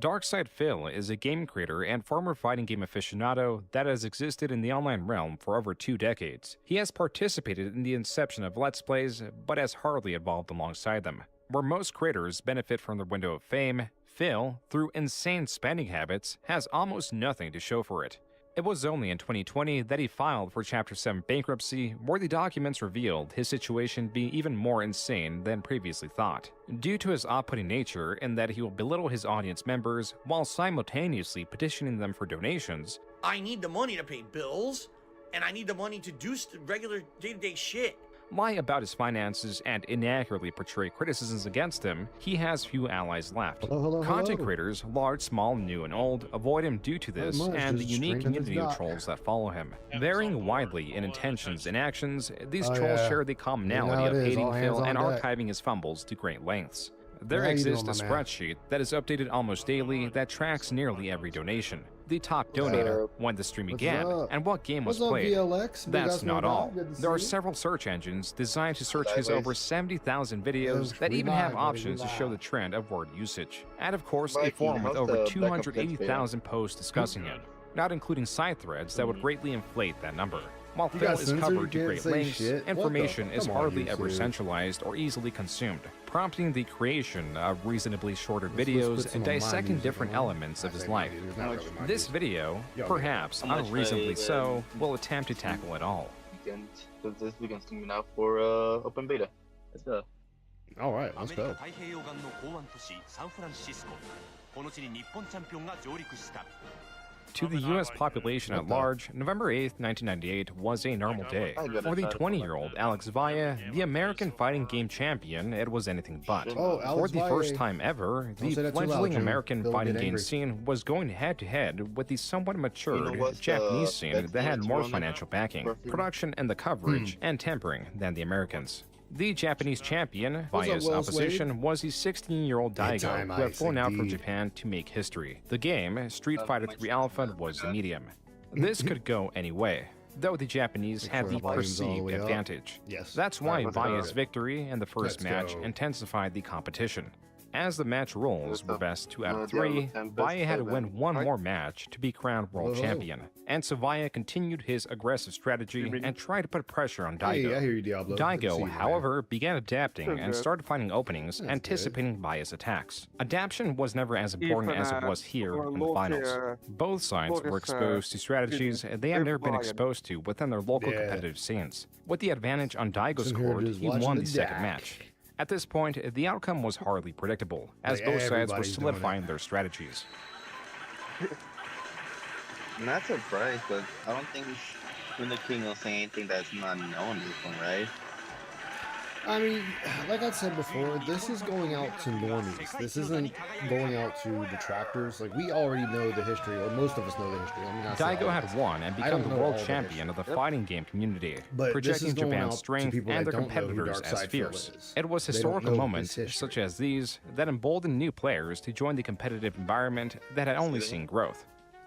Darkside Phil is a game creator and former fighting game aficionado that has existed in the online realm for over 2 decades. He has participated in the inception of Let's Plays, but has hardly evolved alongside them. Where most creators benefit from their window of fame, Phil, through insane spending habits, has almost nothing to show for it. It was only in 2020 that he filed for Chapter 7 bankruptcy, where the documents revealed his situation being even more insane than previously thought. Due to his off-putting nature in that he will belittle his audience members while simultaneously petitioning them for donations. I need the money to pay bills, and I need the money to do regular day-to-day shit. Lie about his finances and inaccurately portray criticisms against him, he has few allies left. Content creators, large, small, new, and old, avoid him due to this and the unique community of trolls that follow him. Varying widely in intentions and actions, these trolls share the commonality of hating Phil and archiving his fumbles to great lengths. There exists a spreadsheet that is updated almost daily that tracks nearly every donation, the top donator, when the stream began, and what game was played. That's not all. There are several search engines designed to search his over 70,000 videos that even have options to show the trend of word usage. And of course, a forum with over 280,000 posts discussing it, not including side threads that would greatly inflate that number. While Phil is covered to great lengths, information is hardly ever centralized or easily consumed, prompting the creation of reasonably shorter videos and dissecting different elements of his life. This video, perhaps unreasonably so, will attempt to tackle it all. This weekend's coming out for open beta. Let's go. All right, let's go. To the US population at large, November 8, 1998 was a normal day. For the 20-year-old Alex Valle, the American fighting game champion, it was anything but. For the first time ever, the fledgling American fighting game scene was going head-to-head with the somewhat matured Japanese scene that had more financial backing, production and the coverage, and tempering than the Americans. The Japanese champion, Valle's opposition, was the 16-year-old Daigo, who had flown out from Japan to make history. The game, Street Fighter III Alpha, was the medium. This could go any way, though the Japanese had the perceived advantage. That's why Valle's victory in the first match intensified the competition. As the match rules were best 2 out of 3, Valle had to win one more match to be crowned world champion, and so Valle continued his aggressive strategy and tried to put pressure on Daigo. I hear you, Diablo. Daigo, however, began adapting and started finding openings, anticipating Valle's attacks. Adaptation was never as important as it was here in the finals. Both sides were exposed to strategies they had never been exposed to within their local competitive scenes. With the advantage on Daigo's court, he won the second match. At this point, the outcome was hardly predictable, as both sides were solidifying their strategies. I'm not surprised, but I don't think the King will say anything that's not known this one, right? I mean, like I said before, this is going out to normies. This isn't going out to detractors. Like, we already know the history, or most of us know the history. I mean, Daigo had won and become the world champion of the fighting game community, projecting Japan's strength and their competitors as fierce. It was historical moments such as these that emboldened new players to join the competitive environment that had only seen growth.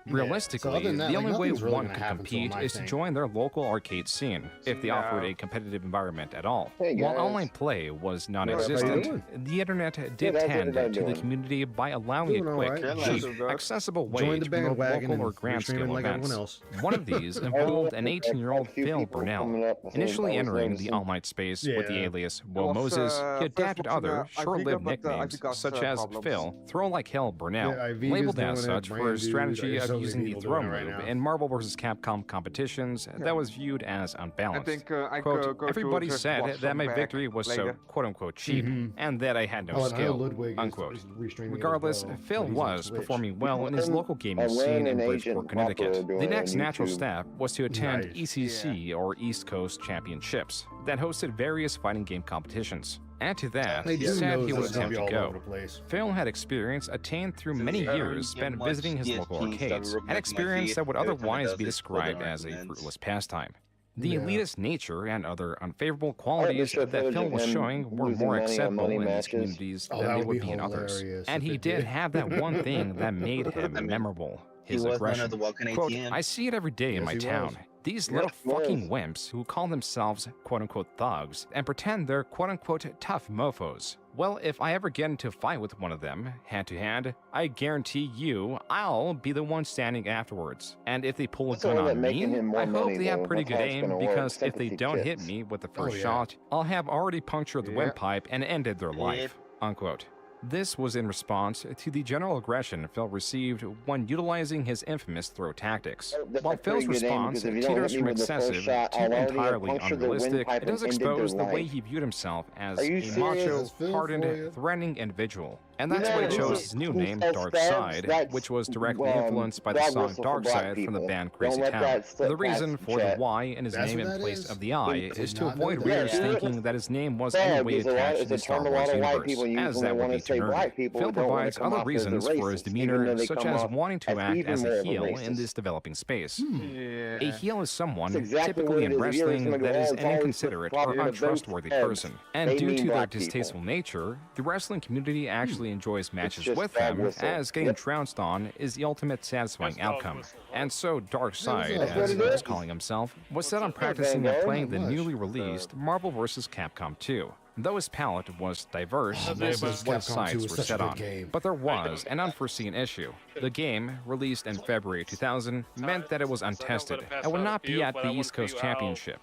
Realistically, the only way one could compete is to join their local arcade scene, if they offered a competitive environment at all. While online play was non-existent, the internet did tend to the community by allowing a quick, cheap, accessible way to promote local or grand-scale events. One of these involved an 18-year-old Phil Burnell. Initially entering the online space with the alias Wo Moses, he adapted other, short-lived nicknames, such as Phil, Throw Like Hell Burnell, labeled as such for his strategy of using the throw move in Marvel vs. Capcom competitions that was viewed as unbalanced. Quote, everybody said that my victory was so quote-unquote cheap and that I had no skill, unquote. Regardless, Phil was performing well in his local gaming scene in Bridgeport, Connecticut. The next natural step was to attend ECC or East Coast Championships that hosted various fighting game competitions. Add to that, he said he would attempt to go. Phil had experience attained through many years spent visiting his local arcades, an experience that would otherwise be described as a fruitless pastime. The elitist nature and other unfavorable qualities that Phil was showing were more acceptable in these communities than they would be in others. And he did have that one thing that made him memorable. His aggression. Quote, I see it every day in my town. These little fucking wimps who call themselves quote-unquote thugs and pretend they're quote-unquote tough mofos. Well, if I ever get into a fight with one of them, hand-to-hand, I guarantee you I'll be the one standing afterwards. And if they pull a gun on me, I hope they have pretty good aim, because if they don't hit me with the first shot, I'll have already punctured the windpipe and ended their life. Unquote. This was in response to the general aggression Phil received when utilizing his infamous throw tactics. While Phil's response teeters from excessive to entirely unrealistic, it does expose the way he viewed himself as a macho, hardened, threatening individual. And that's why he chose his new name, Dark Side, which was directly influenced by the song Dark Side from the band Crazy Town. The reason for the Y in his name in place of the I is to avoid readers thinking that his name was in any way attached to the Star Wars universe, as that would be too nerdy. Phil provides other reasons for his demeanor, such as wanting to act as a heel in this developing space. A heel is someone, typically in wrestling, that is an inconsiderate or untrustworthy person. And due to their distasteful nature, the wrestling community actually enjoys matches with them, as getting trounced on is the ultimate satisfying outcome. And so Dark Side, as he was calling himself, was set on practicing and playing the newly released Marvel vs. Capcom 2. Though his palette was diverse, this is what his sights were set on. But there was an unforeseen issue. The game, released in February 2000, meant that it was untested and would not be at the East Coast Championship.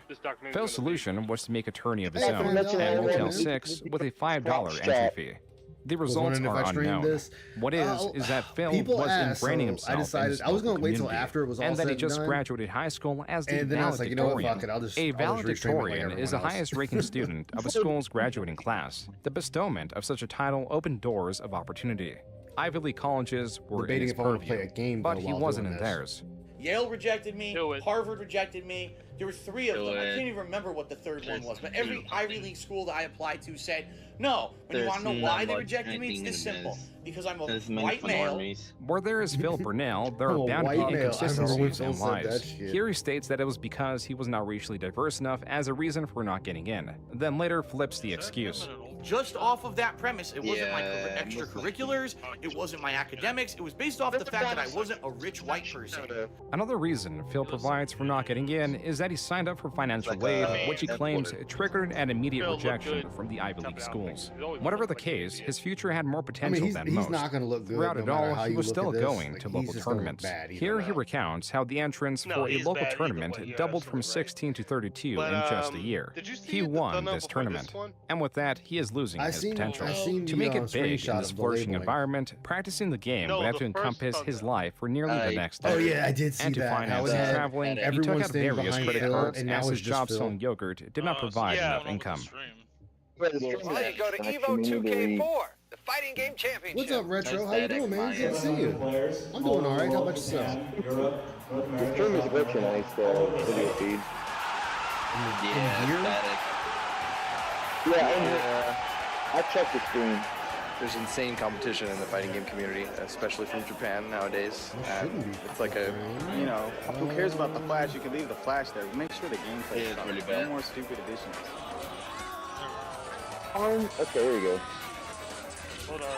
Phil's solution was to make a tourney of his own at Motel 6 with a $5 entry fee. The results are unknown. What is that Phil was ingraining himself I was going to wait till after it was all and said that he and just done. graduated high school as the And then I was like, you know what, fuck it, valedictorian. A valedictorian is the else. highest-ranking student of a school's graduating class. The bestowment of such a title opened doors of opportunity. Ivy League colleges were in his purview, but he wasn't in theirs. Yale rejected me. Harvard rejected me. There were 3 of them. I can't even remember what the third one was. But every Ivy League school that I applied to said, no. And you want to know why they rejected me? It's this simple. Because I'm a white male. Where there is Phil Burnell, there are bound to be inconsistencies in lies. Here he states that it was because he was not racially diverse enough as a reason for not getting in. Then later flips the excuse. Just off of that premise, it wasn't my extracurriculars, it wasn't my academics, it was based off the fact that I wasn't a rich white person. Another reason Phil provides for not getting in is that he signed up for financial aid, which he claims triggered an immediate rejection from the Ivy League schools. Whatever the case, his future had more potential than most. Not gonna look good. Throughout no it all, how he you was look still at this. going Like, to he's local just going tournaments. bad either Here way. he recounts how the entrance for a local tournament doubled from 16 to 32 in just a year. He won this tournament, and with that, he is losing his potential. To make it big in this flourishing environment, practicing the game would have to encompass his life for nearly the next decade. Oh yeah, I did see and to that. finance and traveling, he took out various credit cards, and as now his it's job just selling yogurt did not provide enough income. Why don't you go to Evo 2K4, the fighting game championship? What's up, Retro? How you doing, man? Good to see you. I'm doing all right. How about yourself? The stream is glitching on his video feed. Yeah, I checked the stream. There's insane competition in the fighting game community, especially from Japan nowadays. It's like a, you know, who cares about the flash? You can leave the flash there. Make sure the gameplay is really bad. No more stupid additions. Okay, there you go. Hold on.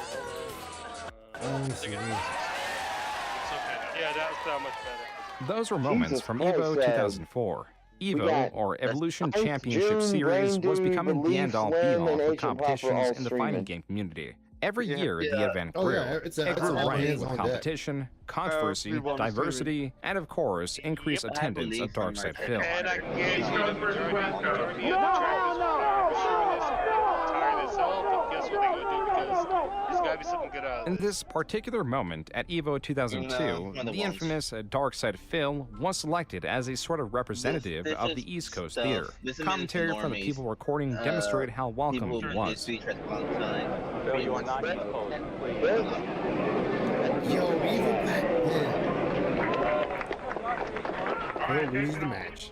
It's okay. Yeah, that's much better. Those were moments from Evo 2004. Evo, or Evolution Championship Series, was becoming the end-all be-all for competitions in the fighting game community. Every year, the event grew. It grew right with competition, controversy, diversity, and of course, increased attendance of Darkside Phil. And I In this particular moment at Evo 2002, the infamous Darkside Phil was selected as a sort of representative of the East Coast theater. Commentary from the people recording demonstrated how welcome he was. Phil, you are not Evo. Yo, Evo back then. Phil loses the match.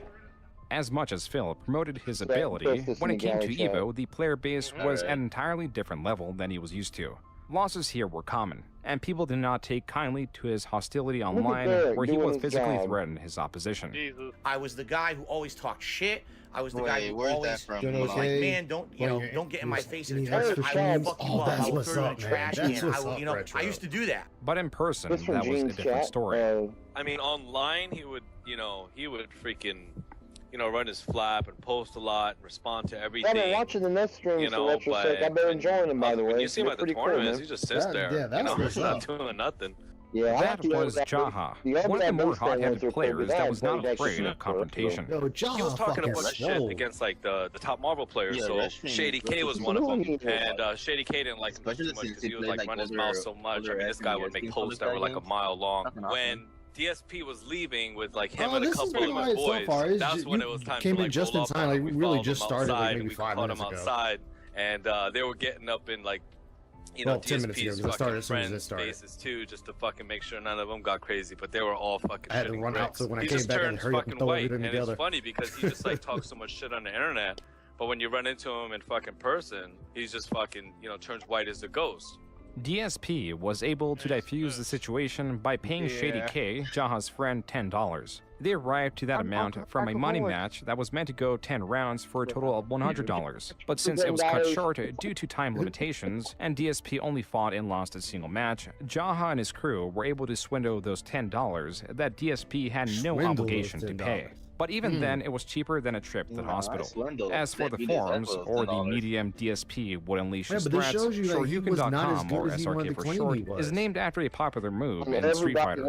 As much as Phil promoted his ability, when it came to Evo, the player base was at an entirely different level than he was used to. Losses here were common, and people did not take kindly to his hostility online where he would physically threaten his opposition. Jesus. I was the guy who always talked shit. I was the guy who where's always that from? was like, man, don't get in my face in a tournament. I will fuck you up. I will throw you in the trash can. I will, I used to do that. But in person, that was a different story. I mean, online, he would freaking, run his flap and post a lot and respond to everything. I've been watching the net streams, so that's just like, I've been enjoying them, by the way. When you see him at the tournaments, he just sits there. Yeah, that's he's not doing nothing. Yeah, that was Jaha, one of the more hot-headed players that was not afraid of confrontation. Yo, Jaha He was talking a bunch of shit against like the top Marvel players. So Shady K was one of them, and Shady K didn't like him too much because he was like running his mouth so much. I mean, this guy would make posts that were like a mile long. When DSP was leaving with like him and a couple of his boys, that's when it was time to like just in time. Like we really just started like maybe 5 minutes ago. Outside, and they were getting up in like. DSP's fucking friends' faces too, just to fucking make sure none of them got crazy. But they were all fucking. I had to run out, so when I came back, I hurried up and throw everything together. It's funny because he just like talks so much shit on the internet, but when you run into him in fucking person, he's just fucking turns white as a ghost. DSP was able to diffuse the situation by paying Shady K, Jaha's friend, $10. They arrived to that amount from a money match that was meant to go 10 rounds for a total of $100. But since it was cut short due to time limitations, and DSP only fought and lost a single match, Jaha and his crew were able to swindle those $10 that DSP had no obligation to pay. But even then, it was cheaper than a trip to the hospital. As for the forums, or the medium DSP would unleash his threats, Shoryuken.com, or SRK for short, is named after a popular move in Street Fighter.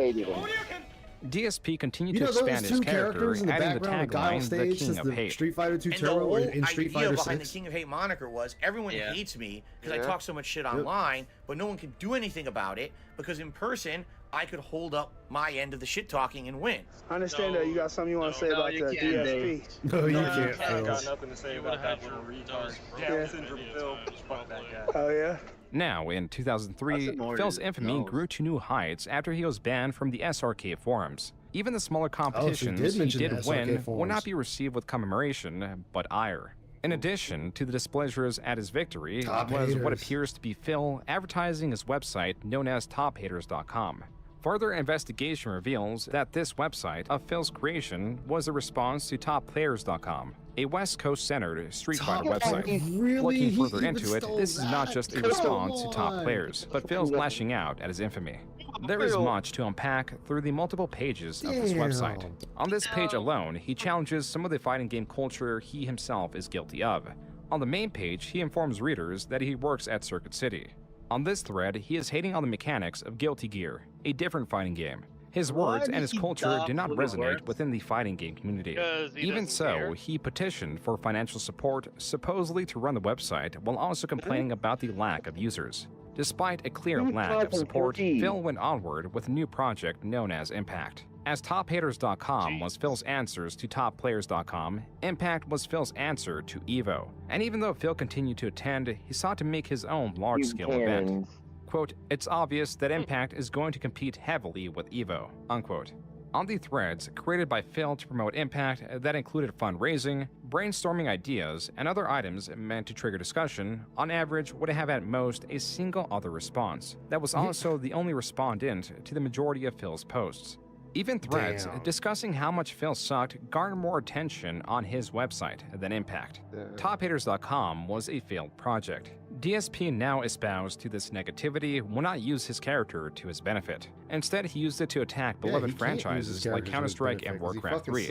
DSP continued to expand his character, adding the tagline, the King of Hate. Street Fighter 2 Turbo in Street Fighter 6. Behind the King of Hate moniker was everyone hates me because I talk so much shit online, but no one can do anything about it because in person, I could hold up my end of the shit talking and win. I understand that you got something you want to say about the DSP. No, you can't. I got nothing to say about that little retard. Down syndrome Phil. Fuck that guy. Oh, yeah? Now, in 2003, Phil's infamy grew to new heights after he was banned from the SRK forums. Even the smaller competitions he did win would not be received with commemoration, but ire. In addition to the displeasures at his victory was what appears to be Phil advertising his website known as tophaters.com. Further investigation reveals that this website of Phil's creation was a response to topplayers.com, a West Coast-centered Street Fighter website. Looking further into it, this is not just a response to Top Players, but Phil's lashing out at his infamy. There is much to unpack through the multiple pages of this website. On this page alone, he challenges some of the fighting game culture he himself is guilty of. On the main page, he informs readers that he works at Circuit City. On this thread, he is hating on the mechanics of Guilty Gear, a different fighting game. His words and his culture do not resonate within the fighting game community. Even so, he petitioned for financial support, supposedly to run the website, while also complaining about the lack of users. Despite a clear lack of support, Phil went onward with a new project known as Impact. As tophaters.com was Phil's answers to topplayers.com, Impact was Phil's answer to EVO. And even though Phil continued to attend, he sought to make his own large-scale event. Quote, "It's obvious that Impact is going to compete heavily with EVO," unquote. On the threads created by Phil to promote Impact that included fundraising, brainstorming ideas, and other items meant to trigger discussion, on average would have at most a single other response. That was also the only respondent to the majority of Phil's posts. Even threads discussing how much Phil sucked garnered more attention on his website than Impact. Tophaters.com was a failed project. DSP now espoused to this negativity will not use his character to his benefit. Instead, he used it to attack beloved franchises like Counter-Strike and Warcraft 3.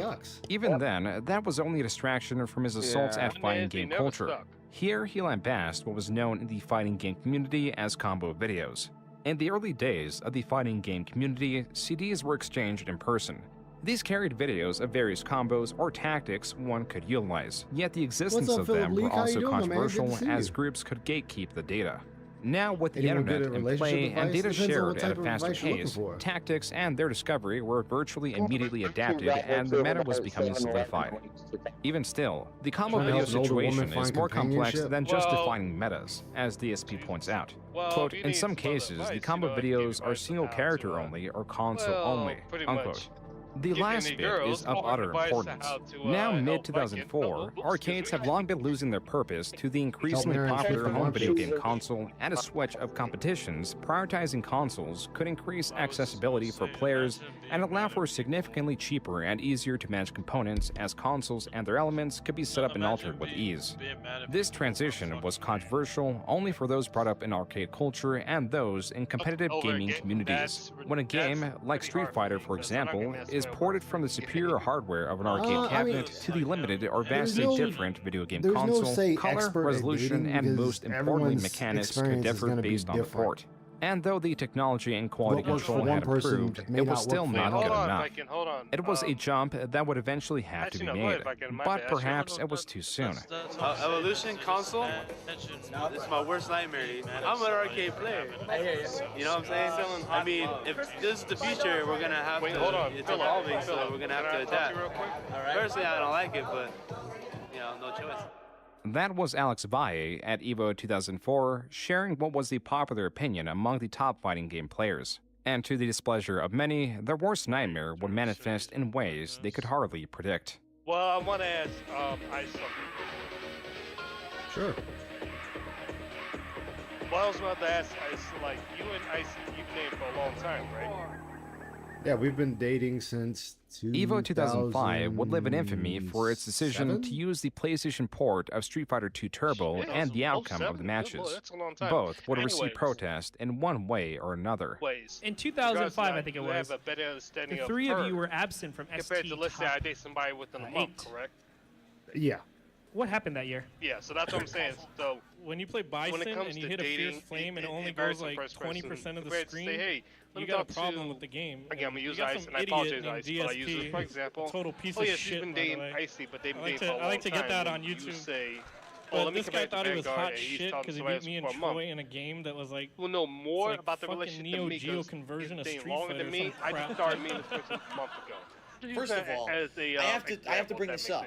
Even then, that was only a distraction from his assaults at fighting game culture. Here, he lambasted what was known in the fighting game community as combo videos. In the early days of the fighting game community, CDs were exchanged in person. These carried videos of various combos or tactics one could utilize, yet the existence of them were also controversial as groups could gatekeep the data. Now, with the internet in play and data shared at a faster pace, tactics and their discovery were virtually immediately adapted and the meta was becoming solidified. Even still, the combo video situation is more complex than just defining metas, as DSP points out. Quote, "In some cases, the combo videos are single character only or console only," unquote. The last bit is of utter importance. Now, mid-2004, arcades have long been losing their purpose to the increasingly popular home video game console and a switch of competitions. Prioritizing consoles could increase accessibility for players and allow for significantly cheaper and easier to manage components, as consoles and their elements could be set up and altered with ease. This transition was controversial only for those brought up in arcade culture and those in competitive gaming communities. When a game, like Street Fighter for example, is ported from the superior hardware of an arcade cabinet to the limited or vastly different video game console, color, resolution, and most importantly mechanics could differ based on the port. And though the technology and quality control had improved, it was still not good enough. It was a jump that would eventually have to be made, but perhaps it was too soon. Evolution console? It's my worst nightmare. I'm an arcade player. You know what I'm saying? I mean, if this is the future, we're gonna have to. It's evolving, so we're gonna have to adapt. Personally, I don't like it, but you know, no choice. That was Alex Valle at EVO 2004, sharing what was the popular opinion among the top fighting game players. And to the displeasure of many, their worst nightmare would manifest in ways they could hardly predict. Well, I want to ask Ice something. Sure. Well, I was about to ask Ice, like, you and Ice, you've dated for a long time, right? Yeah, we've been dating since EVO 2005 would live in infamy for its decision to use the PlayStation port of Street Fighter II Turbo and the outcome of the matches. Both would receive protest in one way or another. In 2005, I think it was, the three of you were absent from ST. Compared to, let's say, I date somebody within a month, correct? Yeah. What happened that year? Yeah, so that's what I'm saying. So when you play Bison and you hit a fierce flame and it only goes like 20% of the screen, hey, you got a problem with the game. Again, I'm gonna use Ice, and I apologize, Ice, but I use this for example. Total piece of shit, she's been dating Icy, but they've been dating for a long time. I like to get that on YouTube. You say, but this guy thought he was hot shit because he beat me and Troy in a game that was like, we'll know more like about the relationship Neo than me, Geo conversion of Street longer Fighter than me. I just started meeting this person a month ago. First of all, I have to bring this up.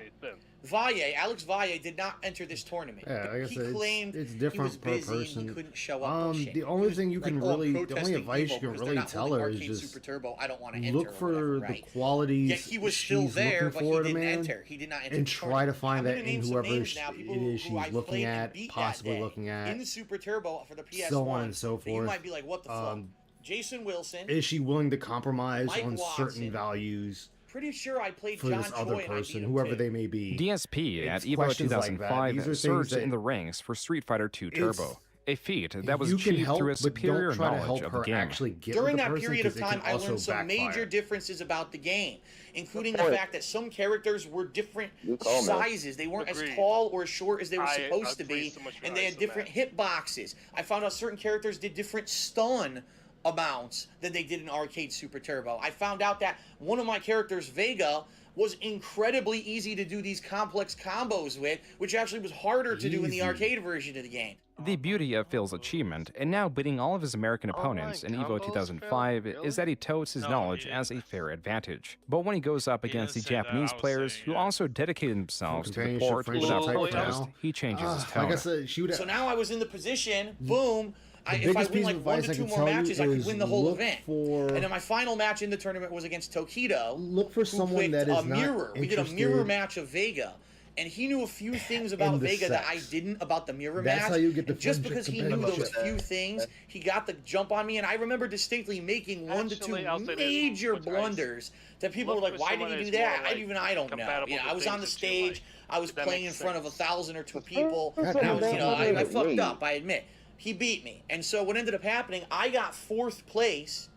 Alex Valle did not enter this tournament. Yeah, like I he said, claimed it's different he was per busy person. and he couldn't show up. The only thing you can really, the only advice you can really tell her is just Super Turbo, I don't want to enter look for whatever, the qualities Yet he was still there, but he didn't enter. He did not enter. And try to find that in whoever it is she's looking at, in the Super Turbo for the PS1. So on and so forth. You might be like, what the fuck? Jason Wilson. Is she willing to compromise Mike on Watson, certain values? Pretty sure I played for John this other Choi person, whoever they may be. DSP at EVO 2005 surged in the ranks for Street Fighter II Turbo, a feat that was achieved through a superior knowledge of the game. During that period of time, I learned some major differences about the game, including the fact that some characters were different sizes. They weren't as tall or as short as they were supposed to be, and they had different hitboxes. I found out certain characters did different stun amounts than they did in Arcade Super Turbo. I found out that one of my characters, Vega, was incredibly easy to do these complex combos with, which actually was harder to do in the arcade version of the game. The beauty of Phil's achievement, and now beating all of his American opponents in EVO 2005, is that he totes his knowledge as a fair advantage. But when he goes up against the Japanese players who also dedicated themselves to the port without protest, he changes his tone. Like I said, so now I was in the position, boom, if I win like 1 to 2 more matches, I could win the whole event. And then my final match in the tournament was against Tokido. Look for someone that is mirror. We did a mirror match of Vega. And he knew a few things about Vega that I didn't about the mirror match. That's how you get the just because he knew those few things, he got the jump on me. And I remember distinctly making 1 to 2 major blunders that people were like, why did he do that? I don't know. You know, I was on the stage. I was playing in front of 1,000 or 2 people. And I was, I fucked up, I admit. He beat me. And so what ended up happening, I got 4th place.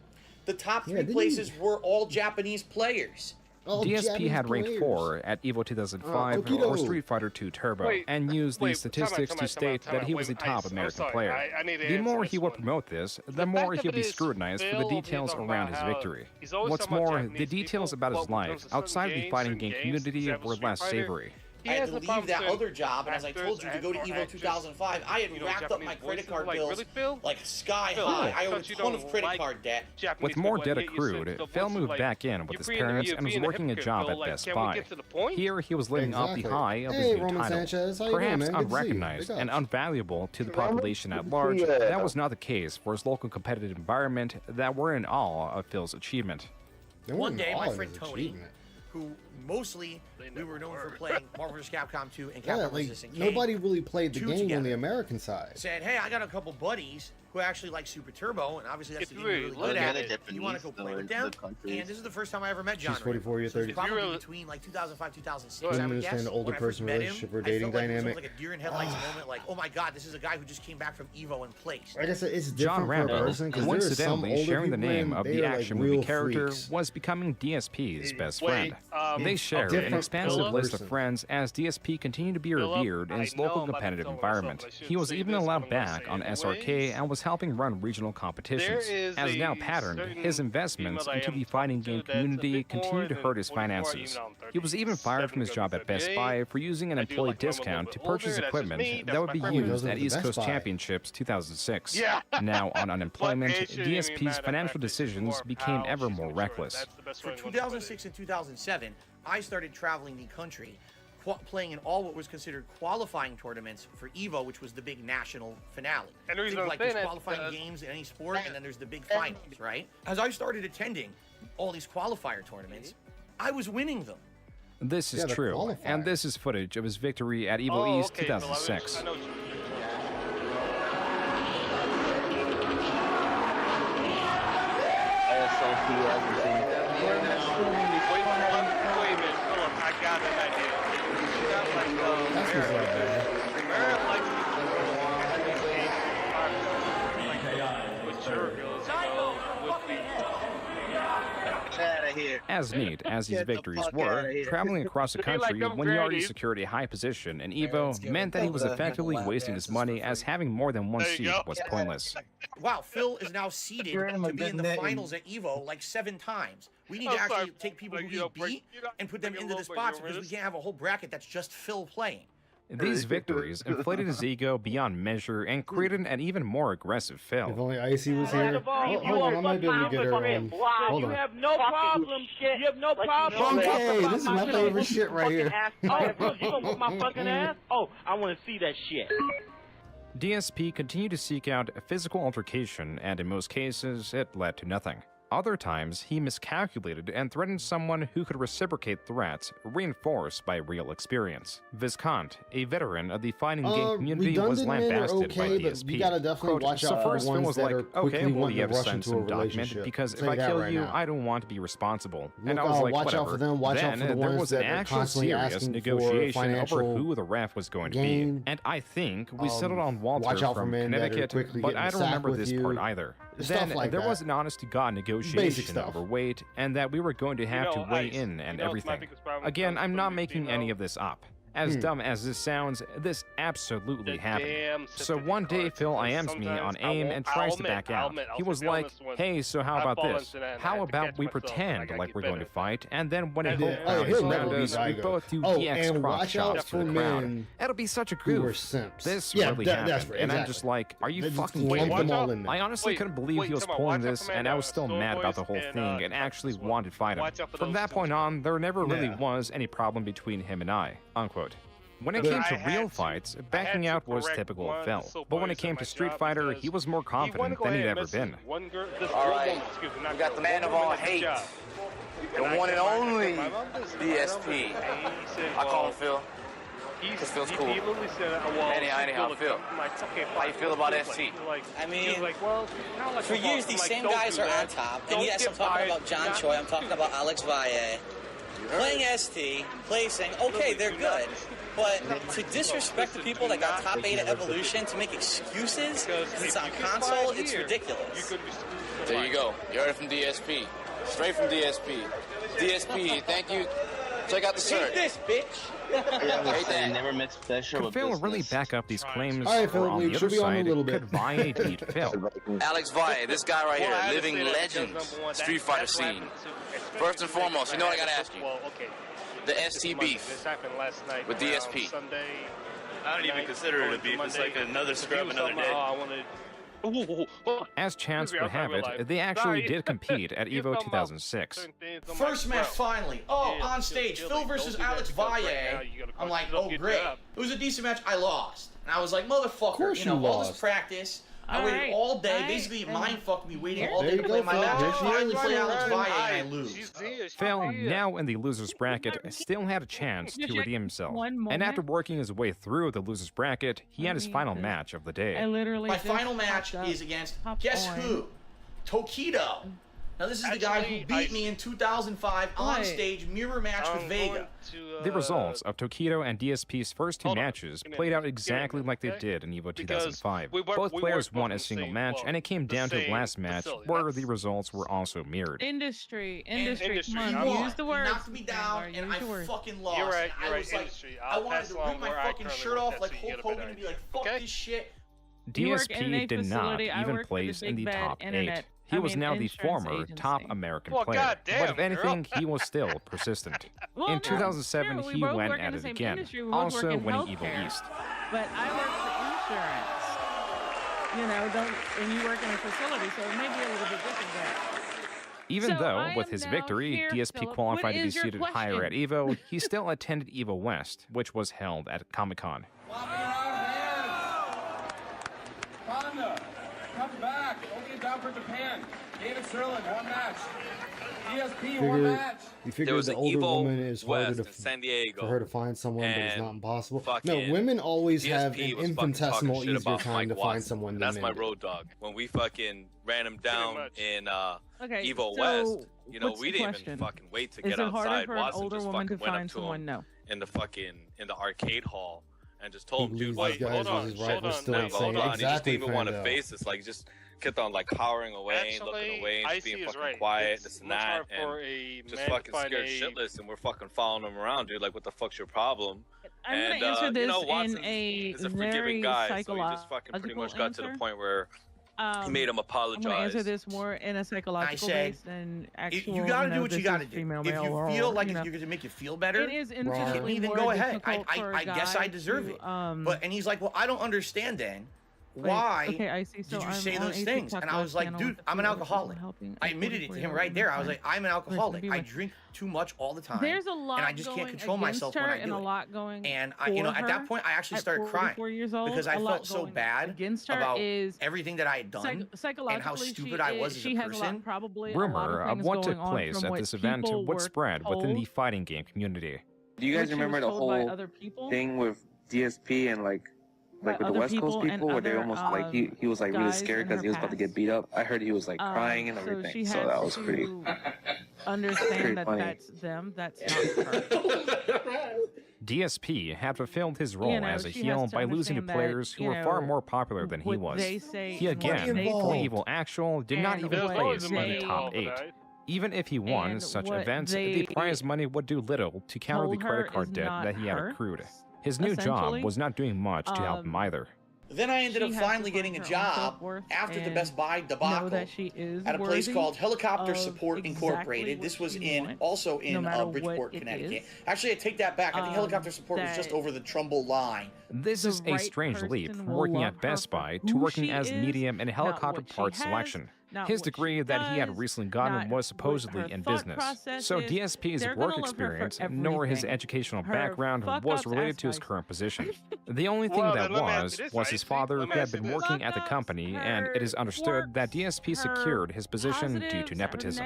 The top 3 places were all Japanese players. DSP had ranked 4 at EVO 2005 for Street Fighter II Turbo, and used these statistics to state that he was a top American player. The more he would promote this, the more he would be scrutinized for the details around his victory. What's more, the details about his life outside the fighting game community were less savory. I had to leave that other job, and as I told you, to go to EVO 2005, I had racked up my credit card bills like sky high. I owed a ton of credit card debt. With more debt accrued, Phil moved back in with his parents and was working a job at Best Buy. Here, he was living off the high of his new title. Perhaps unrecognized and unvaluable to the population at large, that was not the case for his local competitive environment that were in awe of Phil's achievement. One day, my friend Tony, who mostly we were known for playing Marvel vs. Capcom 2 and Capcom Resistance King, nobody really played the game on the American side. Said, hey, I got a couple buddies who actually like Super Turbo, and obviously that's the game you're really good at. You want to go play with them? And this is the first time I ever met John. She's 44, you're 30. Probably between like 2005, 2006. I understand the older person relationship or dating dynamic. It was like a deer in headlights moment, like, oh my god, this is a guy who just came back from Evo and placed. Like I said, it's John different per person. Coincidentally, sharing the name of the action movie character was becoming DSP's best friend. They shared an expansive list of friends as DSP continued to be revered in his local competitive environment. He was even allowed back on SRK and was helping run regional competitions. As now patterned, his investments into the fighting game community continued to hurt his finances. He was even fired from his job at Best Buy for using an employee discount to purchase equipment that would be used at East Coast Championships 2006. Now on unemployment, DSP's financial decisions became ever more reckless. For 2006 and 2007, I started traveling the country, playing in all what was considered qualifying tournaments for Evo, which was the big national finale. And the reason like there's qualifying games in any sport, and then there's the big finals, right? As I started attending all these qualifier tournaments, I was winning them. This is true, and this is footage of his victory at Evo East 2006. As neat as these victories were, traveling across the country when he already secured a high position in Evo meant that he was effectively wasting his money, as having more than one seat was pointless. Wow, Phil is now seeded to be in the finals at Evo like 7 times. We need to actually take people who he beat and put them into this box, because we can't have a whole bracket that's just Phil playing. These victories inflated his ego beyond measure and created an even more aggressive Phil. If only Icy was here. Hold on, I might be able to get her on. Hold on. You have no problem. You have no problem. Okay, this is my favorite shit right here. Oh, you gonna whip my fucking ass? Oh, I want to see that shit. DSP continued to seek out a physical altercation, and in most cases, it led to nothing. Other times, he miscalculated and threatened someone who could reciprocate threats, reinforced by real experience. Viscount, a veteran of the fighting game community, was lambasted by DSP. You gotta definitely watch out for the ones that are quickly wanting to rush into a relationship. Because if I kill you, I don't want to be responsible. And I was like, watch out for them. Watch out for the ones that are constantly asking for financial over who the ref was going to be. And I think we settled on Walter from Connecticut, but I don't remember this part either. Then there was an honest-to-God negotiation over weight, and that we were going to have to weigh in and everything. Again, I'm not making any of this up. As dumb as this sounds, this absolutely happened. So one day Phil IMs me on AIM and tries to back out. He was like, hey, so how about this? How about we pretend like we're going to fight, and then when a whole crowd is around us, we both do DX cross shots to the crowd. It'll be such a goof. This really happened, and I'm just like, are you fucking kidding me? I honestly couldn't believe he was pulling this, and I was still mad about the whole thing and actually wanted to fight him. From that point on, there never really was any problem between him and I, unquote. When it came to real fights, backing out was typical of Phil. But when it came to Street Fighter, he was more confident than he'd ever been. Alright, we got the man of all hate. The one and only DSP. I call him Phil. Because Phil's cool. Anyhow, Phil, how you feel about ST? I mean, for years these same guys are on top. And yes, I'm talking about John Choi, I'm talking about Alex Valle. Playing ST, placing, okay, they're good. But to disrespect the people that got top 8 at Evolution, to make excuses because it's on console, it's ridiculous. There you go. You heard it from DSP. Straight from DSP. DSP, thank you. Check out the shirt. Hate this, bitch. Never met special. Could Phil really back up these claims? All right, Phil, on the other side, could Valle beat Phil? Alex Valle, this guy right here, living legend, Street Fighter scene. First and foremost, you know what I gotta ask you? The ST beef with DSP. I don't even consider it a beef. It's like another scrub, another day. As chance would have it, they actually did compete at Evo 2006. First match finally. Oh, on stage, Phil versus Alex Valle. I'm like, oh great. It was a decent match. I lost. And I was like, motherfucker, you know, all this practice. I waited all day, basically mind fucked me, waiting all day to play my match. I finally play Alex Valle and I lose. Phil, now in the loser's bracket, still had a chance to redeem himself. And after working his way through the loser's bracket, he had his final match of the day. My final match is against, guess who? Tokido. Now this is the guy who beat me in 2005 on stage, mirror match with Vega. The results of Tokido and DSP's first two matches played out exactly like they did in EVO 2005. Both players won a single match, and it came down to the last match where the results were also mirrored. Industry, come He on, won. use the words. He knocked me down, and I fucking lost. You're right, I was like, I wanted to rip my fucking shirt off like Hulk Hogan and be like, fuck this shit. DSP did not even place in the top 8. He was now the former top American player, but if anything, he was still persistent. In 2007, he went at it again, also winning EVO East. But I work for insurance, you know, and you work in a facility, so it may be a little bit different there. Even though, with his victory, DSP qualified to be seated higher at EVO, he still attended EVO West, which was held at Comic-Con. Come back. Opening down for Japan. David Sterling, one match. DSP, one match. You figure the older woman is harder for her to find someone, but it's not impossible. No, women always have an infinitesimal easier time to find someone than men. That's my road dog. When we fucking ran him down in EVO West, you know, we didn't even fucking wait to get outside. Watson just fucking went up to him in the arcade hall. And just told him, dude, like, hold on. He just didn't even want to face this. Like, just kept on, like, cowering away, looking away, and just being fucking quiet, this and that, and just fucking scared shitless, and we're fucking following him around, dude. Like, what the fuck's your problem? I'm gonna answer this you know, Watson in a is a forgiving guy, so he just fucking pretty much got to the point where he made him apologize. I'm gonna answer this more in a psychological base than actual. You gotta do what you gotta do. If you feel like if you're gonna make you feel better, it is infinitely then go ahead. I guess I deserve it. And he's like, well, I don't understand then. Why did you say those things? And I was like, dude, I'm an alcoholic. I admitted it to him right there. I was like, I'm an alcoholic. I drink too much all the time. There's a lot and I just can't control myself when I do it. And you know, at that point, I actually started crying because I felt so bad about everything that I had done and how stupid I was as a person. Rumor of what took place at this event would spread within the fighting game community. Do you guys remember the whole thing with DSP and like with the West Coast people where they almost like he was like really scared because he was about to get beat up? I heard he was like crying and everything, so that was pretty understand that that's them, that's not her. DSP had fulfilled his role as a heel by losing to players who were far more popular than he was. He again, for Evil Actual, did not even place in the top 8. Even if he won such events, the prize money would do little to counter the credit card debt that he had accrued. His new job was not doing much to help him either. Then I ended up finally getting a job after the Best Buy debacle at a place called Helicopter Support Incorporated. This was also in Bridgeport, Connecticut. Actually, I take that back. I think Helicopter Support was just over the Trumbull line. This is a strange leap from working at Best Buy to working as medium in helicopter parts selection. His degree that he had recently gotten was supposedly in business, so DSP's work experience nor his educational background was related to his current position. The only thing that was his father who had been working at the company, and it is understood that DSP secured his position due to nepotism.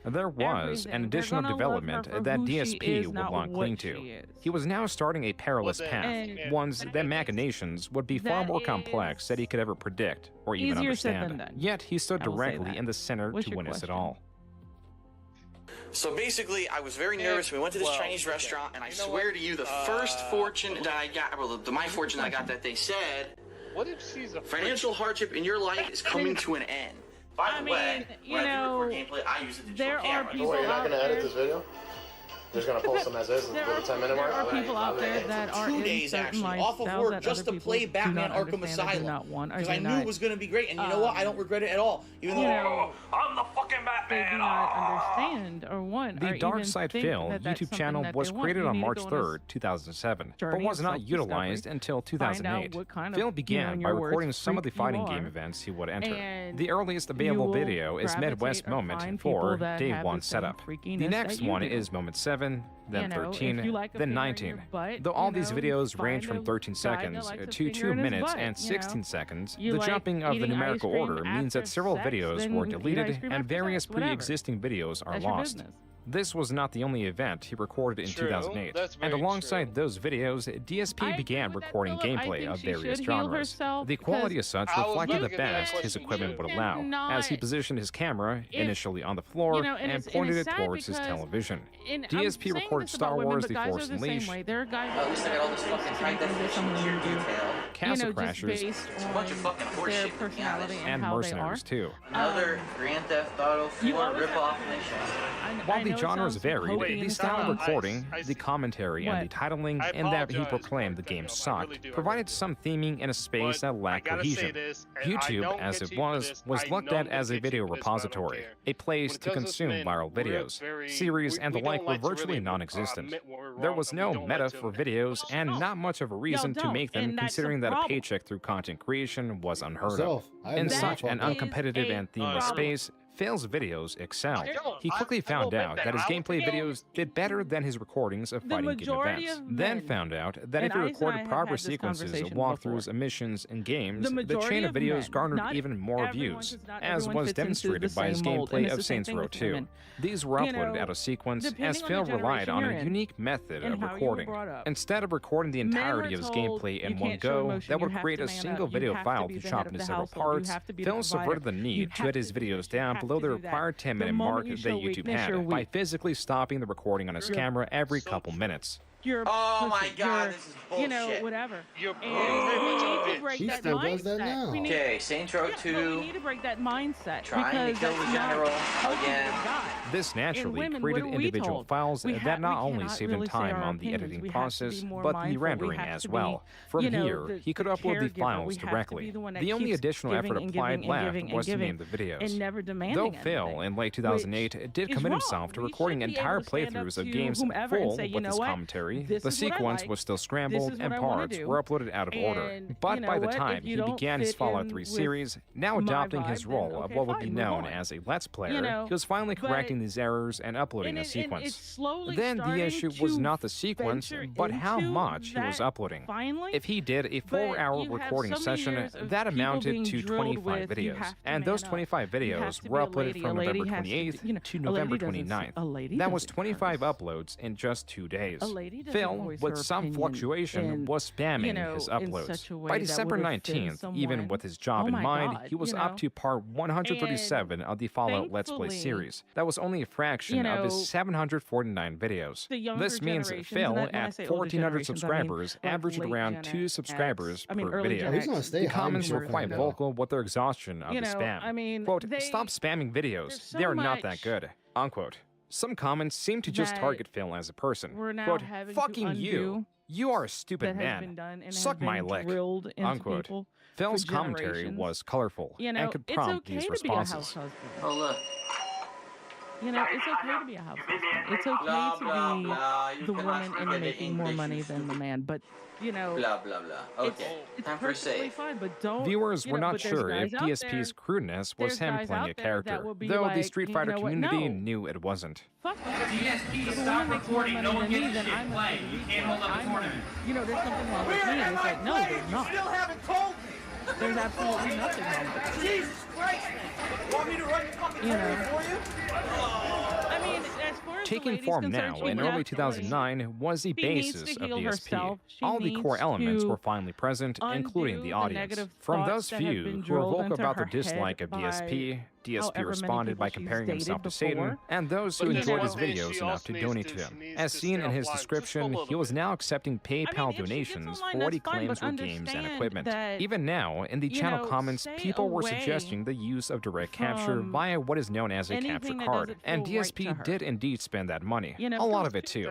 There was an additional development that DSP would not cling to. He was now starting a perilous path, ones that machinations would be far more complex than he could ever predict or even understand. Yet he stood directly in the center to witness it all. So basically, I was very nervous. We went to this Chinese restaurant, and I swear to you, the first fortune that I got, well, my fortune that I got that they said, financial hardship in your life is coming to an end. By the way, when I do record gameplay, I use a digital camera. Oh, you're not going to edit this video? You're just going to post them as is with the 10-minute mark? There are people out there that are 2 days actually off of work just to play Batman Arkham Asylum because I knew it was going to be great, and you know what? I don't regret it at all. Even though I'm the fucking Batman. They do not understand or want. The Dark Side Phil YouTube channel was created on March 3rd, 2007, but was not utilized until 2008. Phil began by recording some of the fighting game events he would enter. The earliest available video is Midwest Moment 4 Day 1 Setup. The next one is Moment 7 11, then 13, then 19. Though all these videos range from 13 seconds to 2 minutes and 16 seconds, the jumping of the numerical order means that several videos were deleted and various pre-existing videos are lost. This was not the only event he recorded in 2008, and alongside those videos, DSP began recording gameplay of various genres. The quality as such reflected the best his equipment would allow, as he positioned his camera initially on the floor and pointed it towards his television. DSP recorded Star Wars The Force Unleashed, Castle Crashers, and Mercenaries 2. Another Grand Theft Auto 4 ripoff mission. While the genres varied, the style of recording, the commentary, and the titling, and that he proclaimed the game sucked, provided some theming in a space that lacked cohesion. YouTube, as it was looked at as a video repository, a place to consume viral videos. Series and the like were virtually non-existent. There was no meta for videos, and not much of a reason to make them, considering that a paycheck through content creation was unheard of. In such an uncompetitive and themeless space, Phil's videos excelled. He quickly found out that his gameplay videos did better than his recordings of fighting game events. Then found out that if he recorded proper sequences of walkthroughs, missions, and games, the chain of videos garnered even more views, as was demonstrated by his gameplay of Saints Row 2. These were uploaded out of sequence, as Phil relied on a unique method of recording. Instead of recording the entirety of his gameplay in one go, that would create a single video file to chop into several parts, Phil subverted the need to edit his videos down below the required 10-minute mark that YouTube had by physically stopping the recording on his camera every couple minutes. Oh my god, this is bullshit. You know, whatever. You're He still does that now. Okay, Saints Row 2. We need to break that mindset. Trying to kill the general again. This naturally created individual files that not only saved him time on the editing process, but the rendering as well. From here, he could upload the files directly. The only additional effort applied left was to name the videos. Though Phil, in late 2008, did commit himself to recording entire playthroughs of games full with his commentary, the sequence was still scrambled and parts were uploaded out of order. But by the time he began his Fallout 3 series, now adopting his role of what would be known as a Let's Player, he was finally correcting these errors and uploading a sequence. Then the issue was not the sequence, but how much he was uploading. If he did a 4-hour recording session, that amounted to 25 videos, and those 25 videos were uploaded from November 28th to November 29th. That was 25 uploads in just 2 days. Phil, with some fluctuation, was spamming his uploads. By December 19th, even with his job in mind, he was up to part 137 of the Fallout Let's Play series. That was only a fraction of his 749 videos. This means Phil, at 1,400 subscribers, averaged around 2 subscribers per video. The comments were quite vocal with their exhaustion of the spam. Quote, "Stop spamming videos. They are not that good." Unquote. Some comments seem to just target Phil as a person. Quote, "Fucking you. You are a stupid man. Suck my lick." Unquote. Phil's commentary was colorful and could prompt these responses. Oh, look. You know, it's okay to be a house husband. It's okay to be the woman and making more money than the man. But, you know, blah, blah, blah. Okay, it's perfectly fine, but don't... Viewers were not sure if DSP's crudeness was him playing a character, though the Street Fighter community knew it wasn't. Fuck that. DSP, stop recording. No one gives a shit. Play. You can't hold up a tournament. You know, there's something wrong with me. It's like, no, there's not. You still haven't told me. There's absolutely nothing wrong with it. Jesus Christ, man. Want me to run your fucking tournament for you? I mean, as far as taking form now in early 2009 was the basis of DSP. All the core elements were finally present, including the audience. From those few who were vocal about their dislike of DSP, DSP responded by comparing himself to Satan, and those who enjoyed his videos enough to donate to him. As seen in his description, he was now accepting PayPal donations for what he claims were games and equipment. Even now, in the channel comments, people were suggesting the use of direct capture via what is known as a capture card, and DSP did indeed spend that money, a lot of it too.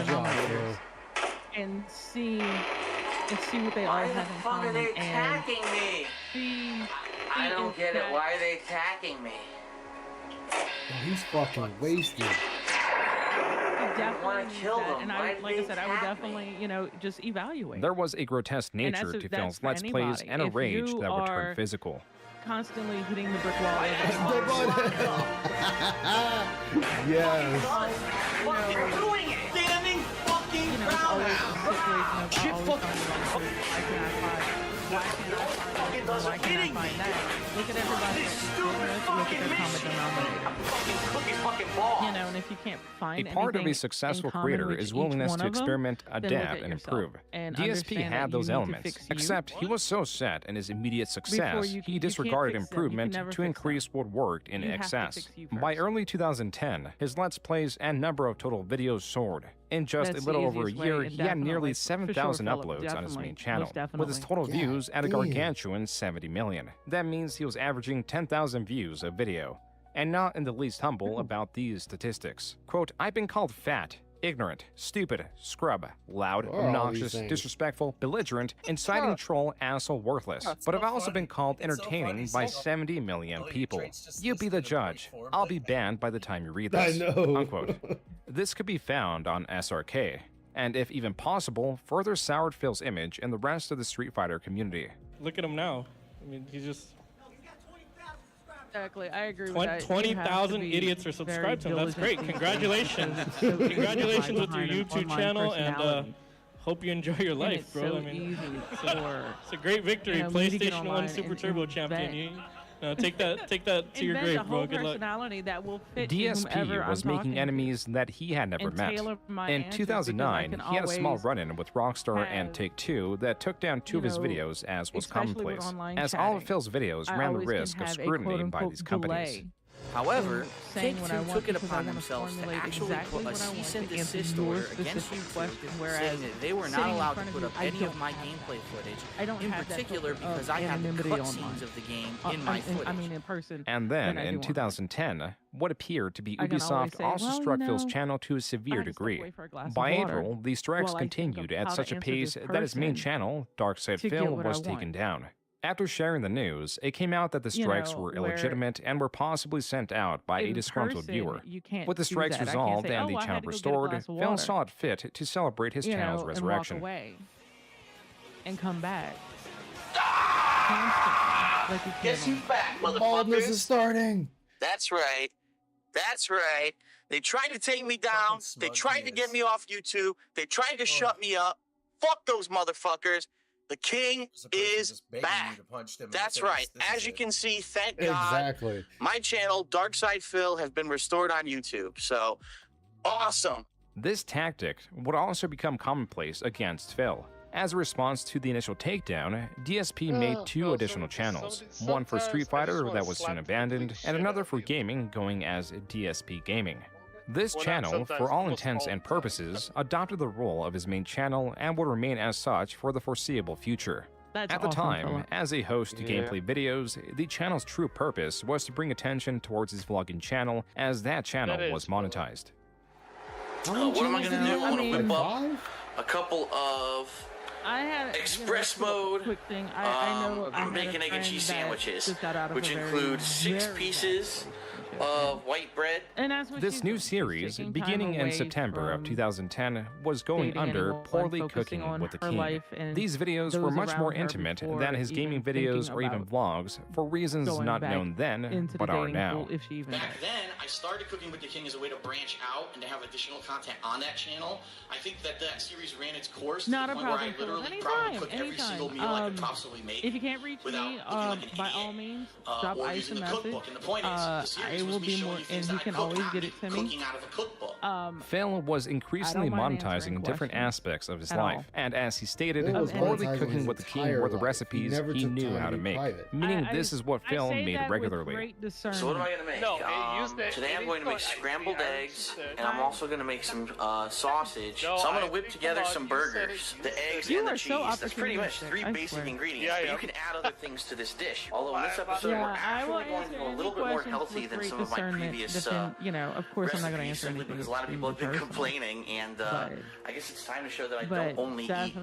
the nominators and see what they all have in common. Why the fuck are they attacking me? I don't get it. Why are they attacking me? Oh, he's fucking wasted. Want to kill them. And like I said, I would definitely, just evaluate. There was a grotesque nature to Phil's Let's Plays and a rage that would turn physical. constantly hitting the brick wall. Yes. Fucking doing it! Standing fucking ground now! Shit fucking... Why can't I find that? Look at everybody that's doing this. Look at their common denominator. You know, and if you can't find a part of a successful creator is willingness to experiment, adapt, and improve. DSP had those elements, except he was so set in his immediate success, he disregarded improvement to increase what worked in excess. By early 2010, his Let's Plays and number of total videos soared. In just a little over a year, he had nearly 7,000 uploads on his main channel, with his total views at a gargantuan 70 million. That means he was averaging 10,000 views a video. And not in the least humble about these statistics. Quote, I've been called fat, ignorant, stupid, scrub, loud, obnoxious, disrespectful, belligerent, inciting troll, asshole, worthless. But I've also been called entertaining by 70 million people. You be the judge. I'll be banned by the time you read this. I know. Unquote. This could be found on SRK, and if even possible, further soured Phil's image in the rest of the Street Fighter community. Look at him now. I mean, he's just... Exactly, I agree with that. 20,000 idiots are subscribed to him. That's great. Congratulations. Congratulations with your YouTube channel, and hope you enjoy your life, bro. I mean, it's a great victory. PlayStation 1 Super Turbo Champion. Take that to your grave, bro. Good luck. That will fit DSP was making enemies that he had never met. In 2009, he had a small run-in with Rockstar and Take-Two that took down two of his videos, as was commonplace, as all of Phil's videos ran the risk of scrutiny by these companies. However, Take-Two took it upon themselves to actually put a cease and desist order against YouTube, saying that they were not allowed to put up any of my gameplay footage, in particular because I had the cutscenes of the game in my footage. I mean, in person. And then, in 2010, what appeared to be Ubisoft also struck Phil's channel to a severe degree. By April, the strikes continued at such a pace that his main channel, Darkside Phil, was taken down. After sharing the news, it came out that the strikes were illegitimate and were possibly sent out by a disgruntled viewer. With the strikes resolved and the channel restored, Phil saw it fit to celebrate his channel's resurrection. And walk away and come back. Guess who's back, motherfuckers? Baldness is starting. That's right. That's right. They tried to take me down. They tried to get me off YouTube. They tried to shut me up. Fuck those motherfuckers. The king is back. That's right. As you can see, thank God, my channel, Darkside Phil, has been restored on YouTube. So, awesome. This tactic would also become commonplace against Phil. As a response to the initial takedown, DSP made two additional channels, one for Street Fighter that was soon abandoned, and another for gaming going as DSP Gaming. This channel, for all intents and purposes, adopted the role of his main channel and will remain as such for the foreseeable future. At the time, as a host to gameplay videos, the channel's true purpose was to bring attention towards his vlogging channel, as that channel was monetized. What am I going to do? I'm going to whip up a couple of express mode bacon, egg, and cheese sandwiches, which include 6 pieces of white bread. This new series, beginning in September of 2010, was going under Poorly Cooking with the King. These videos were much more intimate than his gaming videos or even vlogs, for reasons not known then, but are now. Back then, I started Cooking with the King as a way to branch out and to have additional content on that channel. I think that series ran its course to the point where I literally probably cook every single meal I could possibly make. If you can't reach me, by all means, drop Ice a message. And the point is, the series will be more, and he can always get it to me. Phil was increasingly monetizing different aspects of his life, and as he stated, Poorly Cooking with the King were the recipes he knew how to make, meaning this is what Phil made regularly. So what am I going to make? Today I'm going to make scrambled eggs, and I'm also going to make some sausage. So I'm going to whip together some burgers, the eggs, and the cheese. That's pretty much 3 basic ingredients, but you can add other things to this dish. Although in this episode, we're actually going to go a little bit more healthy than some of my previous of course I'm not going to answer anything because a lot of people have been complaining, and I guess it's time to show that I don't only eat,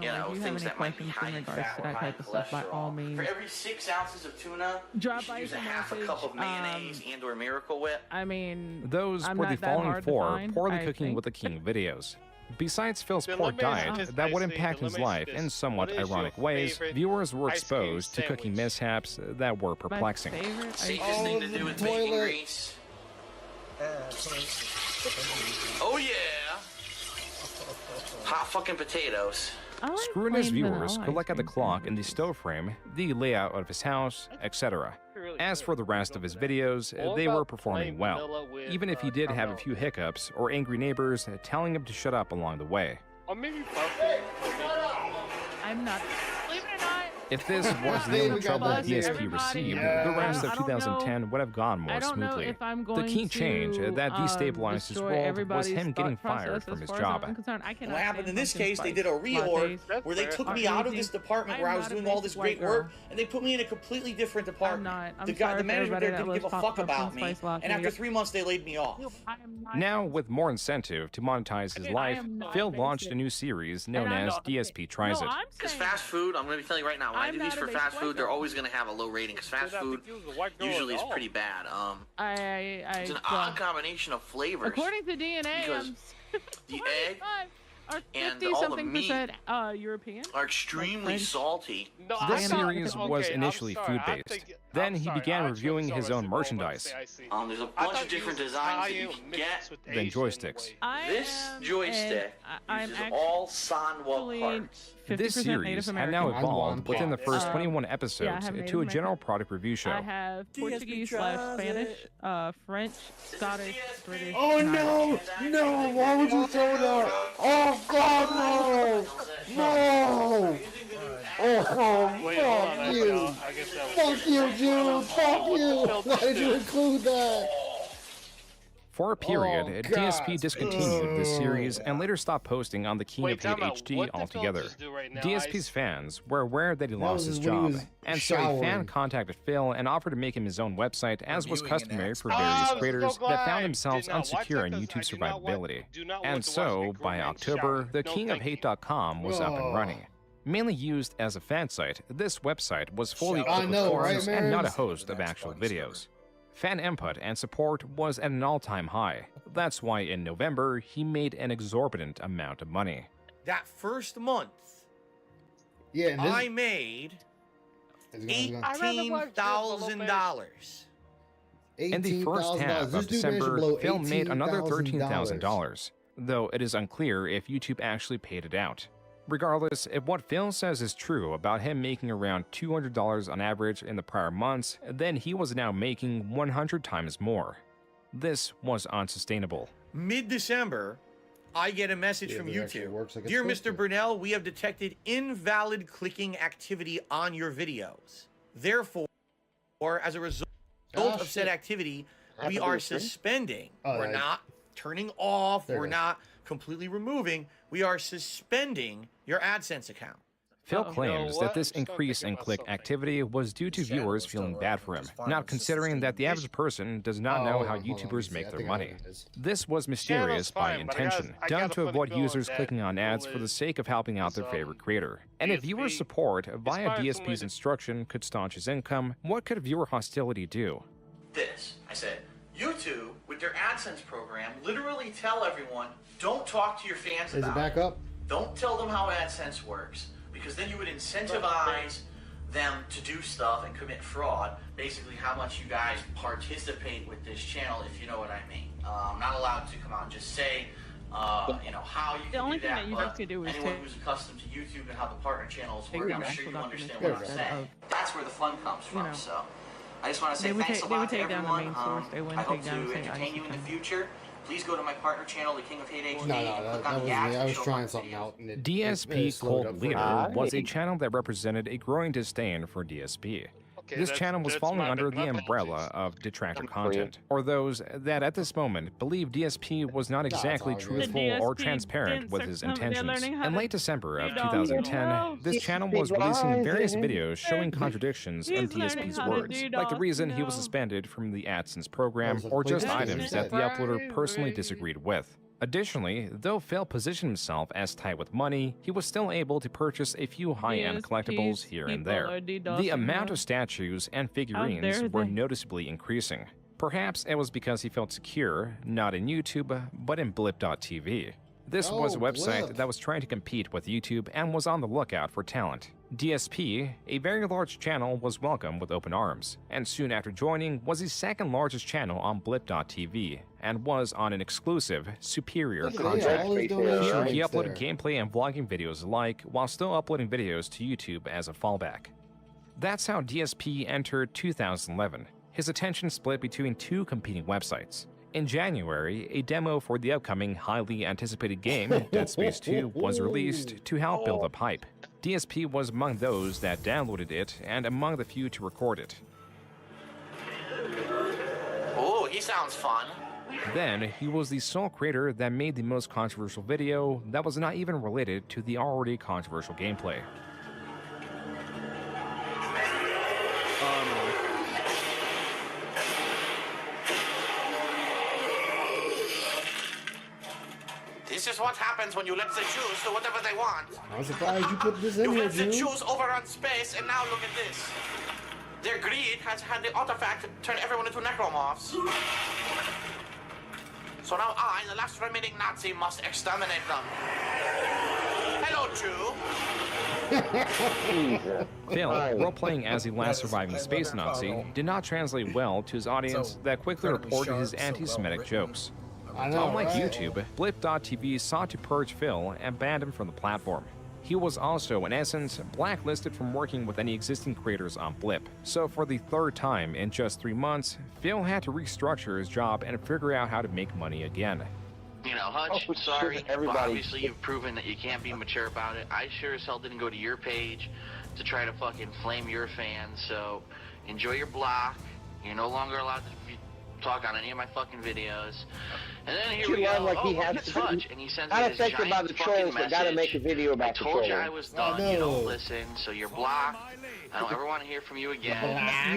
things that might be high in fat or high in cholesterol. For every 6 ounces of tuna, you should use a half a cup of mayonnaise and or Miracle Whip. I mean, those were the following 4 Poorly Cooking with the King videos. Besides Phil's poor diet that would impact his life in somewhat ironic ways, viewers were exposed to cooking mishaps that were perplexing. Safest thing to do with making grease. Oh yeah! Hot fucking potatoes. Scrutinous viewers could look at the clock in the stove frame, the layout of his house, etc. As for the rest of his videos, they were performing well, even if he did have a few hiccups or angry neighbors telling him to shut up along the way. Or maybe I'm not. Believe it or not. If this was the only trouble DSP received, the rest of 2010 would have gone more smoothly. The key change that destabilized his world was him getting fired from his job. What happened in this case, they did a reorg where they took me out of this department where I was doing all this great work, and they put me in a completely different department. The management there didn't give a fuck about me, and after 3 months they laid me off. Now, with more incentive to monetize his life, Phil launched a new series known as DSP Tries It. Because fast food, I'm going to be telling you right now, when I do these for fast food, they're always going to have a low rating, because fast food usually is pretty bad. It's an odd combination of flavors. According to DNA, because the egg and 50 all the something meat percent European are extremely salty. This series was initially food-based. Then he began reviewing his own merchandise. There's a bunch of different designs that you can get. Then joysticks. This joystick uses all Sanwa parts. This series had now evolved within the first 21 episodes to a general product review show. I have Portuguese / Spanish, French, Scottish, British. Oh no! No! Why would you throw that? Oh God, no! No! Oh, Wait, fuck you! Fuck you, Jude! Fuck you! Why did you include that? For a period, DSP discontinued this series and later stopped posting on the King of Hate HD altogether. DSP's fans were aware that he lost his job, and so a fan contacted Phil and offered to make him his own website, as was customary for various creators that found themselves unsecure in YouTube's survivability. And so, by October, the KingofHate.com was up and running. Mainly used as a fan site, this website was fully equipped with forums and not a host of actual videos. Fan input and support was at an all-time high. That's why in November, he made an exorbitant amount of money. That first month, I made $18,000. In the first half of December, Phil made another $13,000, though it is unclear if YouTube actually paid it out. Regardless, if what Phil says is true about him making around $200 on average in the prior months, then he was now making 100 times more. This was unsustainable. Mid-December, I get a message from YouTube. Dear Mr. Burnell, we have detected invalid clicking activity on your videos. Therefore, as a result of said activity, we are suspending. We're not turning off. We're not completely removing. We are suspending your AdSense account. Phil claims that this increase in click activity was due to viewers feeling bad for him, not considering that the average person does not know how YouTubers make their money. This was mysterious by intention, done to avoid users clicking on ads for the sake of helping out their favorite creator. And if viewer support via DSP's instruction could staunch his income, what could viewer hostility do? I said, YouTube, with their AdSense program, literally tell everyone, don't talk to your fans about it. Is it back up? Don't tell them how AdSense works, because then you would incentivize them to do stuff and commit fraud. Basically, how much you guys participate with this channel, if you know what I mean. I'm not allowed to come out and just say, you know, how you can do that, but anyone who's accustomed to YouTube and how the partner channels work, I'm sure you understand what I'm saying. That's where the fun comes from, so. I just want to say thanks a lot to everyone. I hope to entertain you in the future. Please go to my partner channel, the King of Hate HD. No, that wasn't me. I was trying something out. And DSP Cold Leader was a channel that represented a growing disdain for DSP. This channel was falling under the umbrella of detractor content, or those that at this moment believe DSP was not exactly truthful or transparent with his intentions. In late December of 2010, this channel was releasing various videos showing contradictions in DSP's words, like the reason he was suspended from the AdSense program, or just items that the uploader personally disagreed with. Additionally, though Phil positioned himself as tight with money, he was still able to purchase a few high-end collectibles here and there. The amount of statues and figurines were noticeably increasing. Perhaps it was because he felt secure, not in YouTube, but in Blip.tv. This was a website that was trying to compete with YouTube and was on the lookout for talent. DSP, a very large channel, was welcomed with open arms, and soon after joining was the second largest channel on Blip.tv, and was on an exclusive, superior contract. Here he uploaded gameplay and vlogging videos alike, while still uploading videos to YouTube as a fallback. That's how DSP entered 2011. His attention split between two competing websites. In January, a demo for the upcoming highly anticipated game, Dead Space 2, was released to help build up hype. DSP was among those that downloaded it and among the few to record it. Ooh, he sounds fun. Then, he was the sole creator that made the most controversial video that was not even related to the already controversial gameplay. This is what happens when you let the Jews do whatever they want. I'm surprised you put this in here, You let the Jew. Jews overrun space, and now look at this. Their greed has had the artifact to turn everyone into necromorphs. So now I, the last remaining Nazi, must exterminate them. Hello, Jew. Phil, role-playing as the last surviving space Nazi, did not translate well to his audience that quickly reported his anti-Semitic jokes. Unlike YouTube, Blip.tv sought to purge Phil and banned him from the platform. He was also, in essence, blacklisted from working with any existing creators on Blip. So for the third time in just 3 months, Phil had to restructure his job and figure out how to make money again. You know, Hutch, sorry, but obviously you've proven that you can't be mature about it. I sure as hell didn't go to your page to try to fucking flame your fans, so enjoy your block. You're no longer allowed to talk on any of my fucking videos. And then here we go. Like he has it's to Hutch, and he sends not me this affected giant by the trolls, but gotta make a video about the trolls. I told you I was done. You don't listen, so you're blocked. I don't ever want to hear from you again.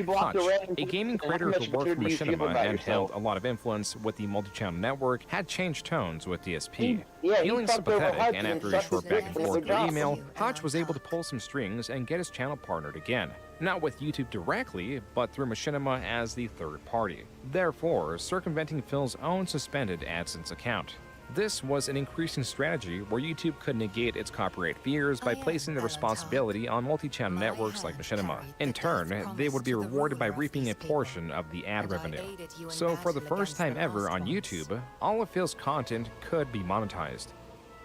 Hutch, a gaming creator who worked for Machinima and held a lot of influence with the multi-channel network, had changed tones with DSP. Feeling sympathetic, and after a short back and forth through email, Hutch was able to pull some strings and get his channel partnered again. Not with YouTube directly, but through Machinima as the third party, therefore circumventing Phil's own suspended AdSense account. This was an increasing strategy where YouTube could negate its copyright fears by placing the responsibility on multi-channel networks like Machinima. In turn, they would be rewarded by reaping a portion of the ad revenue. So for the first time ever on YouTube, all of Phil's content could be monetized.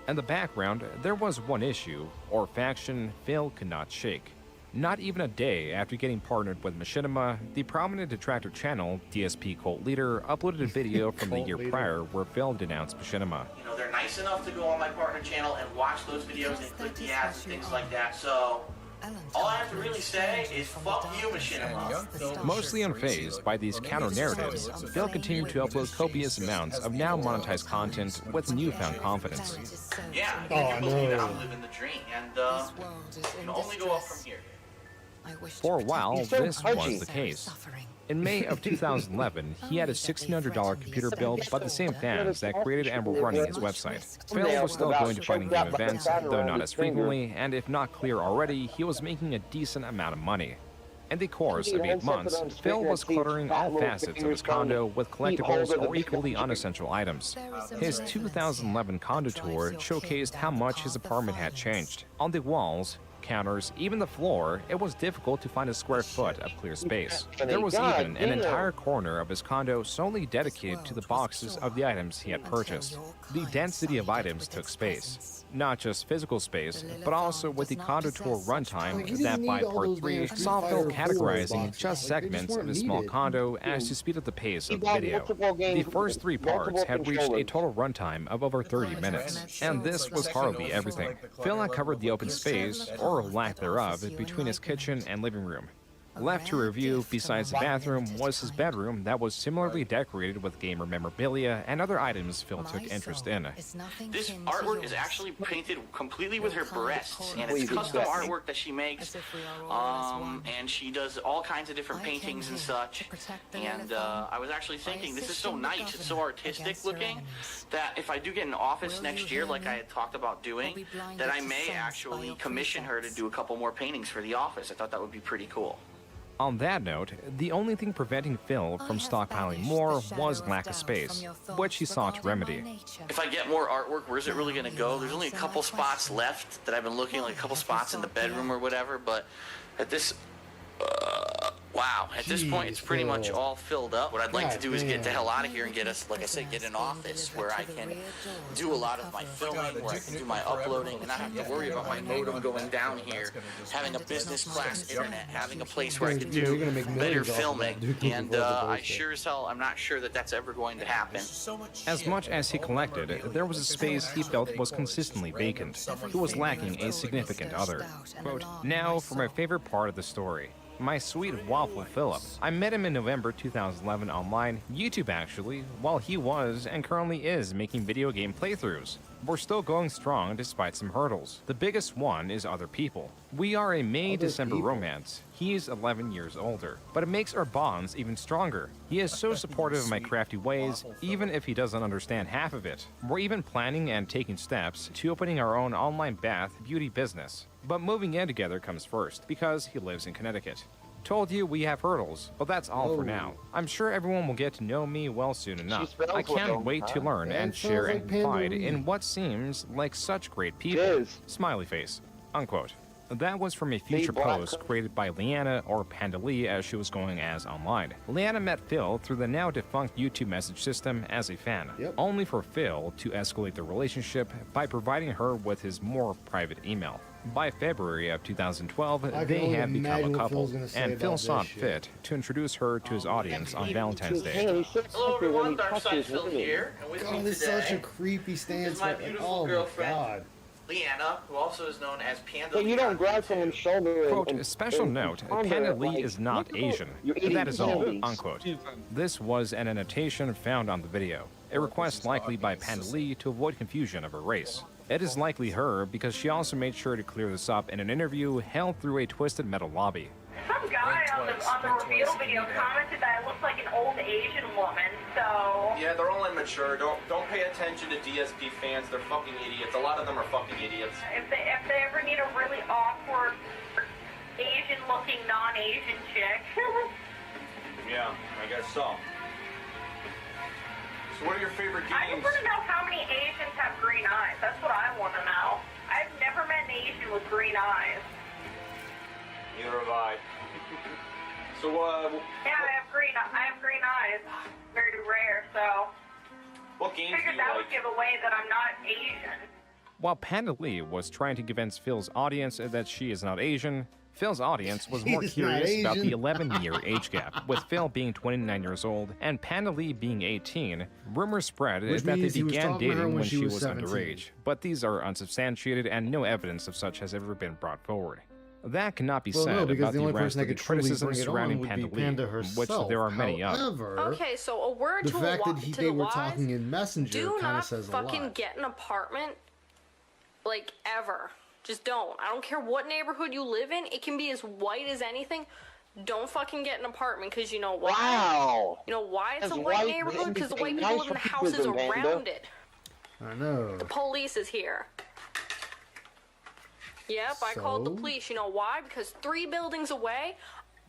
In the background, there was one issue, or faction, Phil could not shake. Not even a day after getting partnered with Machinima, the prominent detractor channel, DSP Cult Leader, uploaded a video from the year prior where Phil denounced Machinima. You know, they're nice enough to go on my partner channel and watch those videos and click the ads and things like that, so all I have to really say is fuck you, Machinima. Mostly unfazed by these counter-narratives, Phil continued to upload copious amounts of now monetized content with newfound confidence. Yeah, you can believe that I'm living the dream, and you can only go up from here. For a while, this was the case. In May of 2011, he had a $1,600 computer built by the same fans that created and were running his website. Phil was still going to fighting game events, though not as frequently, and if not clear already, he was making a decent amount of money. In the course of 8 months, Phil was cluttering all facets of his condo with collectibles or equally unessential items. His 2011 condo tour showcased how much his apartment had changed. On the walls, counters, even the floor, it was difficult to find a square foot of clear space. There was even an entire corner of his condo solely dedicated to the boxes of the items he had purchased. The density of items took space. Not just physical space, but also with the condo tour runtime that by part 3 saw Phil categorizing just segments of his small condo as to speed up the pace of the video. The first 3 parts had reached a total runtime of over 30 minutes, and this was hardly everything. Phil uncovered the open space, or lack thereof, between his kitchen and living room. Left to review, besides the bathroom, was his bedroom that was similarly decorated with gamer memorabilia and other items Phil took interest in. This artwork is actually painted completely with her breasts, and it's custom artwork that she makes, and she does all kinds of different paintings and such, and I was actually thinking, this is so nice, it's so artistic looking, that if I do get an office next year, like I had talked about doing, that I may actually commission her to do a couple more paintings for the office. I thought that would be pretty cool. On that note, the only thing preventing Phil from stockpiling more was lack of space, which he sought to remedy. If I get more artwork, where's it really going to go? There's only a couple spots left that I've been looking, like a couple spots in the bedroom or whatever, but at this... wow, at this point, it's pretty much all filled up. What I'd like to do is get the hell out of here and get us, like I said, get an office where I can do a lot of my filming, where I can do my uploading, and not have to worry about my modem going down here, having a business class internet, having a place where I can do better filming, and I sure as hell, I'm not sure that that's ever going to happen. As much as he collected, there was a space he felt was consistently vacant. He was lacking a significant other. Quote, now for my favorite part of the story. My sweet waffle Philip. I met him in November 2011 online, YouTube actually, while he was and currently is making video game playthroughs. We're still going strong despite some hurdles. The biggest one is other people. We are a May-December romance. He's 11 years older, but it makes our bonds even stronger. He is so supportive of my crafty ways, even if he doesn't understand half of it. We're even planning and taking steps to opening our own online bath beauty business. But moving in together comes first, because he lives in Connecticut. Told you we have hurdles, but that's all for now. I'm sure everyone will get to know me well soon enough. I can't wait to learn and share and confide in what seems like such great people. Smiley face. Unquote. That was from a future post created by Leanna, or Panda Lee as she was going as online. Leanna met Phil through the now defunct YouTube message system as a fan, only for Phil to escalate the relationship by providing her with his more private email. By February of 2012, they had become a couple, and Phil saw it fit to introduce her to his audience on Valentine's Day. Hello everyone, Darkside Phil here, and with me This is such a creepy stance. My beautiful girlfriend, Leanna, who also is known as Panda Lee. But you don't grab someone's shoulder. Quote, special note, Panda Lee is not Asian. That is all, unquote. This was an annotation found on the video, a request likely by Panda Lee to avoid confusion of her race. It is likely her because she also made sure to clear this up in an interview held through a Twisted Metal lobby. Some guy on the reveal video commented that I look like an old Asian woman, so... Yeah, they're all immature. Don't pay attention to DSP fans. They're fucking idiots. A lot of them are fucking idiots. If they ever need a really awkward Asian-looking non-Asian chick... Yeah, I guess so. So what are your favorite games? I just want to know how many Asians have green eyes. That's what I want to know. I've never met an Asian with green eyes. Neither have I. So, yeah, I have green eyes. Very rare, so... What games figured do you that like? would give away that I'm not Asian. While Panda Lee was trying to convince Phil's audience that she is not Asian, Phil's audience was more curious about the 11-year age gap, with Phil being 29 years old and Panda Lee being 18. Rumors spread that they began dating when she was underage, but these are unsubstantiated and no evidence of such has ever been brought forward. That cannot be said about the rest of the criticisms surrounding Panda Lee, which there are many of. Okay, so a word to the fact that they were talking in Messenger kind of says a lot. Do not fucking get an apartment, like, ever. Just don't. I don't care what neighborhood you live in. It can be as white as anything. Don't fucking get an apartment, because you know why? Wow. You know why it's a white neighborhood? Because the white people live in the houses around it. I know. The police is here. Yep, I called the police. You know why? Because 3 buildings away,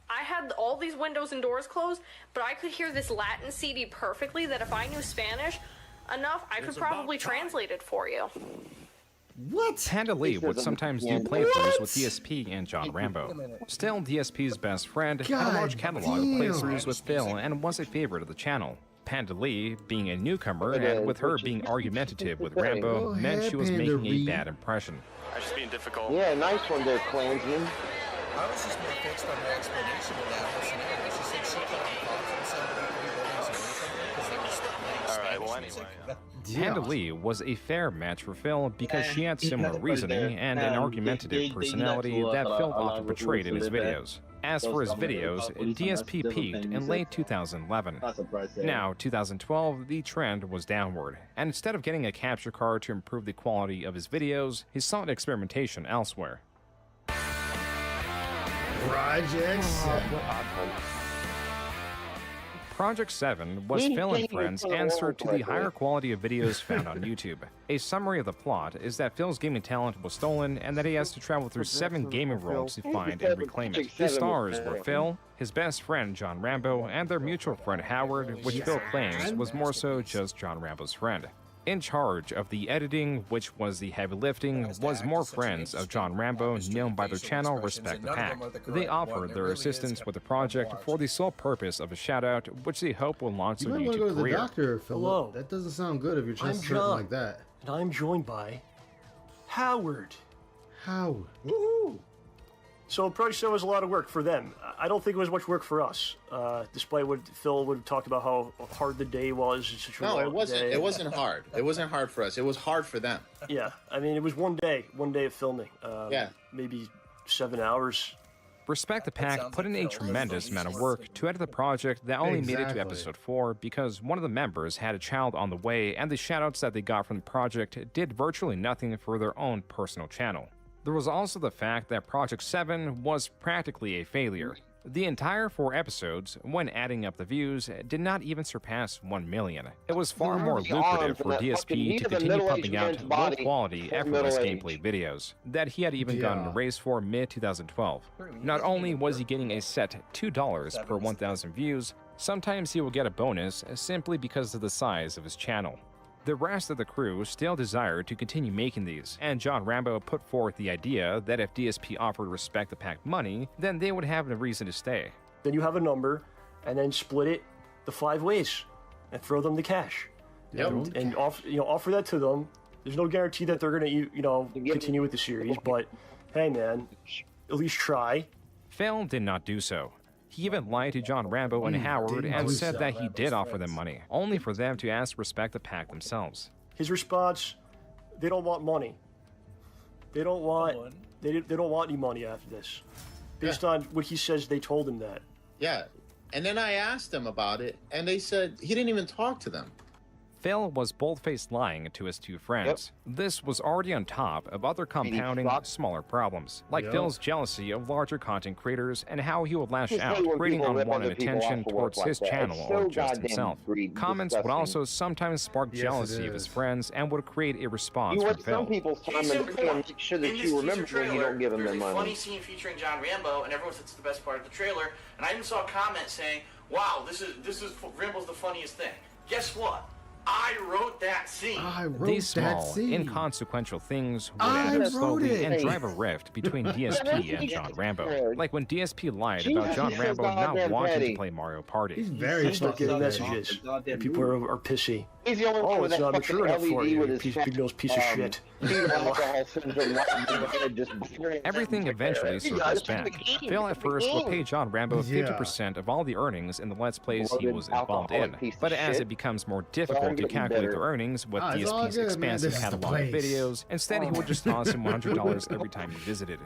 I had all these windows and doors closed, but I could hear this Latin CD perfectly that if I knew Spanish enough, I could probably translate it for you. What? Panda Lee would sometimes do playthroughs with DSP and John Rambo. Still, DSP's best friend had a large catalog of playthroughs with Phil and was a favorite of the channel. Panda Lee, being a newcomer and with her being argumentative with Rambo, meant she was making a bad impression. I'm just being difficult. Yeah, nice one there, Klansman. I was just more fixed on her explanation of that whole scenario. She said she thought the cops and somebody away from her because they were Alright, well anyway. Panda Lee was a fair match for Phil because she had similar reasoning and an argumentative personality that Phil often portrayed in his videos. As for his videos, DSP peaked in late 2011. Now, 2012, the trend was downward, and instead of getting a capture card to improve the quality of his videos, he sought experimentation elsewhere. Project 7. Project 7 was Phil and Friends' answer to the higher quality of videos found on YouTube. A summary of the plot is that Phil's gaming talent was stolen and that he has to travel through 7 gaming worlds to find and reclaim it. The stars were Phil, his best friend John Rambo, and their mutual friend Howard, which Phil claims was more so just John Rambo's friend. In charge of the editing, which was the heavy lifting, was more friends of John Rambo known by their channel Respect the Pack. They offered their assistance with the project for the sole purpose of a shout-out, which they hope will launch their YouTube career. You might want to go to the doctor, Philip. That doesn't sound good if you're just hurting like that. And I'm joined by Howard. Howard. Woohoo! So Project 7 was a lot of work for them. I don't think it was much work for us, despite what Phil would talk about how hard the day was. No, it wasn't. It wasn't hard. It wasn't hard for us. It was hard for them. Yeah, I mean, it was one day of filming. Maybe 7 hours. Respect the Pack put in a tremendous amount of work to edit the project that only made it to episode 4 because one of the members had a child on the way, and the shoutouts that they got from the project did virtually nothing for their own personal channel. There was also the fact that Project 7 was practically a failure. The entire 4 episodes, when adding up the views, did not even surpass 1 million. It was far more lucrative for DSP to continue pumping out low-quality, effortless gameplay videos that he had even gotten a raise for mid-2012. Not only was he getting a set $2 per 1,000 views, sometimes he will get a bonus simply because of the size of his channel. The rest of the crew still desired to continue making these, and John Rambo put forth the idea that if DSP offered Respect the Pack money, then they would have a reason to stay. Then you have a number, and then split it the 5 ways, and throw them the cash. Yep. And offer that to them. There's no guarantee that they're gonna continue with the series, but hey man, at least try. Phil did not do so. He even lied to John Rambo and Howard and said that he did offer them money, only for them to ask Respect the Pack themselves. His response, they don't want money. They don't want any money after this. Based on what he says, they told him that. Yeah, and then I asked them about it, and they said he didn't even talk to them. Phil was bold-faced lying to his 2 friends. This was already on top of other compounding, smaller problems, like Phil's jealousy of larger content creators and how he would lash out, creating unwanted attention towards his channel or just himself. Comments would also sometimes spark jealousy of his friends and would create a response from Phil. Some people's time and make sure that you remember when you don't give them their money. Funny scene featuring John Rambo, and everyone says it's the best part of the trailer, and I even saw a comment saying, "Wow, this is Rambo's the funniest thing." Guess what? I wrote that scene. These small, inconsequential things would add up slowly and drive a rift between DSP and John Rambo. Like when DSP lied about John Rambo not wanting to play Mario Party. He's very stuck getting messages. People are pissy. He's the only one with that fucking LED with his big nose piece of shit. Everything eventually circles back. Phil at first would pay John Rambo 50% of all the earnings in the Let's Plays he was involved in, but as it becomes more difficult to calculate the earnings with DSP's expansive catalog of videos, instead he would just toss him $100 every time he visited.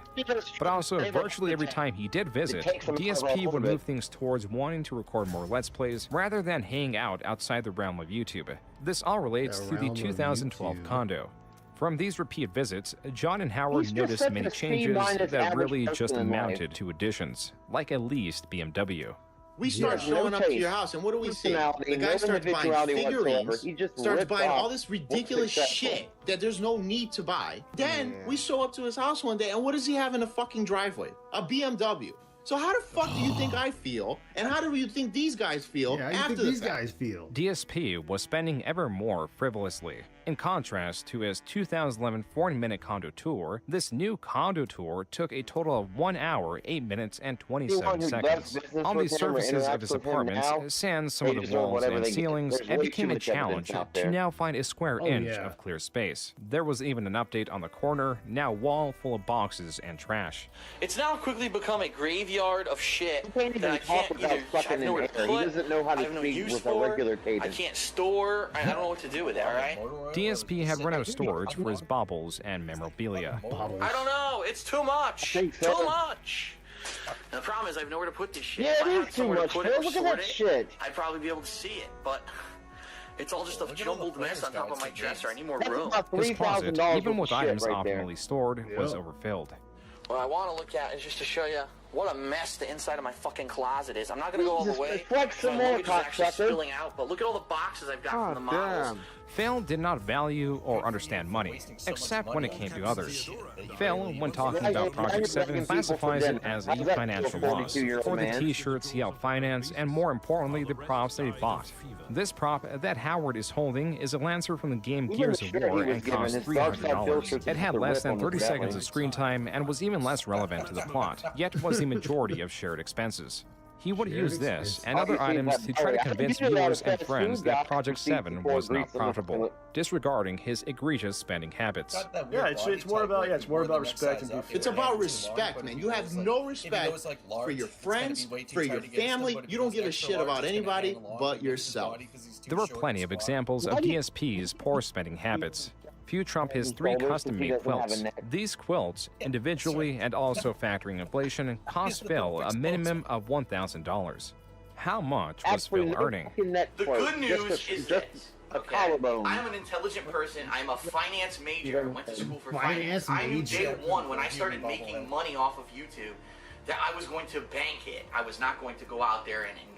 But also, virtually every time he did visit, DSP would move things towards wanting to record more Let's Plays rather than hang out outside the realm of YouTube. This all relates to the 2012 condo. From these repeat visits, John and Howard noticed many changes that really just amounted to additions, like at least BMW. We start showing up to your house, and what do we see? The guy starts buying figurines, starts buying all this ridiculous shit that there's no need to buy. Then we show up to his house one day, and what does he have in the fucking driveway? A BMW. So how the fuck do you think I feel, and how do you think these guys feel after the fact? DSP was spending ever more frivolously. In contrast to his 2011 40-minute condo tour, this new condo tour took a total of 1 hour, 8 minutes, and 27 seconds. On the surfaces of his apartments, sans some of the walls and ceilings, it became a challenge to now find a square inch of clear space. There was even an update on the corner, now wall full of boxes and trash. It's now quickly become a graveyard of shit that I can't either have nowhere to put, he doesn't know how to speak with a regular cadence. I can't store, I don't know what to do with it, alright? DSP had run out of storage for his baubles and memorabilia. I don't know, it's too much. Too much. The problem is I have nowhere to put this shit. Yeah, it is too much. Look at that shit. I'd probably be able to see it, but it's all just a jumbled mess on top of my dresser. I need more room. His closet, even with items optimally stored, was overfilled. What I want to look at is just to show you what a mess the inside of my fucking closet is. I'm not gonna go all the way. Flex some more, actually spilling out, but look at all the boxes I've got from the models. Phil did not value or understand money, except when it came to others. Phil, when talking about Project 7, classifies it as a financial loss for the t-shirts he helped finance and, more importantly, the props that he bought. This prop that Howard is holding is a Lancer from the game Gears of War and cost $300. It had less than 30 seconds of screen time and was even less relevant to the plot, yet was the majority of shared expenses. He would use this and other items to try to convince viewers and friends that Project 7 was not profitable, disregarding his egregious spending habits. Yeah, it's more about respect. It's about respect, man. You have no respect for your friends, for your family. You don't give a shit about anybody but yourself. There were plenty of examples of DSP's poor spending habits. Few trump his 3 custom-made quilts. These quilts, individually and also factoring inflation, cost Phil a minimum of $1,000. How much was Phil earning? The good news is this. Okay. I am an intelligent person. I'm a finance major. I went to school for finance. I knew day one when I started making money off of YouTube that I was going to bank it. I was not going to go out there and invest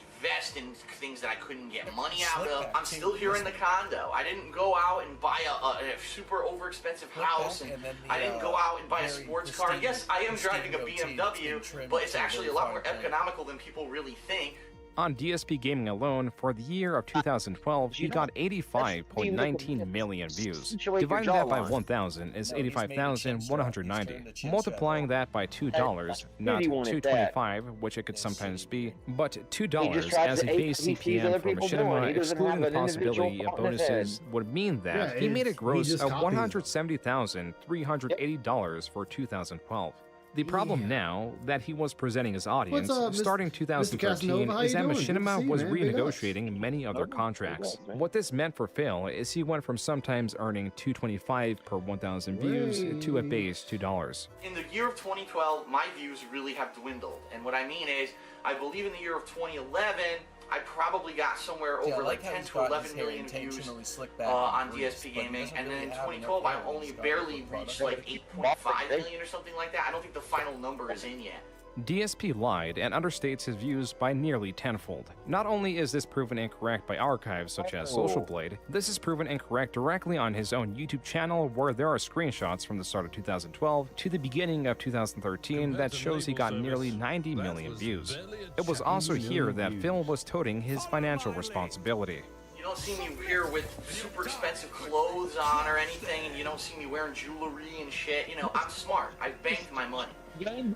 in things that I couldn't get money out of. I'm still here in the condo. I didn't go out and buy a super over-expensive house, and I didn't go out and buy a sports car. Yes, I am driving a BMW, but it's actually a lot more economical than people really think. On DSP Gaming alone, for the year of 2012, he got 85.19 million views. Dividing that by 1,000 is 85,190. Multiplying that by $2, not $2.25, which it could sometimes be, but $2 as a base CPM for machinima, excluding the possibility of bonuses, would mean that he made a gross of $170,380 for 2012. The problem now that he was presenting his audience starting 2013 is that Machinima was renegotiating many other contracts. What this meant for Phil is he went from sometimes earning $2.25 per 1,000 views to a base $2. In the year of 2012, my views really have dwindled. And what I mean is, I believe in the year of 2011, I probably got somewhere over like 10 to 11 million views on DSP Gaming, and then in 2012 I only barely reached like 8.5 million or something like that. I don't think the final number is in yet. DSP lied and understates his views by nearly tenfold. Not only is this proven incorrect by archives such as Social Blade, this is proven incorrect directly on his own YouTube channel, where there are screenshots from the start of 2012 to the beginning of 2013 that shows he got nearly 90 million views. It was also here that Phil was toting his financial responsibility. You don't see me here with super expensive clothes on or anything, and you don't see me wearing jewelry and shit. You know, I'm smart. I banked my money.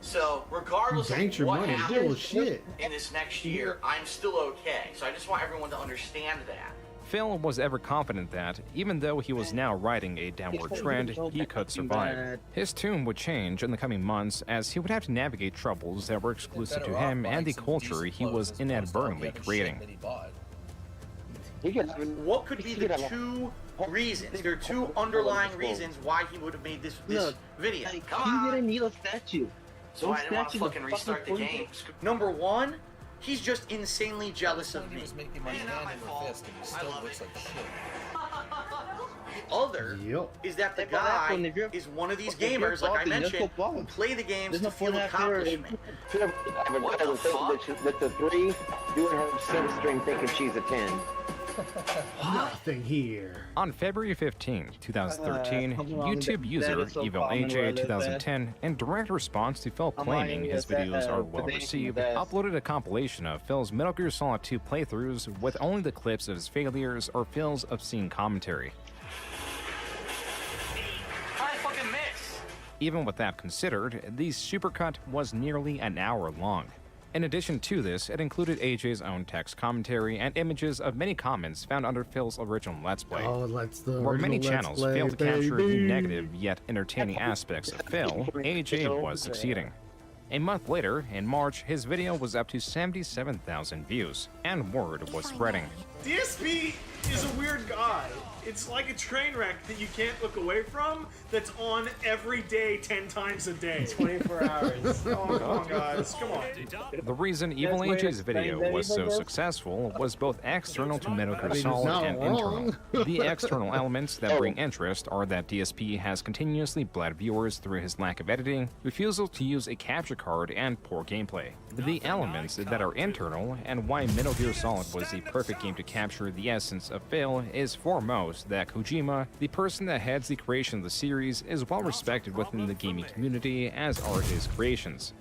So, regardless of what happens in this next year, I'm still okay. So I just want everyone to understand that. Phil was ever confident that, even though he was now riding a downward trend, he could survive. His tune would change in the coming months as he would have to navigate troubles that were exclusive to him and the culture he was inadvertently creating. What could be the 2 reasons? There are 2 underlying reasons why he would have made this video. Come on. You need a statue. So I didn't want to fucking restart the game. Number 1, he's just insanely jealous of me. I love it. The other is that the guy is one of these gamers, like I mentioned, who play the games to feel accomplishment. What the fuck? That's a 3, doing her 7 string thinking she's a 10. Nothing here. On February 15, 2013, YouTube user EvilAJ2010, in direct response to Phil claiming his videos are well received, uploaded a compilation of Phil's Metal Gear Solid 2 playthroughs with only the clips of his failures or Phil's obscene commentary. Even with that considered, the supercut was nearly an hour long. In addition to this, it included AJ's own text commentary and images of many comments found under Phil's original Let's Play. Where many channels failed to capture the negative yet entertaining aspects of Phil, AJ was succeeding. A month later, in March, his video was up to 77,000 views, and word was spreading. DSP is a weird guy. It's like a train wreck that you can't look away from, that's on every day 10 times a day. 24 hours. Oh, come on, guys. Come on. The reason Evil AJ's video was so successful was both external to Metal Gear Solid and internal. The external elements that bring interest are that DSP has continuously bled viewers through his lack of editing, refusal to use a capture card, and poor gameplay. The elements that are internal, and why Metal Gear Solid was the perfect game to capture the essence of Phil, is foremost that Kojima, the person that heads the creation of the series, is well respected within the gaming community, as are his creations.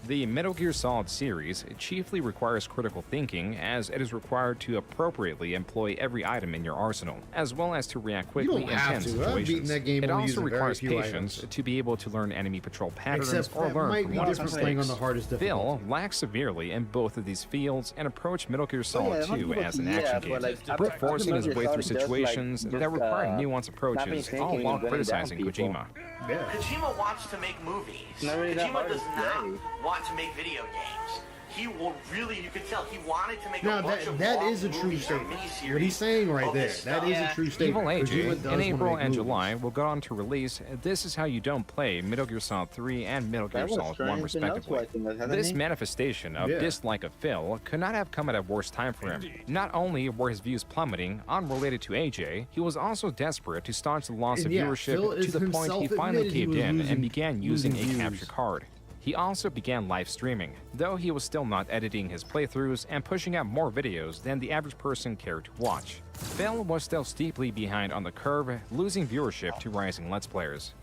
The Metal Gear Solid series chiefly requires critical thinking, as it is required to appropriately employ every item in your arsenal, as well as to react quickly in tense situations. It also requires patience to be able to learn enemy patrol patterns or learn from one's mistakes. Phil lacks severely in both of these fields and approached Metal Gear Solid 2 as an action game, brute forcing his way through situations that require nuanced approaches, all while criticizing Kojima. Kojima wants to make movies. Kojima does not want to make video games. He will really, you could tell, he wanted to make a bunch of that is a true statement. What he's saying right there, that is a true statement. Evil AJ, in April and July, will go on to release This Is How You Don't Play Metal Gear Solid 3 and Metal Gear Solid 1 respectively. This manifestation of dislike of Phil could not have come at a worse time for him. Not only were his views plummeting, unrelated to AJ, he was also desperate to staunch the loss of viewership to the point he finally caved in and began using a capture card. He also began live streaming, though he was still not editing his playthroughs and pushing out more videos than the average person cared to watch. Phil was still steeply behind on the curve, losing viewership to rising Let's Players.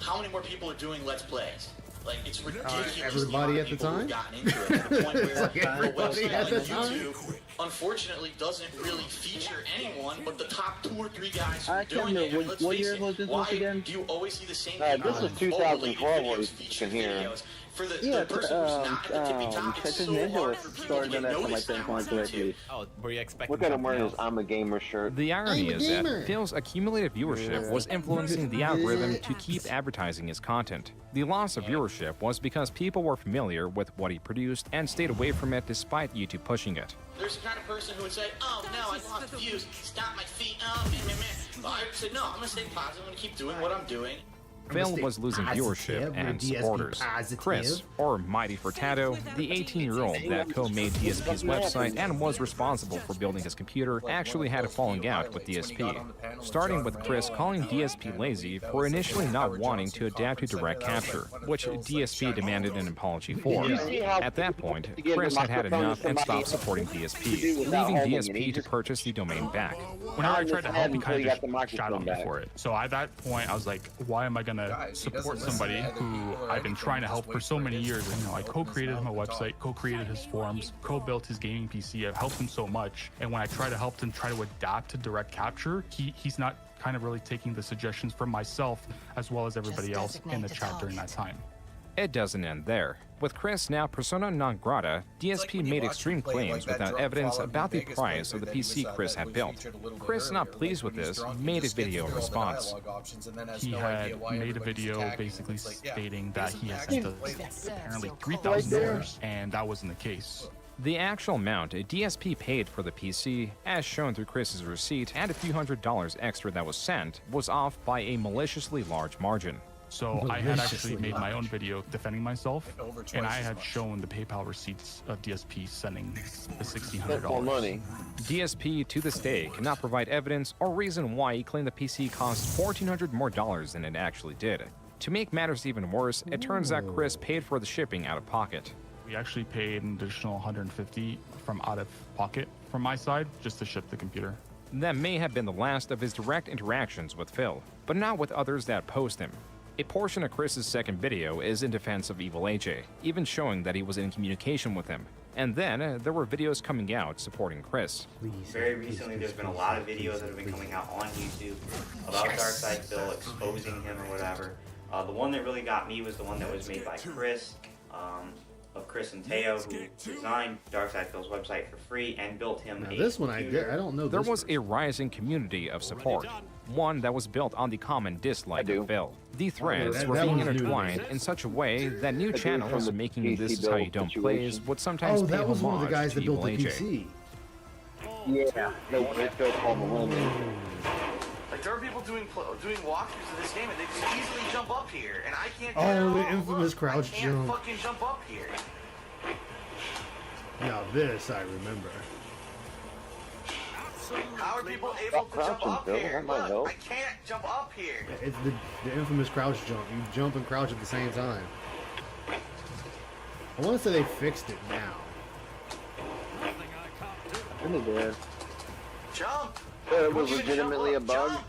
How many more people are doing Let's Plays? Like, it's ridiculous. Everybody at the time? Everybody at the time? Unfortunately, doesn't really feature anyone but the top 2 or 3 guys who are doing it. And let's face it, why do you always see the same people? This is 2012 what you can hear. For the person who's not at the tippy top, it's so hard for people to get noticed now. Oh, were you expecting? Look at him wearing his I'm a Gamer shirt. The irony is that Phil's accumulated viewership was influencing the algorithm to keep advertising his content. The loss of viewership was because people were familiar with what he produced and stayed away from it despite YouTube pushing it. There's the kind of person who would say, oh no, I lost views, stop my feet, oh meh. But I said, no, I'm going to stay positive, I'm going to keep doing what I'm doing. Phil was losing viewership and supporters. Chris, or Mighty Furtado, the 18-year-old that co-made DSP's website and was responsible for building his computer, actually had a falling out with DSP. Starting with Chris calling DSP lazy for initially not wanting to adapt to direct capture, which DSP demanded an apology for. At that point, Chris had had enough and stopped supporting DSP, leaving DSP to purchase the domain back. Whenever I tried to help, he kind of just shot on me for it. So at that point, I was like, why am I going to support somebody who I've been trying to help for so many years? And, I co-created him a website, co-created his forums, co-built his gaming PC. I've helped him so much. And when I try to help him try to adapt to direct capture, he's not kind of really taking the suggestions from myself as well as everybody else in the chat during that time. It doesn't end there. With Chris now persona non grata, DSP made extreme claims without evidence about the price of the PC Chris had built. Chris, not pleased with this, made a video in response. He had made a video basically stating that he had sent us apparently $3,000, and that wasn't the case. The actual amount DSP paid for the PC, as shown through Chris's receipt, and a few $100s extra that was sent, was off by a maliciously large margin. So I had actually made my own video defending myself, and I had shown the PayPal receipts of DSP sending the $1,600. DSP to this day cannot provide evidence or reason why he claimed the PC cost $1,400 more than it actually did. To make matters even worse, it turns out Chris paid for the shipping out of pocket. We actually paid an additional $150 from out of pocket from my side just to ship the computer. That may have been the last of his direct interactions with Phil, but not with others that opposed him. A portion of Chris's second video is in defense of Evil AJ, even showing that he was in communication with him. And then there were videos coming out supporting Chris. Very recently, there's been a lot of videos that have been coming out on YouTube about Darkside Phil, exposing him or whatever. The one that really got me was the one that was made by Chris, of Chris and Teo, who designed Darkside Phil's website for free and built him a this one I don't know. There was a rising community of support, one that was built on the common dislike of Phil. The threads were being intertwined in such a way that new channels making This Is How You Don't Plays would sometimes pay homage to Evil AJ. Yeah, it's so called Millennium. Like there are people doing walkthroughs of this game, and they just easily jump up here, and I can't. Oh, the infamous crouch I can't jump. fucking jump up here. Now this I remember. How are people able to jump up here? Look, I can't jump up here. It's the infamous crouch jump. You jump and crouch at the same time. I want to say they fixed it now. Jump! It was legitimately a bug?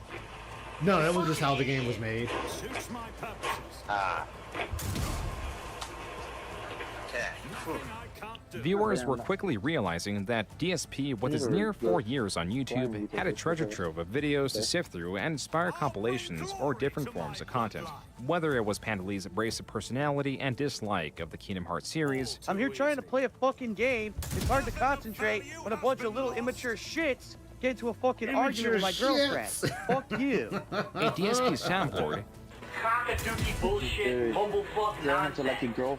No, that was just how the game was made. Ah. Okay. Viewers were quickly realizing that DSP, with his near 4 years on YouTube, had a treasure trove of videos to sift through and inspire compilations or different forms of content. Whether it was Pandalee's abrasive personality and dislike of the Kingdom Hearts series, I'm here trying to play a fucking game. It's hard to concentrate when a bunch of little immature shits get into a fucking argument with my girlfriend. Fuck you. a DSP soundboard, Cock-a-dookey bullshit, bumblefuck nonsense.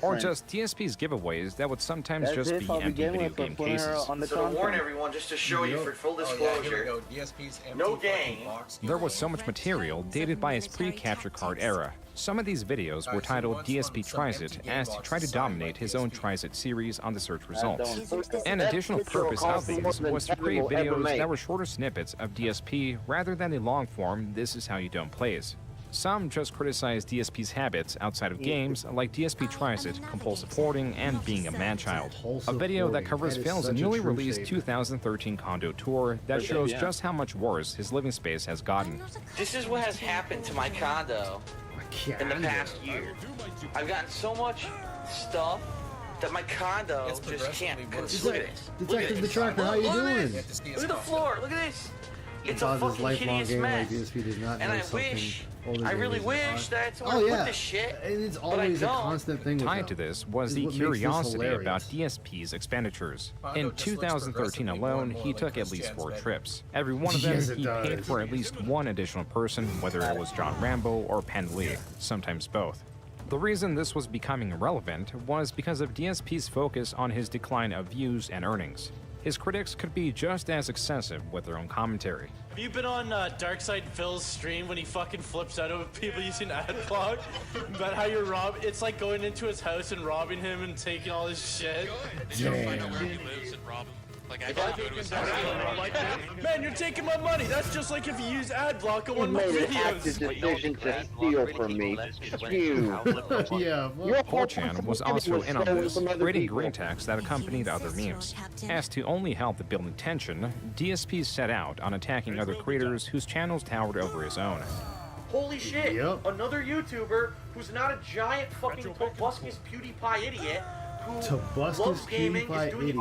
or just DSP's giveaways that would sometimes just be empty video game cases. So to warn everyone, just to show you for full disclosure, no game. There was so much material dated by his pre-capture card era. Some of these videos were titled DSP Tries It, as to try to dominate his own Tries It series on the search results. An additional purpose of these was to create videos that were shorter snippets of DSP rather than the long-form This Is How You Don't Plays. Some just criticized DSP's habits outside of games, like DSP Tries It, compulsive hoarding, and being a man-child. A video that covers Phil's newly released 2013 condo tour that shows just how much worse his living space has gotten. This is what has happened to my condo in the past year. I've gotten so much stuff that my condo just can't. Look at this. Detective the Tracker, how you doing? Look at the floor. Look at this. It's a fucking hideous mess. DSP does not and I really wish that someone put this shit. And it's always a constant thing. Tied to this was the curiosity about DSP's expenditures. In 2013 alone, he took at least 4 trips. Every one of them, he paid for at least one additional person, whether it was John Rambo or Pandalee, sometimes both. The reason this was becoming irrelevant was because of DSP's focus on his decline of views and earnings. His critics could be just as excessive with their own commentary. Have you been on Darkside Phil's stream when he fucking flips out of people using adblock? About how you're it's like going into his house and robbing him and taking all his shit. Damn. Where he lives and rob him. Like I gotta go to his house. Man, you're taking my money. That's just like if you use adblock on one of my videos. You made an active decision to steal from me. You. Yeah. 4chan was also in on this, creating green text that accompanied other memes. As to only help the building tension, DSP set out on attacking other creators whose channels towered over his own. Holy shit! Another YouTuber who's not a giant fucking Tobuscus PewDiePie idiot. Tobuscus PewDiePie idiot.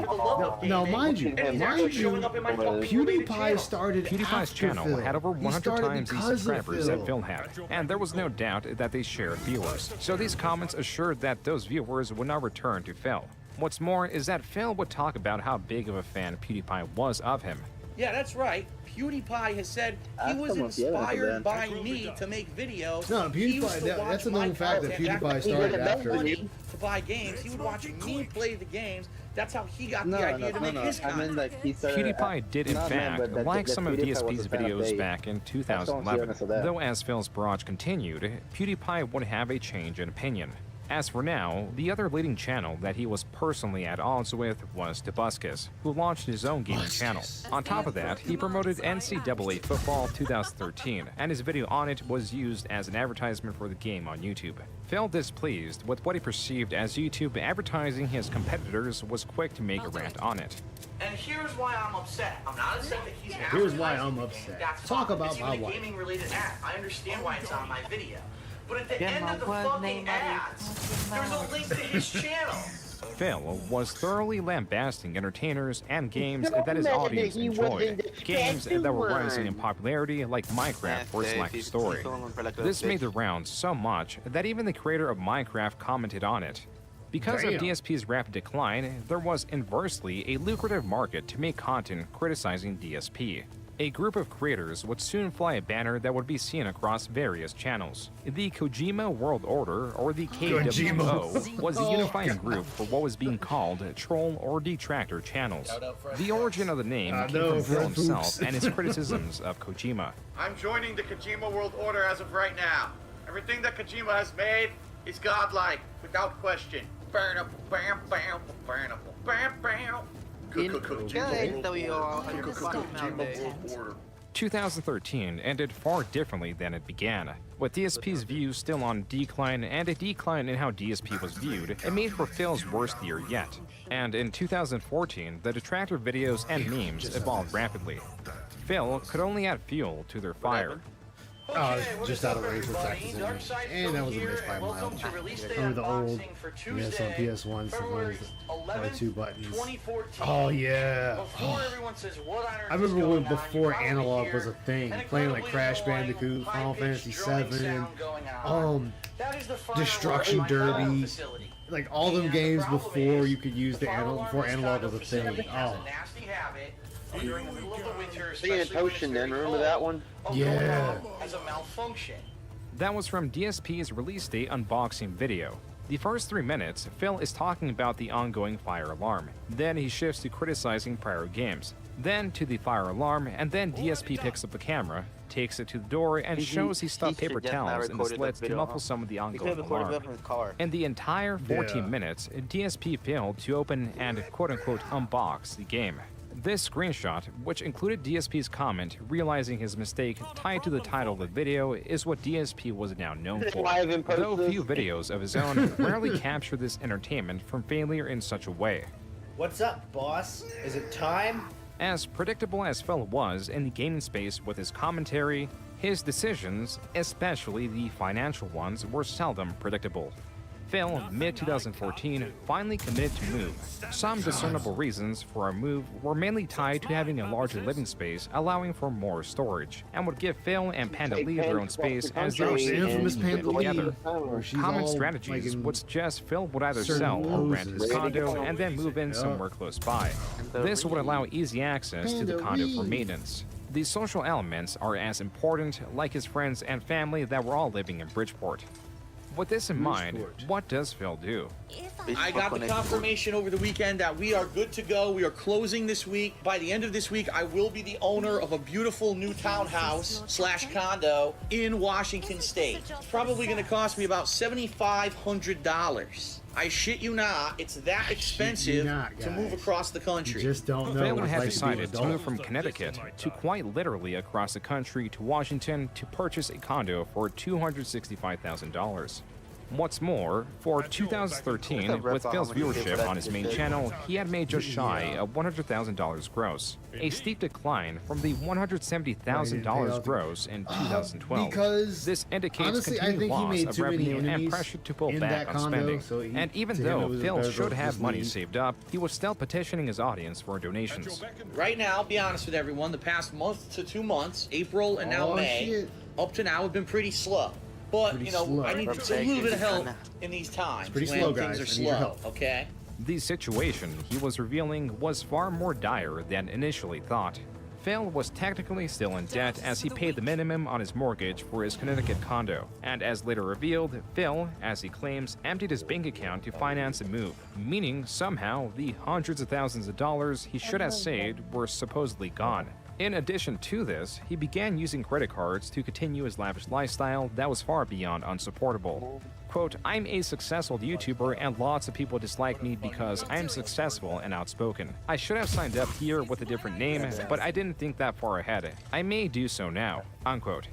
Now, mind you, PewDiePie started PewDiePie's channel had over 100 times the subscribers that Phil had, and there was no doubt that they shared viewers. So these comments assured that those viewers would not return to Phil. What's more is that Phil would talk about how big of a fan PewDiePie was of him. Yeah, that's right. PewDiePie has said he was inspired by me to make videos. No, PewDiePie, that's a known fact that PewDiePie started after money to buy games. He would watch me play the games. That's how he got the idea to make his content. PewDiePie did, in fact, like some of DSP's videos back in 2011. Though as Phil's barrage continued, PewDiePie would have a change in opinion. As for now, the other leading channel that he was personally at odds with was Tobuscus, who launched his own gaming channel. On top of that, he promoted NCAA Football 2013, and his video on it was used as an advertisement for the game on YouTube. Phil, displeased with what he perceived as YouTube advertising his competitors, was quick to make a rant on it. And here's why I'm upset. I'm not upset that he's Here's why I'm upset. Talk about my wife. It's a gaming-related ad. I understand why it's on my video. But at the end of the fucking ads, there's a link to his channel. Phil was thoroughly lambasting entertainers and games that his audience enjoyed. Games that were rising in popularity like Minecraft or Slack Story. This made the rounds so much that even the creator of Minecraft commented on it. Because of DSP's rapid decline, there was inversely a lucrative market to make content criticizing DSP. A group of creators would soon fly a banner that would be seen across various channels. The Kojima World Order, or the KWO, was the unifying group for what was being called troll or detractor channels. The origin of the name came from Phil himself and his criticisms of Kojima. I'm joining the Kojima World Order as of right now. Everything that Kojima has made is godlike, without question. Burn up, bam, bam, burn up, bam, bam. 2013 ended far differently than it began. With DSP's views still on decline and a decline in how DSP was viewed, it made for Phil's worst year yet. And in 2014, the detractor videos and memes evolved rapidly. Phil could only add fuel to their fire. Just out of range for Texas and that was a miss by a mile. Remember the old, yes, on PS1, the 2 buttons. Oh yeah. I remember when before analog was a thing, playing like Crash Bandicoot, Final Fantasy 7, Destruction Derby, like all them games before you could use the analog, before analog was a thing. During the middle of the winter, Ocean, then remember that one? Yeah. As a malfunction. That was from DSP's release date unboxing video. The first 3 minutes, Phil is talking about the ongoing fire alarm. Then he shifts to criticizing prior games. Then to the fire alarm, and then DSP picks up the camera, takes it to the door, and shows he stuffed paper towels in the slits to muffle some of the ongoing alarm. In the entire 14 minutes, DSP failed to open and quote-unquote unbox the game. This screenshot, which included DSP's comment realizing his mistake tied to the title of the video, is what DSP was now known for. Though few videos of his own rarely capture this entertainment from failure in such a way. What's up, boss? Is it time? As predictable as Phil was in the gaming space with his commentary, his decisions, especially the financial ones, were seldom predictable. Phil, mid-2014, finally committed to move. Some discernible reasons for a move were mainly tied to having a larger living space, allowing for more storage, and would give Phil and Panda Lee their own space as they were soon together. Common strategies would suggest Phil would either sell or rent his condo and then move in somewhere close by. This would allow easy access to the condo for maintenance. The social elements are as important, like his friends and family that were all living in Bridgeport. With this in mind, what does Phil do? I got the confirmation over the weekend that we are good to go. We are closing this week. By the end of this week, I will be the owner of a beautiful new townhouse / condo in Washington State. It's probably going to cost me about $7,500. I shit you not, it's that expensive to move across the country. You just don't know. Phil had decided to move from Connecticut to quite literally across the country to Washington to purchase a condo for $265,000. What's more, for 2013, with Phil's viewership on his main channel, he had made just shy of $100,000 gross, a steep decline from the $170,000 gross in 2012. Because this indicates honestly, continued loss of revenue and pressure to pull back on spending. And even though Phil should have money saved up, he was still petitioning his audience for donations. Right now, I'll be honest with everyone, the past month to 2 months, April and now May, up to now have been pretty slow. But, you know, I need a little bit of help in these times when things are slow, okay? The situation he was revealing was far more dire than initially thought. Phil was technically still in debt as he paid the minimum on his mortgage for his Connecticut condo, and as later revealed, Phil, as he claims, emptied his bank account to finance a move, meaning somehow the hundreds of thousands of dollars he should have saved were supposedly gone. In addition to this, he began using credit cards to continue his lavish lifestyle that was far beyond unsupportable. Quote, I'm a successful YouTuber and lots of people dislike me because I am successful and outspoken. I should have signed up here with a different name, but I didn't think that far ahead. I may do so now, unquote.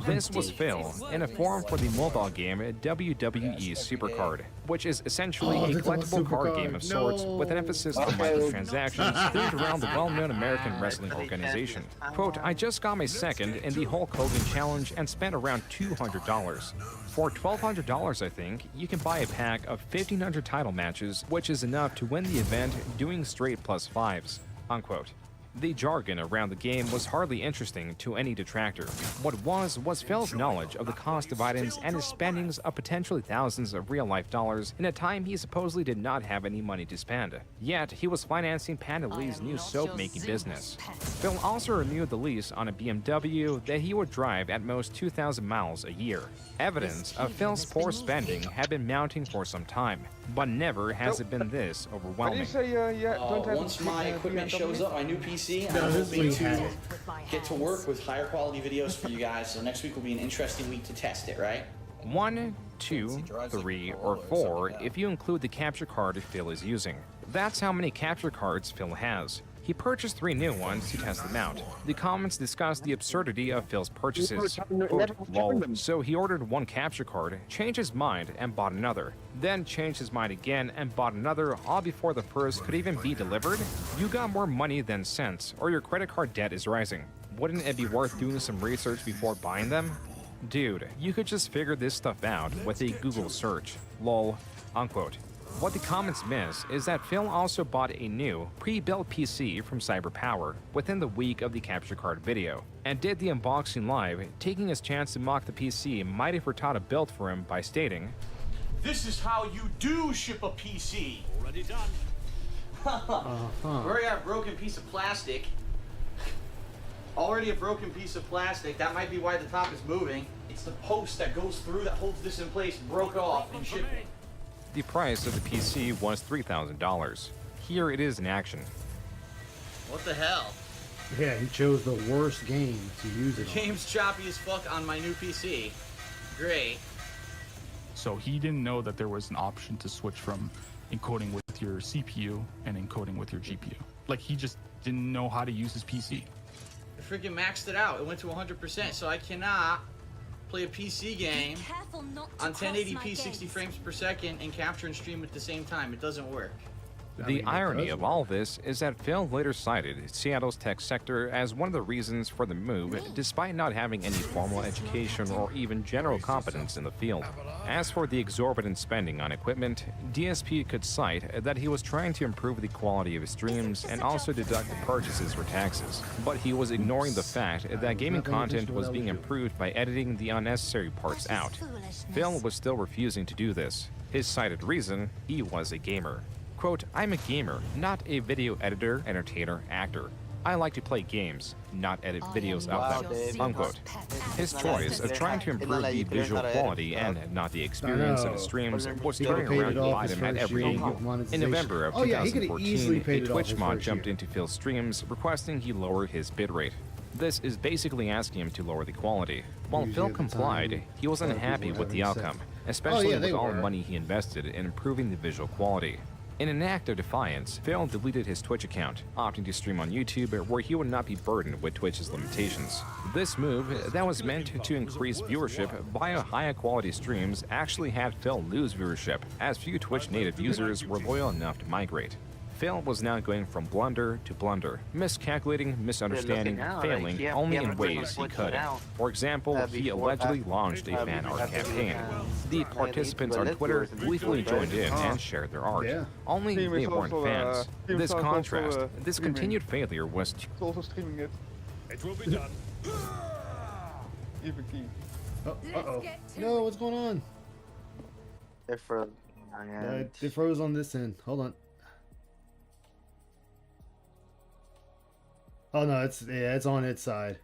This was Phil in a forum for the mobile game WWE Supercard, which is essentially a collectible card game of sorts with an emphasis on microtransactions themed around the well-known American wrestling organization. Quote, I just got my second in the Hulk Hogan Challenge and spent around $200. For $1,200, I think, you can buy a pack of 1,500 title matches, which is enough to win the event doing straight +5s, unquote. The jargon around the game was hardly interesting to any detractor. What was Phil's knowledge of the cost of items and his spendings of potentially thousands of real-life dollars in a time he supposedly did not have any money to spend. Yet, he was financing Panda Lee's new soap-making business. Phil also renewed the lease on a BMW that he would drive at most 2,000 miles a year. Evidence of Phil's poor spending had been mounting for some time, but never has it been this overwhelming. Once my equipment shows up, my new PC, I'm hoping to get to work with higher quality videos for you guys. So next week will be an interesting week to test it, right? 1, 2, 3, or 4 if you include the capture card Phil is using. That's how many capture cards Phil has. He purchased 3 new ones to test them out. The comments discussed the absurdity of Phil's purchases. Quote, lol. So he ordered 1 capture card, changed his mind, and bought another. Then changed his mind again and bought another, all before the first could even be delivered? You got more money than sense, or your credit card debt is rising. Wouldn't it be worth doing some research before buying them? Dude, you could just figure this stuff out with a Google search. Lol. Unquote. What the comments miss is that Phil also bought a new, pre-built PC from CyberPower within the week of the capture card video, and did the unboxing live, taking his chance to mock the PC Mighty Frittata built for him by stating, "This is how you do ship a PC." Already done. Already got a broken piece of plastic. Already a broken piece of plastic. That might be why the top is moving. It's the post that goes through that holds this in place broke off in shipping. The price of the PC was $3,000. Here it is in action. What the hell? Yeah, he chose the worst game to use it on. Game's choppy as fuck on my new PC. Great. So he didn't know that there was an option to switch from encoding with your CPU and encoding with your GPU. Like, he just didn't know how to use his PC. I freaking maxed it out. It went to 100%, so I cannot play a PC game on 1080p 60 frames per second and capture and stream at the same time. It doesn't work. The irony of all this is that Phil later cited Seattle's tech sector as one of the reasons for the move, despite not having any formal education or even general competence in the field. As for the exorbitant spending on equipment, DSP could cite that he was trying to improve the quality of his streams and also deduct the purchases for taxes. But he was ignoring the fact that gaming content was being improved by editing the unnecessary parts out. Phil was still refusing to do this. His cited reason, he was a gamer. Quote, I'm a gamer, not a video editor, entertainer, actor. I like to play games, not edit videos of them, unquote. His choice of trying to improve the visual quality and not the experience of his streams was turning around to bite him at every angle. In November of 2014, a Twitch mod jumped into Phil's streams requesting he lower his bitrate. This is basically asking him to lower the quality. While Phil complied, he was unhappy with the outcome, especially with all the money he invested in improving the visual quality. In an act of defiance, Phil deleted his Twitch account, opting to stream on YouTube where he would not be burdened with Twitch's limitations. This move, that was meant to increase viewership via higher quality streams, actually had Phil lose viewership, as few Twitch native users were loyal enough to migrate. Phil was now going from blunder to blunder, miscalculating, misunderstanding, failing only in ways he could. For example, he allegedly launched a fan art campaign. The participants on Twitter gleefully joined in and shared their art. Only they weren't fans. This contrast, this continued failure was also streaming it. It will be done. Even key. Uh-oh. No, what's going on? They froze. They froze on this end. Hold on. Oh no, it's on its side.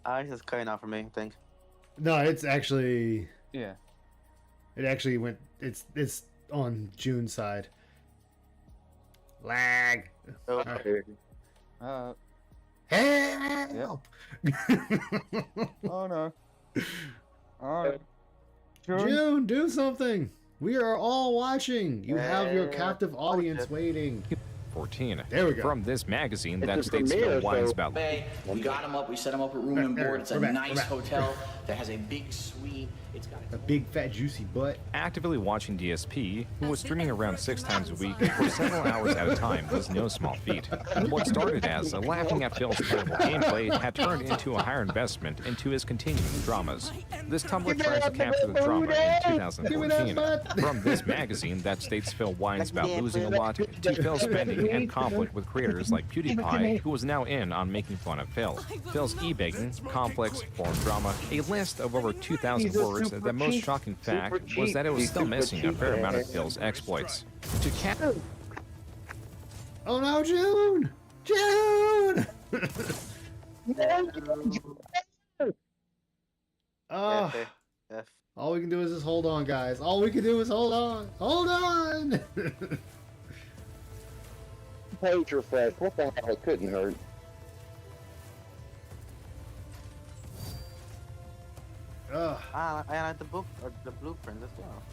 It's just cutting out for me, I think. No, it's actually it actually went it's on June's side. Lag. Okay. Help! Oh no. Alright. June, do something! We are all watching! You have your captive audience waiting. 14. There we go. From this magazine that states Phil whines about. We got him up. We set him up at room and board. It's a nice hotel that has a big suite. It's got a big fat juicy butt. Actively watching DSP, who was streaming around 6 times a week for several hours at a time, was no small feat. What started as laughing at Phil's terrible gameplay had turned into a higher investment into his continuing dramas. This Tumblr tries to capture the drama in 2014. From this magazine that states Phil whines about losing a lot, to Phil spending envy and conflict with creators like PewDiePie, who was now in on making fun of Phil. Phil's e-begging, complex, forum drama, a list of over 2,000 words. The most shocking fact was that it was still missing a fair amount of Phil's exploits. To Oh no, June! June! All we can do is just hold on, guys. All we can do is hold on. Hold on! Page refresh. What the hell? It couldn't hurt. I like the blueprint as well.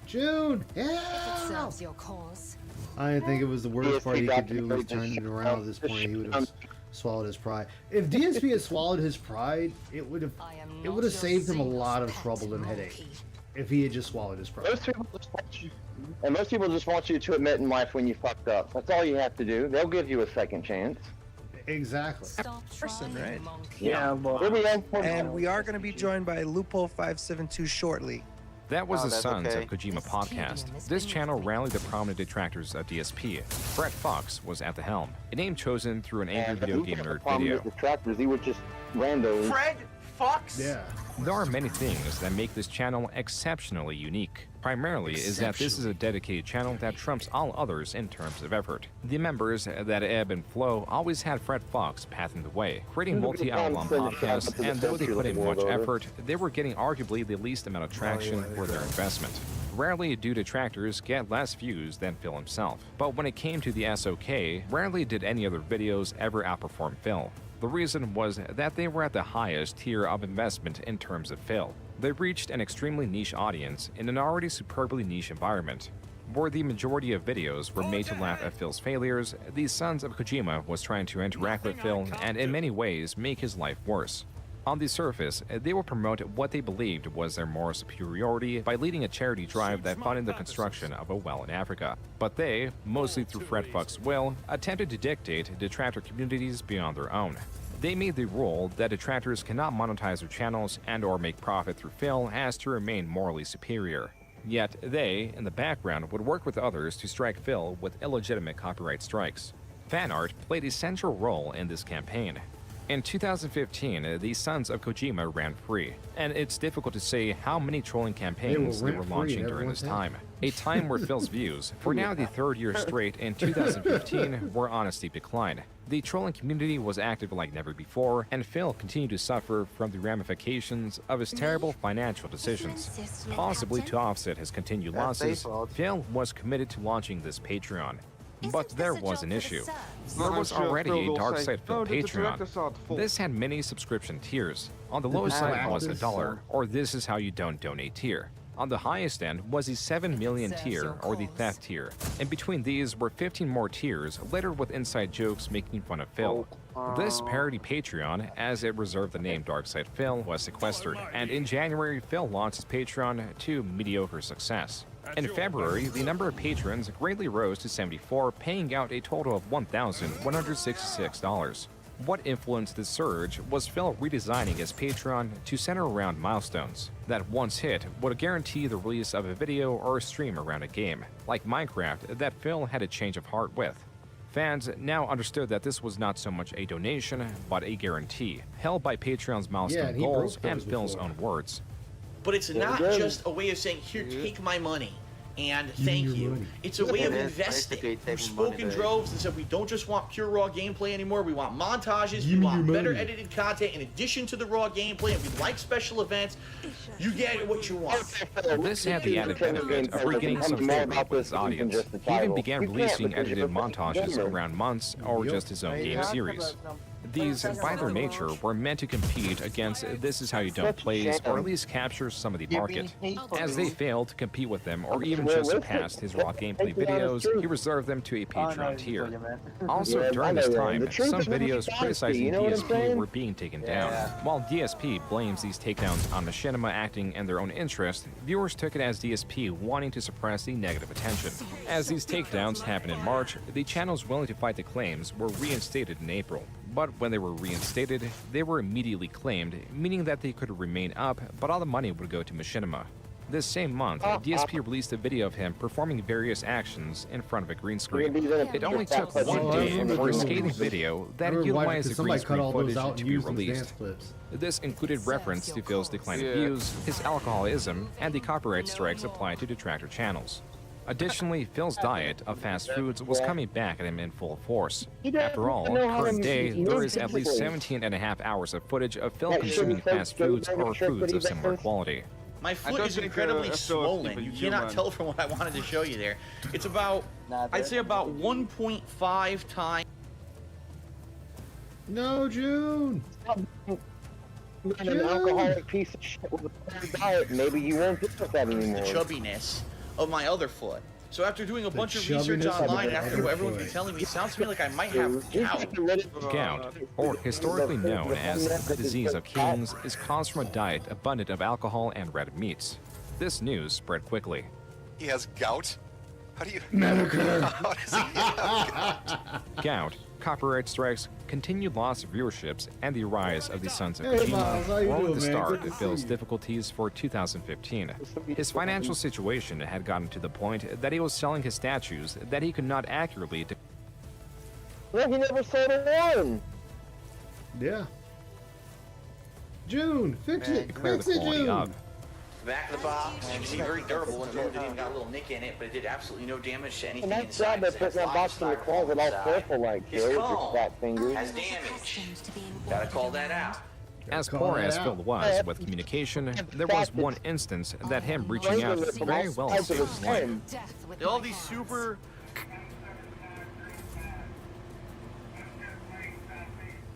June! If it Yeah! serves your cause. I didn't think it was the worst part he could do was turn it around at this point. He would have swallowed his pride. If DSP had swallowed his pride, it would have saved him a lot of trouble and headache. If he had just swallowed his pride. Most people just want you to admit in life when you fucked up. That's all you have to do. They'll give you a second chance. Exactly. Person, right? Yeah, and we are going to be joined by Lupo572 shortly. That was the Sons of Kojima podcast. This channel rallied the prominent detractors of DSP. Brett Fox was at the helm, a name chosen through an angry video game nerd video. Detractors, he was just random. Fred Fox? Yeah. There are many things that make this channel exceptionally unique. Primarily is that this is a dedicated channel that trumps all others in terms of effort. The members that ebb and flow always had Fred Fox pathing the way, creating multi-hour-long podcasts, and though they put in much effort, they were getting arguably the least amount of traction for their investment. Rarely do detractors get less views than Phil himself, but when it came to the SOK, rarely did any other videos ever outperform Phil. The reason was that they were at the highest tier of investment in terms of Phil. They reached an extremely niche audience in an already superbly niche environment. Where the majority of videos were made to laugh at Phil's failures, the Sons of Kojima was trying to interact with Phil and in many ways make his life worse. On the surface, they would promote what they believed was their moral superiority by leading a charity drive that funded the construction of a well in Africa. But they, mostly through Fred Fox's will, attempted to dictate detractor communities beyond their own. They made the rule that detractors cannot monetize their channels and or make profit through Phil as to remain morally superior. Yet they, in the background, would work with others to strike Phil with illegitimate copyright strikes. Fan art played a central role in this campaign. In 2015, the Sons of Kojima ran free, and it's difficult to say how many trolling campaigns they were launching during this time. A time where Phil's views, for now the third year straight in 2015, were on a steep decline. The trolling community was active like never before, and Phil continued to suffer from the ramifications of his terrible financial decisions. Possibly to offset his continued losses, Phil was committed to launching this Patreon. But there was an issue. There was already a Dark Side Phil Patreon. This had many subscription tiers. On the lowest side was $1, or This Is How You Don't Donate tier. On the highest end was the 7 million tier, or the Theft tier. In between these were 15 more tiers, littered with inside jokes making fun of Phil. This parody Patreon, as it reserved the name Dark Side Phil, was sequestered, and in January, Phil launched his Patreon to mediocre success. In February, the number of patrons greatly rose to 74, paying out a total of $1,166. What influenced this surge was Phil redesigning his Patreon to center around milestones that, once hit, would guarantee the release of a video or a stream around a game, like Minecraft, that Phil had a change of heart with. Fans now understood that this was not so much a donation, but a guarantee, held by Patreon's milestone goals and Phil's own words. But it's not just a way of saying, here, take my money and thank you. It's a way of investing. We've spoken droves and said we don't just want pure raw gameplay anymore. We want montages. We want better edited content in addition to the raw gameplay. And we like special events. You get what you want. This had the added benefit of regaining some favor with his audience. He even began releasing edited montages around months or just his own game series. These, by their nature, were meant to compete against This Is How You Don't plays, or at least capture some of the market. As they failed to compete with them, or even just surpassed his raw gameplay videos, he reserved them to a Patreon tier. Also, during this time, some videos criticizing DSP were being taken down. While DSP blames these takedowns on machinima acting in their own interest, viewers took it as DSP wanting to suppress the negative attention. As these takedowns happened in March, the channels willing to fight the claims were reinstated in April. But when they were reinstated, they were immediately claimed, meaning that they could remain up, but all the money would go to Machinima. This same month, DSP released a video of him performing various actions in front of a green screen. It only took one day for a scathing video that utilized the green screen footage to be released. This included reference to Phil's declining views, his alcoholism, and the copyright strikes applied to detractor channels. Additionally, Phil's diet of fast foods was coming back at him in full force. After all, current day, there is at least 17.5 hours of footage of Phil consuming fast foods or foods of similar quality. My foot is incredibly swollen. You cannot tell from what I wanted to show you there. It's about, I'd say about 1.5 times. No, June. An alcoholic piece of shit with a poor diet. Maybe you won't get with that anymore. The chubbiness of my other foot. So after doing a bunch of research online, after what everyone's been telling me, it sounds to me like I might have gout. Gout, or historically known as the disease of kings, is caused from a diet abundant of alcohol and red meats. This news spread quickly. He has gout? How do you... Medicare. How does he have gout? Gout, copyright strikes, continued loss of viewerships, and the rise of the Sons of Kojima were only the start of Phil's difficulties for 2015. His financial situation had gotten to the point that he was selling his statues that he could not accurately... Well, he never sold a one. Yeah. June, fix it. Declare the Fix it, quality June. of. Back of the box, you can see very durable and it even got a little nick in it, but it did absolutely no damage to anything And that's sad inside. they're putting that box in the closet all purple like His Jerry with comb your fat fingers. has damage. Gotta call that out. As poor as Phil was with communication, there was one instance that him reaching out very well saved his life. All these super...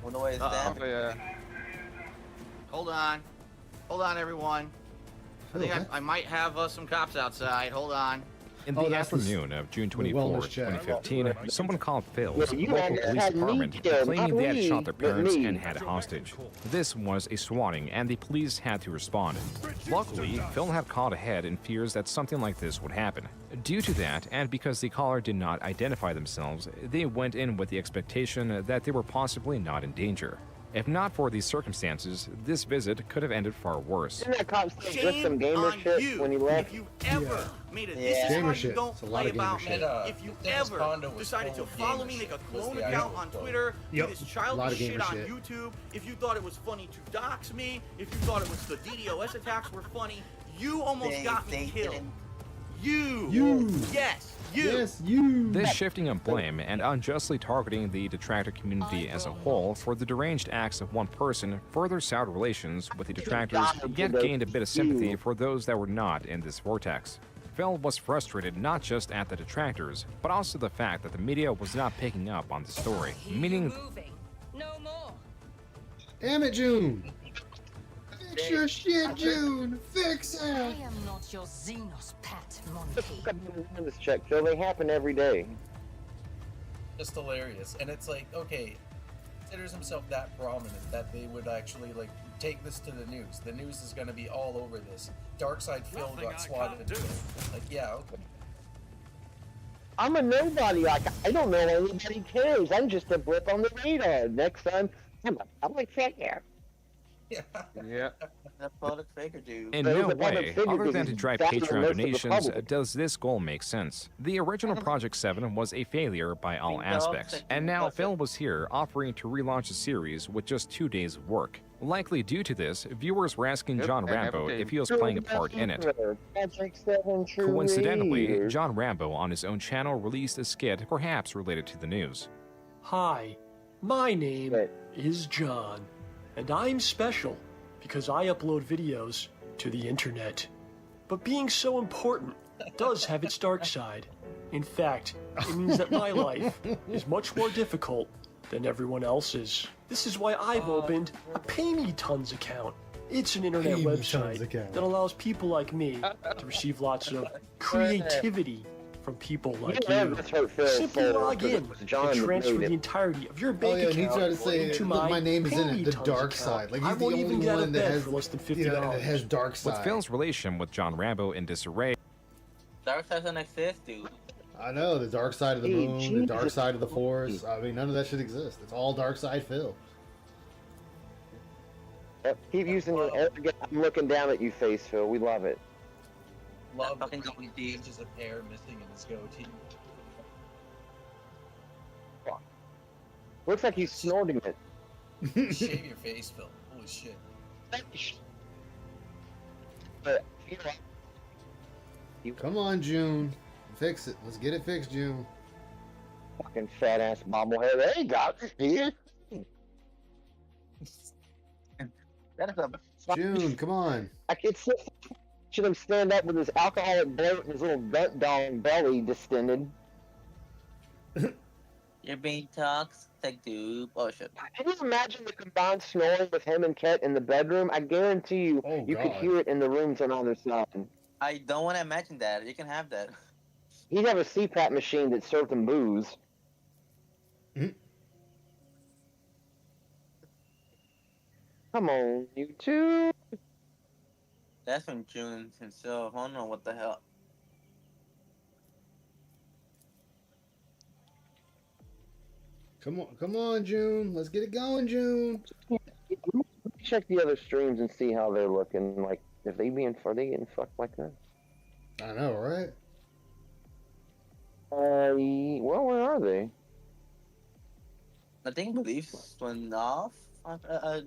What noise is that? Hold on. Hold on, everyone. I think I might have some cops outside. Hold on. In the afternoon of June 24, 2015, someone called Phil's local police department claiming they had shot their parents and had a hostage. This was a swatting, and the police had to respond. Luckily, Phil had called ahead in fears that something like this would happen. Due to that, and because the caller did not identify themselves, they went in with the expectation that they were possibly not in danger. If not for these circumstances, this visit could have ended far worse. Didn't that cop say just some gamer shit when he left? If you ever made a this is why you don't play about me. If you ever decided to follow me, make a clone account on Twitter, do this childish shit on YouTube, if you thought it was funny to dox me, if you thought it was the DDoS attacks were funny, you almost got me killed. You. Yes, you. Yes, you. This shifting of blame and unjustly targeting the detractor community as a whole for the deranged acts of one person further soured relations with the detractors, yet gained a bit of sympathy for those that were not in this vortex. Phil was frustrated not just at the detractors, but also the fact that the media was not picking up on the story, meaning... Damn it, June. Fix your shit, June. Fix it. I am not your Xenos pet, monkey. This check, Phil. They happen every day. Just hilarious, and it's like, okay, considers himself that prominent that they would actually like take this to the news. The news is going to be all over this. Darkside Phil got swatted. Like, yeah, okay. I'm a nobody. Like, I don't know anybody cares. I'm just a blip on the radar. Next time, I'm a public figure. Yeah. That public figure, dude. In no way, other than to drive Patreon donations, does this goal make sense. The original Project 7 was a failure by all aspects, and now Phil was here offering to relaunch the series with just 2 days of work. Likely due to this, viewers were asking John Rambo if he was playing a part in it. Coincidentally, John Rambo on his own channel released a skit perhaps related to the news. Hi, my name is John, and I'm special because I upload videos to the internet. But being so important does have its dark side. In fact, it means that my life is much more difficult than everyone else's. This is why I've opened a Pay Me Tons account. It's an internet website that allows people like me to receive lots of creativity from people like you. Simply log in and transfer the entirety of your bank account into my name is in it, the dark account. side. Like, he's I the won't only even get out one of that bed has, for less than $50. you know, that has dark side. With Phil's relation with John Rambo in disarray, Dark side doesn't exist, dude. I know, the dark side of the moon, the dark side of the force. I mean, none of that should exist. It's all dark side Phil. Keep using your arrogant, I'm looking down at you face, Phil. We love it. love the inches of hair missing in his goatee. Looks like he's snorting it. Shave your face, Phil. Holy shit. But, Come on, June. Fix it. Let's get it fixed, June. Fucking fat ass bobblehead. There you go. Here. June, come on. I could see him stand up with his alcoholic bloat and his little gut dong belly distended. You're being toxic, dude. Oh shit. Can you imagine the combined snoring with him and Ket in the bedroom? I guarantee you, you could hear it in the rooms on either side. I don't want to imagine that. You can have that. He'd have a CPAP machine that served him booze. Come on, you two. That's from June himself. I don't know what the hell. Come on, June. Let's get it going, June. Check the other streams and see how they're looking. Like, if are they getting fucked like that? I know, right? Well, where are they? I think beliefs went off. The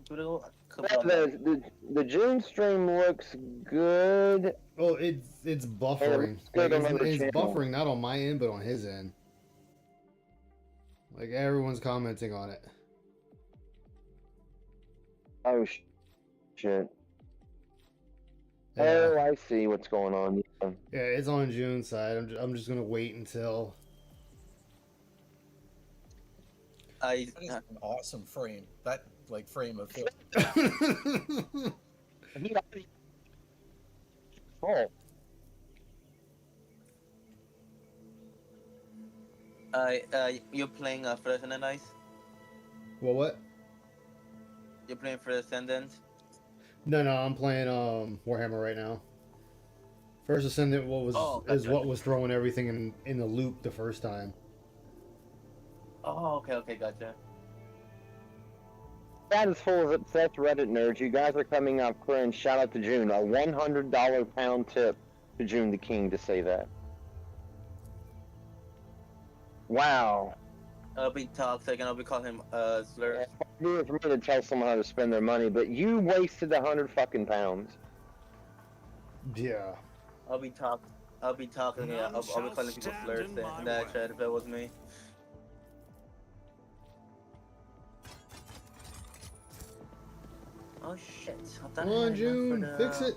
June stream looks good. Oh, it's buffering. It's buffering not on my end, but on his end. Like everyone's commenting on it. Oh shit. Yeah. Oh, I see what's going on. Yeah, it's on June's side. I'm just gonna wait until. That is an awesome frame. That frame of film. Oh. You're playing First Ascendant, Ice? Well, what? You're playing First Ascendant? No, I'm playing Warhammer right now. First Ascendant is what was throwing everything in the loop the first time. Oh, okay, gotcha. That is full of obsessed Reddit nerds. You guys are coming out cringe. Shout out to June. A $100 pound tip to June the King to say that. Wow. I'll be toxic and I'll be calling him slurs. It's for me to tell someone how to spend their money, but you wasted 100 fucking pounds. Yeah. I'll be talking. Yeah, I'll be calling people slurs in that chat if that was me. Oh shit. Come on, June. Fix it.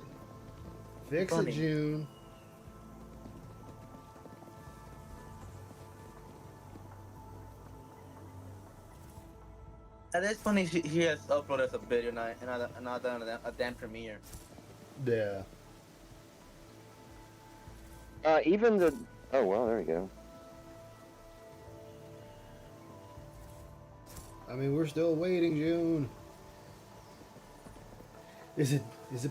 Fix it, June. At this point, he has uploaded a video and not done a damn premiere. Yeah. Even the... Oh, well, there we go. I mean, we're still waiting, June. Is it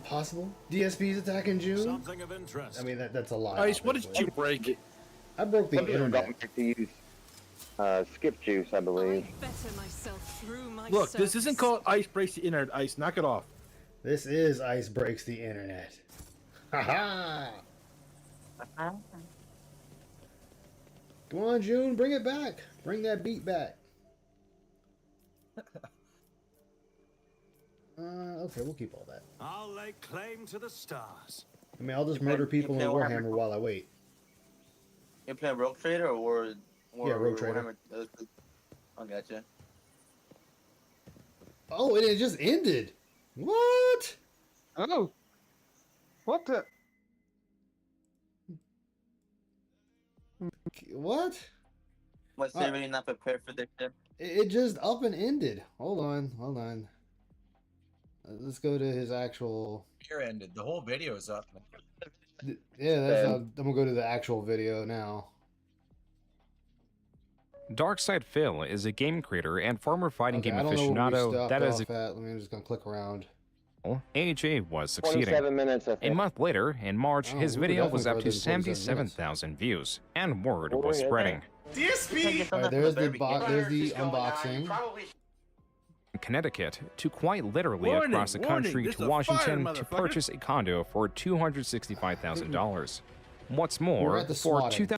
possible? DSP's attacking June? Something of interest. I mean, that's a lie. Ice, what did you break? I broke the internet. To use skip juice, I believe. Look, this isn't called Ice Breaks the Internet, Ice. Knock it off. This is Ice Breaks the Internet. Ha ha! Come on, June, bring it back. Bring that beat back. Okay, we'll keep all that. I'll lay claim to the stars. I mean, I'll just murder people in Warhammer while I wait. You playing Rogue Trader or yeah, Rogue Trader. I gotcha. Oh, and it just ended. What? Oh. What the? What? Was they really not prepared for this shit? It just up and ended. Hold on. Let's go to his actual... Here ended. The whole video is up. Yeah, I'm gonna go to the actual video now. Darkside Phil is a game creator and former fighting game aficionado that is... Let me just gonna click around. AHA was succeeding. 27 minutes, I think. A month later, in March, his video was up to 77,000 views, and word was spreading. DSP! Right, there's the unboxing. Connecticut to quite literally across the country to Washington to purchase a condo for $265,000. What's more, for 2000,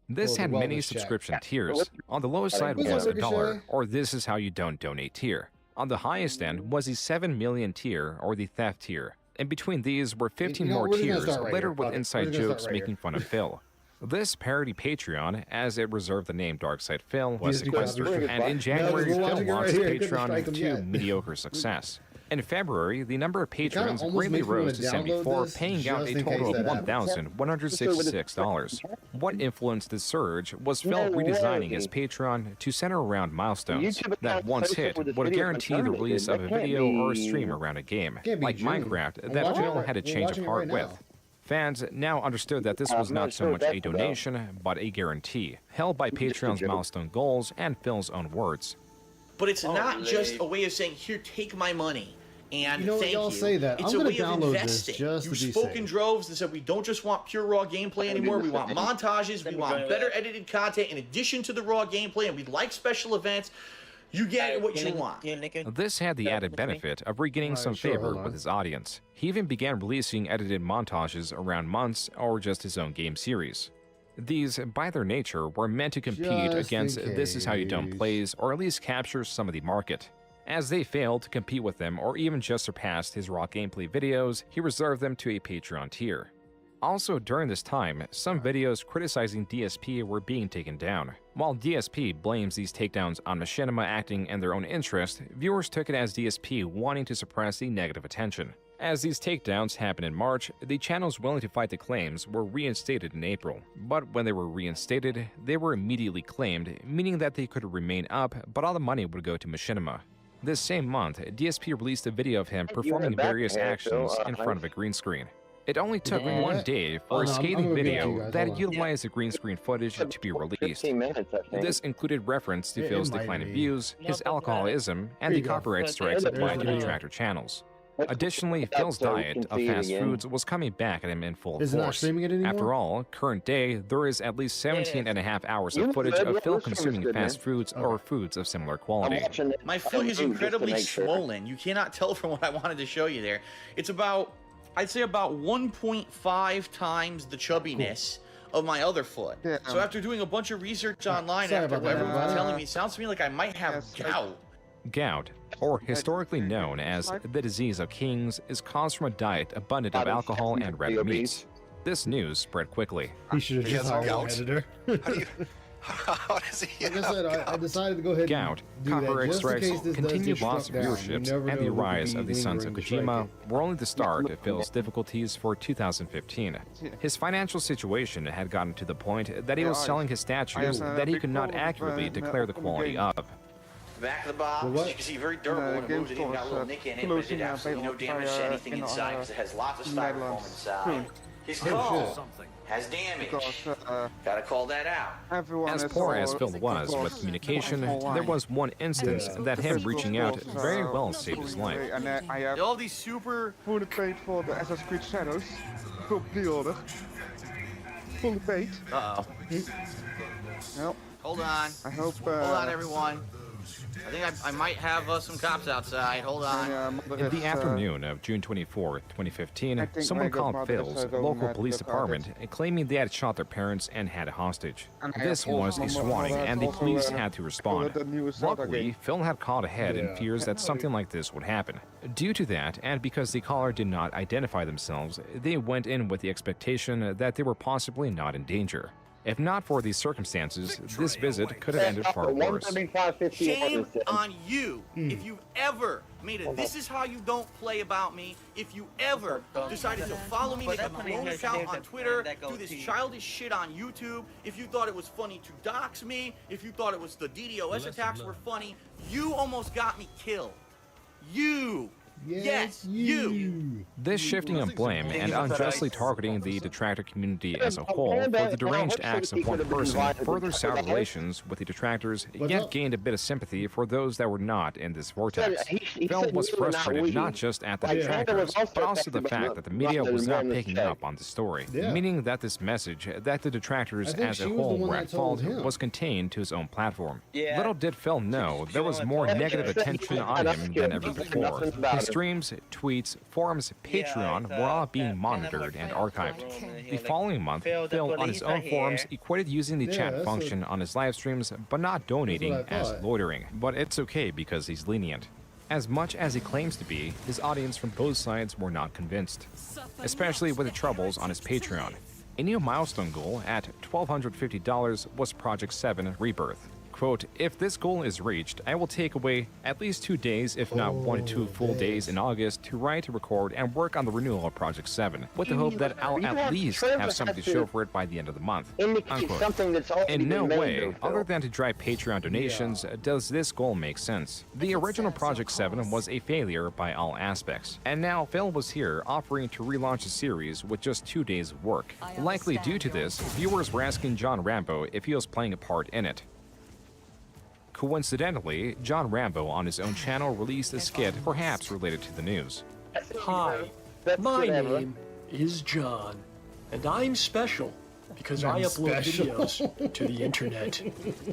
this had many subscription tiers. On the lowest side was $1, or this is how you don't donate tier. On the highest end was the 7 million tier, or the theft tier. In between these were 15 more tiers, littered with inside jokes making fun of Phil. This parody Patreon, as it reserved the name Darkside Phil, was sequestered, and in January, Phil launched Patreon to mediocre success. In February, the number of patrons greatly rose to 74, paying out a total of $1,166. What influenced this surge was Phil redesigning his Patreon to center around milestones that once hit would guarantee the release of a video or a stream around a game, like Minecraft, that Phil had a change of heart with. Fans now understood that this was not so much a donation, but a guarantee, held by Patreon's milestone goals and Phil's own words. But it's not just a way of saying, here, take my money, and thank you. Say that. It's a way of investing. You spoke in droves and said, we don't just want pure raw gameplay anymore. We want montages. We want better edited content in addition to the raw gameplay, and we like special events. You get what you want. This had the added benefit of regaining some favor with his audience. He even began releasing edited montages around months or just his own game series. These, by their nature, were meant to compete against This Is How You Don't plays, or at least capture some of the market. As they failed to compete with them or even just surpassed his raw gameplay videos, he reserved them to a Patreon tier. Also during this time, some videos criticizing DSP were being taken down. While DSP blames these takedowns on Machinima acting in their own interest, viewers took it as DSP wanting to suppress the negative attention. As these takedowns happened in March, the channels willing to fight the claims were reinstated in April. But when they were reinstated, they were immediately claimed, meaning that they could remain up, but all the money would go to Machinima. This same month, DSP released a video of him performing various actions in front of a green screen. It only took one day for a scathing video that utilized the green screen footage to be released. This included reference to Phil's decline in views, his alcoholism, and the copyright strikes applied to detractor channels. Additionally, Phil's diet of fast foods was coming back at him in full force. After all, current day, there is at least 17.5 hours of footage of Phil consuming fast foods or foods of similar quality. My foot is incredibly swollen. You cannot tell from what I wanted to show you there. It's about, I'd say about 1.5 times the chubbiness of my other foot. So after doing a bunch of research online, after what everyone's telling me, it sounds to me like I might have gout. Gout, or historically known as the disease of kings, is caused from a diet abundant of alcohol and red meats. This news spread quickly. He should have just hired an editor. How does he Like I said, I decided to go ahead Gout, and do copyright that, strikes, just in case continued this loss of does get viewerships, struck down. and the rise of the Sons of lingering to strike Kojima it. were only the start of Phil's difficulties for 2015. His financial situation had gotten to the point that he was selling his statues that he could not accurately declare the quality of. Back of the box, you can see very durable when it moves. It even got a little nick in it, but it did absolutely no damage to anything inside because it has lots of styrofoam inside. His skull has damage. Gotta call that out. As poor as Phil was with communication, there was one instance that him reaching out very well saved his life. All these super... Fully paid for the Assassin's Creed Shadows. Full pre-order. Fully paid. Uh-oh. Yep. Hold on. I hope... Hold on, everyone. I think I might have some cops outside. Hold on. In the afternoon of June 24, 2015, someone called Phil's local police department claiming they had shot their parents and had a hostage. This was a swatting, and the police had to respond. Luckily, Phil had called ahead in fears that something like this would happen. Due to that, and because the caller did not identify themselves, they went in with the expectation that they were possibly not in danger. If not for these circumstances, this visit could have ended far worse. Shame on you if you ever made a "this is how you don't play" about me, if you ever decided to follow me, make a clone account on Twitter, do this childish shit on YouTube, if you thought it was funny to dox me, if you thought it was the DDoS attacks were funny, you almost got me killed. You! Yes, you! This shifting of blame and unjustly targeting the detractor community as a whole for the deranged acts of one person further soured relations with the detractors, yet gained a bit of sympathy for those that were not in this vortex. Phil was frustrated not just at the detractors, but also the fact that the media was not picking up on the story, meaning that this message that the detractors as a whole were at fault was contained to his own platform. Little did Phil know there was more negative attention on him than ever before. His streams, tweets, forums, Patreon were all being monitored and archived. The following month, Phil on his own forums equated using the chat function on his live streams but not donating as loitering. But it's okay because he's lenient. As much as he claims to be, his audience from both sides were not convinced, especially with the troubles on his Patreon. A new milestone goal at $1,250 was Project 7 Rebirth. Quote, if this goal is reached, I will take away at least 2 days, if not 1 to 2 full days in August to write, record, and work on the renewal of Project 7, with the hope that I'll at least have something to show for it by the end of the month. Unquote. In no way, other than to drive Patreon donations, does this goal make sense. The original Project 7 was a failure by all aspects, and now Phil was here offering to relaunch the series with just 2 days of work. Likely due to this, viewers were asking John Rambo if he was playing a part in it. Coincidentally, John Rambo on his own channel released a skit perhaps related to the news. Hi, my name is John, and I'm special because I upload videos to the internet.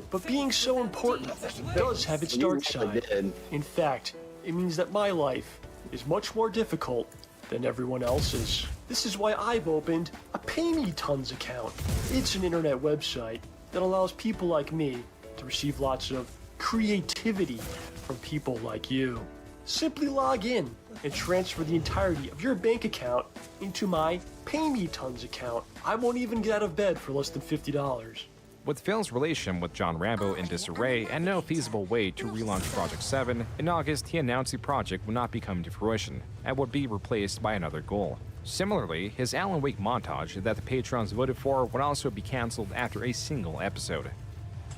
But being so important does have its dark side. In fact, it means that my life is much more difficult than everyone else's. This is why I've opened a Pay Me Tons account. It's an internet website that allows people like me to receive lots of creativity from people like you. Simply log in and transfer the entirety of your bank account into my Pay Me Tons account. I won't even get out of bed for less than $50. With Phil's relation with John Rambo in disarray and no feasible way to relaunch Project 7, in August he announced the project would not be coming to fruition and would be replaced by another goal. Similarly, his Alan Wake montage that the patrons voted for would also be cancelled after a single episode.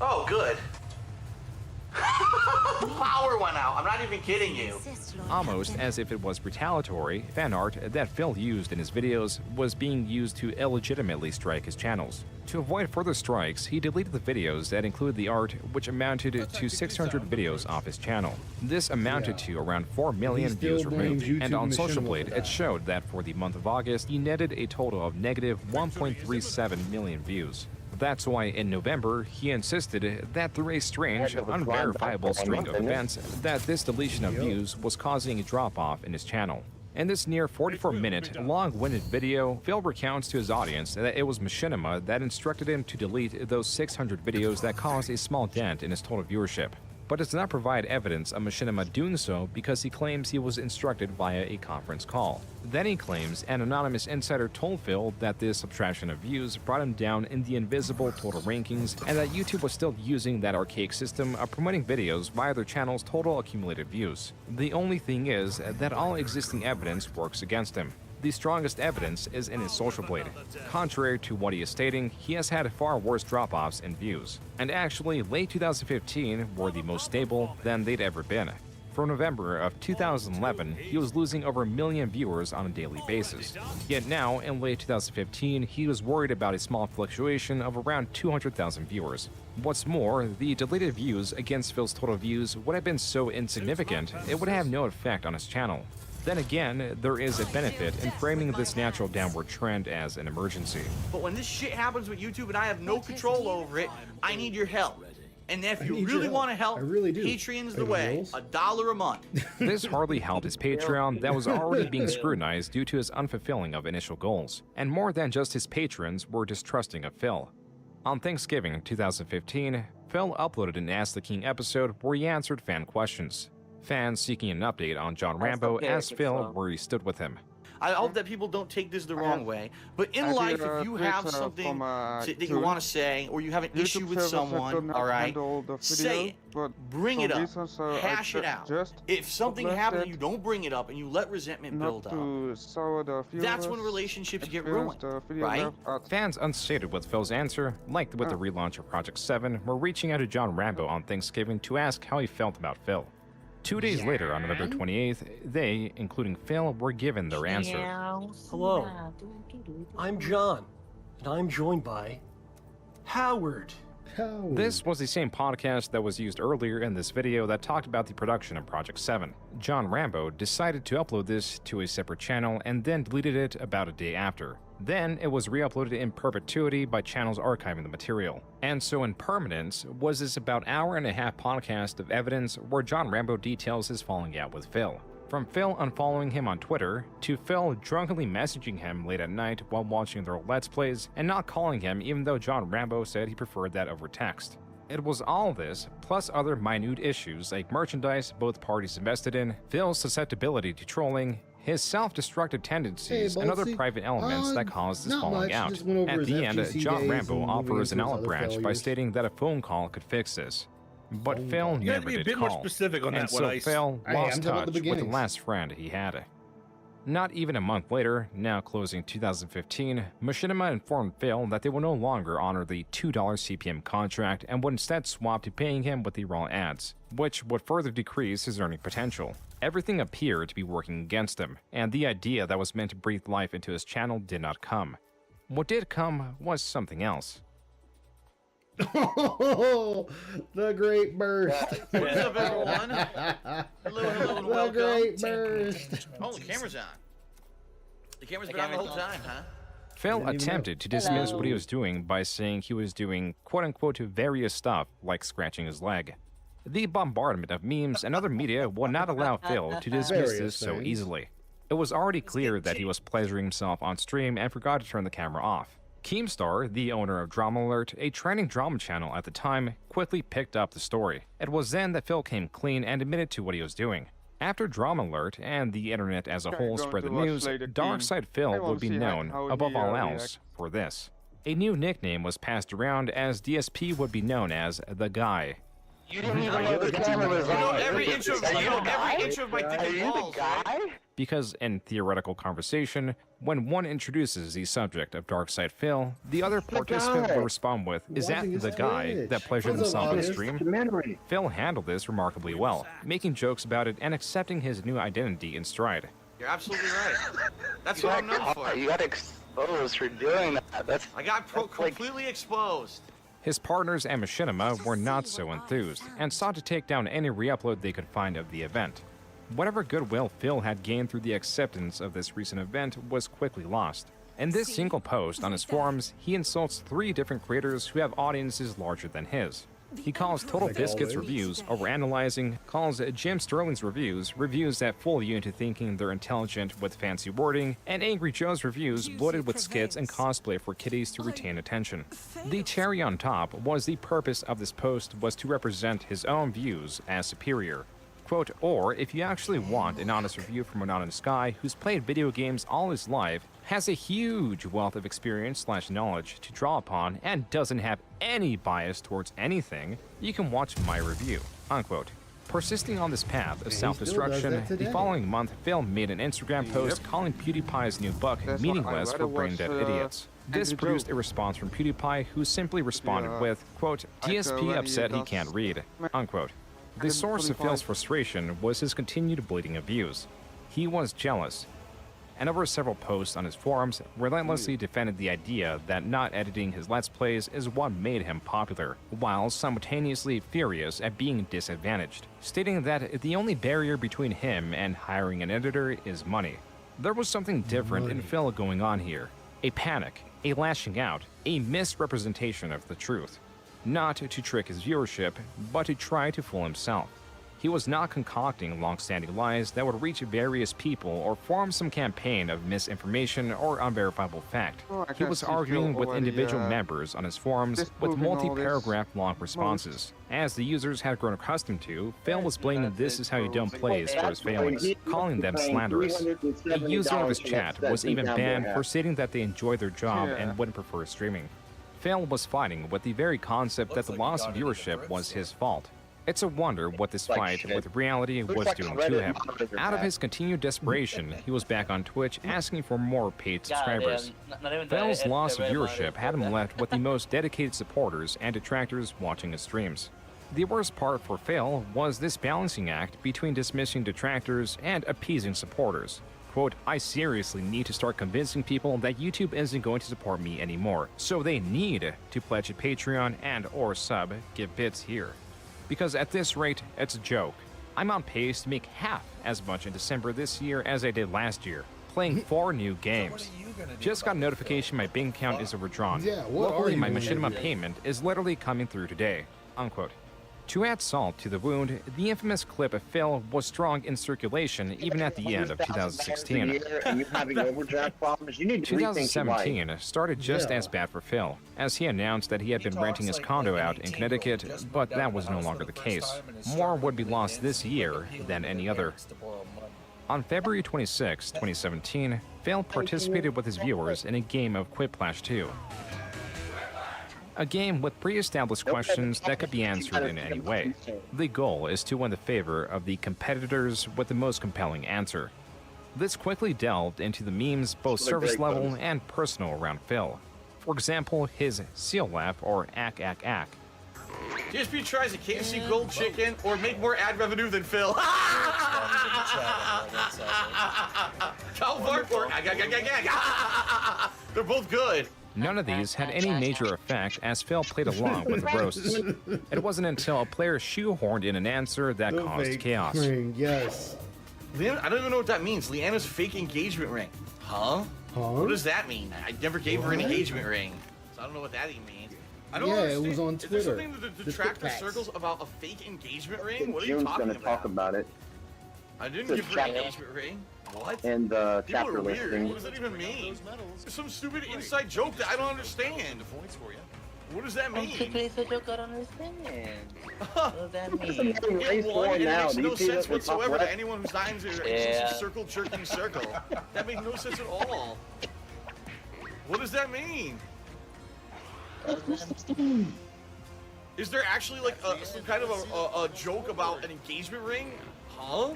Oh, good. Power went out. I'm not even kidding you. Almost as if it was retaliatory, fan art that Phil used in his videos was being used to illegitimately strike his channels. To avoid further strikes, he deleted the videos that included the art, which amounted to 600 videos off his channel. This amounted to around 4 million views removed, and on Social Blade, it showed that for the month of August, he netted a total of negative 1.37 million views. That's why in November, he insisted that through a strange, unverifiable string of events, that this deletion of views was causing a drop-off in his channel. In this near 44-minute, long-winded video, Phil recounts to his audience that it was Machinima that instructed him to delete those 600 videos that caused a small dent in his total viewership, but does not provide evidence of Machinima doing so because he claims he was instructed via a conference call. Then he claims an anonymous insider told Phil that this subtraction of views brought him down in the invisible total rankings, and that YouTube was still using that archaic system of promoting videos via their channel's total accumulated views. The only thing is that all existing evidence works against him. The strongest evidence is in his Social Blade. Contrary to what he is stating, he has had far worse drop-offs in views, and actually late 2015 were the most stable than they'd ever been. For November of 2011, he was losing over 1 million viewers on a daily basis. Yet now, in late 2015, he was worried about a small fluctuation of around 200,000 viewers. What's more, the deleted views against Phil's total views would have been so insignificant, it would have no effect on his channel. Then again, there is a benefit in framing this natural downward trend as an emergency. But when this shit happens with YouTube and I have no control over it, I need your help. And if you really want to help, Patreon's the way. $1 a month. This hardly helped his Patreon that was already being scrutinized due to his unfulfilling of initial goals. And more than just his patrons were distrusting of Phil. On Thanksgiving 2015, Phil uploaded an Ask the King episode where he answered fan questions. Fans seeking an update on John Rambo asked Phil where he stood with him. I hope that people don't take this the wrong way, but in life, if you have something that you want to say, or you have an issue with someone, all right, say it, bring it up, hash it out. If something happens and you don't bring it up and you let resentment build up, that's when relationships get ruined, right? Fans unsated with Phil's answer, like with the relaunch of Project 7, were reaching out to John Rambo on Thanksgiving to ask how he felt about Phil. 2 days later, on November 28th, they, including Phil, were given their answer. Hello, I'm John, and I'm joined by Howard. This was the same podcast that was used earlier in this video that talked about the production of Project 7. John Rambo decided to upload this to a separate channel and then deleted it about a day after. Then it was re-uploaded in perpetuity by channels archiving the material. And so in permanence was this about hour-and-a-half podcast of evidence where John Rambo details his falling out with Phil. From Phil unfollowing him on Twitter, to Phil drunkenly messaging him late at night while watching their Let's Plays and not calling him even though John Rambo said he preferred that over text. It was all this, plus other minute issues like merchandise both parties invested in, Phil's susceptibility to trolling, his self-destructive tendencies, and other private elements that caused this falling out. At the end, John Rambo offers an olive branch by stating that a phone call could fix this. But Phil never did call, more specific on and that so one, Phil lost touch with the beginnings. last friend he had. Not even a month later, now closing 2015, Machinima informed Phil that they would no longer honor the $2 CPM contract and would instead swap to paying him with the raw ads, which would further decrease his earning potential. Everything appeared to be working against him, and the idea that was meant to breathe life into his channel did not come. What did come was something else. Oh, the great burst. What's up, everyone? Hello, and welcome. The great burst. Oh, the camera's on. The camera's been on the whole time, huh? Phil attempted to dismiss what he was doing by saying he was doing quote-unquote various stuff like scratching his leg. The bombardment of memes and other media would not allow Phil to dismiss this so easily. It was already clear that he was pleasuring himself on stream and forgot to turn the camera off. Keemstar, the owner of Drama Alert, a trending drama channel at the time, quickly picked up the story. It was then that Phil came clean and admitted to what he was doing. After Drama Alert and the internet as a whole spread the news, Darkside Phil would be known, above all else, for this. A new nickname was passed around as DSP would be known as The Guy. You didn't even know the camera was on. Every inch of my dick and balls, right? Because in theoretical conversation, when one introduces the subject of Darkside Phil, the other participant will respond with, "Is that the guy that pleasured himself in stream?" Phil handled this remarkably well, making jokes about it and accepting his new identity in stride. You're absolutely right. That's what I'm known for. You got exposed for doing that. I got completely exposed. His partners and Machinima were not so enthused, and sought to take down any re-upload they could find of the event. Whatever goodwill Phil had gained through the acceptance of this recent event was quickly lost. In this single post on his forums, he insults 3 different creators who have audiences larger than his. He calls Total Biscuit's reviews overanalyzing, calls Jim Sterling's reviews that fool you into thinking they're intelligent with fancy wording, and Angry Joe's reviews bloated with skits and cosplay for kiddies to retain attention. The cherry on top was the purpose of this post was to represent his own views as superior. Quote, or if you actually want an honest review from an honest guy who's played video games all his life, has a huge wealth of experience/knowledge to draw upon, and doesn't have any bias towards anything, you can watch my review, unquote. Persisting on this path of self-destruction, the following month, Phil made an Instagram post calling PewDiePie's new book meaningless for brain-dead idiots. This produced a response from PewDiePie, who simply responded with, quote, DSP upset he can't read, unquote. The source of Phil's frustration was his continued bleeding of views. He was jealous, and over several posts on his forums, relentlessly defended the idea that not editing his Let's Plays is what made him popular, while simultaneously furious at being disadvantaged, stating that the only barrier between him and hiring an editor is money. There was something different in Phil going on here. A panic, a lashing out, a misrepresentation of the truth. Not to trick his viewership, but to try to fool himself. He was not concocting long-standing lies that would reach various people or form some campaign of misinformation or unverifiable fact. He was arguing with individual members on his forums with multi-paragraph long responses. As the users had grown accustomed to, Phil was blaming "this is how you don't plays" for his failings, calling them slanderous. A user of his chat was even banned for stating that they enjoyed their job and wouldn't prefer streaming. Phil was fighting with the very concept that the loss of viewership was his fault. It's a wonder what this fight with reality was doing to him. Out of his continued desperation, he was back on Twitch asking for more paid subscribers. Phil's loss of viewership had him left with the most dedicated supporters and detractors watching his streams. The worst part for Phil was this balancing act between dismissing detractors and appeasing supporters. Quote, I seriously need to start convincing people that YouTube isn't going to support me anymore, so they need to pledge at Patreon and or sub, give bits here. Because at this rate, it's a joke. I'm on pace to make half as much in December this year as I did last year, playing 4 new games. Just got a notification my bank account is overdrawn. Yeah, what Luckily, are you my gonna machinima do? payment is literally coming through today. Unquote. To add salt to the wound, the infamous clip of Phil was strong in circulation even at the end of 2016. 2017 started just as bad for Phil, as he announced that he had been renting his condo out in Connecticut, but that was no longer the case. More would be lost this year than any other. On February 26, 2017, Phil participated with his viewers in a game of Quiplash 2. A game with pre-established questions that could be answered in any way. The goal is to win the favor of the competitors with the most compelling answer. This quickly delved into the memes, both surface level and personal, around Phil. For example, his seal laugh or ack ack ack. DSP tries a KFC grilled chicken or make more ad revenue than Phil. Cal Barkford. They're both good. None of these had any major effect as Phil played along with the roasts. It wasn't until a player shoehorned in an answer that caused chaos. Yes. Leanna, I don't even know what that means. Leanna's fake engagement ring. Huh? What does that mean? I never gave her an engagement ring, so I don't know what that even means. I don't understand. It was on Twitter. Is there something that detractor circles about a fake engagement ring? What are you June's talking gonna about? talk about it. I didn't give her an engagement ring. What? And People chapter are weird. listing. What does that even mean? It's some stupid inside joke that I don't understand. What does that mean? It's a joke I don't understand. What does that mean? It makes no sense whatsoever to anyone who's not into Yeah. circle jerking circle. That makes no sense at all. What does that mean? Is there actually like some kind of a joke about an engagement ring? Huh?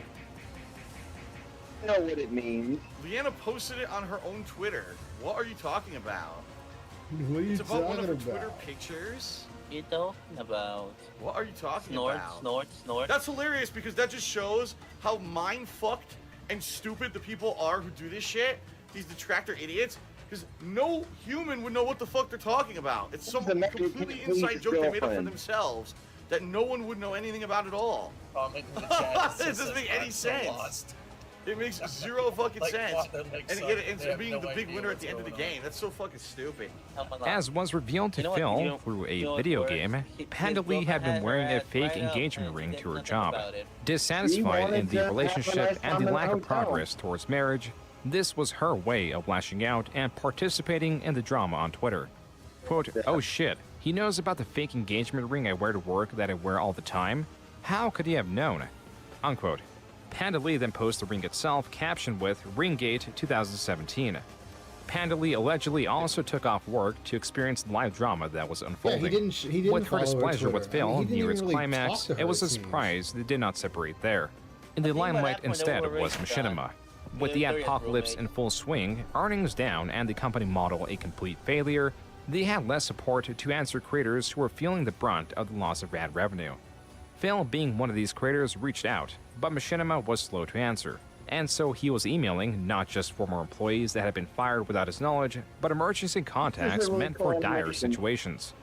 I know what it means. Leanna posted it on her own Twitter. What are you talking about? What are you It's about one of her talking Twitter about? pictures. You talking about? What are you talking Snort, about? snort, snort. That's hilarious because that just shows how mind-fucked and stupid the people are who do this shit. These detractor idiots. Because no human would know what the fuck they're talking about. It's some completely inside joke they made up for themselves that no one would know anything about at all. It doesn't make any sense. It makes zero fucking sense. And again, it's being the big winner at the end of the game. That's so fucking stupid. As was revealed to Phil through a video game, Panda Lee had been wearing a fake engagement ring to her job. Dissatisfied in the relationship and the lack of progress towards marriage, this was her way of lashing out and participating in the drama on Twitter. Quote, oh shit, he knows about the fake engagement ring I wear to work that I wear all the time? How could he have known? Unquote. Panda Lee then posted the ring itself, captioned with Ringgate 2017. Panda Lee allegedly also took off work to experience the live drama that was unfolding. He didn't With her follow displeasure with Twitter. I Phil mean, he near didn't its even really climax, talk to her, it was a it seems. surprise they did not separate there. In the limelight instead was Machinima. With the apocalypse in full swing, earnings down, and the company model a complete failure, they had less support to answer creators who were feeling the brunt of the loss of ad revenue. Phil, being one of these creators, reached out, but Machinima was slow to answer, and so he was emailing not just former employees that had been fired without his knowledge, but emergency contacts meant for dire situations.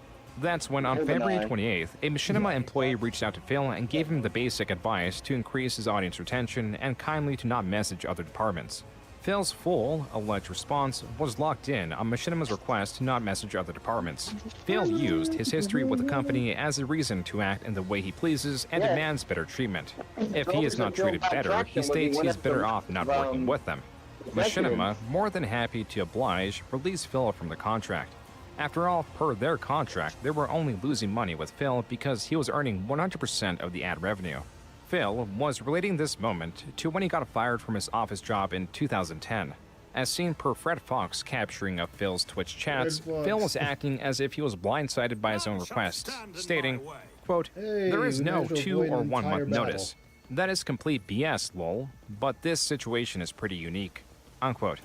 That's when, on February 28th, a Machinima employee reached out to Phil and gave him the basic advice to increase his audience retention and kindly to not message other departments. Phil's full, alleged response was locked in on Machinima's request to not message other departments. Phil used his history with the company as a reason to act in the way he pleases and demands better treatment. If he is not treated better, he states he's better off not working with them. Machinima, more than happy to oblige, released Phil from the contract. After all, per their contract, they were only losing money with Phil because he was earning 100% of the ad revenue. Phil was relating this moment to when he got fired from his office job in 2010. As seen per Fred Fox capturing of Phil's Twitch chats, Phil was acting as if he was blindsided by his own requests, stating, quote, there is no 2 or 1 month notice. That is complete BS, lol, but this situation is pretty unique, unquote.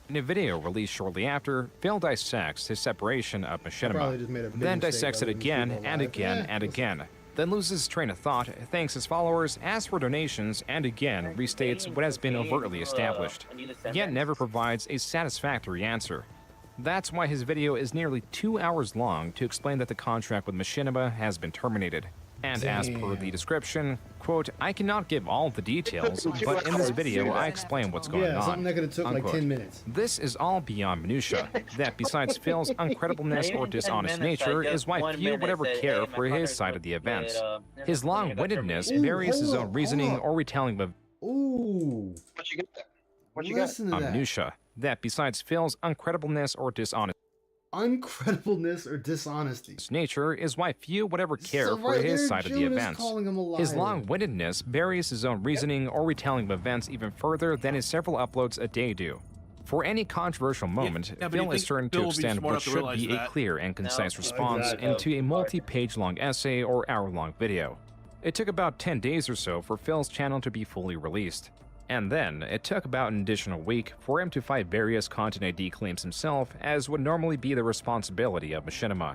In a video released shortly after, Phil dissects his separation of Machinima, then dissects it again and again and again. then loses train of thought, thanks his followers, asks for donations, and again restates what has been overtly established, yet never provides a satisfactory answer. That's why his video is nearly 2 hours long to explain that the contract with Machinima has been terminated. And as per the description, quote, I cannot give all the details, but in this video I explain what's going on. Yeah, something that could have took like 10 minutes. This is all beyond minutia. That besides Phil's uncreditableness or dishonest nature is why few would ever care for his side of the events. His long-windedness varies his own reasoning or retelling of What you got? What you got? minutia. That besides Phil's uncreditableness or dishonesty. Uncreditableness or dishonesty. His nature is why few would ever care for his side of the events. His long-windedness buries his own reasoning or retelling of events even further than his several uploads a day do. For any controversial moment, Phil is certain to extend what should be a clear and concise response into a multi-page long essay or hour-long video. It took about 10 days or so for Phil's channel to be fully released. And then, it took about an additional week for him to fight various Content ID claims himself, as would normally be the responsibility of Machinima.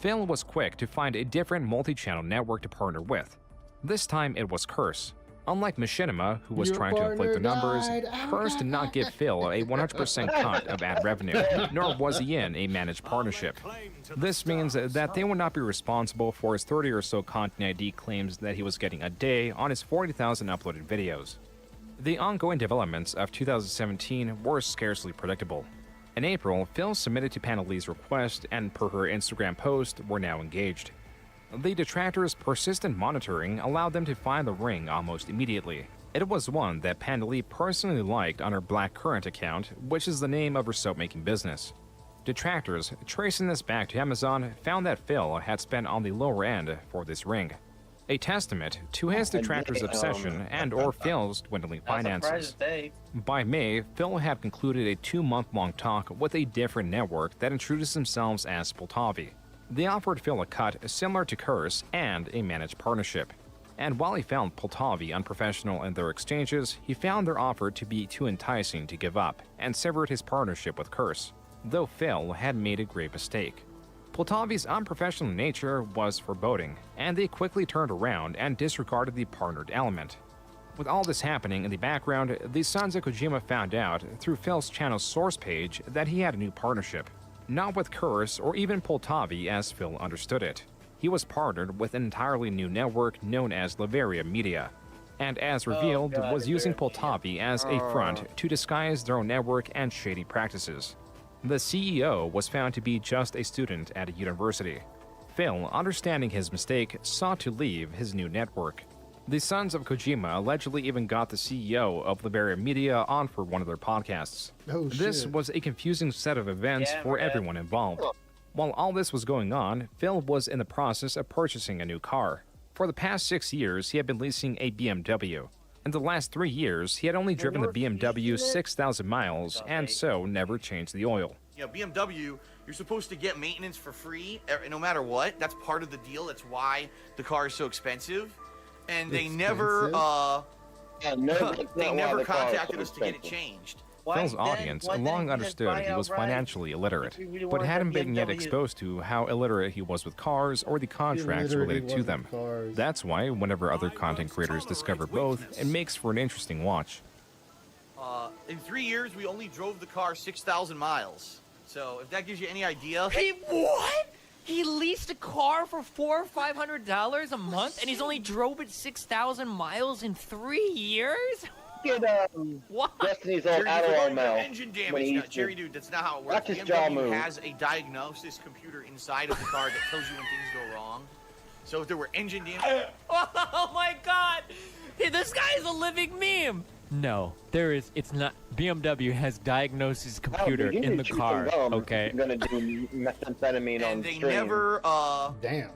Phil was quick to find a different multi-channel network to partner with. This time it was Curse. Unlike Machinima, who was trying to inflate the numbers, Curse did not give Phil a 100% cut of ad revenue, nor was he in a managed partnership. This means that they would not be responsible for his 30 or so Content ID claims that he was getting a day on his 40,000 uploaded videos. The ongoing developments of 2017 were scarcely predictable. In April, Phil submitted to Panalee's request and per her Instagram post, were now engaged. The detractors' persistent monitoring allowed them to find the ring almost immediately. It was one that Panalee personally liked on her Blackcurrant account, which is the name of her soap-making business. Detractors, tracing this back to Amazon, found that Phil had spent on the lower end for this ring. A testament to his detractors' obsession and/or Phil's dwindling finances. By May, Phil had concluded a 2-month-long talk with a different network that introduced themselves as Poltavi. They offered Phil a cut similar to Curse and a managed partnership. And while he found Poltavi unprofessional in their exchanges, he found their offer to be too enticing to give up and severed his partnership with Curse, though Phil had made a grave mistake. Poltavi's unprofessional nature was foreboding, and they quickly turned around and disregarded the partnered element. With all this happening in the background, the sons of Kojima found out through Phil's channel's source page that he had a new partnership. Not with Curse or even Poltavi as Phil understood it. He was partnered with an entirely new network known as Leveria Media, and as revealed, was using Poltavi as a front to disguise their own network and shady practices. The CEO was found to be just a student at a university. Phil, understanding his mistake, sought to leave his new network. The sons of Kojima allegedly even got the CEO of Leveria Media on for one of their podcasts. This was a confusing set of events for everyone involved. While all this was going on, Phil was in the process of purchasing a new car. For the past 6 years, he had been leasing a BMW. In the last 3 years, he had only driven the BMW 6,000 miles and so never changed the oil. You know, BMW, you're supposed to get maintenance for free no matter what. That's part of the deal. That's why the car is so expensive. And they never contacted us to get it changed. Phil's audience long understood he was financially illiterate, but hadn't been yet exposed to how illiterate he was with cars or the contracts related to them. That's why, whenever other content creators discover both, it makes for an interesting watch. In 3 years, we only drove the car 6,000 miles. So, if that gives you any idea... Hey, what? He leased a car for $400 or $500 a month, and he's only drove it 6,000 miles in 3 years? Get Destiny's old Adderall Mel. Engine damage. No, Jerry, dude, that's not how it works. BMW has a diagnosis computer inside of the car that tells you when things go wrong. So if there were engine damage... Oh my god! Hey, this guy is a living meme! No, there is. It's not. BMW has diagnosis computer in the car. Okay. I'm gonna do methamphetamine on they stream. Never. Damn.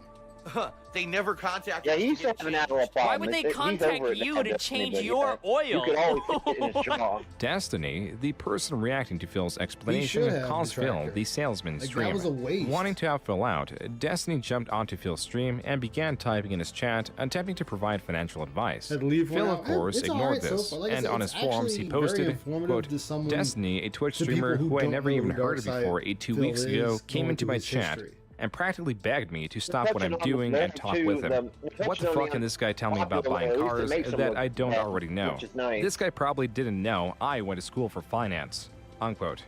They never contacted. Yeah, he used to have an Adderall problem. Why would they contact you to change your oil? You could always get it in his jaw. Destiny, the person reacting to Phil's explanation, calls Phil the salesman stream. Wanting to help Phil out, Destiny jumped onto Phil's stream and began typing in his chat, attempting to provide financial advice. Phil, of course, ignored this, and on his forums he posted, quote, Destiny, a Twitch streamer who I never even heard of before 2 weeks ago, came into my chat. and practically begged me to stop what I'm doing and talk with him. What the fuck can this guy tell me about buying cars that I don't already know? This guy probably didn't know I went to school for finance. Unquote.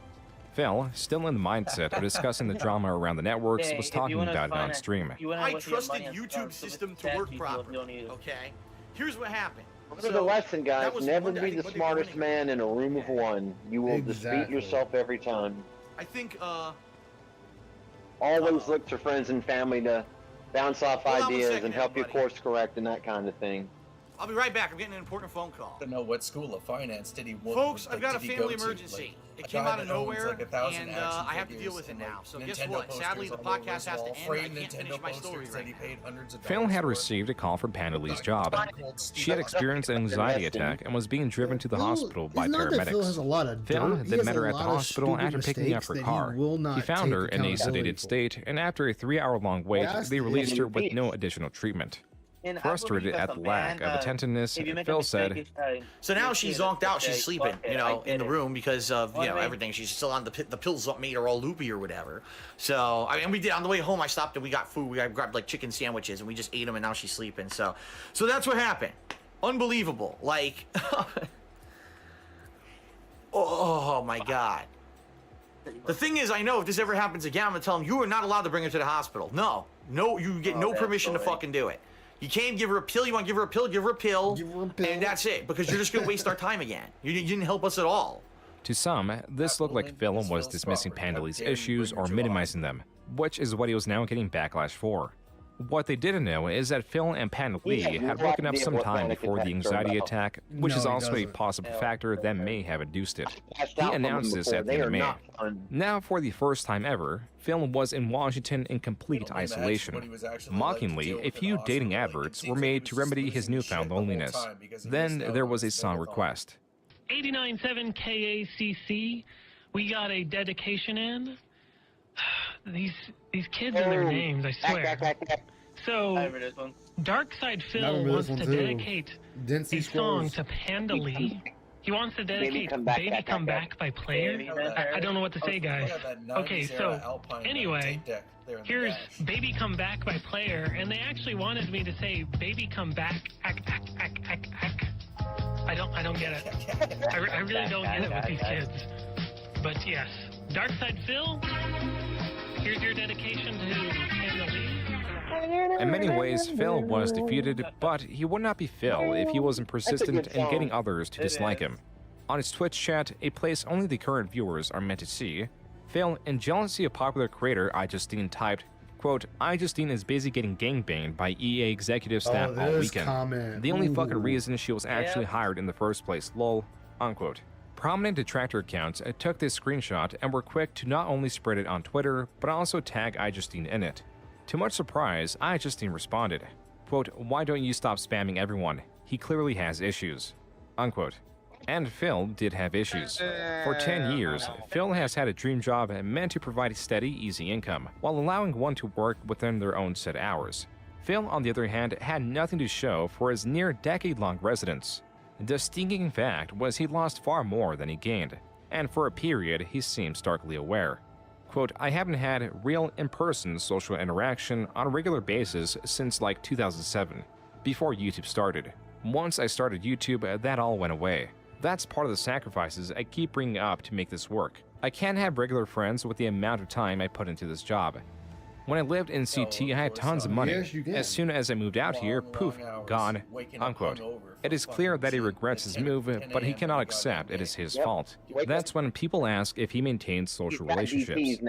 Phil, still in the mindset of discussing the drama around the networks, was talking about it on stream. I trusted YouTube's system to work properly, okay? Here's what happened. Remember the lesson, guys. Never be the smartest man in a room of one. You will defeat yourself every time. I think, always look to friends and family to bounce off ideas and help you course correct and that kind of thing. I'll be right back. I'm getting an important phone call. I don't know what school of finance did he work. Folks, I've got a family emergency. It came out of nowhere, and I have to deal with it now. So guess what? Sadly, the podcast has to end. I can't finish my story right now. Phil had received a call from Pandalee's job. She had experienced an anxiety attack and was being driven to the hospital by paramedics. Phil then met her at the hospital after picking up her car. He found her in a sedated state, and after a 3-hour-long wait, they released her with no additional treatment. Frustrated at the lack of attentiveness, Phil said, "So now she's zonked out. She's sleeping, you know, in the room because of, you know, everything. She's still on the pills made her all loopy or whatever. So, I mean, we did on the way home. I stopped and we got food. We grabbed like chicken sandwiches and we just ate them. And now she's sleeping. So that's what happened. Unbelievable. Like, oh my God. The thing is, I know if this ever happens again, I'm gonna tell them you are not allowed to bring her to the hospital. No, you get no permission to fucking do it. You can't give her a pill. You want to give her a pill? Give her a pill. And that's it. Because you're just going to waste our time again. You didn't help us at all." To some, this looked like Phil was dismissing Pandalee's issues or minimizing them, which is what he was now getting backlash for. What they didn't know is that Phil and Pandalee had broken up some time before the anxiety attack, which is also a possible factor that may have induced it. He announced this at the end of May. Now, for the first time ever, Phil was in Washington in complete isolation. Mockingly, a few dating adverts were made to remedy his newfound loneliness. Then there was a song request. 89.7 KACC, we got a dedication in. These kids and their names, I swear. So, Darkside Phil wants to dedicate a song to Pandalee. He wants to dedicate Baby Come Back by Player. I don't know what to say, guys. Okay, so, anyway, here's Baby Come Back by Player, and they actually wanted me to say Baby Come Back, I don't get it. I really don't get it with these kids. But yes, Darkside Phil, here's your dedication to Pandalee. In many ways, Phil was defeated, but he would not be Phil if he wasn't persistent in getting others to dislike him. On his Twitch chat, a place only the current viewers are meant to see, Phil, in jealousy of popular creator iJustine, typed, quote, "iJustine is busy getting gangbanged by EA executive staff all weekend. The only fucking reason she was actually hired in the first place, lol," unquote. Prominent detractor accounts took this screenshot and were quick to not only spread it on Twitter, but also tag iJustine in it. To much surprise, iJustine responded, quote, "Why don't you stop spamming everyone? He clearly has issues," unquote. And Phil did have issues. For 10 years, Phil has had a dream job meant to provide a steady, easy income, while allowing one to work within their own set hours. Phil, on the other hand, had nothing to show for his near decade-long residence. The stinking fact was he lost far more than he gained, and for a period he seemed starkly aware. Quote, "I haven't had real in-person social interaction on a regular basis since like 2007, before YouTube started. Once I started YouTube, that all went away. That's part of the sacrifices I keep bringing up to make this work. I can't have regular friends with the amount of time I put into this job. When I lived in CT, I had tons of money. As soon as I moved out here, poof, gone," unquote. It is clear that he regrets his move, but he cannot accept it is his fault. That's when people ask if he maintains social relationships.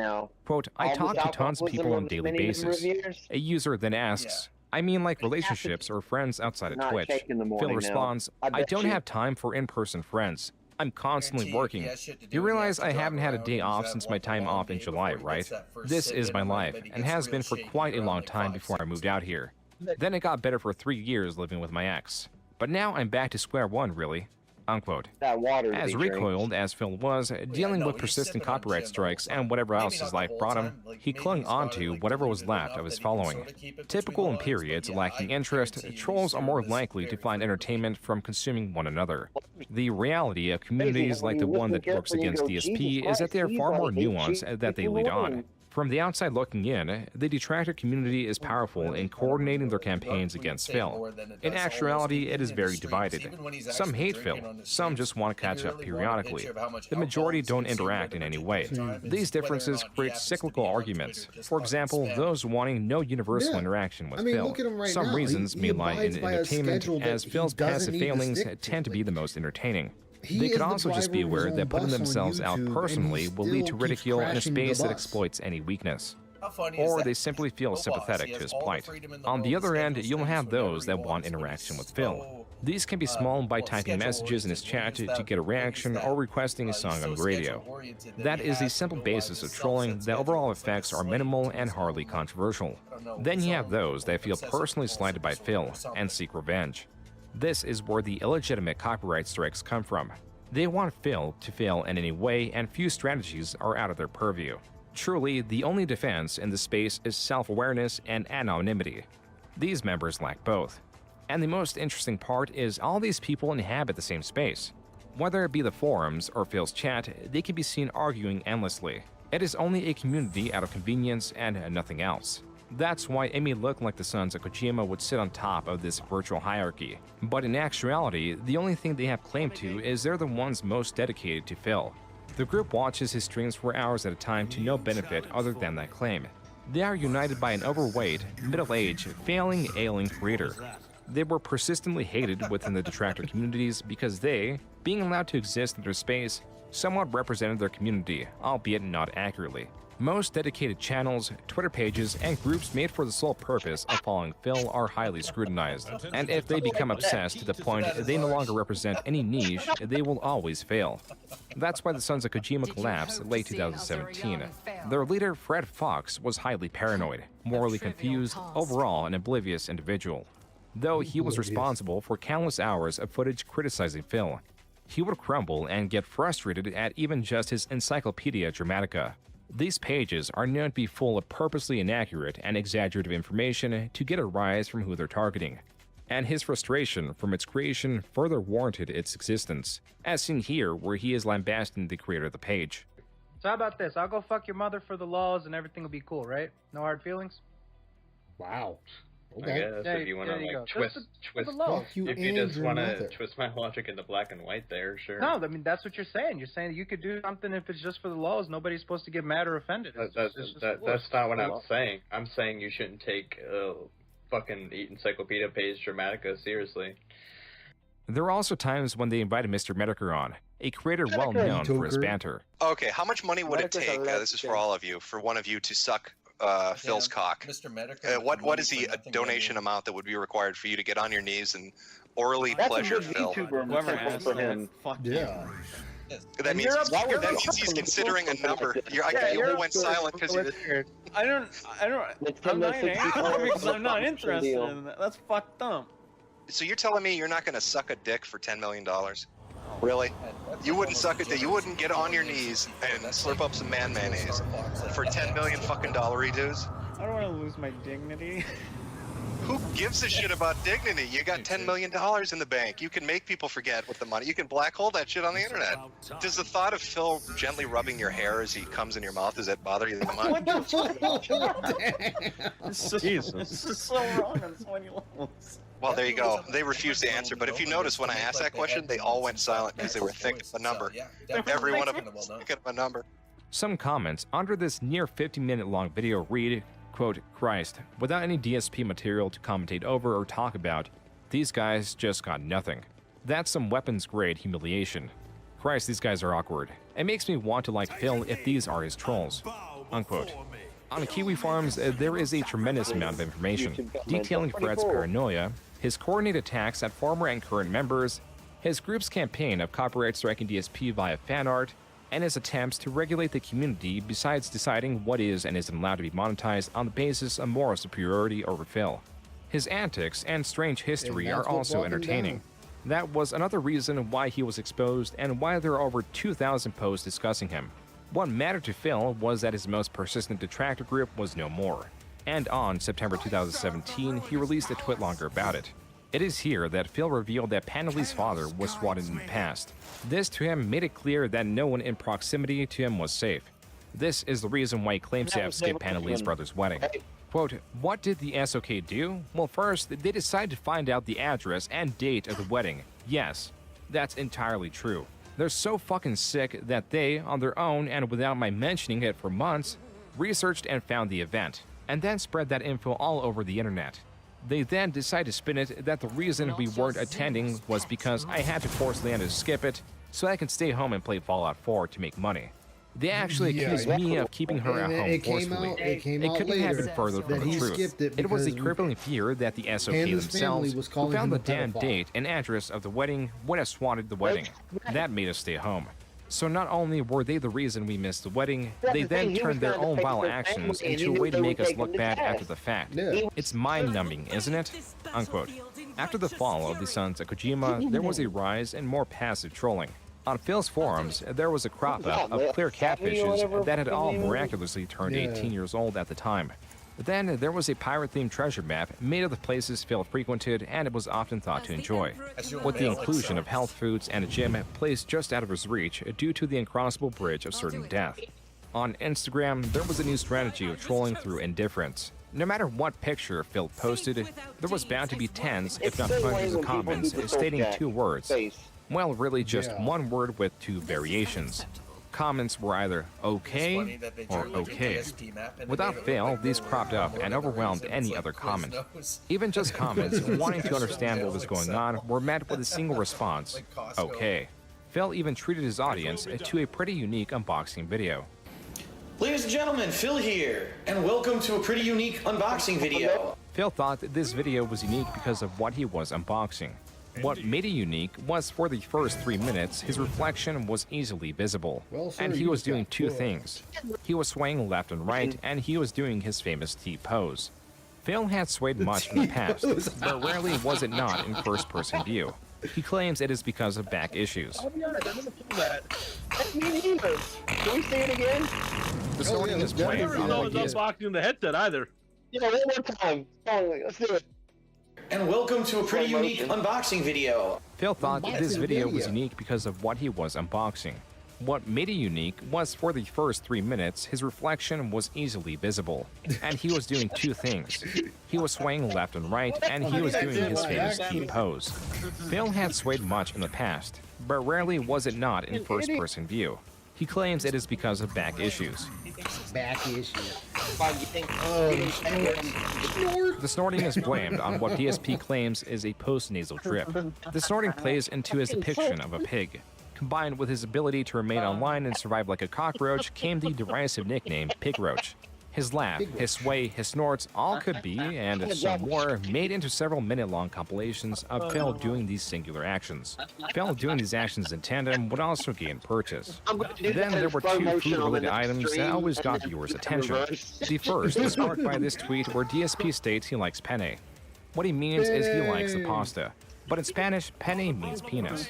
Quote, "I talk to tons of people on a daily basis." A user then asks, "I mean like relationships or friends outside of Twitch?" Phil responds, "I don't have time for in-person friends. I'm constantly working. You realize I haven't had a day off since my time off in July, right? This is my life, and has been for quite a long time before I moved out here. Then it got better for 3 years living with my ex. But now I'm back to square one, really," unquote. As recoiled as Phil was, dealing with persistent copyright strikes and whatever else his life brought him, he clung onto whatever was left of his following. Typical in periods lacking interest, trolls are more likely to find entertainment from consuming one another. The reality of communities like the one that works against DSP is that they are far more nuanced than they lead on. From the outside looking in, the detractor community is powerful in coordinating their campaigns against Phil. In actuality, it is very divided. Some hate Phil, some just want to catch up periodically. The majority don't interact in any way. These differences create cyclical arguments. For example, those wanting no universal interaction with Phil. Some reasons may lie in entertainment, as Phil's passive failings tend to be the most entertaining. They could also just be aware that putting themselves out personally will lead to ridicule in a space that exploits any weakness. Or they simply feel sympathetic to his plight. On the other end, you'll have those that want interaction with Phil. These can be small by typing messages in his chat to get a reaction or requesting a song on the radio. That is the simple basis of trolling. The overall effects are minimal and hardly controversial. Then you have those that feel personally slighted by Phil and seek revenge. This is where the illegitimate copyright strikes come from. They want Phil to fail in any way, and few strategies are out of their purview. Truly, the only defense in this space is self-awareness and anonymity. These members lack both. And the most interesting part is all these people inhabit the same space. Whether it be the forums or Phil's chat, they can be seen arguing endlessly. It is only a community out of convenience and nothing else. That's why it may look like the sons of Kojima would sit on top of this virtual hierarchy. But in actuality, the only thing they have claim to is they're the ones most dedicated to Phil. The group watches his streams for hours at a time to no benefit other than that claim. They are united by an overweight, middle-aged, failing, ailing creator. They were persistently hated within the detractor communities because they, being allowed to exist in their space, somewhat represented their community, albeit not accurately. Most dedicated channels, Twitter pages, and groups made for the sole purpose of following Phil are highly scrutinized, and if they become obsessed to the point they no longer represent any niche, they will always fail. That's why the Sons of Kojima collapsed late 2017. Their leader, Fred Fox, was highly paranoid, morally confused, overall an oblivious individual. Though he was responsible for countless hours of footage criticizing Phil, he would crumble and get frustrated at even just his Encyclopedia Dramatica. These pages are known to be full of purposely inaccurate and exaggerative information to get a rise from who they're targeting. And his frustration from its creation further warranted its existence, as seen here where he is lambasting the creator of the page. So how about this? I'll go fuck your mother for the laws and everything will be cool, right? No hard feelings? Wow. Okay. I guess if you want to like twist, if you just want to twist my logic into black and white there, sure. No, I mean that's what you're saying. You're saying you could do something if it's just for the laws. Nobody's supposed to get mad or offended. That's not what I'm saying. I'm saying you shouldn't take fucking Encyclopedia page Dramatica seriously. There are also times when they invited Mr. Medicare on, a creator well known for his banter. Okay, how much money would it take, this is for all of you, for one of you to suck Phil's cock? Mr. Medicare, what is the donation amount that would be required for you to get on your knees and orally pleasure Phil? Whoever asked for him. Yeah. That means he's considering a number. You went silent because you did. I'm not angry because I'm not interested in that. That's fucked up. So you're telling me you're not going to suck a dick for $10 million? Really? You wouldn't suck it. You wouldn't get on your knees and slurp up some man mayonnaise for $10 million fucking dollary dues? I don't want to lose my dignity. Who gives a shit about dignity? You got $10 million in the bank. You can make people forget with the money. You can black hole that shit on the internet. Does the thought of Phil gently rubbing your hair as he comes in your mouth, does that bother you that much? Jesus. This is so wrong on so many levels. Well, there you go. They refused to answer, but if you notice, when I asked that question, they all went silent because they were thick of a number. Every one of them was thick of a number. Some comments under this near 50-minute long video read, quote, Christ, without any DSP material to commentate over or talk about, these guys just got nothing. That's some weapons-grade humiliation. Christ, these guys are awkward. It makes me want to like Phil if these are his trolls. Unquote. On Kiwi Farms, there is a tremendous amount of information detailing Fred's paranoia, his coordinated attacks at former and current members, his group's campaign of copyright striking DSP via fan art, and his attempts to regulate the community besides deciding what is and isn't allowed to be monetized on the basis of moral superiority over Phil. His antics and strange history are also entertaining. That was another reason why he was exposed and why there are over 2,000 posts discussing him. What mattered to Phil was that his most persistent detractor group was no more. And on September 2017, he released a twitlonger about it. It is here that Phil revealed that Panelli's father was swatted in the past. This to him made it clear that no one in proximity to him was safe. This is the reason why he claims to have skipped Panalee's brother's wedding. Quote, what did the SOK do? Well, first, they decided to find out the address and date of the wedding. Yes, that's entirely true. They're so fucking sick that they, on their own and without my mentioning it for months, researched and found the event, and then spread that info all over the internet. They then decided to spin it that the reason we weren't attending was because I had to force Leanna to skip it so I can stay home and play Fallout 4 to make money. They actually accused me of keeping her at home forcefully. It couldn't have been further from the truth. It was the crippling fear that the SOK themselves, who found the damn date and address of the wedding, would have swatted the wedding. That made us stay home. So not only were they the reason we missed the wedding, they then turned their own vile actions into a way to make us look bad after the fact. It's mind-numbing, isn't it? Unquote. After the fall of the sons of Kojima, there was a rise in more passive trolling. On Phil's forums, there was a crop up of clear catfishes that had all miraculously turned 18 years old at the time. Then there was a pirate-themed treasure map made of the places Phil frequented and it was often thought to enjoy, with the inclusion of health foods and a gym placed just out of his reach due to the uncrossable bridge of certain death. On Instagram, there was a new strategy of trolling through indifference. No matter what picture Phil posted, there was bound to be tens, if not hundreds of comments stating two words. Well, really just one word with two variations. Comments were either okay or okay. Without fail, these cropped up and overwhelmed any other comment. Even just comments wanting to understand what was going on were met with a single response, okay. Phil even treated his audience to a pretty unique unboxing video. Ladies and gentlemen, Phil here, and welcome to a pretty unique unboxing video. Phil thought that this video was unique because of what he was unboxing. What made it unique was for the first 3 minutes, his reflection was easily visible. And he was doing two things. He was swaying left and right, and he was doing his famous T-pose. Phil had swayed much in the past, but rarely was it not in first-person view. He claims it is because of back issues. I'll be honest, I've never seen that. Me neither. Can we say it again? The snorting is blamed on what he is. Unboxing the headset either. Yeah, one more time. Let's do it. And welcome to a pretty unique unboxing video. Phil thought this video was unique because of what he was unboxing. What made it unique was for the first 3 minutes, his reflection was easily visible, and he was doing two things. He was swaying left and right, and he was doing his famous T-pose. Phil had swayed much in the past, but rarely was it not in first-person view. He claims it is because of back issues. Back issues. The snorting is blamed on what DSP claims is a post-nasal drip. The snorting plays into his depiction of a pig. Combined with his ability to remain online and survive like a cockroach came the derisive nickname Pig Roach. His laugh, his sway, his snorts all could be, and some more, made into several minute-long compilations of Phil doing these singular actions. Phil doing these actions in tandem would also gain purchase. Then there were two food-related items that always got viewers' attention. The first is sparked by this tweet where DSP states he likes penne. What he means is he likes the pasta. But in Spanish, penne means penis.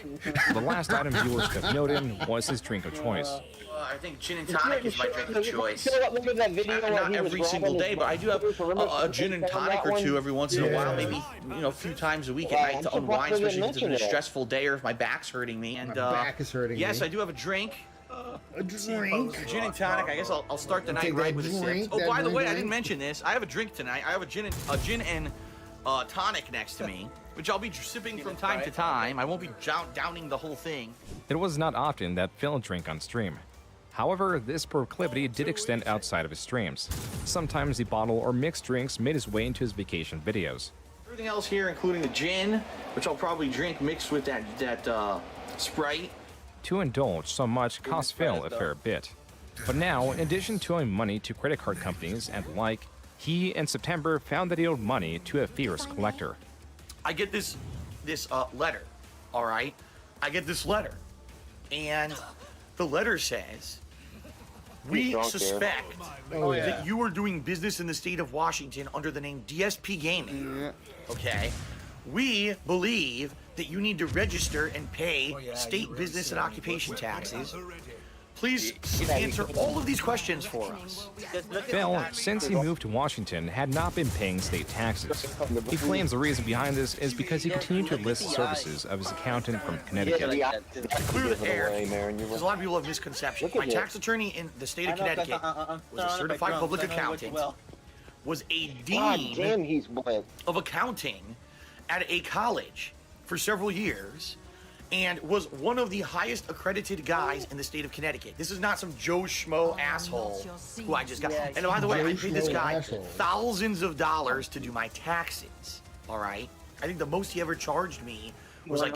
The last item viewers have noted was his drink of choice. I think gin and tonic is my drink of choice. Not every single day, but I do have a gin and tonic or two every once in a while, maybe a few times a week at night to unwind, especially if it's been a stressful day or if my back's hurting me. And back is hurting yes, me. I do have a drink. A drink? Gin and tonic. I guess I'll start the night right with a sip. Oh, by the way, I didn't mention this. I have a drink tonight. I have a gin and tonic next to me, which I'll be sipping from time to time. I won't be downing the whole thing. It was not often that Phil drank on stream. However, this proclivity did extend outside of his streams. Sometimes the bottle or mixed drinks made his way into his vacation videos. Everything else here, including the gin, which I'll probably drink mixed with that Sprite. To indulge so much cost Phil a fair bit. But now, in addition to owing money to credit card companies and the like, he, in September, found that he owed money to a fierce collector. I get this letter, all right? I get this letter, and the letter says, we suspect that you are doing business in the state of Washington under the name DSP Gaming, okay? We believe that you need to register and pay state business and occupation taxes Please answer all of these questions for us. Phil, since he moved to Washington, had not been paying state taxes. He claims the reason behind this is because he continued to list services of his accountant from Connecticut. Clear the air, because a lot of people have misconceptions. My tax attorney in the state of Connecticut was a certified public accountant, was a dean of accounting at a college for several years, and was one of the highest accredited guys in the state of Connecticut. This is not some Joe Schmo asshole who I just got. And by the way, I paid this guy thousands of dollars to do my taxes, all right? I think the most he ever charged me was like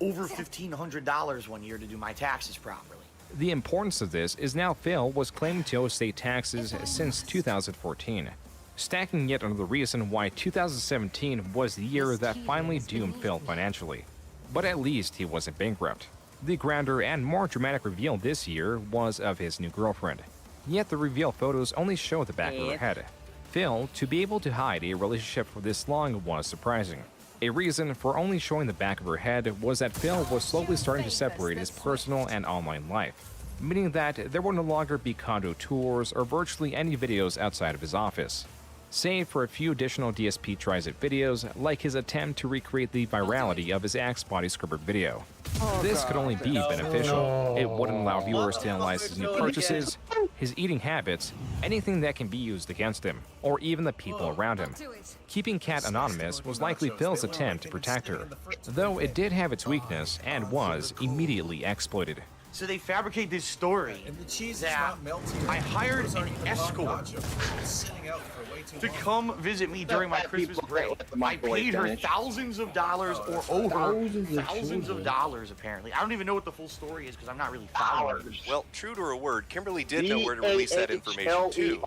over $1,500 one year to do my taxes properly. The importance of this is now Phil was claiming to owe state taxes since 2014, stacking yet another reason why 2017 was the year that finally doomed Phil financially. But at least he wasn't bankrupt. The grander and more dramatic reveal this year was of his new girlfriend. Yet the reveal photos only show the back of her head. Phil, to be able to hide a relationship for this long was surprising. A reason for only showing the back of her head was that Phil was slowly starting to separate his personal and online life, meaning that there would no longer be condo tours or virtually any videos outside of his office, save for a few additional DSP tries-it videos, like his attempt to recreate the virality of his Axe body scrubber video. This could only be beneficial. It wouldn't allow viewers to analyze his new purchases, his eating habits, anything that can be used against him, or even the people around him. Keeping Kat anonymous was likely Phil's attempt to protect her, though it did have its weakness and was immediately exploited. So they fabricate this story that I hired an escort to come visit me during my Christmas break. I paid her thousands of dollars or over thousands of dollars, apparently. I don't even know what the full story is because I'm not really following her. Well, true to her word, Kimberly did know where to release that information too.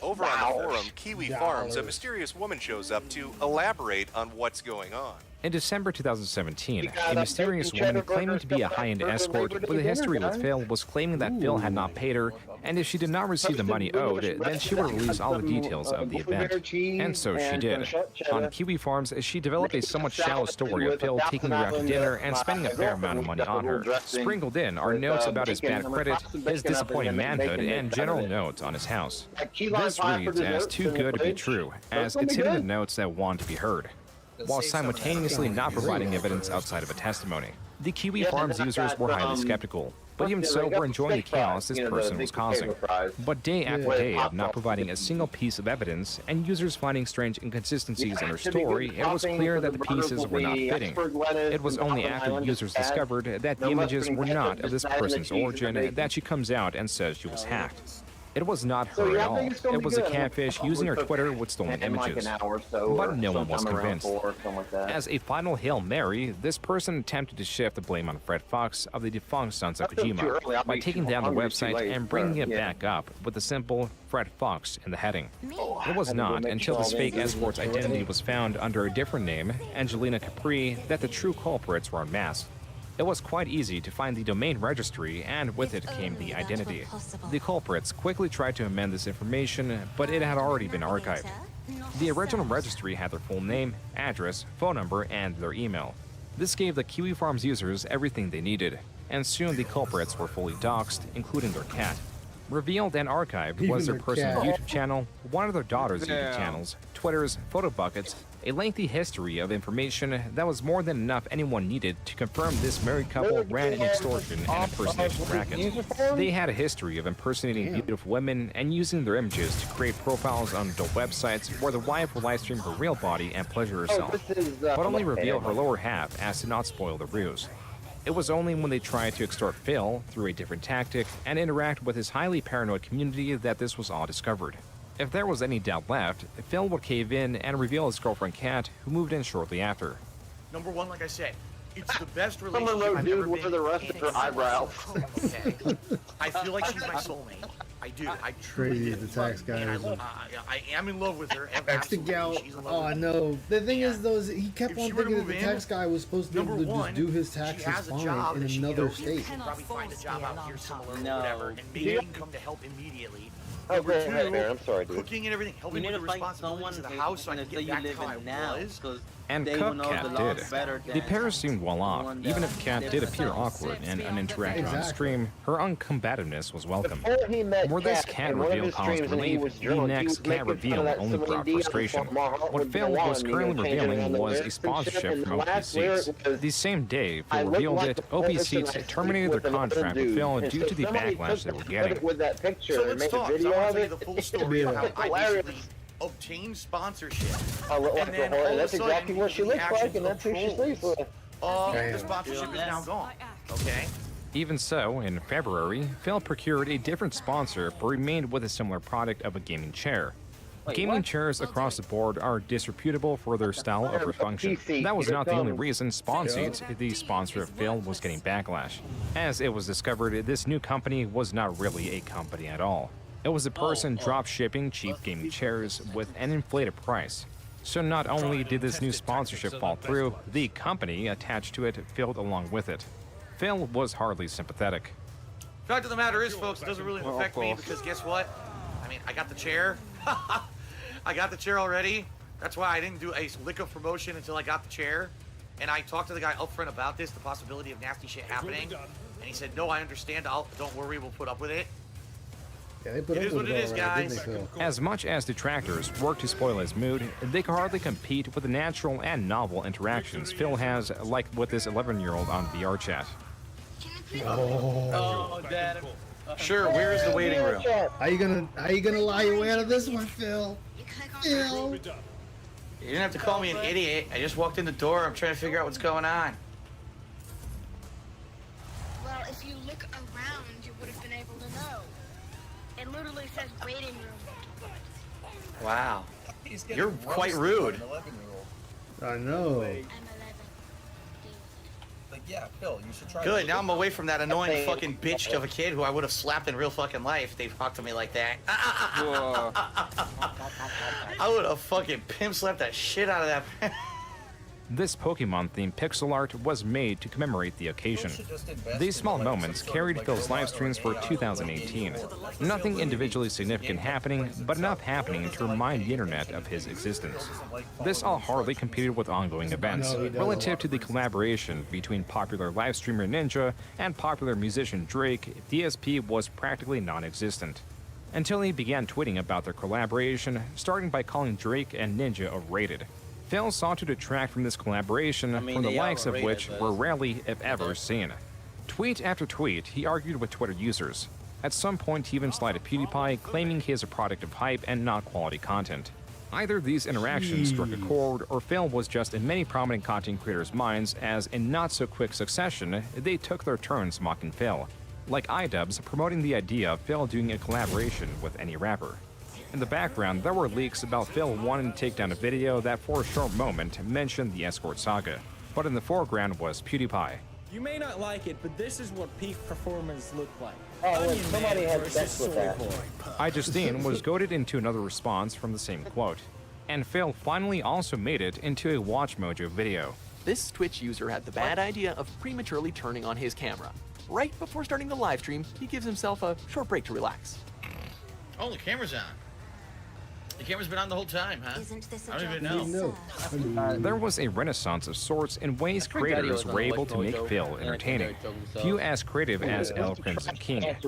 Over on the forum, Kiwi Farms, a mysterious woman shows up to elaborate on what's going on. In December 2017, a mysterious woman claiming to be a high-end escort with a history with Phil was claiming that Phil had not paid her, and if she did not receive the money owed, then she would release all the details of the event. And so she did. On Kiwi Farms, she developed a somewhat shallow story of Phil taking her out to dinner and spending a fair amount of money on her. Sprinkled in are notes about his bad credit, his disappointing manhood, and general notes on his house. This reads as too good to be true, as it's hitting the notes that want to be heard, while simultaneously not providing evidence outside of a testimony. The Kiwi Farms users were highly skeptical, but even so were enjoying the chaos this person was causing. But day after day of not providing a single piece of evidence and users finding strange inconsistencies in her story, it was clear that the pieces were not fitting. It was only after the users discovered that the images were not of this person's origin that she comes out and says she was hacked. It was not her at all. It was a catfish using her Twitter with stolen images. But no one was convinced. As a final Hail Mary, this person attempted to shift the blame on Fred Fox of the defunct Sons of Kojima by taking down the website and bringing it back up with the simple Fred Fox in the heading. It was not until this fake escort's identity was found under a different name, Angelina Capri, that the true culprits were unmasked. It was quite easy to find the domain registry, and with it came the identity. The culprits quickly tried to amend this information, but it had already been archived. The original registry had their full name, address, phone number, and their email. This gave the Kiwi Farms users everything they needed, and soon the culprits were fully doxxed, including their cat. Revealed and archived was their personal YouTube channel, one of their daughter's YouTube channels, Twitter's, photo buckets, a lengthy history of information that was more than enough anyone needed to confirm this married couple ran an extortion and impersonation racket. They had a history of impersonating beautiful women and using their images to create profiles on adult websites where the wife would livestream her real body and pleasure herself, but only reveal her lower half as to not spoil the ruse. It was only when they tried to extort Phil through a different tactic and interact with his highly paranoid community that this was all discovered. If there was any doubt left, Phil would cave in and reveal his girlfriend Kat, who moved in shortly after. Number one, like I said, it's the best relationship I've ever been in. The rest of her eyebrows. Okay. I feel like she's my soulmate. I do. I Crazy, the tax guy. I am in love with her. That's the gal. Oh, I know. The thing is, though, is he kept on thinking that the tax guy was supposed to be able to just do his taxes fine in another state. She probably find a job out here somewhere or whatever, and maybe he can come to help immediately. Okay, I'm sorry, dude. Cooking and everything, helping with the responsibilities of the house so I can get back to how I was. And Cook Cat did. The pair seemed well off. Even if Cat did appear awkward and uninteractive on stream, her uncombativeness was welcome. Were this Cat reveal caused relief, the next Cat reveal only brought frustration. What Phil was currently revealing was a sponsorship from OP Seats. The same day Phil revealed it, OP Seats terminated their contract with Phil due to the backlash they were getting. So let's talk. I want to tell you the full story of how I basically obtained sponsorship. And then all that's of a sudden, exactly what she looks like, and that's who she sleeps with. The sponsorship is now gone. Okay. Even so, in February, Phil procured a different sponsor but remained with a similar product of a gaming chair. Gaming chairs across the board are disreputable for their style or function. That was not the only reason SpawnSeats, the sponsor of Phil, was getting backlash. As it was discovered, this new company was not really a company at all. It was a person drop shipping cheap gaming chairs with an inflated price. So not only did this new sponsorship fall through, the company attached to it failed along with it. Phil was hardly sympathetic. Fact of the matter is, folks, it doesn't really affect me because guess what? I mean, I got the chair. I got the chair already. That's why I didn't do a lick of promotion until I got the chair. And I talked to the guy up front about this, the possibility of nasty shit happening. And he said, no, I understand. Don't worry, we'll put up with it. Yeah, they put it is what it is, guys. As much as detractors work to spoil his mood, they can hardly compete with the natural and novel interactions Phil has, like with this 11-year-old on VR chat. Oh, Dad. Sure, where's the waiting room? How you gonna lie your way out of this one, Phil? Phil. You didn't have to call me an idiot. I just walked in the door. I'm trying to figure out what's going on. Well, if you look around, you would have been able to know. It literally says waiting room. Wow. You're quite rude. I know. Like, yeah, Phil, you should try. Good, now I'm away from that annoying fucking bitch of a kid who I would have slapped in real fucking life if they talked to me like that. I would have fucking pimp slapped that shit out of that. This Pokemon-themed pixel art was made to commemorate the occasion. These small moments carried Phil's live streams for 2018. Nothing individually significant happening, but enough happening to remind the internet of his existence. This all hardly competed with ongoing events. Relative to the collaboration between popular live streamer Ninja and popular musician Drake, DSP was practically non-existent. Until he began tweeting about their collaboration, starting by calling Drake and Ninja overrated. Phil sought to detract from this collaboration, from the likes of which were rarely, if ever, seen. Tweet after tweet, he argued with Twitter users. At some point, he even slided PewDiePie, claiming he is a product of hype and not quality content. Either these interactions struck a chord, or Phil was just in many prominent content creators' minds, as in not-so-quick succession, they took their turns mocking Phil. Like iDubbbz promoting the idea of Phil doing a collaboration with any rapper. In the background, there were leaks about Phil wanting to take down a video that for a short moment mentioned the Escort saga. But in the foreground was PewDiePie. You may not like it, but this is what peak performance looked like. Oh, well, somebody had sex with that. iJustine was goaded into another response from the same quote. And Phil finally also made it into a Watch Mojo video. This Twitch user had the bad idea of prematurely turning on his camera. Right before starting the live stream, he gives himself a short break to relax. Oh, the camera's on. The camera's been on the whole time, huh? I don't even know. There was a renaissance of sorts in ways creators were able to make Phil entertaining. Few as creative as El Crimson King. This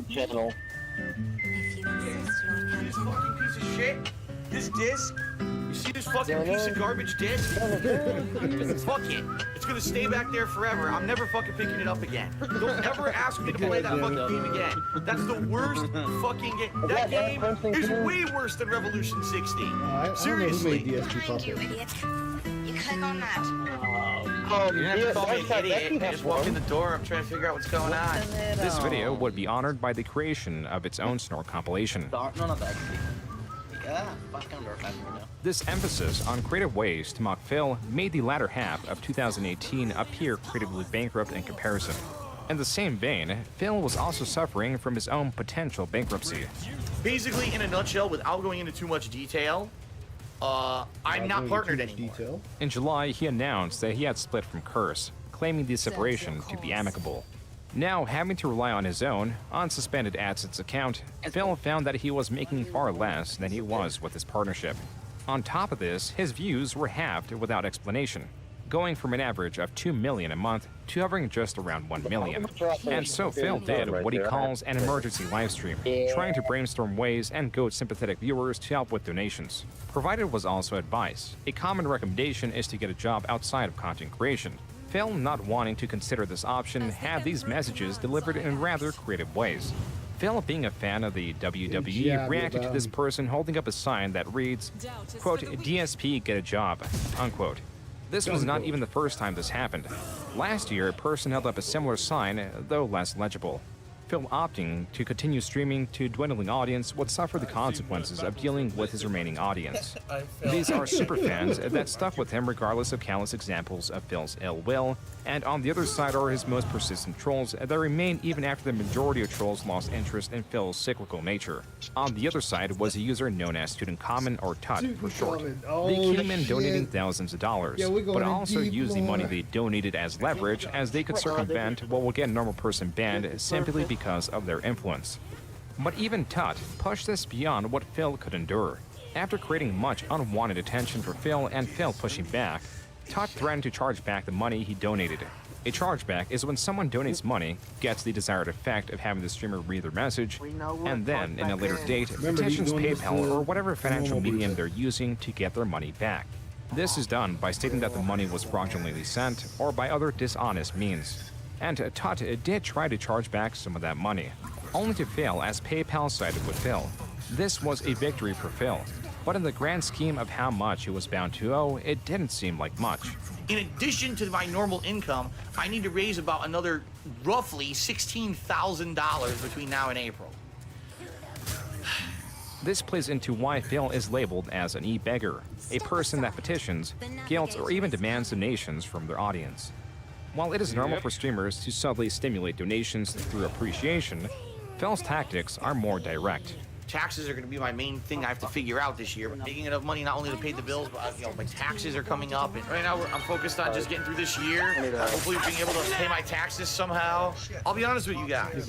fucking piece of shit? This disc? You see this fucking piece of garbage disc? Fuck it. It's gonna stay back there forever. I'm never fucking picking it up again. Don't ever ask me to play that fucking game again. That's the worst fucking game. That game is way worse than Revolution 60. Seriously. You idiot. You click on that. You didn't have to call me an idiot. I just walked in the door. I'm trying to figure out what's going on. This video would be honored by the creation of its own Snore compilation. This emphasis on creative ways to mock Phil made the latter half of 2018 appear creatively bankrupt in comparison. In the same vein, Phil was also suffering from his own potential bankruptcy. Basically, in a nutshell, without going into too much detail, I'm not partnered anymore. In July, he announced that he had split from Curse, claiming the separation to be amicable. Now, having to rely on his own, unsuspended AdSense account, Phil found that he was making far less than he was with his partnership. On top of this, his views were halved without explanation, going from an average of 2 million a month to hovering just around 1 million. And so Phil did what he calls an emergency livestream, trying to brainstorm ways and goad sympathetic viewers to help with donations. Provided was also advice. A common recommendation is to get a job outside of content creation. Phil, not wanting to consider this option, had these messages delivered in rather creative ways. Phil, being a fan of the WWE, reacted to this person holding up a sign that reads, quote, DSP get a job, unquote. This was not even the first time this happened. Last year, a person held up a similar sign, though less legible. Phil opting to continue streaming to dwindling audience would suffer the consequences of dealing with his remaining audience. These are superfans that stuck with him regardless of countless examples of Phil's ill will, and on the other side are his most persistent trolls that remain even after the majority of trolls lost interest in Phil's cyclical nature. On the other side was a user known as Student Common, or TUT for short. They came in donating thousands of dollars, but also used the money they donated as leverage as they could circumvent what will get a normal person banned simply because of their influence. But even TUT pushed this beyond what Phil could endure. After creating much unwanted attention for Phil and Phil pushing back, TUT threatened to charge back the money he donated. A chargeback is when someone donates money, gets the desired effect of having the streamer read their message, and then, in a later date, petitions PayPal or whatever financial medium they're using to get their money back. This is done by stating that the money was fraudulently sent or by other dishonest means. And TUT did try to charge back some of that money, only to fail as PayPal sided with Phil. This was a victory for Phil, but in the grand scheme of how much he was bound to owe, it didn't seem like much. In addition to my normal income, I need to raise about another roughly $16,000 between now and April. This plays into why Phil is labeled as an e-beggar, a person that petitions, guilts, or even demands donations from their audience. While it is normal for streamers to subtly stimulate donations through appreciation, Phil's tactics are more direct. Taxes are going to be my main thing I have to figure out this year. Making enough money not only to pay the bills, but my taxes are coming up. And right now I'm focused on just getting through this year. Hopefully being able to pay my taxes somehow. I'll be honest with you guys.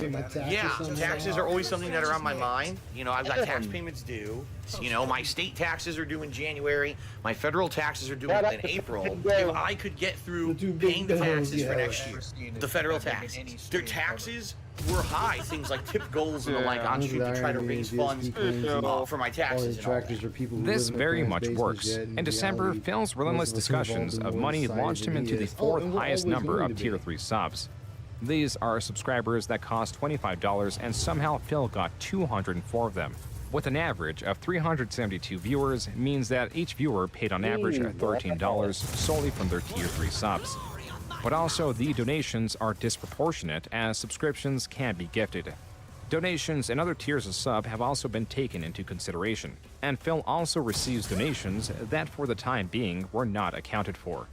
Taxes are always something that are on my mind. I've got tax payments due. My state taxes are due in January. My federal taxes are due in April. If I could get through paying the taxes for next year, the federal taxes, their taxes were high. Things like tip goals and the like on stream to try to raise funds for my taxes. This very much works. In December, Phil's relentless discussions of money launched him into the fourth highest number of Tier 3 subs. These are subscribers that cost $25, and somehow Phil got 204 of them. With an average of 372 viewers, means that each viewer paid on average $13 solely from their Tier 3 subs. But also, the donations are disproportionate as subscriptions can be gifted. Donations and other tiers of sub have also been taken into consideration, and Phil also receives donations that for the time being were not accounted for.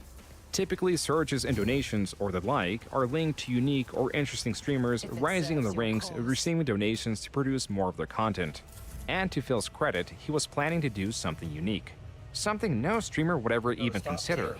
Typically, surges in donations or the like are linked to unique or interesting streamers rising in the ranks, receiving donations to produce more of their content. And to Phil's credit, he was planning to do something unique. Something no streamer would ever even consider,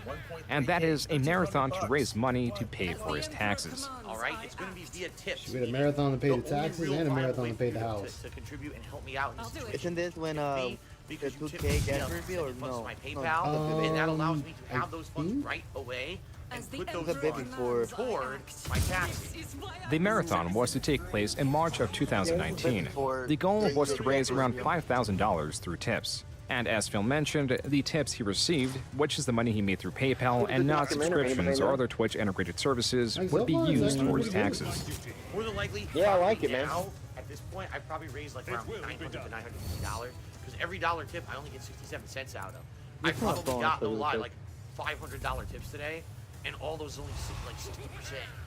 and that is a marathon to raise money to pay for his taxes. All right, it's going to be via tips. We had a marathon to pay the taxes and a marathon to pay the house. To contribute and help me out. Isn't this when the 2K gets revealed or no? My PayPal, and that allows me to have those funds right away and put those funds toward my taxes. The marathon was to take place in March of 2019. The goal was to raise around $5,000 through tips. And as Phil mentioned, the tips he received, which is the money he made through PayPal and not subscriptions or other Twitch integrated services, would be used towards taxes. More than likely, I like it, man. Now, at this point, I probably raised like around $900 to $950 because every dollar tip I only get 67 cents out of. I probably got, no lie, like $500 tips today, and all those only like 60%.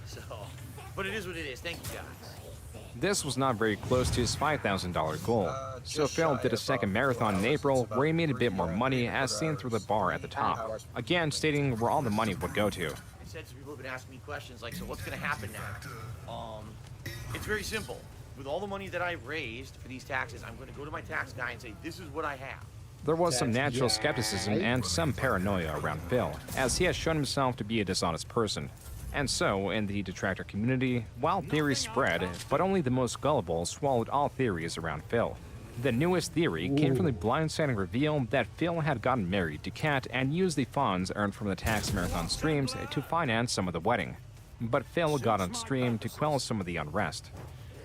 So, but it is what it is. Thank you guys. This was not very close to his $5,000 goal, so Phil did a second marathon in April where he made a bit more money as seen through the bar at the top, again stating where all the money would go to. I said some people have been asking me questions like, so what's going to happen now? It's very simple. With all the money that I've raised for these taxes, I'm going to go to my tax guy and say, this is what I have. There was some natural skepticism and some paranoia around Phil, as he has shown himself to be a dishonest person. And so, in the detractor community, wild theories spread, but only the most gullible swallowed all theories around Phil. The newest theory came from the blindsiding reveal that Phil had gotten married to Kat and used the funds earned from the tax marathon streams to finance some of the wedding. But Phil got on stream to quell some of the unrest.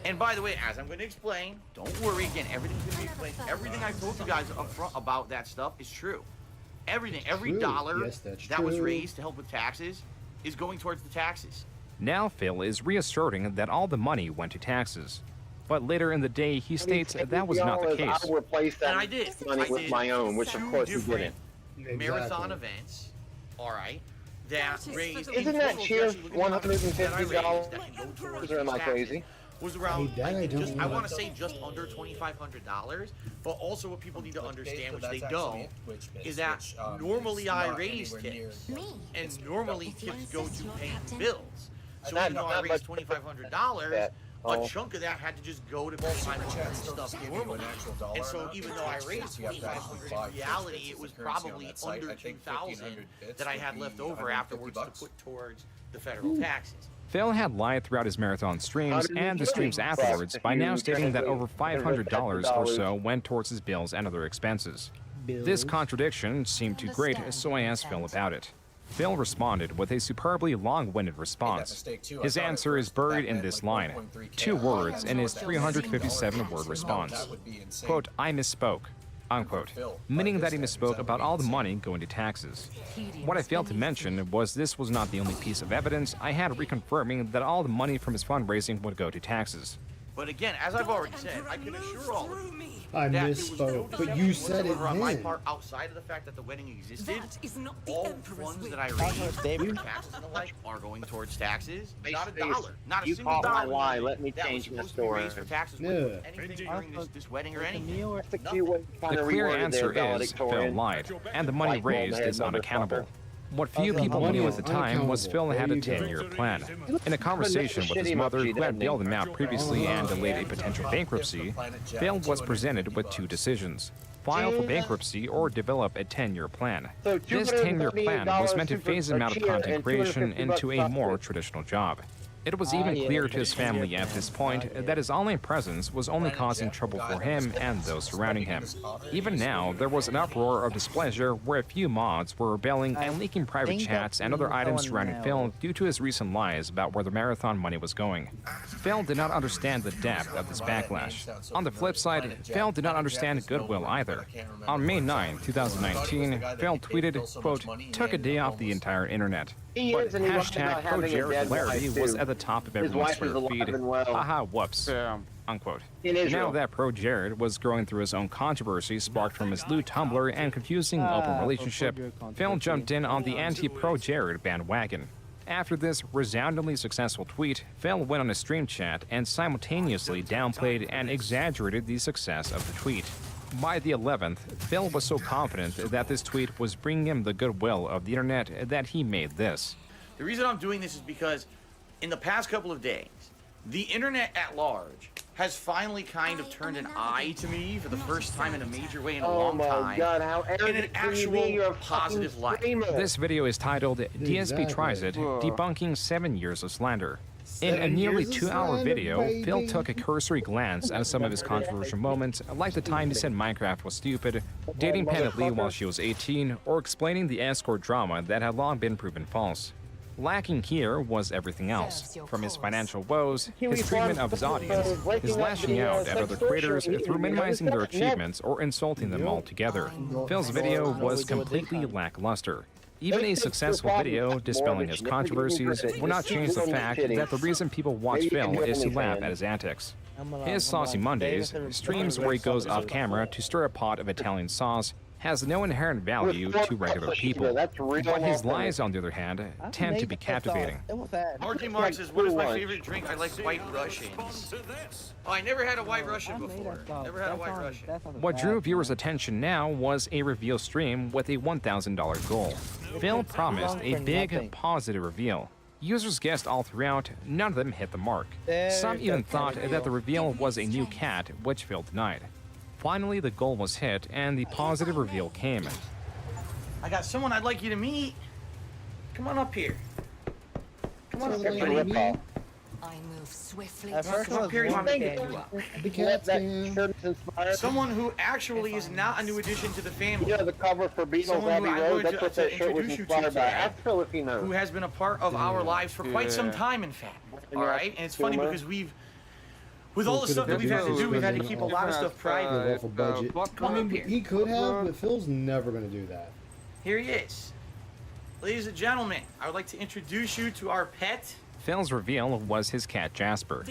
And by the way, as I'm going to explain, don't worry, again, everything's going to be explained. Everything I told you guys up front about that stuff is true. Everything, every dollar that was raised to help with taxes is going towards the taxes. Now Phil is reasserting that all the money went to taxes. But later in the day, he states that was not the case. I replaced that money with my own, which of course you didn't. Marathon events, all right, that raised... Isn't that cheer $150? Or am I crazy? Was around, I want to say just under $2,500, but also what people need to understand, which they don't, is that normally I raise tips, and normally tips go to paying bills. So even though I raised $2,500, a chunk of that had to just go to pay my stuff normally. And so even though I raised $2,500, in reality it was probably under $2,000 that I had left over afterwards to put towards the federal taxes. Phil had lied throughout his marathon streams and the streams afterwards by now stating that over $500 or so went towards his bills and other expenses. This contradiction seemed too great, so I asked Phil about it. Phil responded with a superbly long-winded response. His answer is buried in this line, 2 words in his 357-word response. Quote, I misspoke. Unquote, meaning that he misspoke about all the money going to taxes. What I failed to mention was this was not the only piece of evidence I had reconfirming that all the money from his fundraising would go to taxes. But again, as I've already said, I can assure all of you I misspoke, but you said it on my then. part, outside of the fact that the wedding existed, all funds that I raised for taxes and the like are going towards taxes. Not a dollar, not a single dollar. Why? Let me change my story. For taxes anything during this wedding or anything. The clear answer is Phil lied, and the money raised is unaccountable. What few people knew at the time was Phil had a 10-year plan. In a conversation with his mother, who had bailed him out previously and delayed a potential bankruptcy, Phil was presented with 2 decisions: file for bankruptcy or develop a 10-year plan. This 10-year plan was meant to phase him out of content creation into a more traditional job. It was even clear to his family at this point that his online presence was only causing trouble for him and those surrounding him. Even now, there was an uproar of displeasure where a few mods were rebelling and leaking private chats and other items surrounding Phil due to his recent lies about where the marathon money was going. Phil did not understand the depth of this backlash. On the flip side, Phil did not understand goodwill either. On May 9, 2019, Phil tweeted, quote, took a day off the entire internet. But hashtag ProJaredHilarity was at the top of everyone's Twitter feed. Haha, whoops. Unquote. Now that ProJared was going through his own controversy sparked from his lewd Tumblr and confusing open relationship, Phil jumped in on the anti-ProJared bandwagon. After this resoundingly successful tweet, Phil went on a stream chat and simultaneously downplayed and exaggerated the success of the tweet. By the 11th, Phil was so confident that this tweet was bringing him the goodwill of the internet that he made this. The reason I'm doing this is because in the past couple of days, the internet at large has finally kind of turned an eye to me for the first time in a major way in a long time. In an actual positive light. This video is titled DSP Tries It, Debunking 7 Years of Slander. In a nearly 2-hour video, Phil took a cursory glance at some of his controversial moments, like the time he said Minecraft was stupid, dating Lee while she was 18, or explaining the escort drama that had long been proven false. Lacking here was everything else, from his financial woes, his treatment of his audience, his lashing out at other creators through minimizing their achievements or insulting them altogether. Phil's video was completely lackluster. Even a successful video dispelling his controversies will not change the fact that the reason people watch Phil is to laugh at his antics. His Saucy Mondays, streams where he goes off camera to stir a pot of Italian sauce, has no inherent value to regular people. But his lies, on the other hand, tend to be captivating. Marky Mark says, what is my favorite drink? I like White Russians. Oh, I never had a White Russian before. Never had a White Russian. What drew viewers' attention now was a reveal stream with a $1,000 goal. Phil promised a big, positive reveal. Users guessed all throughout, none of them hit the mark. Some even thought that the reveal was a new cat, which Phil denied. Finally, the goal was hit, and the positive reveal came. I got someone I'd like you to meet. Come on up here. Come on up here, buddy. swiftly. For a short period of time, someone who actually is not a new addition to the family. Yeah, the cover for Beatles Abbey Road, that's what that shirt was inspired by. Ask Phil if he knows. Who has been a part of our lives for quite some time, in fact. All right? And it's funny because with all the stuff that we've had to do, we've had to keep a lot of stuff private. I mean, he could have, but Phil's never going to do that. Here he is. Ladies and gentlemen, I would like to introduce you to our pet. Phil's reveal was his cat Jasper,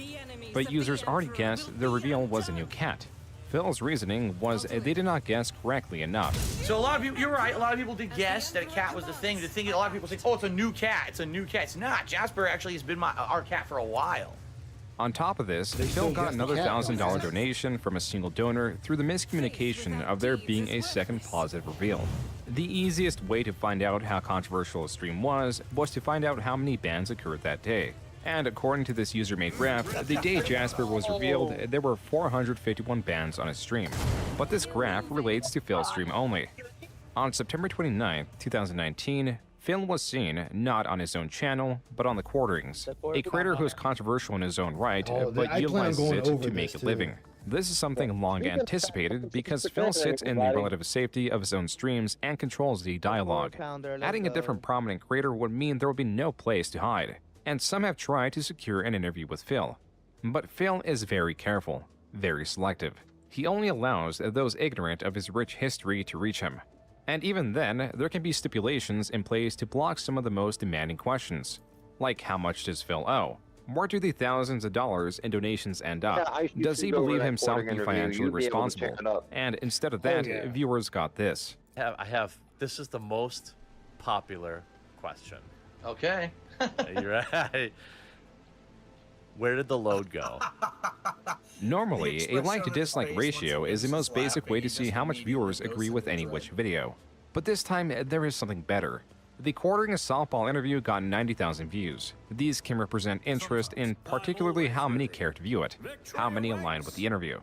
but users already guessed the reveal was a new cat. Phil's reasoning was they did not guess correctly enough. So a lot of people, you're right, a lot of people did guess that a cat was the thing. A lot of people say, oh, it's a new cat, it's a new cat. It's not. Jasper actually has been our cat for a while. On top of this, Phil got another $1,000 donation from a single donor through the miscommunication of there being a second positive reveal. The easiest way to find out how controversial a stream was to find out how many bans occurred that day. And according to this user-made graph, the day Jasper was revealed, there were 451 bans on his stream. But this graph relates to Phil's stream only. On September 29, 2019, Phil was seen not on his own channel, but on the Quarterings, a creator who is controversial in his own right, but utilizes it to make a living. This is something long anticipated because Phil sits in the relative safety of his own streams and controls the dialogue. Adding a different prominent creator would mean there would be no place to hide, and some have tried to secure an interview with Phil. But Phil is very careful, very selective. He only allows those ignorant of his rich history to reach him. And even then, there can be stipulations in place to block some of the most demanding questions. Like, how much does Phil owe? Where do the thousands of dollars in donations end up? Does he believe himself to be financially responsible? And instead of that, viewers got this. This is the most popular question. Okay. You're right. Where did the load go? Normally, a like to dislike ratio is the most basic way to see how much viewers agree with any which video. But this time, there is something better. The Quartering a Softball interview got 90,000 views. These can represent interest in particularly how many care to view it, how many align with the interview.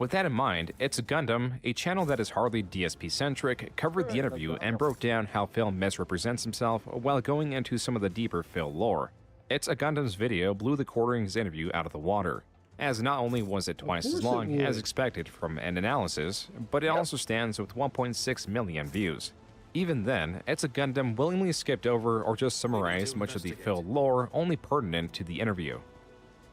With that in mind, It's a Gundam, a channel that is hardly DSP-centric, covered the interview and broke down how Phil misrepresents himself while going into some of the deeper Phil lore. It's a Gundam's video blew the Quartering's interview out of the water, as not only was it twice as long as expected from an analysis, but it also stands with 1.6 million views. Even then, It's a Gundam willingly skipped over or just summarized much of the Phil lore only pertinent to the interview.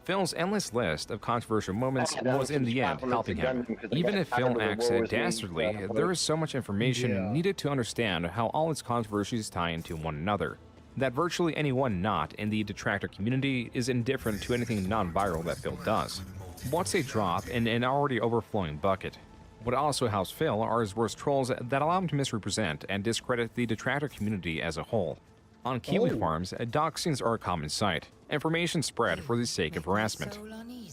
Phil's endless list of controversial moments was in the end helping him. Even if Phil acts dastardly, there is so much information needed to understand how all its controversies tie into one another, that virtually anyone not in the detractor community is indifferent to anything non-viral that Phil does. What's a drop in an already overflowing bucket? What also helps Phil are his worst trolls that allow him to misrepresent and discredit the detractor community as a whole. On Kiwi farms, doxings are a common sight. Information spread for the sake of harassment.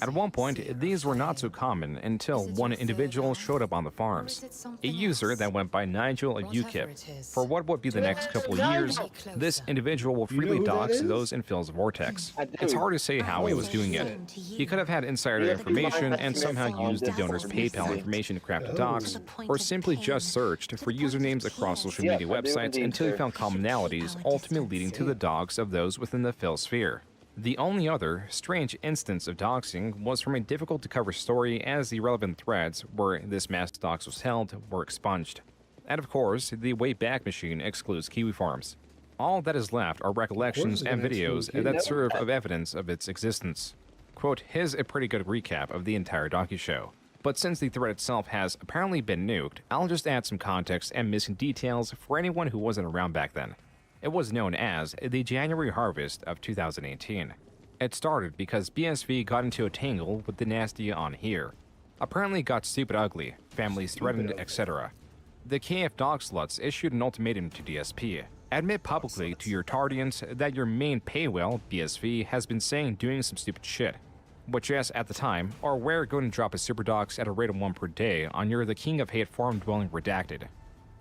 At one point, these were not so common until one individual showed up on the farms. A user that went by Nigel of UKIP. For what would be the next couple of years, this individual will freely dox those in Phil's vortex. It's hard to say how he was doing it. He could have had insider information and somehow used the donor's PayPal information to craft a dox, or simply just searched for usernames across social media websites until he found commonalities, ultimately leading to the dox of those within the Phil sphere. The only other strange instance of doxing was from a difficult-to-cover story, as the relevant threads where this mass dox was held were expunged. And of course, the Wayback Machine excludes Kiwi Farms. All that is left are recollections and videos that serve of evidence of its existence. Quote, here's a pretty good recap of the entire docu-show. But since the thread itself has apparently been nuked, I'll just add some context and missing details for anyone who wasn't around back then. It was known as the January Harvest of 2018. It started because BSV got into a tangle with the nasty on here. Apparently got stupid ugly, families threatened, etc. The KF dog sluts issued an ultimatum to DSP. Admit publicly to your tardians that your main paywall, BSV, has been saying doing some stupid shit. Which, yes, at the time, are we're going to drop a super dox at a rate of 1 per day on your The King of Hate farm dwelling redacted.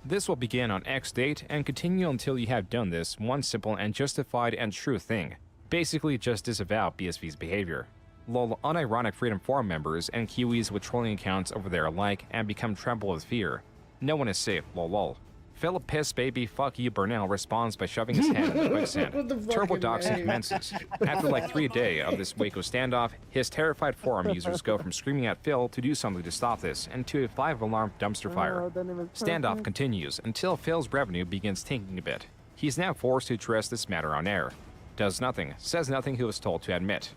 This will begin on X date and continue until you have done this one simple and justified and true thing. Basically just disavow BSV's behavior. Lol, unironic Freedom Forum members and Kiwis with trolling accounts over there alike and become tremble with fear. No one is safe, lol. Phil Piss Baby Fuck You Burnell responds by shoving his hand in the quicksand. Turbo doxing commences. After like 3 days of this Waco standoff, his terrified forum users go from screaming at Phil to do something to stop this and to a 5-alarm dumpster fire. Standoff continues until Phil's revenue begins tanking a bit. He's now forced to address this matter on air. Does nothing, says nothing he was told to admit.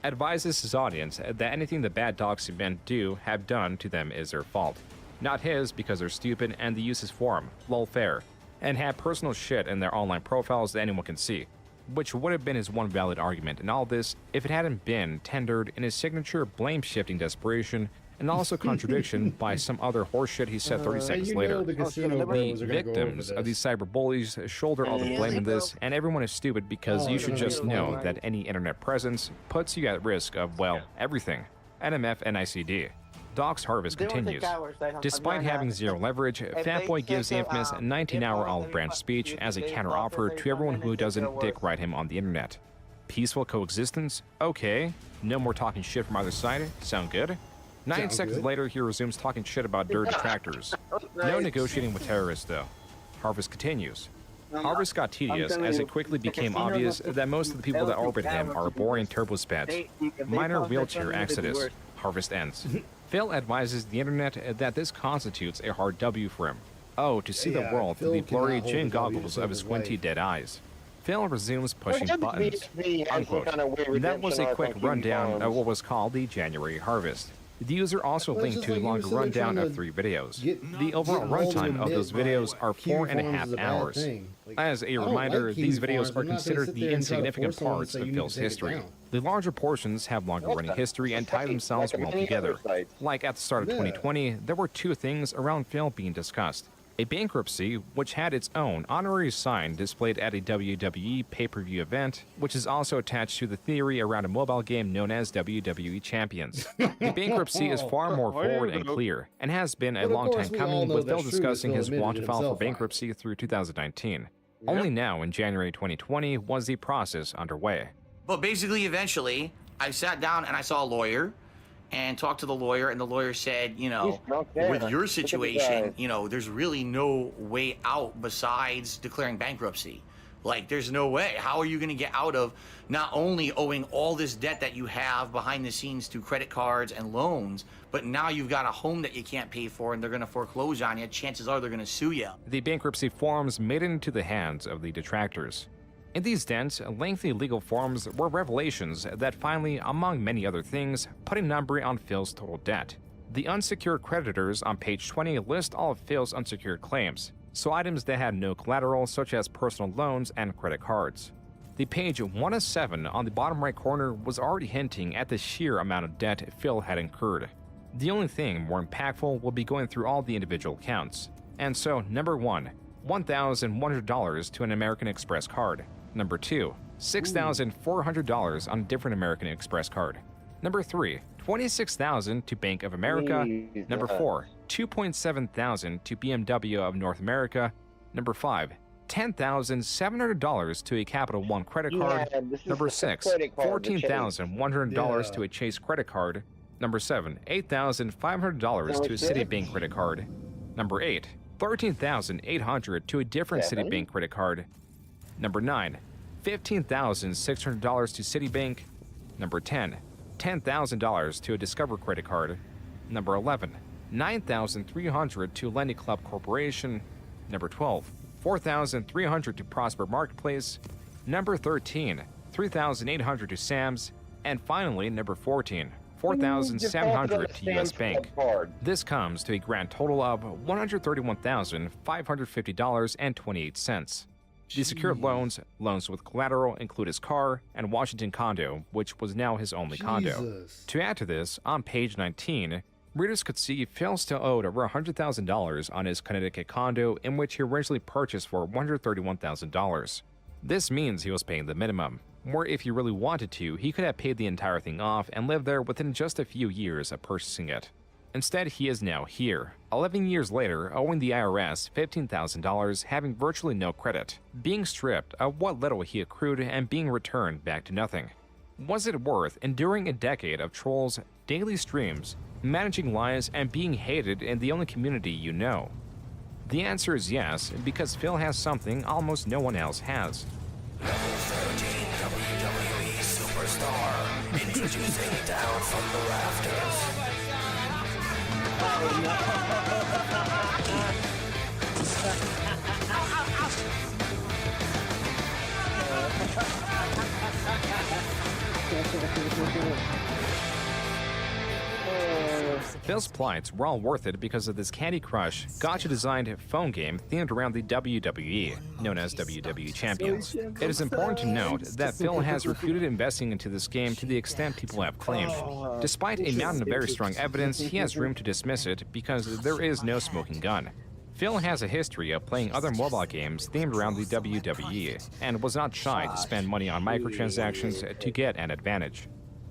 Advises his audience that anything the bad doxing men have done to them is their fault. Not his, because they're stupid and they use his forum, lol fair, and have personal shit in their online profiles that anyone can see, which would have been his one valid argument in all this if it hadn't been tendered in his signature blame-shifting desperation and also contradiction by some other horseshit he said 30 seconds later. The victims of these cyberbullies shoulder all the blame in this, and everyone is stupid because you should just know that any internet presence puts you at risk of, well, everything. NMF and ICD. Docs Harvest continues. Despite having zero leverage, Fatboy gives the infamous 19-hour olive branch speech as a counteroffer to everyone who doesn't dick ride him on the internet. Peaceful coexistence? Okay. No more talking shit from either side? Sound good? 9 seconds later, he resumes talking shit about dirty detractors. No negotiating with terrorists, though. Harvest continues. Harvest got tedious as it quickly became obvious that most of the people that orbit him are boring turbospats. Minor wheelchair exodus. Harvest ends. Phil advises the internet that this constitutes a hard W for him. Oh, to see the world through the blurry gin goggles of his squinty dead eyes. Phil resumes pushing buttons, unquote. That was a quick rundown of what was called the January Harvest. The user also linked to a longer rundown of 3 videos. The overall runtime of those videos are 4.5 hours. As a reminder, these videos are considered the insignificant parts of Phil's history. The larger portions have longer running history and tie themselves well together. Like at the start of 2020, there were 2 things around Phil being discussed. A bankruptcy, which had its own honorary sign displayed at a WWE pay-per-view event, which is also attached to the theory around a mobile game known as WWE Champions. The bankruptcy is far more forward and clear, and has been a long time coming, with Phil discussing his want to file for bankruptcy through 2019. Only now, in January 2020, was the process underway. But basically, eventually, I sat down and I saw a lawyer, and talked to the lawyer, and the lawyer said, you know, with your situation, you know, there's really no way out besides declaring bankruptcy. Like, there's no way. How are you going to get out of not only owing all this debt that you have behind the scenes through credit cards and loans, but now you've got a home that you can't pay for and they're going to foreclose on you. Chances are they're going to sue you. The bankruptcy forms made it into the hands of the detractors. In these dense, lengthy legal forms were revelations that finally, among many other things, put a number on Phil's total debt. The unsecured creditors on page 20 list all of Phil's unsecured claims, so items that had no collateral such as personal loans and credit cards. The page 1 of 7 on the bottom right corner was already hinting at the sheer amount of debt Phil had incurred. The only thing more impactful will be going through all the individual accounts. And so, number 1, $1,100 to an American Express card. Number 2, $6,400 on a different American Express card. Number 3, $26,000 to Bank of America. Number 4, $2,700 to BMW of North America. Number 5, $10,700 to a Capital One credit card. Number 6, $14,100 to a Chase credit card. Number 7, $8,500 to a Citibank credit card. Number 8, $13,800 to a different Citibank credit card. Number 9, $15,600 to Citibank. Number 10, $10,000 to a Discover credit card. Number 11, $9,300 to Lending Club Corporation. Number 12, $4,300 to Prosper Marketplace. Number 13, $3,800 to Sam's. And finally, number 14, $4,700 to US Bank. This comes to a grand total of $131,550.28. The secured loans with collateral include his car and Washington condo, which was now his only condo. To add to this, on page 19, readers could see Phil still owed over $100,000 on his Connecticut condo, in which he originally purchased for $131,000. This means he was paying the minimum, where if he really wanted to, he could have paid the entire thing off and lived there within just a few years of purchasing it. Instead, he is now here, 11 years later, owing the IRS $15,000, having virtually no credit, being stripped of what little he accrued and being returned back to nothing. Was it worth enduring a decade of trolls, daily streams, managing lies, and being hated in the only community you know? The answer is yes, because Phil has something almost no one else has. Level 13 WWE Superstar, introducing down from the rafters. Phil's plights were all worth it because of this Candy Crush, gotcha-designed phone game themed around the WWE, known as WWE Champions. It is important to note that Phil has refuted investing into this game to the extent people have claimed. Despite a mountain of very strong evidence, he has room to dismiss it because there is no smoking gun. Phil has a history of playing other mobile games themed around the WWE, and was not shy to spend money on microtransactions to get an advantage.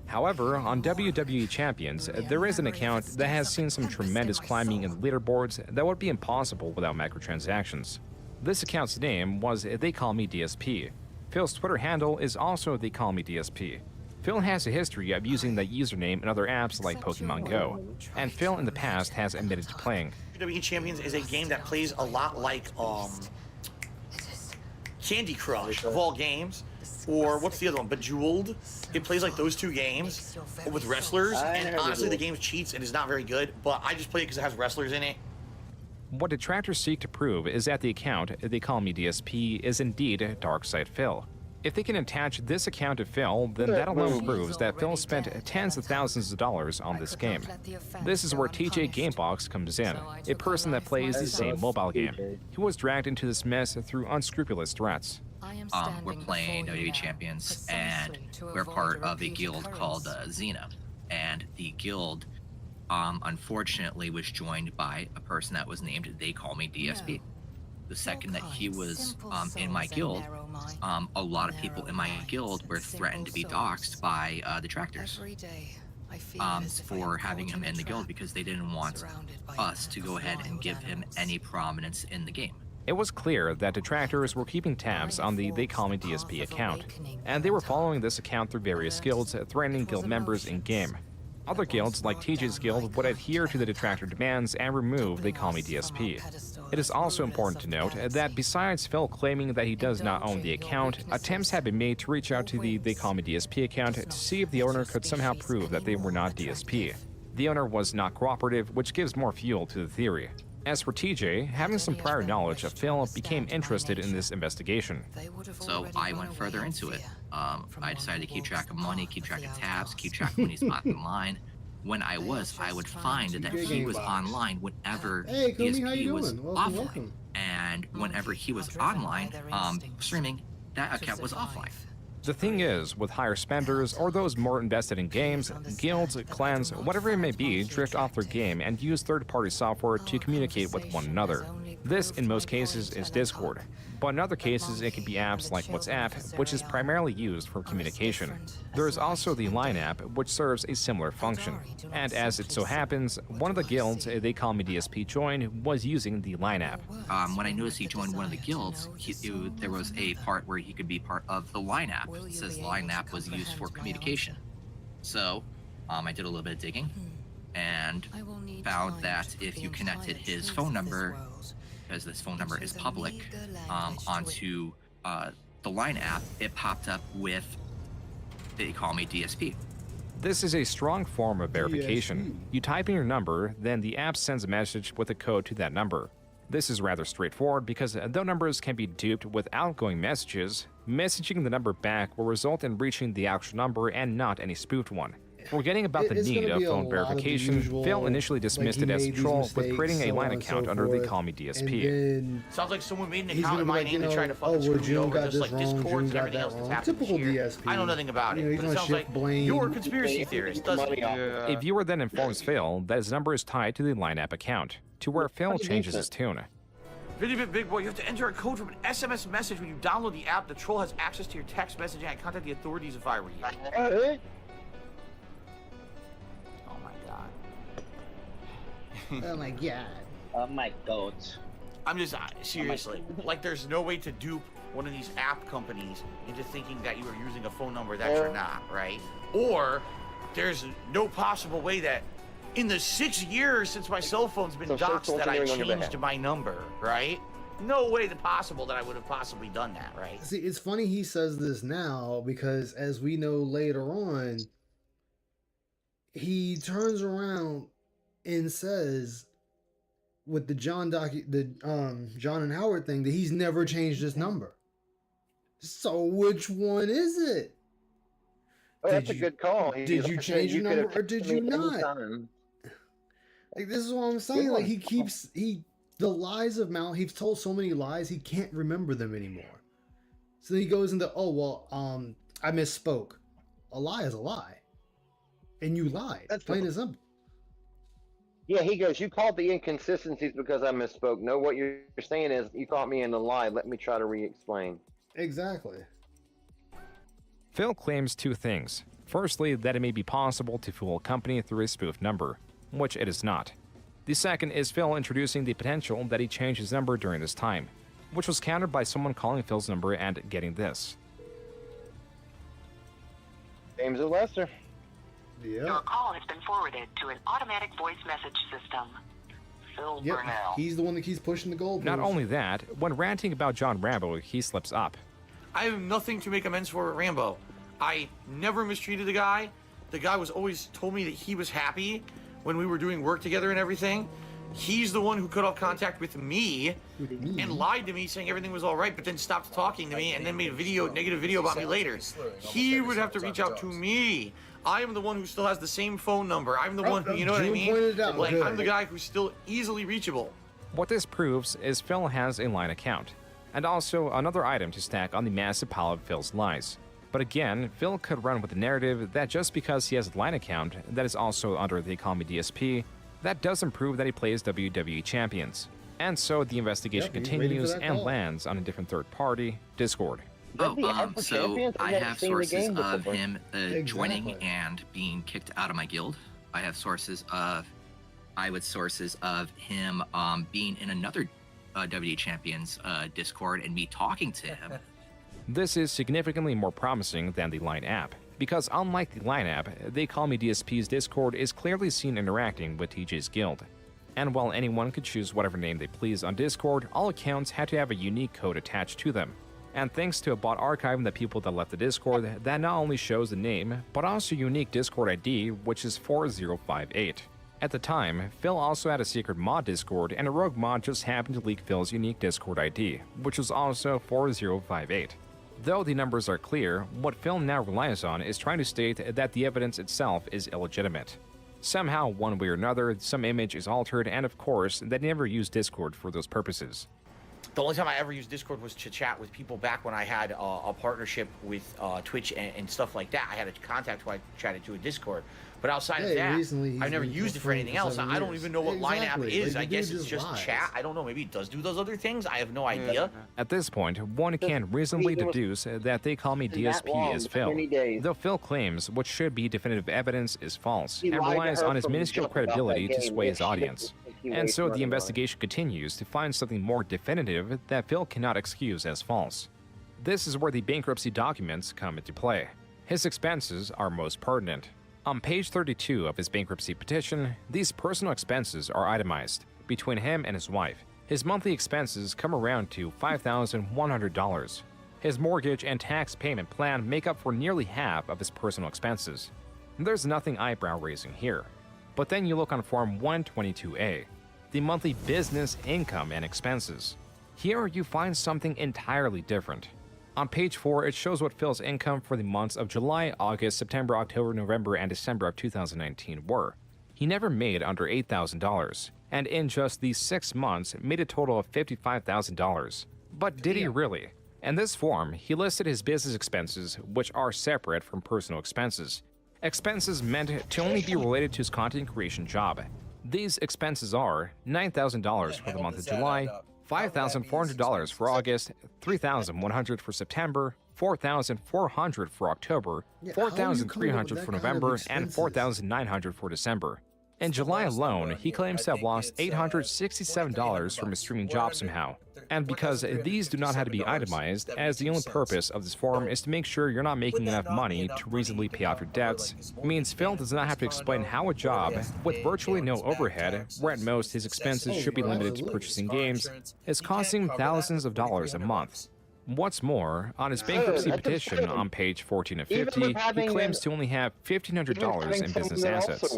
However, on WWE Champions, there is an account that has seen some tremendous climbing in the leaderboards that would be impossible without microtransactions. This account's name was They Call Me DSP. Phil's Twitter handle is also They Call Me DSP. Phil has a history of using that username in other apps like Pokemon Go, and Phil in the past has admitted to playing. WWE Champions is a game that plays a lot like Candy Crush of all games, or what's the other one, Bejeweled. It plays like those two games with wrestlers, and honestly the game cheats and is not very good, but I just play it because it has wrestlers in it. What detractors seek to prove is that the account They Call Me DSP is indeed Darkside Phil. If they can attach this account to Phil, then that alone proves that Phil spent tens of thousands of dollars on this game. This is where TJ Gamebox comes in, a person that plays the same mobile game, who was dragged into this mess through unscrupulous threats. We're playing WWE Champions, and we're part of a guild called Xena. And the guild, unfortunately, was joined by a person that was named They Call Me DSP. The second that he was in my guild, a lot of people in my guild were threatened to be doxxed by detractors for having him in the guild because they didn't want us to go ahead and give him any prominence in the game. It was clear that detractors were keeping tabs on the They Call Me DSP account, and they were following this account through various guilds, threatening guild members in-game. Other guilds, like TJ's guild, would adhere to the detractor demands and remove They Call Me DSP. It is also important to note that besides Phil claiming that he does not own the account, attempts have been made to reach out to the They Call Me DSP account to see if the owner could somehow prove that they were not DSP. The owner was not cooperative, which gives more fuel to the theory. As for TJ, having some prior knowledge of Phil became interested in this investigation. So I went further into it. I decided to keep track of money, keep track of tabs, keep track of when he's online. When I would find that he was online whenever DSP was offline. And whenever he was online, streaming, that account was offline. The thing is, with higher spenders or those more invested in games, guilds, clans, whatever it may be, drift off their game and use third-party software to communicate with one another. This, in most cases, is Discord, but in other cases it can be apps like WhatsApp, which is primarily used for communication. There is also the Line app, which serves a similar function. And as it so happens, one of the guilds They Call Me DSP joined was using the Line app. When I noticed he joined one of the guilds, there was a part where he could be part of the Line app. It says Line app was used for communication. So, I did a little bit of digging and found that if you connected his phone number, because this phone number is public, onto the Line app, it popped up with They Call Me DSP. This is a strong form of verification. You type in your number, then the app sends a message with a code to that number. This is rather straightforward because though numbers can be duped with outgoing messages, messaging the number back will result in reaching the actual number and not any spoofed one. Forgetting about the need of phone verification, Phil initially dismissed it as a troll with creating a Line account under They Call Me DSP. Sounds like someone made an account in my name to try to fucking screw me over, just like Discord and everything else that's happening here. I know nothing about it, but it sounds like you're a conspiracy theorist, doesn't it? A viewer then informs Phil that his number is tied to the Line app account, to where Phil changes his tune. Vidibit Big Boy, you have to enter a code from an SMS message when you download the app. The troll has access to your text messaging. I'd contact the authorities if I were you. Oh my god. Oh my god. I'm just, seriously, like there's no way to dupe one of these app companies into thinking that you are using a phone number that you're not, right? Or there's no possible way that in the 6 years since my cell phone's been doxxed that I changed my number, right? No way possible that I would have possibly done that, right? See, it's funny he says this now because, as we know later on, he turns around and says, with the John and Howard thing, that he's never changed his number. So which one is it? Oh, that's a good call. Did you change your number or did you not? Like, this is what I'm saying. Like, the lies of Mal, he's told so many lies, he can't remember them anymore. So he goes into, oh, well, I misspoke. A lie is a lie. And you lied. That's plain and simple. Yeah, he goes, you called the inconsistencies because I misspoke. No, what you're saying is you caught me in a lie. Let me try to re-explain. Exactly. Phil claims two things. Firstly, that it may be possible to fool a company through a spoof number, which it is not. The second is Phil introducing the potential that he changed his number during this time, which was countered by someone calling Phil's number and getting this. James of Lester. Yeah. Your call has been forwarded to an automatic voice message system. Phil Burnell. He's the one that keeps pushing the goalpost. Not only that, when ranting about John Rambo, he slips up. I have nothing to make amends for with Rambo. I never mistreated the guy. The guy was always told me that he was happy when we were doing work together and everything. He's the one who cut off contact with me and lied to me saying everything was all right, but then stopped talking to me and then made a negative video about me later. He would have to reach out to me. I am the one who still has the same phone number. I'm the one who, you know what I mean? Like, I'm the guy who's still easily reachable. What this proves is Phil has a line account, and also another item to stack on the massive pile of Phil's lies. But again, Phil could run with the narrative that just because he has a line account that is also under the Call Me DSP, that doesn't prove that he plays WWE champions. And so the investigation continues and lands on a different third party, Discord. So I have sources of him joining and being kicked out of my guild. I have sources of him being in another WWE Champions Discord and me talking to him. This is significantly more promising than the Line app, because unlike the Line app, They Call Me DSP's Discord is clearly seen interacting with TJ's guild. And while anyone could choose whatever name they please on Discord, all accounts had to have a unique code attached to them. And thanks to a bot archiving the people that left the Discord, that not only shows the name, but also unique Discord ID, which is 4058. At the time, Phil also had a secret mod Discord, and a rogue mod just happened to leak Phil's unique Discord ID, which was also 4058. Though the numbers are clear, what Phil now relies on is trying to state that the evidence itself is illegitimate. Somehow, one way or another, some image is altered, and of course, they never used Discord for those purposes. The only time I ever used Discord was to chat with people back when I had a partnership with Twitch and stuff like that. I had a contact who I chatted to in Discord. But outside of that, I've never used it for anything else. I don't even know what Line app is. I guess it's just chat. I don't know. Maybe it does do those other things. I have no idea. At this point, one can reasonably deduce that They Call Me DSP is Phil, though Phil claims what should be definitive evidence is false and relies on his minuscule credibility to sway his audience. And so the investigation continues to find something more definitive that Phil cannot excuse as false. This is where the bankruptcy documents come into play. His expenses are most pertinent. On page 32 of his bankruptcy petition, these personal expenses are itemized between him and his wife. His monthly expenses come around to $5,100. His mortgage and tax payment plan make up for nearly half of his personal expenses. There's nothing eyebrow-raising here. But then you look on Form 122A, the monthly business income and expenses. Here you find something entirely different. On page 4, it shows what Phil's income for the months of July, August, September, October, November, and December of 2019 were. He never made under $8,000, and in just these 6 months made a total of $55,000. But did he really? In this form, he listed his business expenses, which are separate from personal expenses. Expenses meant to only be related to his content creation job. These expenses are $9,000 for the month of July, $5,400 for August, $3,100 for September, $4,400 for October, $4,300 for November, and $4,900 for December. In July alone, he claims to have lost $867 from his streaming job somehow. And because these do not have to be itemized, as the only purpose of this form is to make sure you're not making enough money to reasonably pay off your debts, means Phil does not have to explain how a job with virtually no overhead, where at most his expenses should be limited to purchasing games, is costing him thousands of dollars a month. What's more, on his bankruptcy petition on page 14 of 50, he claims to only have $1,500 in business assets.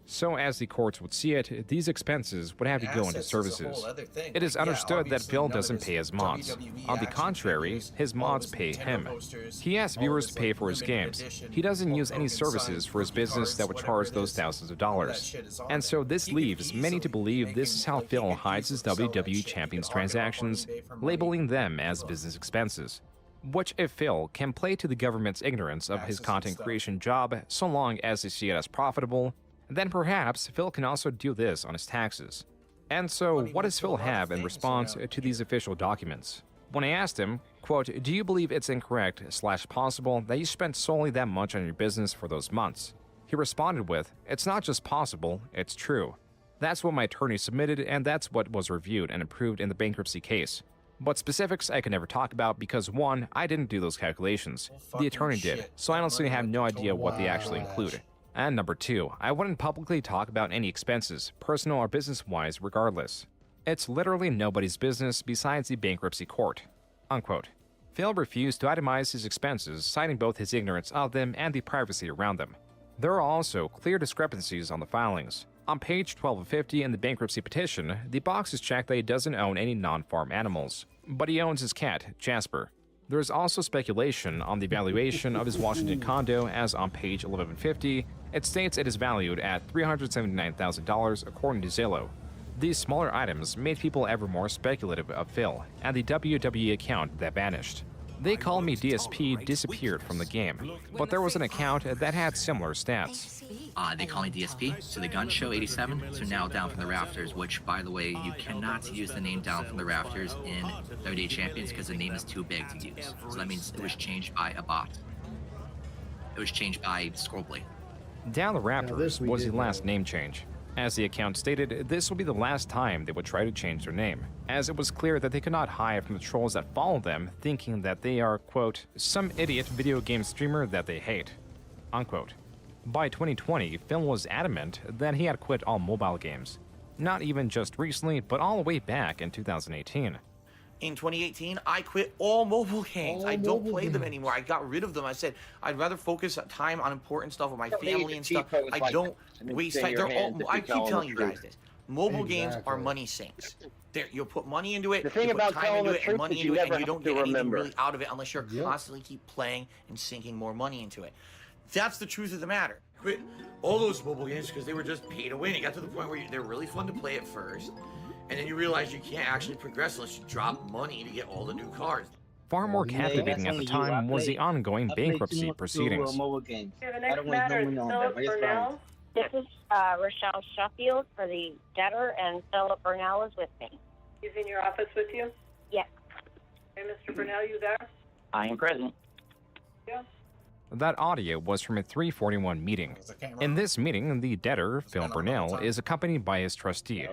So as the courts would see it, these expenses would have to go into services. It is understood that Phil doesn't pay his mods. On the contrary, his mods pay him. He asks viewers to pay for his games. He doesn't use any services for his business that would charge those thousands of dollars. And so this leaves many to believe this is how Phil hides his WWE Champions transactions, labeling them as business expenses. Which, if Phil can play to the government's ignorance of his content creation job so long as they see it as profitable, then perhaps Phil can also do this on his taxes. And so, what does Phil have in response to these official documents? When I asked him, quote, "Do you believe it's incorrect/possible that you spent solely that much on your business for those months?" He responded with, "It's not just possible, it's true. That's what my attorney submitted, and that's what was reviewed and approved in the bankruptcy case. But specifics I can never talk about because 1, I didn't do those calculations. The attorney did, so I honestly have no idea what they actually include. And number 2, I wouldn't publicly talk about any expenses, personal or business-wise, regardless. It's literally nobody's business besides the bankruptcy court." Unquote. Phil refused to itemize his expenses, citing both his ignorance of them and the privacy around them. There are also clear discrepancies on the filings. On page 12 of 50 in the bankruptcy petition, the box is checked that he doesn't own any non-farm animals, but he owns his cat, Jasper. There is also speculation on the valuation of his Washington condo, as on page 1150, it states it is valued at $379,000 according to Zillow. These smaller items made people ever more speculative of Phil and the WWE account that vanished. They called me DSP disappeared from the game, but there was an account that had similar stats. They call me DSP, so the Gun Show 87, so now Down from the Rafters, which, by the way, you cannot use the name Down from the Rafters in WWE Champions because the name is too big to use. So that means it was changed by a bot. It was changed by Scrollblade. Down the Raptors was the last name change. As the account stated, this will be the last time they would try to change their name, as it was clear that they could not hide from the trolls that follow them, thinking that they are, quote, some idiot video game streamer that they hate, unquote. By 2020, Phil was adamant that he had quit all mobile games. Not even just recently, but all the way back in 2018. In 2018, I quit all mobile games. I don't play them anymore. I got rid of them. I said, I'd rather focus time on important stuff with my family and stuff. I don't waste time. I keep telling you guys this. Mobile games are money sinks. You'll put money into it, the thing you about put time into it, and money into it, and you don't get anything remember. really out of it unless you're constantly keep playing and sinking more money into it. That's the truth of the matter. Quit all those mobile games because they were just pay to win. It got to the point where they're really fun to play at first, and then you realize you can't actually progress unless you drop money to get all the new cars. Far more captivating at the time was the ongoing bankruptcy proceedings. The next matter is Philip Burnell. This is Rochelle Sheffield for the debtor, and Philip Burnell is with me. He's in your office with you? Yes. Hey, Mr. Burnell, you there? I am present. Yeah. That audio was from a 341 meeting. In this meeting, the debtor, Phil Burnell, is accompanied by his trustee.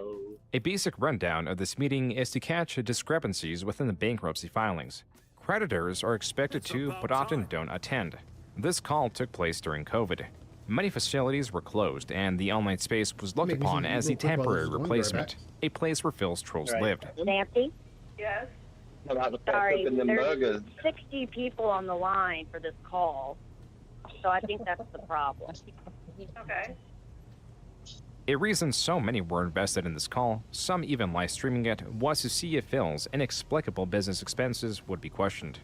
A basic rundown of this meeting is to catch discrepancies within the bankruptcy filings. Creditors are expected to, but often don't attend. This call took place during COVID. Many facilities were closed, and the online space was looked upon as a temporary replacement, a place where Phil's trolls lived. Nancy? Yes? Sorry, there's 60 people on the line for this call, so I think that's the problem. Okay. A reason so many were invested in this call, some even live streaming it, was to see if Phil's inexplicable business expenses would be questioned.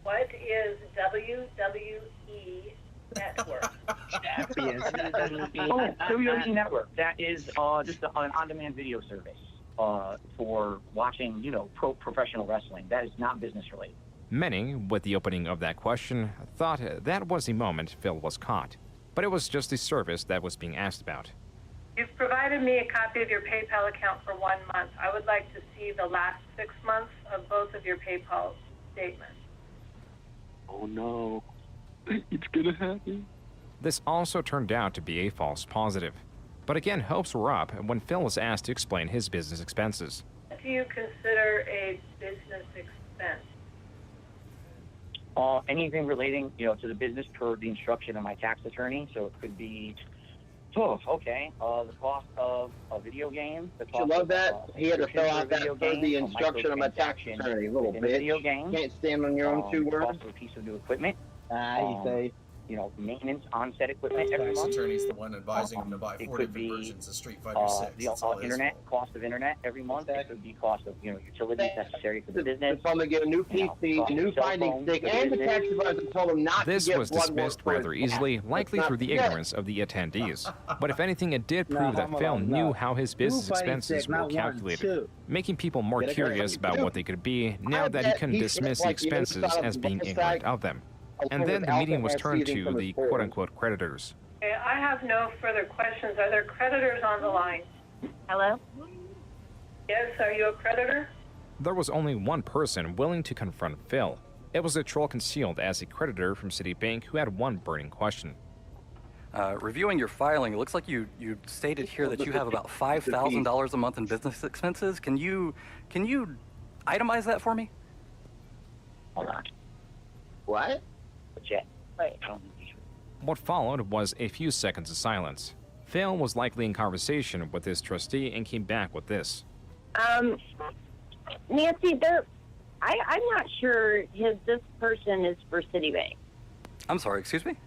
What is WWE Network? WWE Network. That is just an on-demand video service for watching, professional wrestling. That is not business related. Many, with the opening of that question, thought that was the moment Phil was caught. But it was just the service that was being asked about. You've provided me a copy of your PayPal account for 1 month. I would like to see the last 6 months of both of your PayPal statements. Oh no, it's gonna happen. This also turned out to be a false positive. But again, hopes were up when Phil was asked to explain his business expenses. do you consider a business expense? Anything relating, to the business per the instruction of my tax attorney. So it could be, the cost of a video game. The cost love that. He had to fill out that per the instruction of my tax microtransaction attorney, little in a video bitch. game. Can't stand on your own 2 words. Cost of a piece of new equipment. You say. Maintenance on set equipment every Tax month. attorney's the one advising him to buy 4 different versions of Street Fighter 6. The internet, cost of internet every month. It could be cost of, utilities necessary for the business. It's only get a new PC, a new finding stick, and the tax advisor told him not This to get was blood dismissed work rather easily, likely through the ignorance of the attendees. But if anything, it did prove that Phil knew how his business expenses were calculated, making people more curious about what they could be now that he couldn't dismiss the expenses as being ignorant of them. And then the meeting was turned to the quote-unquote creditors. Okay, I have no further questions. Are there creditors on the line? Hello? Yes, are you a creditor? There was only one person willing to confront Phil. It was a troll concealed as a creditor from Citibank who had one burning question. Reviewing your filing, it looks like you stated here that you have about $5,000 a month in business expenses. Can you itemize that for me? Hold on. What? Wait. What followed was a few seconds of silence. Phil was likely in conversation with his trustee and came back with this. Nancy, I'm not sure this person is for Citibank. I'm sorry, excuse me?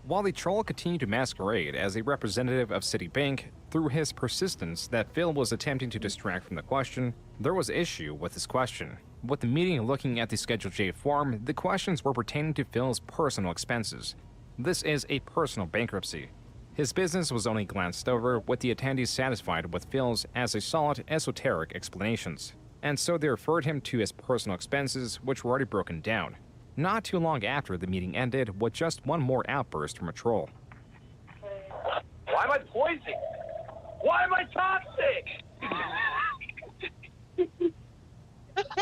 While the troll continued to masquerade as a representative of Citibank, through his persistence that Phil was attempting to distract from the question, there was issue with his question. With the meeting looking at the Schedule J form, the questions were pertaining to Phil's personal expenses. This is a personal bankruptcy. His business was only glanced over, with the attendees satisfied with Phil's as a solid, esoteric explanations. And so they referred him to his personal expenses, which were already broken down. Not too long after the meeting ended, with just one more outburst from a troll. Why am I poisoned? Why am I toxic?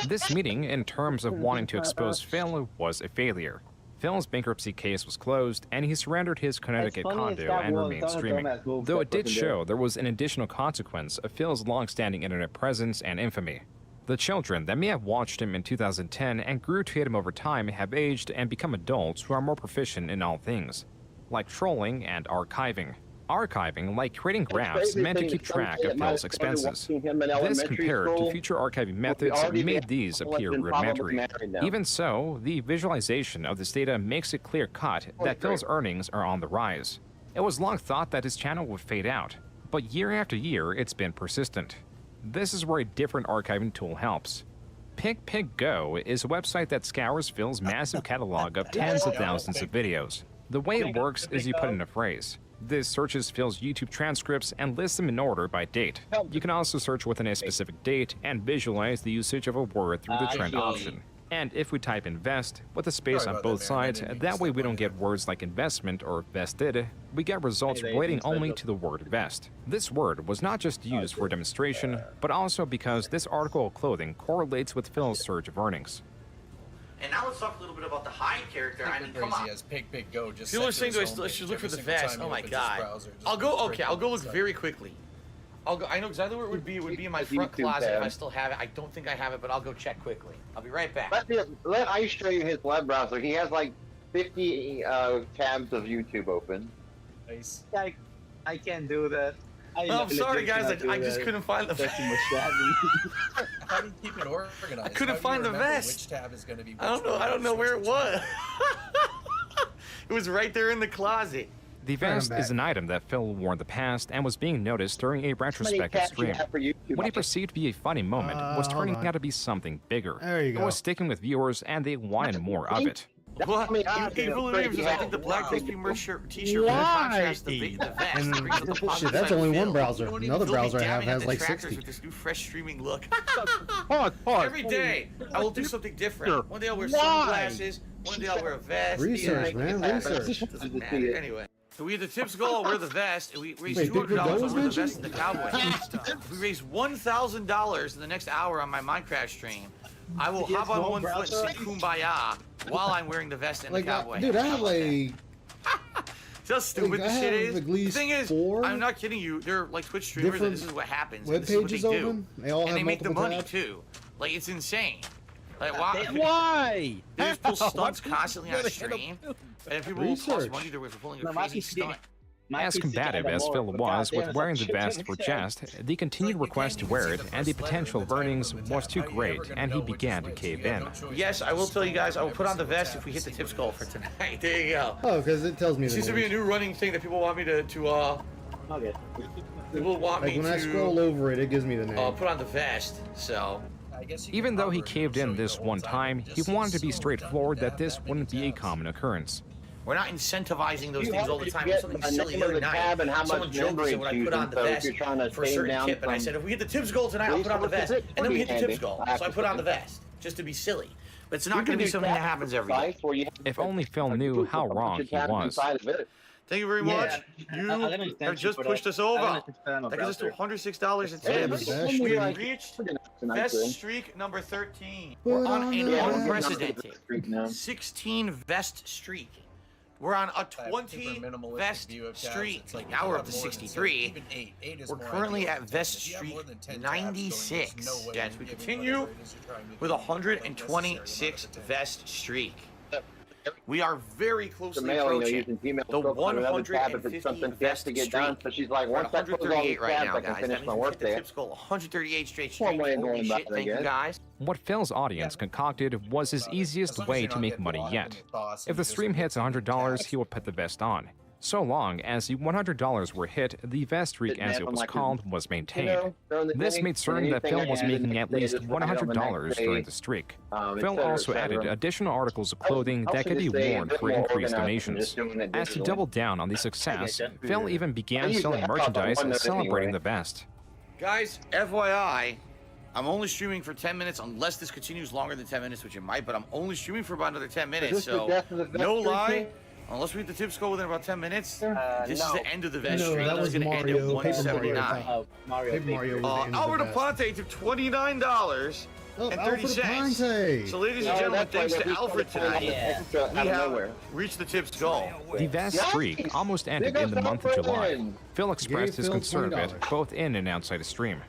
This meeting, in terms of wanting to expose Phil, was a failure. Phil's bankruptcy case was closed, and he surrendered his Connecticut condo and remained streaming. Though it did show there was an additional consequence of Phil's long-standing internet presence and infamy. The children that may have watched him in 2010 and grew to hate him over time have aged and become adults who are more proficient in all things, like trolling and archiving. Archiving, like creating graphs meant to keep track of Phil's expenses. This compared to future archiving methods made these appear rudimentary. Even so, the visualization of this data makes it clear-cut that Phil's earnings are on the rise. It was long thought that his channel would fade out, but year after year it's been persistent. This is where a different archiving tool helps. PicPicGo is a website that scours Phil's massive catalog of tens of thousands of videos. The way it works is you put in a phrase. This searches Phil's YouTube transcripts and lists them in order by date. You can also search within a specific date and visualize the usage of a word through the trend option. And if we type invest with a space on both sides, that way we don't get words like investment or vested, we get results relating only to the word vest. This word was not just used for demonstration, but also because this article of clothing correlates with Phil's surge of earnings. And now let's talk a little bit about the Hyde character. I mean, come on. As PicPicGo just people are saying, I should look for the vest. Oh my god. I'll go look very quickly. I'll go. I know exactly where it would be. It would be in my front closet if I still have it. I don't think I have it, but I'll go check quickly. I'll be right back. Let Ice show you his web browser. He has like 50 tabs of YouTube open. Nice. I can't do that. I'm sorry, guys. I just couldn't find the vest. How do you keep it organized? I couldn't find the vest. Which tab is going to be which I don't know where it was. It was right there in the closet. The vest is an item that Phil wore in the past and was being noticed during a retrospective stream. What he perceived to be a funny moment was turning out to be something bigger. There you go. It was sticking with viewers and they wanted more of it. What? I think the Black DSP merch shirt t-shirt contrasts the vest. Shit, that's only one browser. Another browser I have has like 60. With this new fresh streaming look. Pause. Every day, I will do something different. One day I'll wear sunglasses. One day I'll wear a vest. Research, man, research. Doesn't matter. Anyway. So we had the tips goal, I'll wear the vest, and we raised $200, I'll wear the vest and the cowboy hat. If we raise $1,000 in the next hour on my Minecraft stream, I will hop on one foot and sing Kumbaya while I'm wearing the vest and the cowboy hat. Dude, I have like... See how stupid this shit is? The thing is, I'm not kidding you. They're like Twitch streamers, and this is what happens. Web this is what they pages do. open. They all and have they make the money tabs. too. Like it's insane. Like why? Why? They just pull stunts constantly on stream, and people will cost money their way for pulling a crazy stunt. As combative as Phil was with wearing the vest for chest, the continued request to wear it and the potential earnings was too great, and he began to cave in. Yes, I will tell you guys, I will put on the vest if we hit the tips goal for tonight. There you go. Oh, because it tells me. It seems to be a new running thing that people want me to Okay. People want like me when to. I scroll over it, it gives me the name. Put on the vest. So. Even though he caved in this one time, he wanted to be straightforward that this wouldn't be a common occurrence. We're not incentivizing those things all the time. It's something silly the other night. Someone joked and said when I put on the vest for a certain tip, and I said if we hit the tips goal tonight, I'll put on the vest. And then we hit the tips goal, so I put on the vest just to be silly. But it's not going to be something that happens every day. If only Phil knew how wrong he was. Thank you very much. You have just pushed us over. That gives us to $106 in tips. We have reached vest streak number 13. We're on an unprecedented 16 vest streak. We're on a 20 vest streak. Now we're up to 63. We're currently at vest streak 96. As we continue with a 126 vest streak. We are very closely approaching the 150 vest streak. So she's like, once I close all these right tabs, now, I can guys. finish That my means we work hit the day. tips goal 138 straight streak. One way of Holy going about shit, it, I thank you guess. guys. What Phil's audience concocted was his easiest way to make money yet. If the stream hits $100, he will put the vest on. So long as the $100 were hit, the vest streak, as it was called, was maintained. This made certain that Phil was making at least $100 during the streak. Phil also added additional articles of clothing that could be worn for increased donations. As he doubled down on the success, Phil even began selling merchandise celebrating the vest. Guys, FYI, I'm only streaming for 10 minutes unless this continues longer than 10 minutes, which it might, but I'm only streaming for about another 10 minutes, so no lie. Unless we hit the tips goal within about 10 minutes, this is the end of the vest streak. that was It's going to end at Mario. Paper 179. Mario was the end of Albert the vest. Aponte to $29 and 30 Alfred cents. Aponte. So, ladies and gentlemen, thanks to Alfred tonight, we have reached the tips goal. The vast streak almost ended in the month of July. Phil expressed his concern of it both in and outside the stream.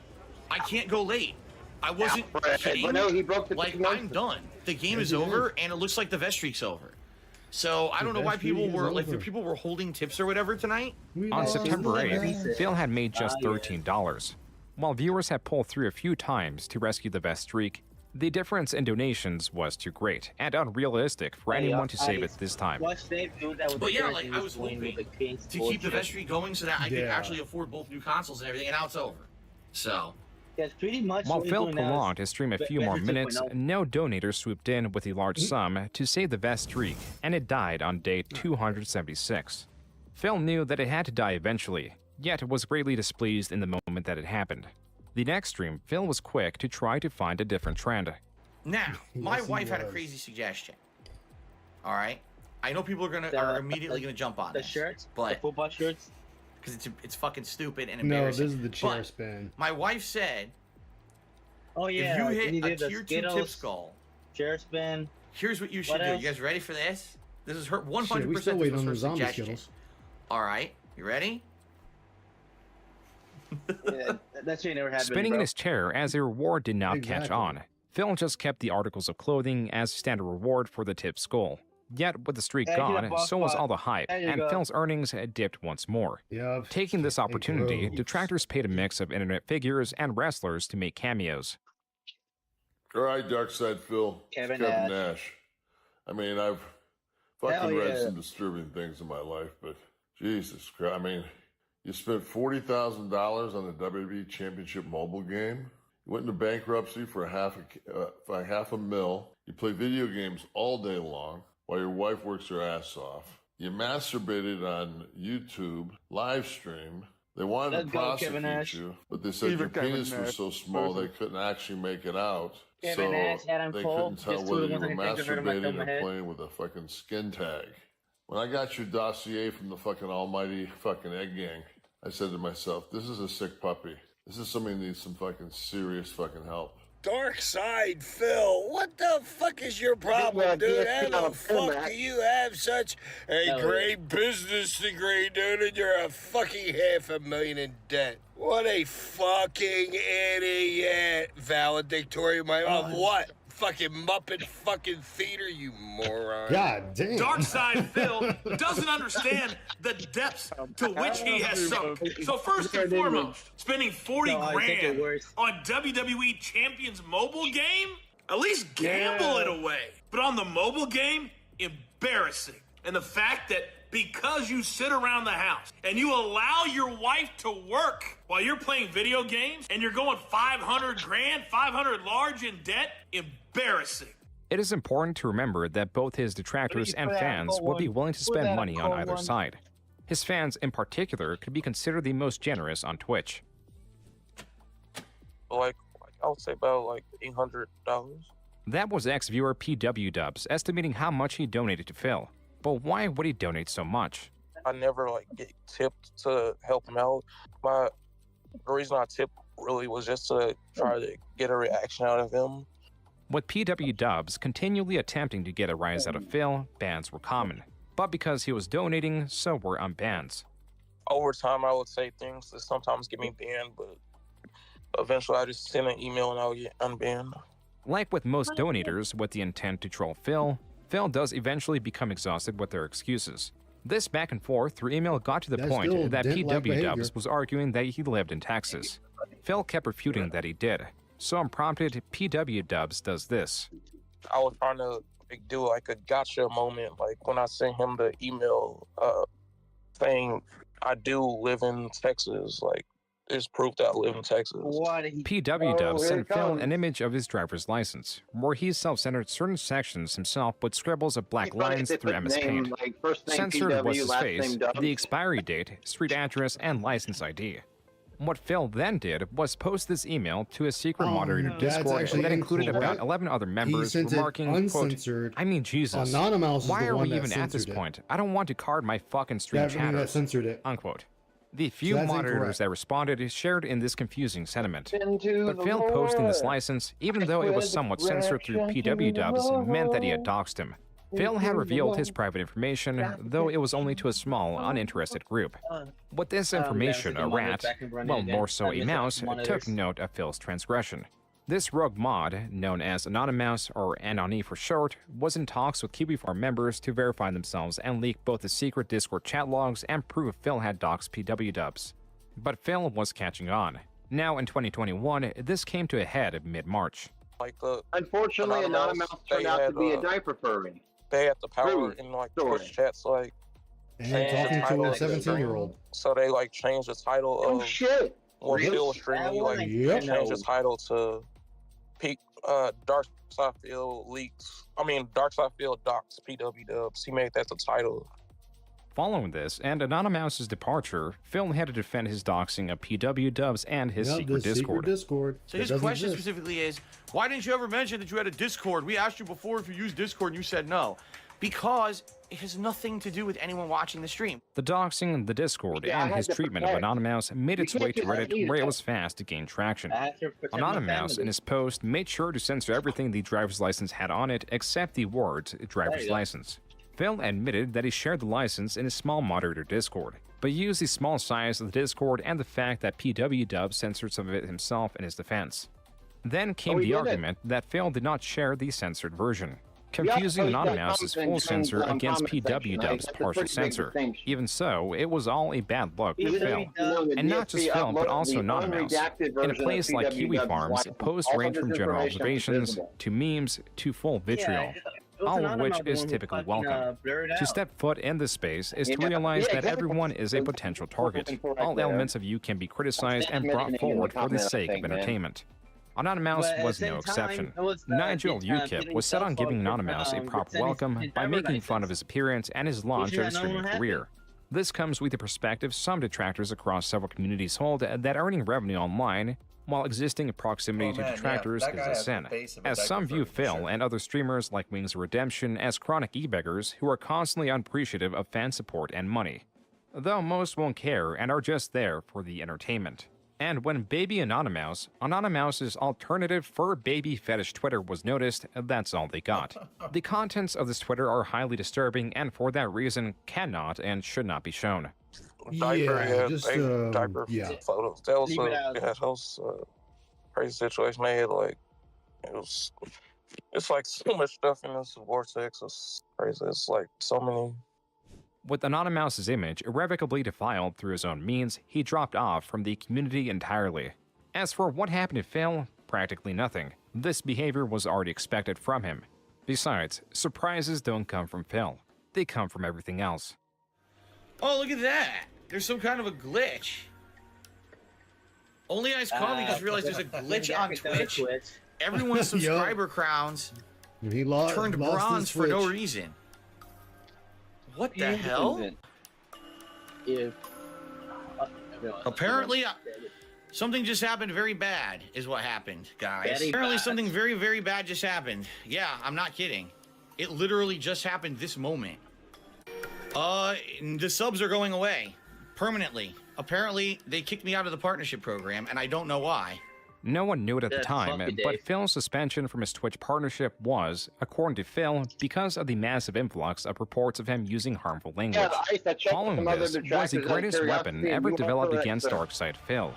I can't go late. I wasn't kidding. But no, he broke the like, I'm done. The game is over, and it looks like the vest streak's over. So I don't know why people were like, if people were holding tips or whatever tonight. On September 8th, Phil had made just $13. While viewers had pulled through a few times to rescue the vest streak, the difference in donations was too great and unrealistic for anyone to save it this time. But yeah, like I was hoping to keep the vest streak going so that I could actually afford both new consoles and everything, and now it's over. So. While Phil prolonged his stream a few more minutes, no donator swooped in with a large sum to save the vest streak, and it died on day 276. Phil knew that it had to die eventually, yet was greatly displeased in the moment that it happened. The next stream, Phil was quick to try to find a different trend. Now, my wife had a crazy suggestion. All right, I know people are immediately gonna jump on the this, shirts, but the football shirts. Because it's fucking stupid and No, embarrassing. this is the chair but spin. My wife said, "Oh yeah, if you hit did a the tier 2 Skittles, tip skull, chair spin. Here's what you should do. You guys ready for this? This is her 100%. Shit, we still waiting on the zombie suggestion. Skittles. All right, you ready? Yeah, that shit never happened. Spinning in his chair as a reward did not catch on. Phil just kept the articles of clothing as standard reward for the tip skull. Yet, with the streak gone, so was all the hype, and Phil's earnings dipped once more. Taking this opportunity, detractors paid a mix of internet figures and wrestlers to make cameos. All right, Darkside Phil. Kevin Nash. I mean, I've fucking read some disturbing things in my life, but Jesus Christ. I mean, you spent $40,000 on the WWE Championship mobile game. You went into bankruptcy for half a mil. You play video games all day long while your wife works her ass off. You masturbated on YouTube, live stream. They wanted to prosecute you, but they said your penis was so small they couldn't actually make it out. So they couldn't tell whether you were masturbating or playing with a fucking skin tag. When I got your dossier from the fucking almighty fucking egg gang, I said to myself, this is a sick puppy. This is somebody who needs some fucking serious fucking help. Dark Side Phil, what the fuck is your problem, dude? How the fuck do you have such a great business degree, dude, and you're a fucking $500,000 in debt? What a fucking idiot. Valedictorian of what? Fucking Muppet fucking theater, you moron. God damn. Darkside Phil doesn't understand the depths to which he has sunk. So first and foremost, spending 40 grand on WWE Champions mobile game? At least gamble it away. But on the mobile game, embarrassing. And the fact that because you sit around the house and you allow your wife to work while you're playing video games and you're going 500 grand, 500 large in debt, embarrassing. It is important to remember that both his detractors and fans would be willing to spend money on either side. His fans, in particular, could be considered the most generous on Twitch. Like I would say about like $800. That was ex-viewer PW Dubs estimating how much he donated to Phil. But why would he donate so much? I never like get tipped to help him out. The reason I tipped really was just to try to get a reaction out of him. With PW Dubs continually attempting to get a rise out of Phil, bans were common. But because he was donating, so were unbans. Over time, I would say things that sometimes get me banned, but eventually I just send an email and I'll get unbanned. Like with most donators with the intent to troll Phil does eventually become exhausted with their excuses. This back and forth through email got to the point that PW Dubs was arguing that he lived in Texas. Phil kept refuting that he did. So unprompted, PW Dubs does this. I was trying to do like a gotcha moment, like when I sent him the email saying I do live in Texas, like there's proof that I live in Texas. PW Dubs sent Phil an image of his driver's license, where he self-centered certain sections himself with scribbles of black lines through MS Paint. Censored was his face, the expiry date, street address, and license ID. What Phil then did was post this email to a secret moderator Discord that included about 11 other members, remarking, quote, I mean, Jesus, why are we even at this point? I don't want to card my fucking stream chatters, unquote. The few moderators that responded shared in this confusing sentiment. But Phil posting this license, even though it was somewhat censored through PW Dubs, meant that he had doxed him. Phil had revealed his private information, though it was only to a small, uninterested group. With this information, a rat, well, more so a mouse, took note of Phil's transgression. This rogue mod, known as Anonymous, or Anony for short, was in talks with KiwiFarm members to verify themselves and leak both the secret Discord chat logs and prove Phil had doxed PW Dubs. But Phil was catching on. Now in 2021, this came to a head mid-March. Unfortunately, Anonymous turned out to be a diaper furry. They had the power in like Twitch chats, like and talking to a 17-year-old. So they like changed the title of when Phil was streaming, like changed the title to Dark Side Phil leaks. I mean, Dark Side Phil docs PW Dubs. He made that the title. Following this and Anonymous's departure, Phil had to defend his doxing of PW Dubs and his secret Discord. So his question specifically is, why didn't you ever mention that you had a Discord? We asked you before if you used Discord and you said no. Because it has nothing to do with anyone watching the stream. The doxing, the Discord, and his treatment of Anonymous made its way to Reddit, where it was fast to gain traction. Anonymous, in his post, made sure to censor everything the driver's license had on it except the words driver's license. Phil admitted that he shared the license in his small moderator Discord, but used the small size of the Discord and the fact that PW Dubs censored some of it himself in his defense. Then came the argument that Phil did not share the censored version, confusing Anonymous' full censor against PW Dubs' partial censor. Even so, it was all a bad look for Phil. And not just Phil, but also Anonymous. In a place like Kiwi Farms, posts range from general observations, to memes, to full vitriol. All of which is typically welcome. To step foot in this space is to realize that everyone is a potential target. All elements of you can be criticized and brought forward for the sake of entertainment. Anonymous was no exception. Nigel UKIP was set on giving Anonymous a proper welcome by making fun of his appearance and his launch of his streaming career. This comes with the perspective some detractors across several communities hold that earning revenue online while existing in proximity to detractors is a sin, as some view Phil and other streamers like Wings of Redemption as chronic e-beggars who are constantly unappreciative of fan support and money, though most won't care and are just there for the entertainment. And when Baby Anonymous' alternative fur baby fetish Twitter was noticed, that's all they got. The contents of this Twitter are highly disturbing and for that reason cannot and should not be shown. Diaper, diaper yeah. photos. That was a crazy situation. They had it's like so much stuff in this vortex. It's crazy. It's like so many. With Anonymous' image irrevocably defiled through his own means, he dropped off from the community entirely. As for what happened to Phil, practically nothing. This behavior was already expected from him. Besides, surprises don't come from Phil. They come from everything else. Oh, look at that! There's some kind of a glitch. Only Ice Coffee just realized there's a glitch on Twitch. Everyone's subscriber crowns turned bronze for no reason. What the hell? Apparently, something just happened very bad, is what happened, guys. Apparently, something very, very bad just happened. Yeah, I'm not kidding. It literally just happened this moment. The subs are going away permanently. Apparently, they kicked me out of the partnership program, and I don't know why. No one knew it at the time, but Phil's suspension from his Twitch partnership was, according to Phil, because of the massive influx of reports of him using harmful language. Following this was the greatest weapon ever developed against Darkside Phil.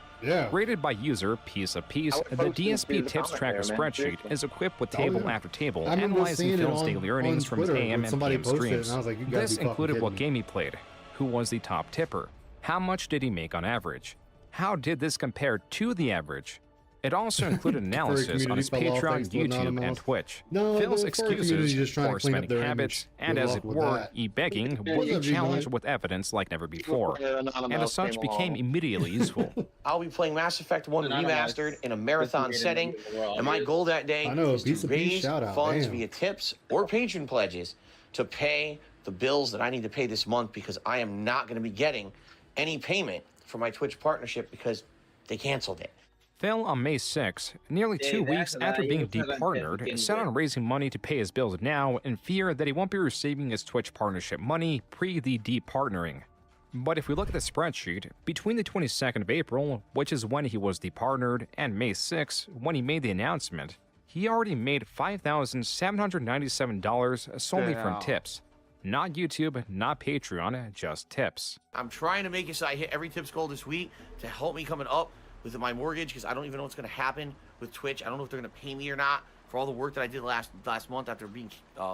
Rated by user Piece of Peace, the DSP Tips Tracker spreadsheet is equipped with table after table analyzing Phil's daily earnings from his AM and PM streams. This included what game he played, who was the top tipper, how much did he make on average, how did this compare to the average. It also included analysis on his Patreon, YouTube, and Twitch. Phil's excuses, poor spending habits, and as it were, e-begging were be challenged with evidence like never before, and as such became immediately useful. I'll be playing Mass Effect 1 Remastered in a marathon setting, and my goal that day is to raise funds via tips or patron pledges to pay the bills that I need to pay this month because I am not going to be getting any payment for my Twitch partnership because they canceled it. Phil, on May 6, nearly 2 weeks after being departnered, set on raising money to pay his bills now in fear that he won't be receiving his Twitch partnership money pre the departnering. But if we look at the spreadsheet, between the 22nd of April, which is when he was departnered, and May 6, when he made the announcement, he already made $5,797 solely from tips. Not YouTube, not Patreon, just tips. I'm trying to make it so I hit every tips goal this week to help me coming up with my mortgage, because I don't even know what's going to happen with Twitch. I don't know if they're going to pay me or not for all the work that I did last month after being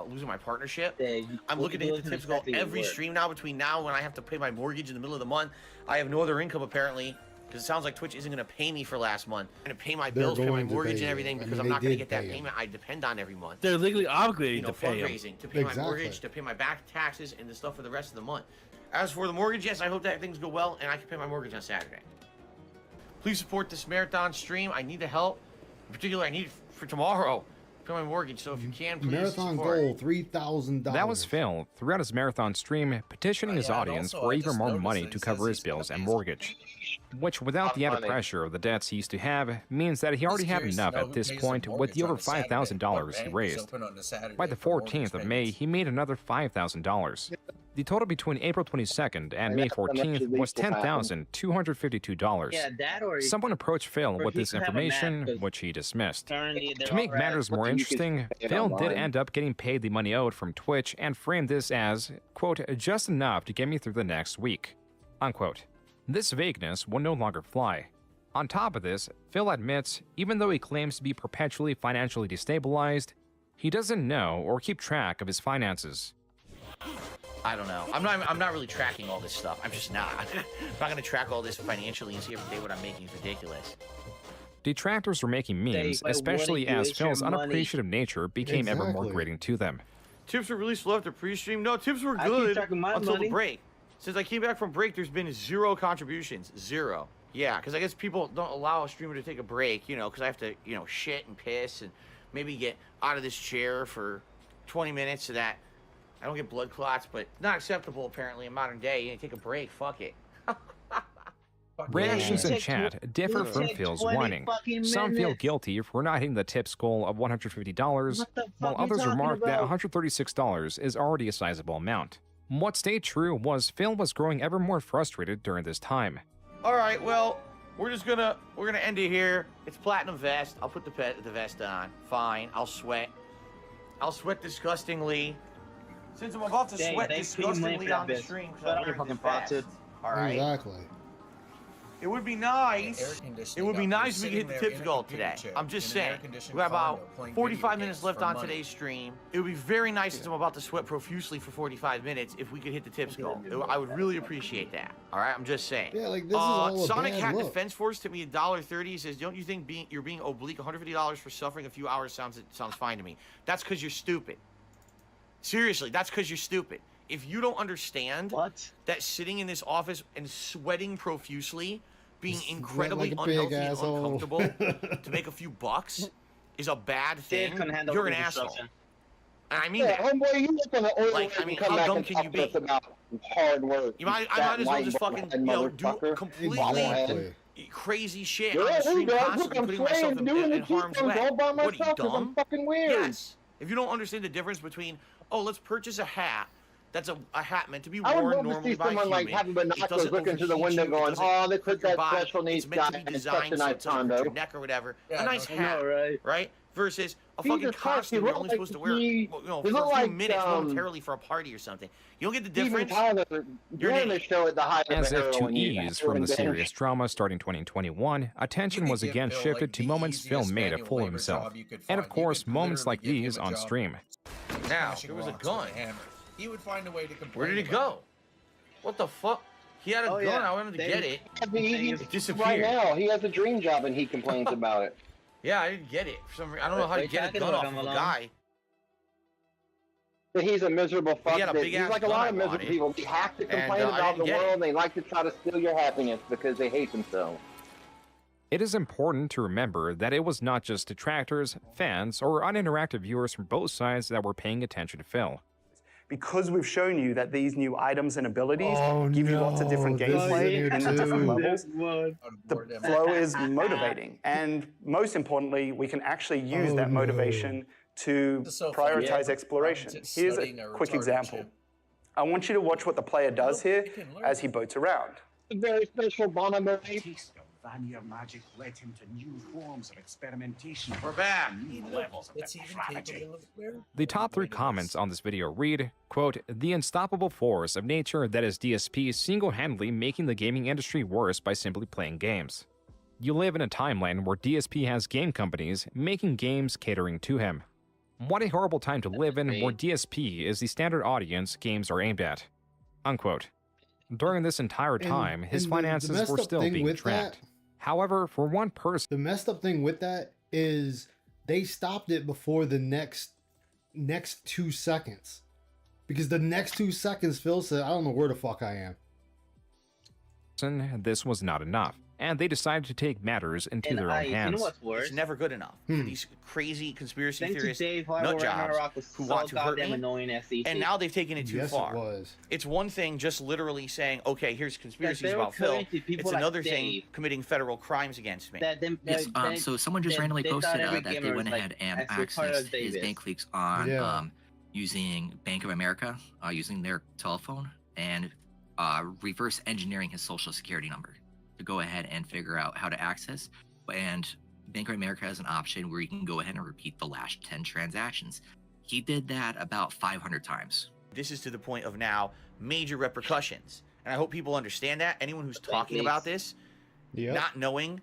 losing my partnership. I'm looking to hit the tips goal every stream now. Between now and when I have to pay my mortgage in the middle of the month, I have no other income apparently, because it sounds like Twitch isn't going to pay me for last month. I'm going to pay my bills, pay my mortgage and everything, because I'm not going to get that payment I depend on every month. They're legally obligated to pay fundraising, to pay my mortgage, to pay my back taxes, and the stuff for the rest of the month. As for the mortgage, yes, I hope that things go well and I can pay my mortgage on Saturday. Please support this marathon stream. I need the help. In particular, I need it for tomorrow. Pay my mortgage, so if you can, please marathon support. Goal, $3,000. That was Phil, throughout his marathon stream, petitioning his audience for even more money to cover his bills and mortgage. Which, without the added pressure of the debts he used to have, means that he already had enough at this point with the over $5,000 he raised. By the 14th of May, he made another $5,000. The total between April 22nd and May 14th was $10,252. Someone approached Phil with this information, which he dismissed. To make matters more interesting, Phil did end up getting paid the money owed from Twitch and framed this as, quote, just enough to get me through the next week, unquote. This vagueness will no longer fly. On top of this, Phil admits, even though he claims to be perpetually financially destabilized, he doesn't know or keep track of his finances. I don't know. I'm not really tracking all this stuff. I'm just not. I'm not going to track all this financially and see every day what I'm making. It's ridiculous. Detractors were making memes, especially as Phil's unappreciative nature became ever more grating to them. Tips were really slow after pre-stream. No, tips were good until the break. Since I came back from break, there's been 0 contributions. 0. Yeah, because I guess people don't allow a streamer to take a break, you know, because I have to, you know, shit and piss and maybe get out of this chair for 20 minutes so that I don't get blood clots, but not acceptable apparently in modern day. You take a break, fuck it. Reactions in chat differ from Phil's whining. Some feel guilty for not hitting the tips goal of $150, while others remark that $136 is already a sizable amount. What stayed true was Phil was growing ever more frustrated during this time. All right, well, we're gonna end it here. It's platinum vest. I'll put the vest on. Fine. I'll sweat. I'll sweat disgustingly. Since I'm about to sweat disgustingly on the stream because I'm wearing this vest. All right. Exactly. It would be nice. It would be nice if we could hit the tips goal today. I'm just saying. We got about 45 minutes left on today's stream. It would be very nice since I'm about to sweat profusely for 45 minutes if we could hit the tips goal. I would really appreciate that. All right, I'm just saying. Yeah, like this is all a Sonic bad Hat look. Defense Force took me $1.30. Says, don't you think you're being oblique? $150 for suffering a few hours sounds fine to me. That's because you're stupid. Seriously, that's because you're stupid. If you don't understand that sitting in this office and sweating profusely, being incredibly unhealthy and uncomfortable to make a few bucks is a bad thing, you're an asshole. And I mean that. Homeboy, you look on the oil like, I mean, how dumb can you be? About hard work. I might as well just fucking, do completely crazy shit on the stream constantly, putting myself in harm's way. What are you, dumb? I'm fucking weird. Yes. If you don't understand the difference between, let's purchase a hat. That's a hat meant to be worn normally by humans. Like having binoculars looking through the window going, they put that special needs guy in such a nice condo. Your neck or whatever. A nice hat, right? Versus a fucking costume you're only supposed to wear, for a few minutes momentarily for a party or something. You don't get the difference. As if to ease from the serious drama starting 2021, attention was again shifted to moments Phil made a fool of himself. And of course, moments like these on stream. Now, there was a gun. He would find a way to complain. Where did it go? What the fuck? He had a gun. I wanted to get it. It disappeared. Right now, he has a dream job and he complains about it. Yeah, I didn't get it. For some reason, I don't know how to get a gun off of a guy. He's a miserable fuck. He's like a lot of miserable people. They have to complain about the world. And they like to try to steal your happiness because they hate themselves. It is important to remember that it was not just detractors, fans, or uninteractive viewers from both sides that were paying attention to Phil. Because we've shown you that these new items and abilities give you lots of different gameplay and different levels, the flow is motivating. And most importantly, we can actually use that motivation to prioritize exploration. Here's a quick example. I want you to watch what the player does here as he boats around. A very special Bonomo. Vanilla magic led him to new forms of experimentation. We're back. The top 3 comments on this video read, quote, "The unstoppable force of nature that is DSP single-handedly making the gaming industry worse by simply playing games. You live in a timeline where DSP has game companies making games catering to him. What a horrible time to live in where DSP is the standard audience games are aimed at." Unquote. During this entire time, his finances were still being tracked. However, for one person... The messed up thing with that is they stopped it before the next 2 seconds. Because the next 2 seconds, Phil said, I don't know where the fuck I am. This was not enough, and they decided to take matters into their own hands. You know what's worse? It's never good enough for these crazy conspiracy theorists, nut jobs, who want to hurt me. And now they've taken it too far. It's one thing just literally saying, okay, here's conspiracies about Phil. It's another thing committing federal crimes against me. Yes, so someone just randomly posted that they went ahead and accessed his bank leaks on using Bank of America, using their telephone, and reverse engineering his social security number to go ahead and figure out how to access. And Bank of America has an option where you can go ahead and repeat the last 10 transactions. He did that about 500 times. This is to the point of now major repercussions. And I hope people understand that. Anyone who's talking about this, not knowing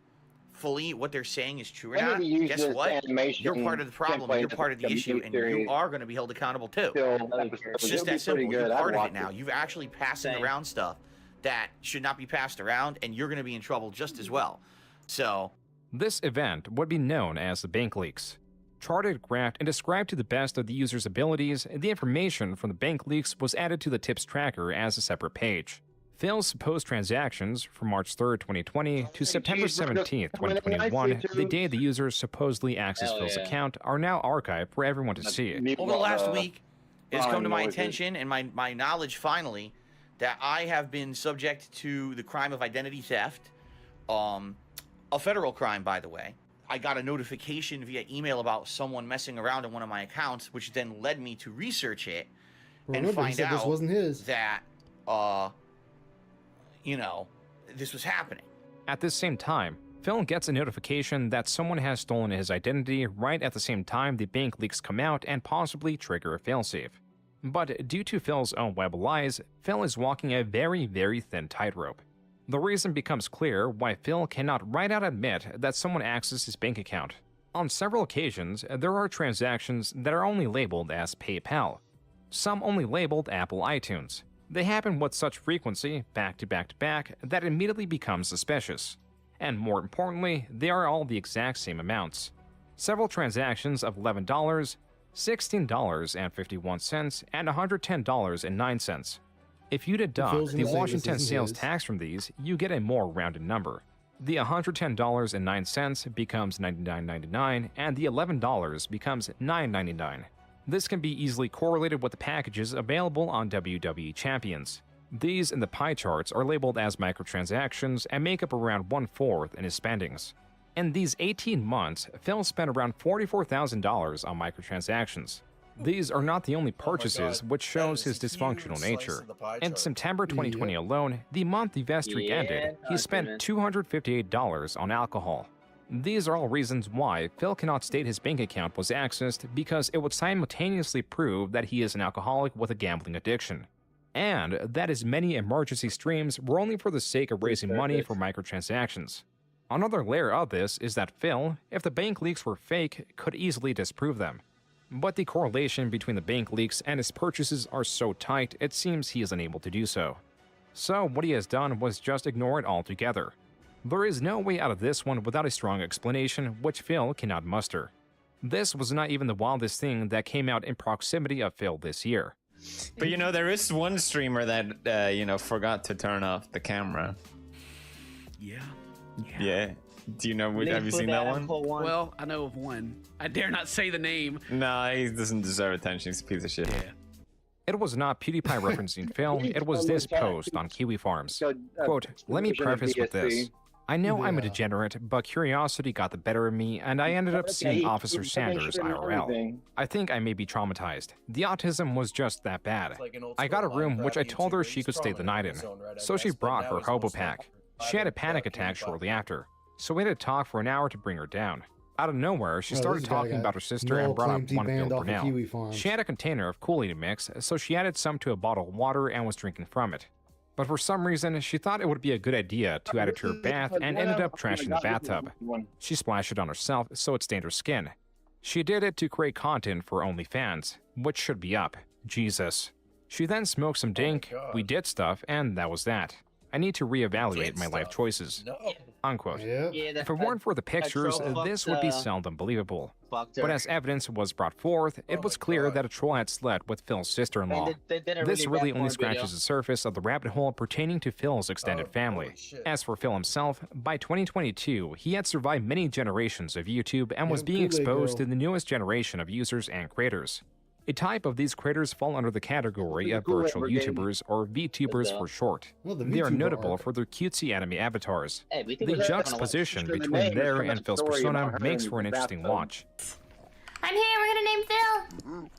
fully what they're saying is true or not, guess what? You're part of the problem, you're part of the issue, and you are going to be held accountable too. It's just that simple. You're part of it now. You've actually passing around stuff that should not be passed around, and you're going to be in trouble just as well. So this event would be known as the bank leaks. Charted, graphed, and described to the best of the user's abilities, the information from the bank leaks was added to the tips tracker as a separate page. Phil's supposed transactions from March 3rd, 2020 to September 17th, 2021, the day the user supposedly accessed Phil's account, are now archived for everyone to see. Over the last week, it's come to my attention and my knowledge finally that I have been subject to the crime of identity theft, a federal crime, by the way. I got a notification via email about someone messing around in one of my accounts, which then led me to research it and find out this wasn't his. That, you know, this was happening. At this same time, Phil gets a notification that someone has stolen his identity right at the same time the bank leaks come out and possibly trigger a failsafe. But due to Phil's own web of lies, Phil is walking a very, very thin tightrope. The reason becomes clear why Phil cannot right out admit that someone accessed his bank account. On several occasions, there are transactions that are only labeled as PayPal. Some only labeled Apple iTunes. They happen with such frequency, back to back to back, that it immediately becomes suspicious. And more importantly, they are all the exact same amounts. Several transactions of $11, $16.51, and $110.09. If you deduct the Washington sales tax from these, you get a more rounded number. The $110.09 becomes $99.99, and the $11 becomes $9.99. This can be easily correlated with the packages available on WWE Champions. These in the pie charts are labeled as microtransactions and make up around 1/4 in his spendings. In these 18 months, Phil spent around $44,000 on microtransactions. These are not the only purchases, which shows his dysfunctional nature. In September 2020 alone, the month the vet streak ended, he spent $258 on alcohol. These are all reasons why Phil cannot state his bank account was accessed, because it would simultaneously prove that he is an alcoholic with a gambling addiction, and that his many emergency streams were only for the sake of raising money for microtransactions. Another layer of this is that Phil, if the bank leaks were fake, could easily disprove them. But the correlation between the bank leaks and his purchases are so tight, it seems he is unable to do so. So what he has done was just ignore it altogether. There is no way out of this one without a strong explanation, which Phil cannot muster. This was not even the wildest thing that came out in proximity of Phil this year. But there is one streamer that, forgot to turn off the camera. Yeah. Do you know, have you seen that one? Well, I know of one. I dare not say the name. Nah, he doesn't deserve attention. He's a piece of shit. Yeah. It was not PewDiePie referencing Phil, it was this post on Kiwi Farms. Quote, "Let me preface with this. I know I'm a degenerate, but curiosity got the better of me, and I ended up seeing Officer Sanders IRL. I think I may be traumatized. The autism was just that bad. I got a room which I told her she could stay the night in, so she brought her hobo pack. She had a panic attack shortly after, so we had to talk for an hour to bring her down. Out of nowhere, she started talking about her sister and brought up one Phil Brunel. She had a container of Kool-Aid mix, so she added some to a bottle of water and was drinking from it. But for some reason, she thought it would be a good idea to add it to her bath and ended up trashing the bathtub. She splashed it on herself, so it stained her skin. She did it to create content for OnlyFans, which should be up. Jesus. She then smoked some dink, we did stuff, and that was that. I need to reevaluate my life choices." Unquote. If it weren't for the pictures, this would be seldom believable. But as evidence was brought forth, it was clear that a troll had slept with Phil's sister-in-law. This really only scratches the surface of the rabbit hole pertaining to Phil's extended family. As for Phil himself, by 2022, he had survived many generations of YouTube and was being exposed to the newest generation of users and creators. A type of these creators fall under the category of virtual YouTubers, or VTubers for short. They are notable for their cutesy anime avatars. The juxtaposition between their and Phil's persona makes for an interesting watch. I'm here, we're gonna name Phil!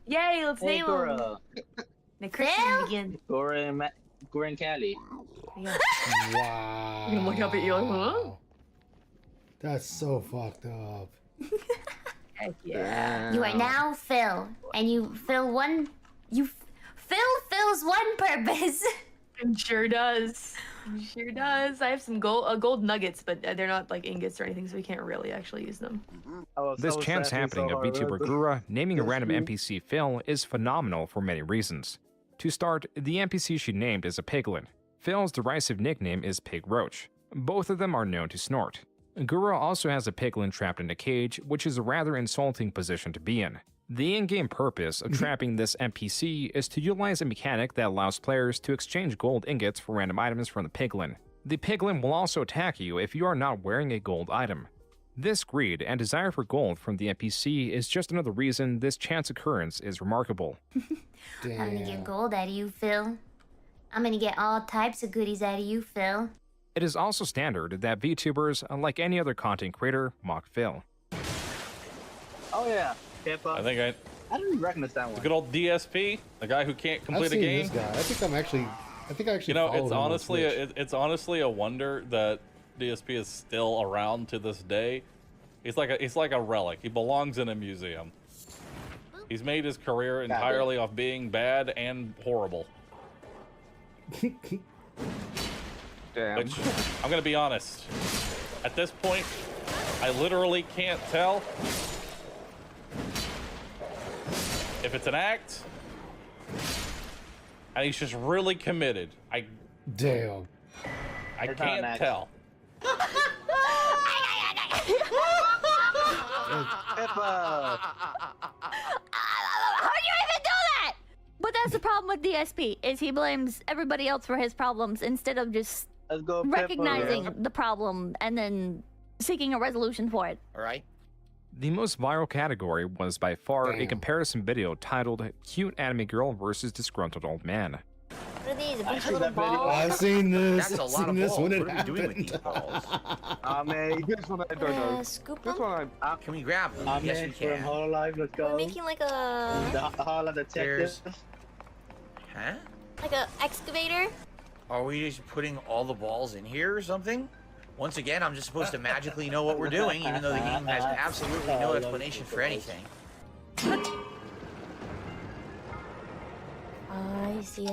Yay, let's name him! The Christmas begins. Gora and Callie. Wow. You're gonna look up at you like, huh? That's so fucked up. Heck yeah. You are now Phil, and you fill one. Phil fills one purpose. It sure does. It sure does. I have some gold nuggets, but they're not like ingots or anything, so we can't really actually use them. This chance happening of VTuber Gura naming a random NPC Phil is phenomenal for many reasons. To start, the NPC she named is a piglin. Phil's derisive nickname is Pig Roach. Both of them are known to snort. Gura also has a piglin trapped in a cage, which is a rather insulting position to be in. The in-game purpose of trapping this NPC is to utilize a mechanic that allows players to exchange gold ingots for random items from the piglin. The piglin will also attack you if you are not wearing a gold item. This greed and desire for gold from the NPC is just another reason this chance occurrence is remarkable. I'm gonna get gold out of you, Phil. I'm gonna get all types of goodies out of you, Phil. It is also standard that VTubers, unlike any other content creator, mock Phil. Oh yeah, I didn't recognize that one. The good old DSP, the guy who can't complete a game. This guy. I think I actually. It's honestly a wonder that DSP is still around to this day. He's like a relic. He belongs in a museum. He's made his career entirely off being bad and horrible. Damn. Which, I'm gonna be honest, at this point, I literally can't tell if it's an act and he's just really committed. Damn. I can't tell. How'd you even do that? But that's the problem with DSP, is he blames everybody else for his problems instead of just recognizing the problem and then seeking a resolution for it. All right. The most viral category was by far a comparison video titled Cute Anime Girl versus Disgruntled Old Man. What are these? A bunch of little balls? I've seen this. That's a lot of balls. What are we doing with these balls? Man, this one I don't know. Scoop This one Can we grab them? Yes, we can. Let's go. We're making like a... The Hall of Detectives. Huh? Like a excavator? Are we just putting all the balls in here or something? Once again, I'm just supposed to magically know what we're doing, even though the game has absolutely no explanation for anything. I see.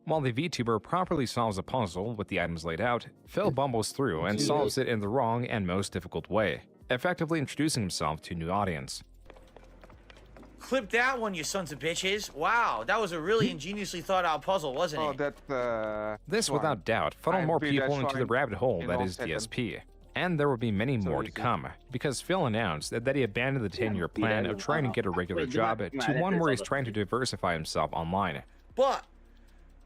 While the VTuber properly solves a puzzle with the items laid out, Phil bumbles through and solves it in the wrong and most difficult way, effectively introducing himself to a new audience. Clip that one, you sons of bitches. Wow, that was a really ingeniously thought out puzzle, wasn't it? That's, This, without doubt, funneled more people into the rabbit hole that is DSP. And there will be many more to come, because Phil announced that he abandoned the 10-year plan of trying to get a regular job to one where he's trying to diversify himself online. But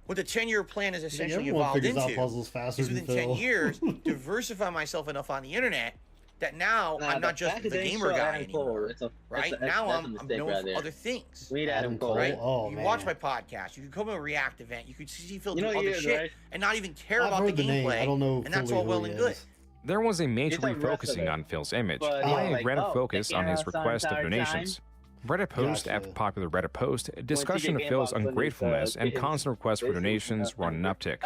what the 10-year plan is essentially evolved into is within 10 years, diversify myself enough on the internet that now I'm not just the gamer guy anymore, right? Now I'm known for other things, right? Oh, you man. watch my podcast, you can come to a React event, you could see Phil do other shit and not even care about the gameplay, and that's all well and good. There was a major refocusing on Phil's image, and a greater focus on his request of donations. Reddit post after popular Reddit post, discussion of Phil's ungratefulness and constant requests for donations were on an uptick.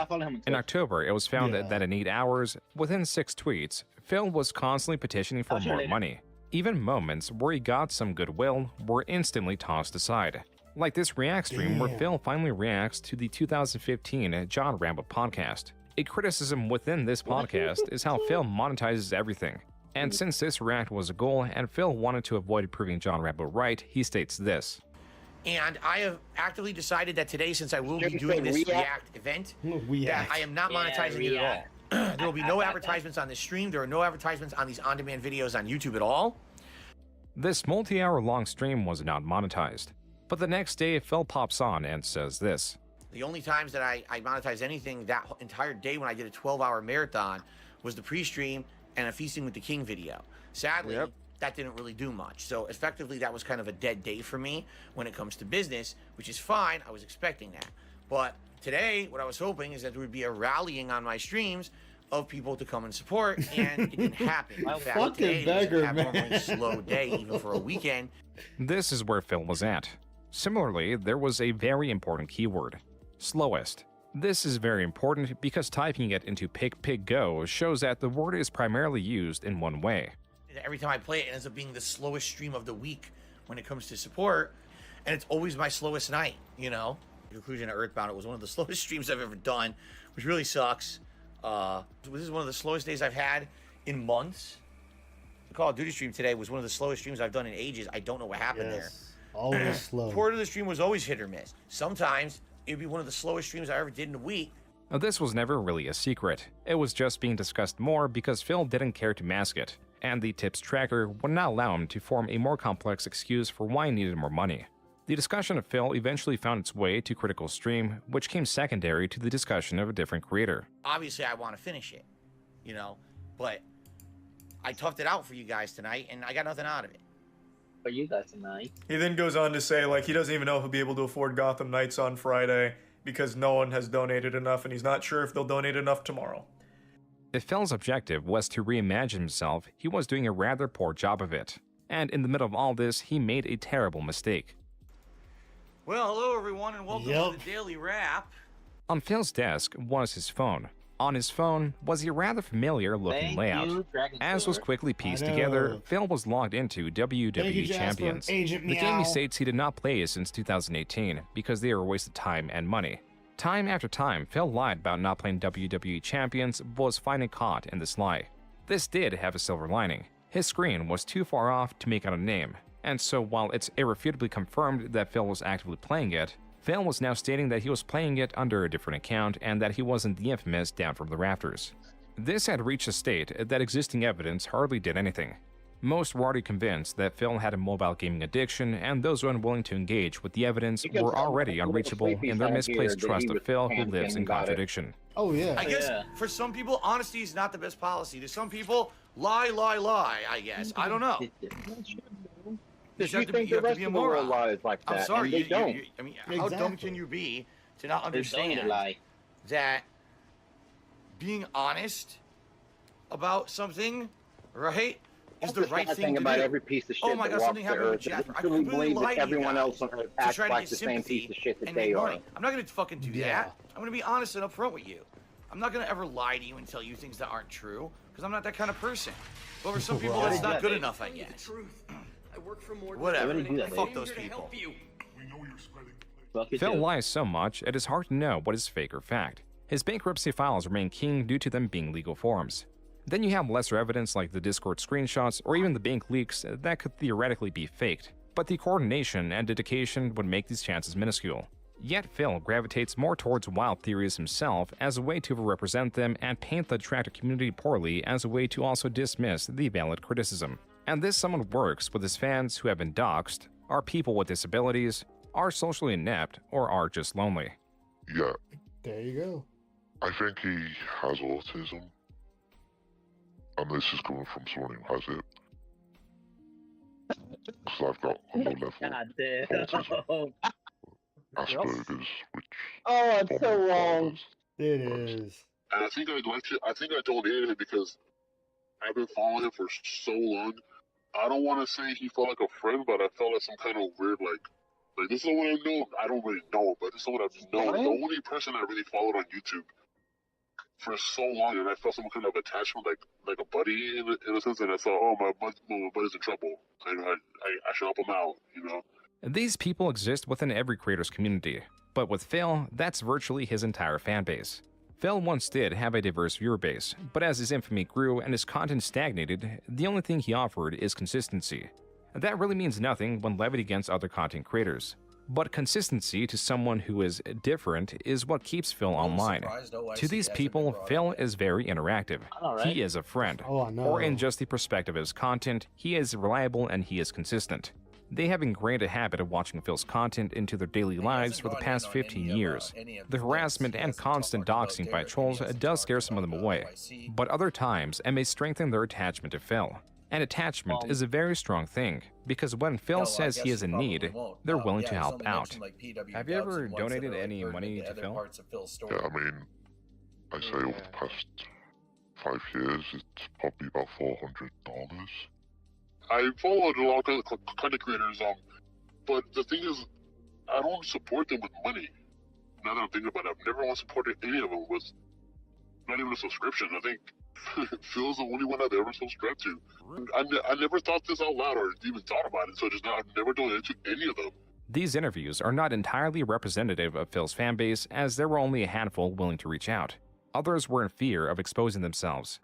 In October, it was found that in 8 hours, within 6 tweets, Phil was constantly petitioning for more money. Even moments where he got some goodwill were instantly tossed aside. Like this React stream where Phil finally reacts to the 2015 John Rambo podcast. A criticism within this podcast is how Phil monetizes everything. And since this React was a goal and Phil wanted to avoid proving John Rambo right, he states this. And I have actively decided that today, since I will be doing this React event, that I am not monetizing it at all. There will be no advertisements on this stream. There are no advertisements on these on-demand videos on YouTube at all. This multi-hour long stream was not monetized. But the next day, Phil pops on and says this. The only times that I monetized anything that entire day when I did a 12-hour marathon was the pre-stream and a Feasting with the King video. Sadly, that didn't really do much. So effectively, that was kind of a dead day for me when it comes to business, which is fine. I was expecting that. But today, what I was hoping is that there would be a rallying on my streams of people to come and support, and it didn't happen. In fact, today it was an abnormally slow day, even for a weekend. This is where Phil was at. Similarly, there was a very important keyword, slowest. This is very important because typing it into PigPigGo shows that the word is primarily used in one way. Every time I play it, it ends up being the slowest stream of the week when it comes to support, and it's always my slowest night, you know? The conclusion of Earthbound, it was one of the slowest streams I've ever done, which really sucks. This is one of the slowest days I've had in months. The Call of Duty stream today was one of the slowest streams I've done in ages. I don't know what happened there. Always slow. Part of the stream was always hit or miss. Sometimes it'd be one of the slowest streams I ever did in a week. Now, this was never really a secret. It was just being discussed more because Phil didn't care to mask it, and the tips tracker would not allow him to form a more complex excuse for why he needed more money. The discussion of Phil eventually found its way to Critical Stream, which came secondary to the discussion of a different creator. Obviously, I want to finish it, you know, but I toughed it out for you guys tonight, and I got nothing out of it. For you guys tonight. He then goes on to say, like, he doesn't even know if he'll be able to afford Gotham Knights on Friday because no one has donated enough, and he's not sure if they'll donate enough tomorrow. If Phil's objective was to reimagine himself, he was doing a rather poor job of it. And in the middle of all this, he made a terrible mistake. Well, hello everyone, and welcome to the Daily Wrap. On Phil's desk was his phone. On his phone was a rather familiar looking layout. As was quickly pieced together, Phil was logged into WWE Champions. The game he states he did not play since 2018 because they were a waste of time and money. Time after time, Phil lied about not playing WWE Champions, but was finally caught in this lie. This did have a silver lining. His screen was too far off to make out a name, and so while it's irrefutably confirmed that Phil was actively playing it, Phil was now stating that he was playing it under a different account and that he wasn't the infamous Down from the Rafters. This had reached a state that existing evidence hardly did anything. Most were already convinced that Phil had a mobile gaming addiction, and those unwilling to engage with the evidence were already unreachable in their misplaced trust of Phil, who lives in contradiction. Oh, yeah. I guess for some people, honesty is not the best policy. To some people, lie, I guess. I don't know. You have to be a moron. Like that, I'm sorry, they don't. I mean, how dumb can you be to not understand that being honest about something, right, is the right thing to about do? every piece of shit Oh my God, something happened with Jeff. I truly completely believe lied that to you everyone guys else on Earth to acts try to like get the same piece of shit that and they make are. money. I'm not gonna fucking do that. I'm gonna be honest and upfront with you. I'm not gonna ever lie to you and tell you things that aren't true, because I'm not that kind of person. But for some people, that's not good enough, I guess. I work for more. Whatever. Fuck those people. Phil lies so much, it is hard to know what is fake or fact. His bankruptcy files remain king due to them being legal forms. Then you have lesser evidence like the Discord screenshots or even the bank leaks that could theoretically be faked, but the coordination and dedication would make these chances minuscule. Yet Phil gravitates more towards wild theories himself as a way to represent them and paint the detractor community poorly as a way to also dismiss the valid criticism. And this someone works with his fans who have been doxxed, are people with disabilities, are socially inept, or are just lonely. Yeah. There you go. I think he has autism. And this is coming from someone who has it. Because I've got a low level autism. Asperger's, which... Oh, it's so wrong. It is. And I think I donated it because I've been following him for so long. I don't want to say he felt like a friend, but I felt like some kind of weird, like this is someone I know. I don't really know, but this is someone I've known. The only person I really followed on YouTube for so long, and I felt some kind of attachment, like a buddy in a sense. And I thought, oh, my buddy's in trouble, and I should help him out, you know. These people exist within every creator's community, but with Phil, that's virtually his entire fan base. Phil once did have a diverse viewer base, but as his infamy grew and his content stagnated, the only thing he offered is consistency. That really means nothing when levied against other content creators. But consistency to someone who is different is what keeps Phil online. To these people, Phil is very interactive. He is a friend. Or in just the perspective of his content, he is reliable and he is consistent. They have ingrained a habit of watching Phil's content into their daily lives for the past 15 years. The harassment and constant doxing by trolls does scare some of them away, but other times it may strengthen their attachment to Phil. And attachment is a very strong thing, because when Phil says he is in need, they're willing to help out. Have you ever donated any money to Phil? Yeah, I mean, I say over the past 5 years, it's probably about $400. I followed a lot of content creators, but the thing is, I don't support them with money. Now that I'm thinking about it, I've never once supported any of them with not even a subscription. I think Phil's the only one I've ever subscribed to. I never thought this out loud or even thought about it, so just now I've never donated to any of them. These interviews are not entirely representative of Phil's fanbase, as there were only a handful willing to reach out. Others were in fear of exposing themselves.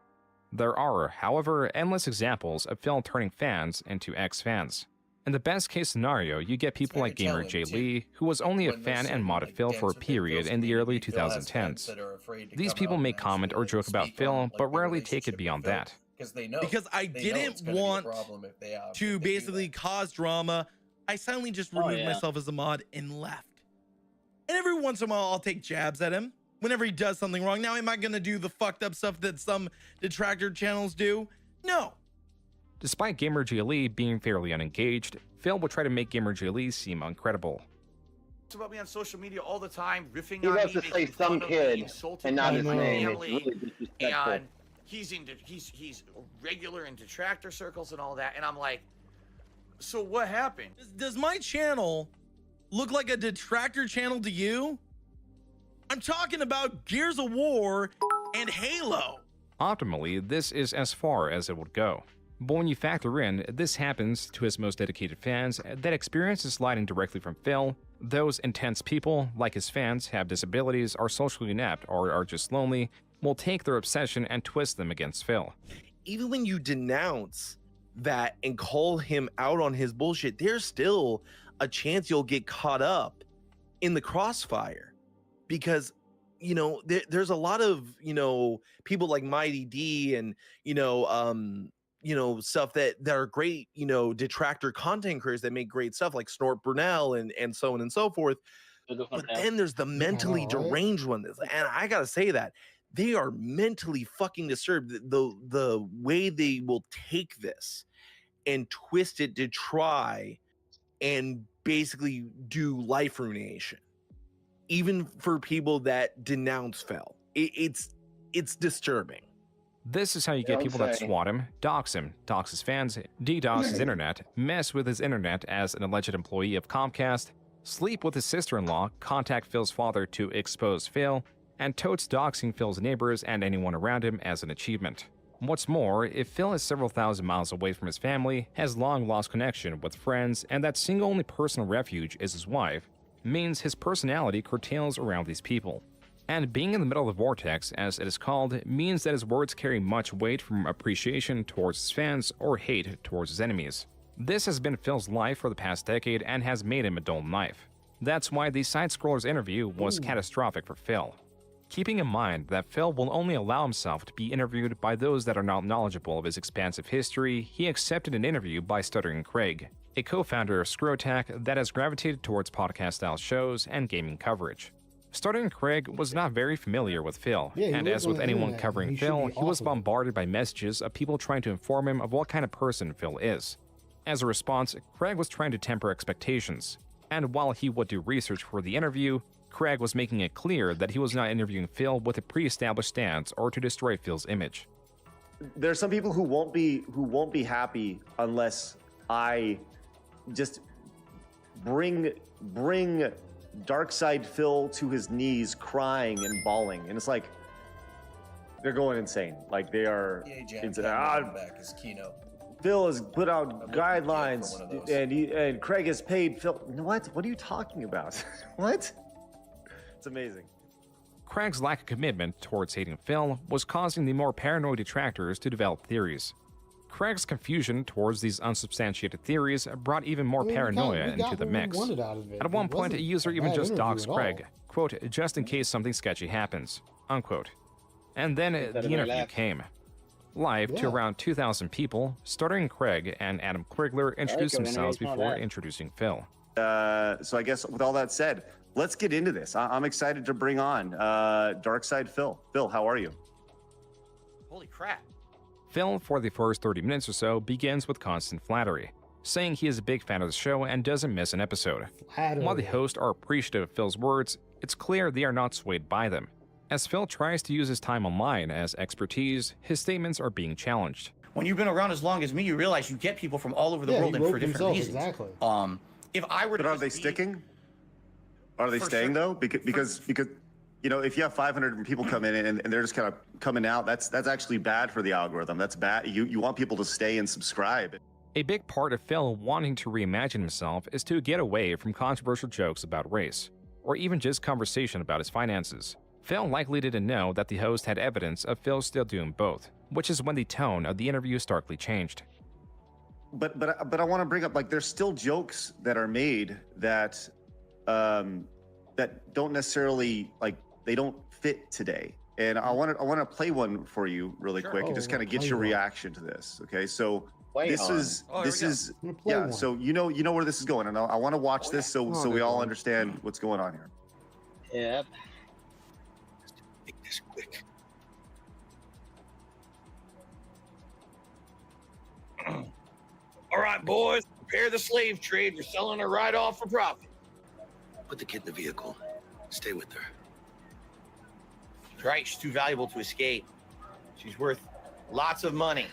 There are, however, endless examples of Phil turning fans into ex-fans. In the best case scenario, you get people like Gamer J. Lee, who was only a fan and modded Phil for a period in the early 2010s. These people may comment or joke about Phil, but rarely take it beyond that. Because I didn't want to basically cause drama, I silently just removed myself as a mod and left. And every once in a while, I'll take jabs at him whenever he does something wrong. Now, am I going to do the fucked up stuff that some detractor channels do? No. Despite Gamer J. Lee being fairly unengaged, Phil would try to make Gamer J. Lee seem uncredible. It's about me on social media all the time, riffing He on loves me, to say making some fun of kid me, insulting and not my his name. family, It's really disrespectful. and he's regular in detractor circles and all that, and I'm like, so what happened? Does my channel look like a detractor channel to you? I'm talking about Gears of War and Halo. Optimally, this is as far as it would go. But when you factor in this happens to his most dedicated fans that experience is sliding directly from Phil, those intense people, like his fans, have disabilities, are socially inept, or are just lonely, will take their obsession and twist them against Phil. Even when you denounce that and call him out on his bullshit, there's still a chance you'll get caught up in the crossfire. Because, you know, there's a lot of, you know, people like Mighty D and, stuff that are great, detractor content creators that make great stuff like Snort Brunel and so on and so forth. But then there's the mentally deranged ones. And I gotta say that they are mentally fucking disturbed. The way they will take this and twist it to try and basically do life ruination, even for people that denounce Phil. It's disturbing. This is how you get people that swat him, dox his fans, DDoS his internet, mess with his internet as an alleged employee of Comcast, sleep with his sister-in-law, contact Phil's father to expose Phil, and totes doxing Phil's neighbors and anyone around him as an achievement. What's more, if Phil is several thousand miles away from his family, has long lost connection with friends, and that single only personal refuge is his wife, means his personality curtails around these people. And being in the middle of the vortex, as it is called, means that his words carry much weight from appreciation towards his fans or hate towards his enemies. This has been Phil's life for the past decade and has made him a dull knife. That's why the Side-Scroller's interview was catastrophic for Phil. Keeping in mind that Phil will only allow himself to be interviewed by those that are not knowledgeable of his expansive history, he accepted an interview by Stuttering Craig, a co-founder of Scrotac that has gravitated towards podcast-style shows and gaming coverage. Stuttering Craig was not very familiar with Phil, and as with anyone covering Phil, he was bombarded by messages of people trying to inform him of what kind of person Phil is. As a response, Craig was trying to temper expectations, and while he would do research for the interview, Craig was making it clear that he was not interviewing Phil with a pre-established stance or to destroy Phil's image. There are some people who won't be happy unless I just bring Darkside Phil to his knees crying and bawling, and it's like they're going insane. Like they are back his keynote. Phil has put out guidelines and Craig has paid Phil. What are you talking about? What? It's amazing. Craig's lack of commitment towards hating Phil was causing the more paranoid detractors to develop theories. Craig's confusion towards these unsubstantiated theories brought even more paranoia into the mix. At one point, a user even just doxed Craig, quote, just in case something sketchy happens, unquote. And then the interview came. Live to around 2,000 people, Stuttering Craig and Adam Krigler introduced themselves before introducing Phil. So I guess with all that said, let's get into this. I'm excited to bring on Darkside Phil. Phil, how are you? Holy crap. Phil, for the first 30 minutes or so, begins with constant flattery, saying he is a big fan of the show and doesn't miss an episode. While the hosts are appreciative of Phil's words, it's clear they are not swayed by them. As Phil tries to use his time online as expertise, his statements are being challenged. When you've been around as long as me, you realize you get people from all over the world and for different reasons. Exactly. If I were to But are they sticking? Are they staying though? Because if you have 500 people come in and they're just kind of coming out, that's actually bad for the algorithm. That's bad. You want people to stay and subscribe. A big part of Phil wanting to reimagine himself is to get away from controversial jokes about race, or even just conversation about his finances. Phil likely didn't know that the host had evidence of Phil still doing both, which is when the tone of the interview starkly changed. But I want to bring up, like, there's still jokes that are made that that don't necessarily, like, they don't fit today. And I want to play one for you really quick and just kind of get your reaction to this. Okay, so this is so you know where this is going, and I want to watch this so we all understand what's going on here. Yep. Make this quick. All right, boys, prepare the slave trade. We're selling her right off for profit. Put the kid in the vehicle. Stay with her. That's right, she's too valuable to escape. She's worth lots of money.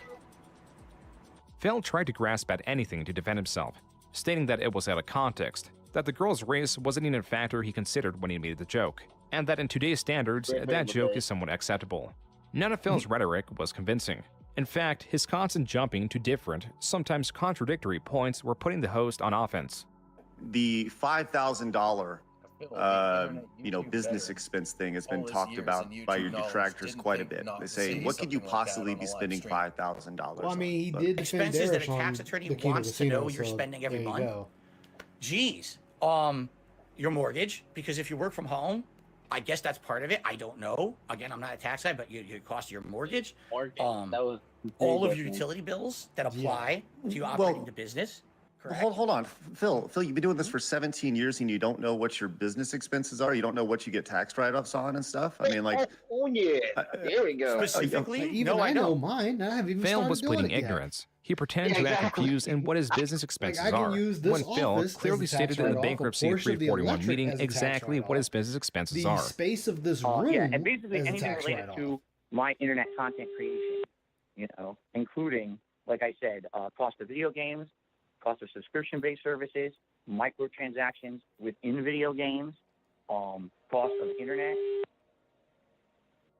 Phil tried to grasp at anything to defend himself, stating that it was out of context, that the girl's race wasn't even a factor he considered when he made the joke, and that in today's standards, that joke is somewhat acceptable. None of Phil's rhetoric was convincing. In fact, his constant jumping to different, sometimes contradictory points were putting the host on offense. The $5,000 business expense thing has been talked about by your detractors quite a bit. They say, what could you possibly be spending $5,000 Well, I mean, he on? did expenses that a tax attorney wants to know you're spending every month. Geez, your mortgage, because if you work from home, I guess that's part of it. I don't know. Again, I'm not a tax guy, but your cost of your mortgage, all of your utility bills that apply to you operating the business. Well, hold on, Phil, you've been doing this for 17 years and you don't know what your business expenses are? You don't know what you get tax write-offs on and stuff? I mean, like... Oh, yeah. There we go. Specifically? Even I know mine. I haven't even Phil started was doing pleading it yet. ignorance. He pretended to act confused in what his business expenses I can are, use this when Phil office clearly as a tax stated in the write-off, a bankruptcy portion of the 341 electric meeting as a tax exactly what write-off. his business expenses The are. space of this room yeah, and basically as a anything tax related write-off. to my internet content creation, including, like I said, cost of video games, cost of subscription-based services, microtransactions within video games, cost of internet.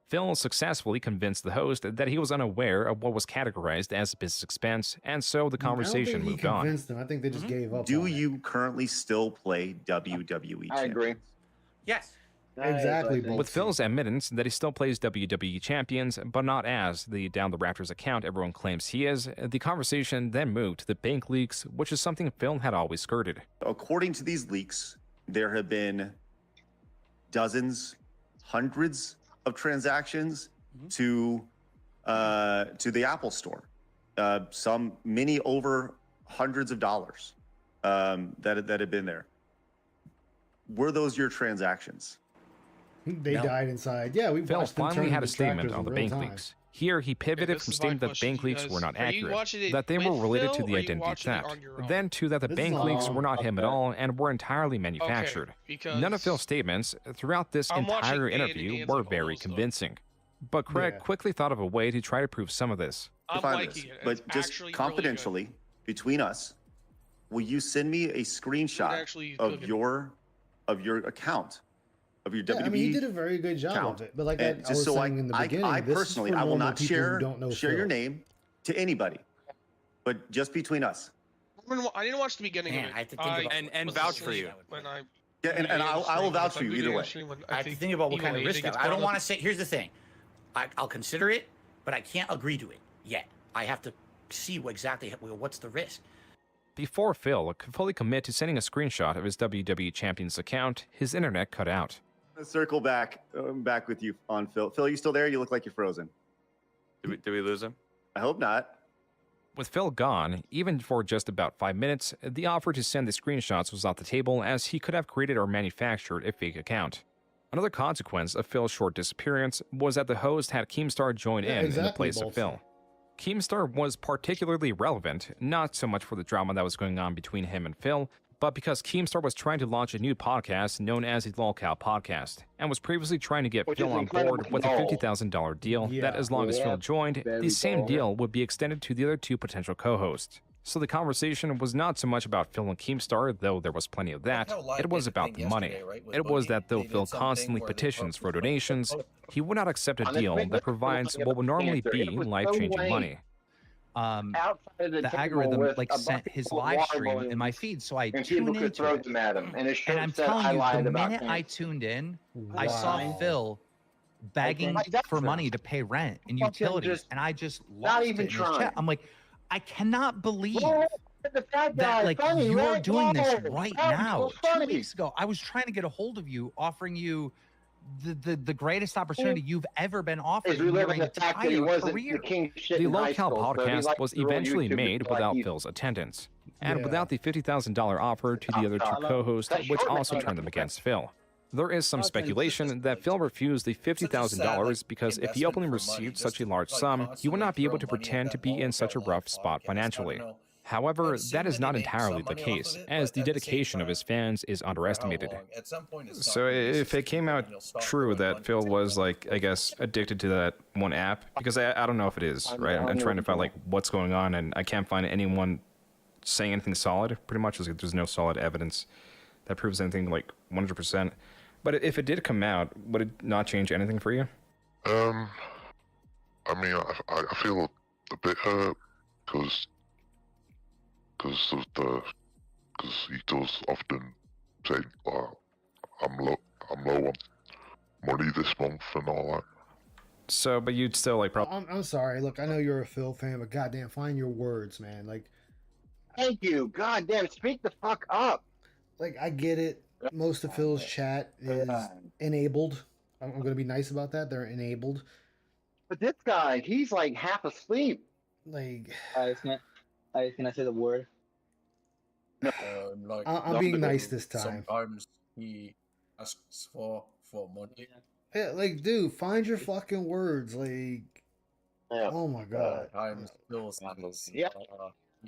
Phil successfully convinced the host that he was unaware of what was categorized as business expense, and so the conversation moved on. Them. I think they just gave up. Do you currently still play WWE? I agree. Yes. Exactly. With Phil's admittance that he still plays WWE Champions, but not as the Down the Raptors account everyone claims he is, the conversation then moved to the bank leaks, which is something Phil had always skirted. According to these leaks, there have been dozens, hundreds of transactions to the Apple Store. Many over hundreds of dollars that had been there. Were those your transactions? They died inside. Yeah, we Phil finally had a statement on the bank time. leaks. Here, he pivoted from stating that bank leaks were not accurate, that they were related to the identity theft, then to that the bank leaks were not him at all and were entirely manufactured. None of Phil's statements throughout this entire interview were very convincing. But Craig quickly thought of a way to try to prove some of this. But just confidentially, between us, will you send me a screenshot of your account? Of your WWE I mean, you did a very good job account. of it. But like And I was saying in the beginning, I this is personally, for I will normal not people who share don't know your Phil. name to anybody, but just between us. I didn't watch the beginning of it. I have to think about and vouch for you. And I will vouch for you either way. I have to think about what kind of risk I don't want to say. Here's the thing. I'll consider it, but I can't agree to it yet. I have to see what's the risk. Before Phil could fully commit to sending a screenshot of his WWE Champions account, his internet cut out. Let's circle back with you on Phil. Phil, you still there? You look like you're frozen. Did we lose him? I hope not. With Phil gone, even for just about 5 minutes, the offer to send the screenshots was off the table as he could have created or manufactured a fake account. Another consequence of Phil's short disappearance was that the host had Keemstar join in the place of Phil. Keemstar was particularly relevant, not so much for the drama that was going on between him and Phil, but because Keemstar was trying to launch a new podcast known as the Lolcow Podcast, and was previously trying to get Phil on board with a $50,000 deal that as long as Phil joined, the same deal would be extended to the other two potential co-hosts. So the conversation was not so much about Phil and Keemstar, though there was plenty of that. It was about the money. It was that though Phil constantly petitions for donations, he would not accept a deal that provides what would normally be life-changing money. The algorithm sent his live stream in my feed, so I tuned into it. And I'm telling you, the minute I tuned in, I saw Phil begging for money to pay rent and utilities, and I just lost it in his chat. I'm like, I cannot believe that you're doing this right now. 2 weeks ago, I was trying to get a hold of you, offering you the greatest opportunity you've ever been offered in your entire career. The Lolcow Podcast was eventually made without Phil's attendance, and without the $50,000 offer to the other two co-hosts, which also turned them against Phil. There is some speculation that Phil refused the $50,000 because if he openly received such a large sum, he would not be able to pretend to be in such a rough spot financially. However, that is not entirely the case, as the dedication of his fans is underestimated. So if it came out true that Phil was, I guess, addicted to that one app, because I don't know if it is, right? I'm trying to find, what's going on, and I can't find anyone saying anything solid, pretty much. There's no solid evidence that proves anything, 100%. But if it did come out, would it not change anything for you? I mean, I feel a bit hurt because he does often say, I'm low on money this month and all that. So, but you'd still like probably. I'm sorry. Look, I know you're a Phil fan, but goddamn, find your words, man. Like, thank you. Goddamn, speak the fuck up. Like, I get it. Most of Phil's chat is enabled. I'm gonna be nice about that. They're enabled. But this guy, he's like half asleep. Like, can I say the word? No. I'm being nice this time. Sometimes he asks for money. Yeah, like, dude, find your fucking words. Like, oh my god. Yeah.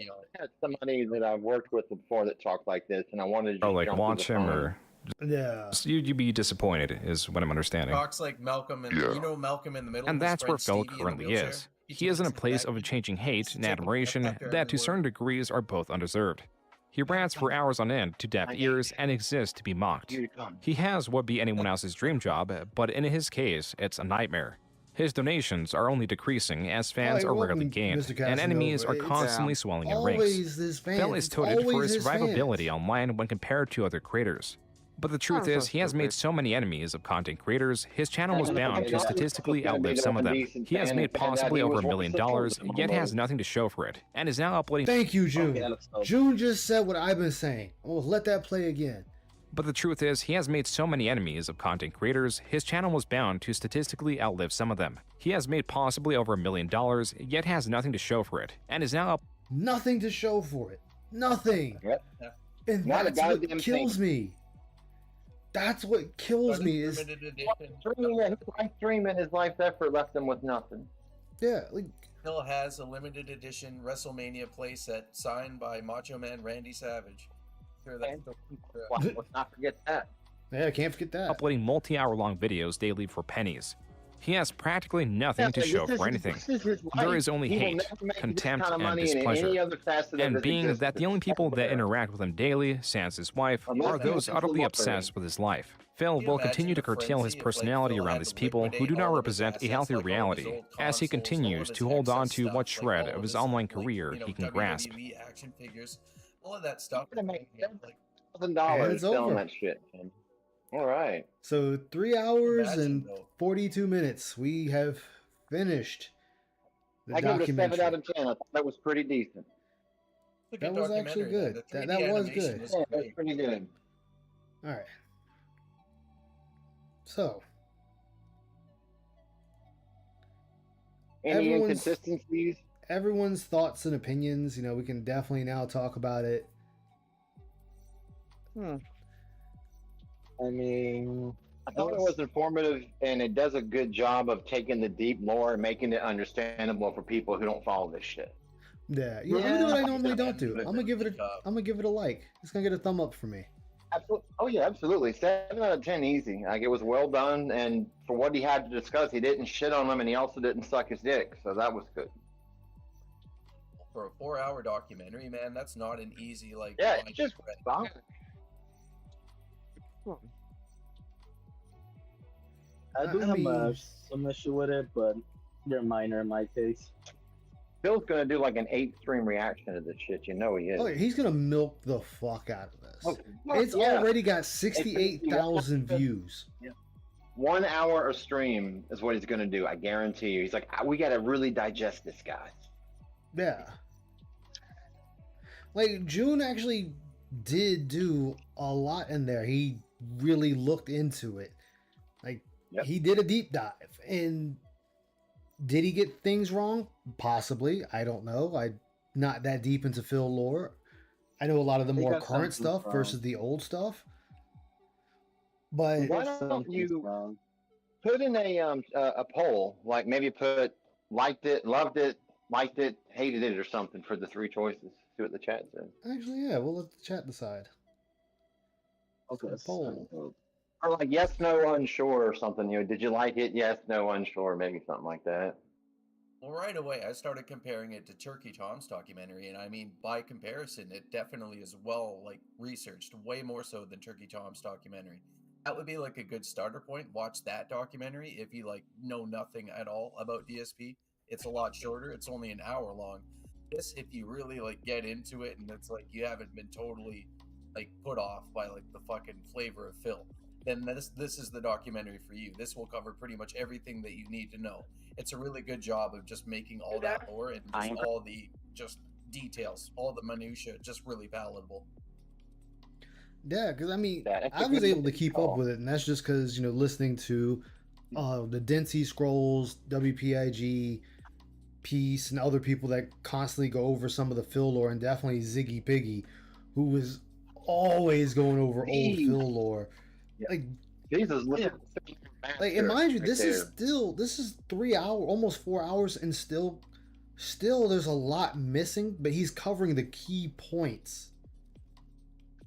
I had somebody that I've worked with before that talked like this, and I wanted to just like jump watch through the him phone. or. Yeah. So you'd be disappointed, is what I'm understanding. Talks like Malcolm and you know Malcolm in the middle. And that's where Phil currently is. He is in a place of exchanging hate and admiration that to certain degrees are both undeserved. He rants for hours on end to deaf ears and exists to be mocked. He has what be anyone else's dream job, but in his case, it's a nightmare. His donations are only decreasing as fans are rarely gained, and enemies are constantly swelling in ranks. Phil is touted for his survivability online when compared to other creators. But the truth is, he has made so many enemies of content creators, his channel was bound to statistically outlive some of them. He has made possibly over $1 million, yet has nothing to show for it, and is now uploading. Thank you, June. June just said what I've been saying. We'll let that play again. But the truth is, he has made so many enemies of content creators, his channel was bound to statistically outlive some of them. He has made possibly over $1 million, yet has nothing to show for it, and is now up. Nothing to show for it. Nothing. And that's what kills me. That's what kills me is streaming his life's effort left him with nothing. Yeah, like Phil has a limited edition WrestleMania playset signed by Macho Man Randy Savage. Sure, that's let's not forget that. Yeah, I can't forget that. Uploading multi-hour-long videos daily for pennies. He has practically nothing to show for anything. There is only hate, contempt, and displeasure. And being that the only people that interact with him daily, sans his wife, are those utterly obsessed with his life. Phil will continue to curtail his personality around these people who do not represent a healthy reality, as he continues to hold on to what shred of his online career he can grasp. Action figures, all of that stuff. $1,000 selling that shit, man. All right. So 3 hours and 42 minutes. We have finished the documentary. I give it a 7 out of 10. I thought that was pretty decent. That was actually good. That was good. Yeah, that's pretty good. All right. So. Any inconsistencies? Everyone's thoughts and opinions. You know, we can definitely now talk about it. I mean, I thought it was informative, and it does a good job of taking the deep lore and making it understandable for people who don't follow this shit. Yeah, I'm gonna do what I normally don't do. I'm gonna give it a like. It's gonna get a thumb up for me. Absolutely. Oh yeah, absolutely. 7 out of 10, easy. Like, it was well done, and for what he had to discuss, he didn't shit on him, and he also didn't suck his dick, so that was good. For a 4-hour documentary, man, that's not an easy Yeah, it's just fun. I do have some issue with it, but they're minor in my case. Phil's gonna do like an 8-stream reaction to this shit. You know he is. Oh, he's gonna milk the fuck out of this. Okay. It's already got 68,000 views. Yeah. 1 hour a stream is what he's gonna do. I guarantee you. He's like, we gotta really digest this guy. Yeah. Like, June actually did do a lot in there. He really looked into it. Like, he did a deep dive. And did he get things wrong? Possibly. I don't know. I'm not that deep into Phil lore. I know a lot of the more current stuff versus the old stuff. But why don't you put in a poll, like maybe put liked it, loved it, liked it, hated it, or something for the 3 choices. See what the chat says. Actually, yeah, we'll let the chat decide. Okay. Poll. Or like yes, no, unsure, or something. You know, did you like it? Yes, no, unsure, maybe something like that. Well, right away, I started comparing it to Turkey Tom's documentary, and I mean, by comparison, it definitely is well, researched, way more so than Turkey Tom's documentary. That would be, a good starter point. Watch that documentary if you, know nothing at all about DSP. It's a lot shorter. It's only an hour long. This, if you really like get into it, and it's like you haven't been totally like put off by like the fucking flavor of Phil, then this is the documentary for you. This will cover pretty much everything that you need to know. It's a really good job of just making all that lore and just all the just details, all the minutia, just really palatable. Yeah, because I mean, I was able to keep up with it, and that's just because, you know, listening to the Densey Scrolls, WPIG, Peace, and other people that constantly go over some of the Phil lore, and definitely Ziggy Piggy, who was always going over old Phil lore. Like, Jesus, like, and mind you, this is 3 hours, almost 4 hours, and still there's a lot missing, but he's covering the key points.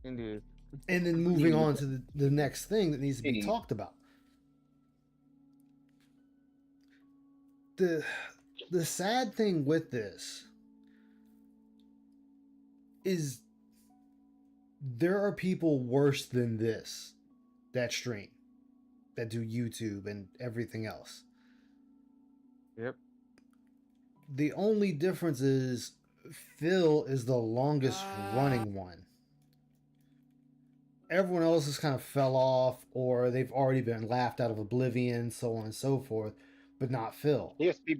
Indeed. And then moving on to the next thing that needs to be talked about. The sad thing with this is there are people worse than this that stream, that do YouTube and everything else. Yep. The only difference is Phil is the longest running one. Everyone else has kind of fell off, or they've already been laughed out of oblivion, so on and so forth, but not Phil. DSP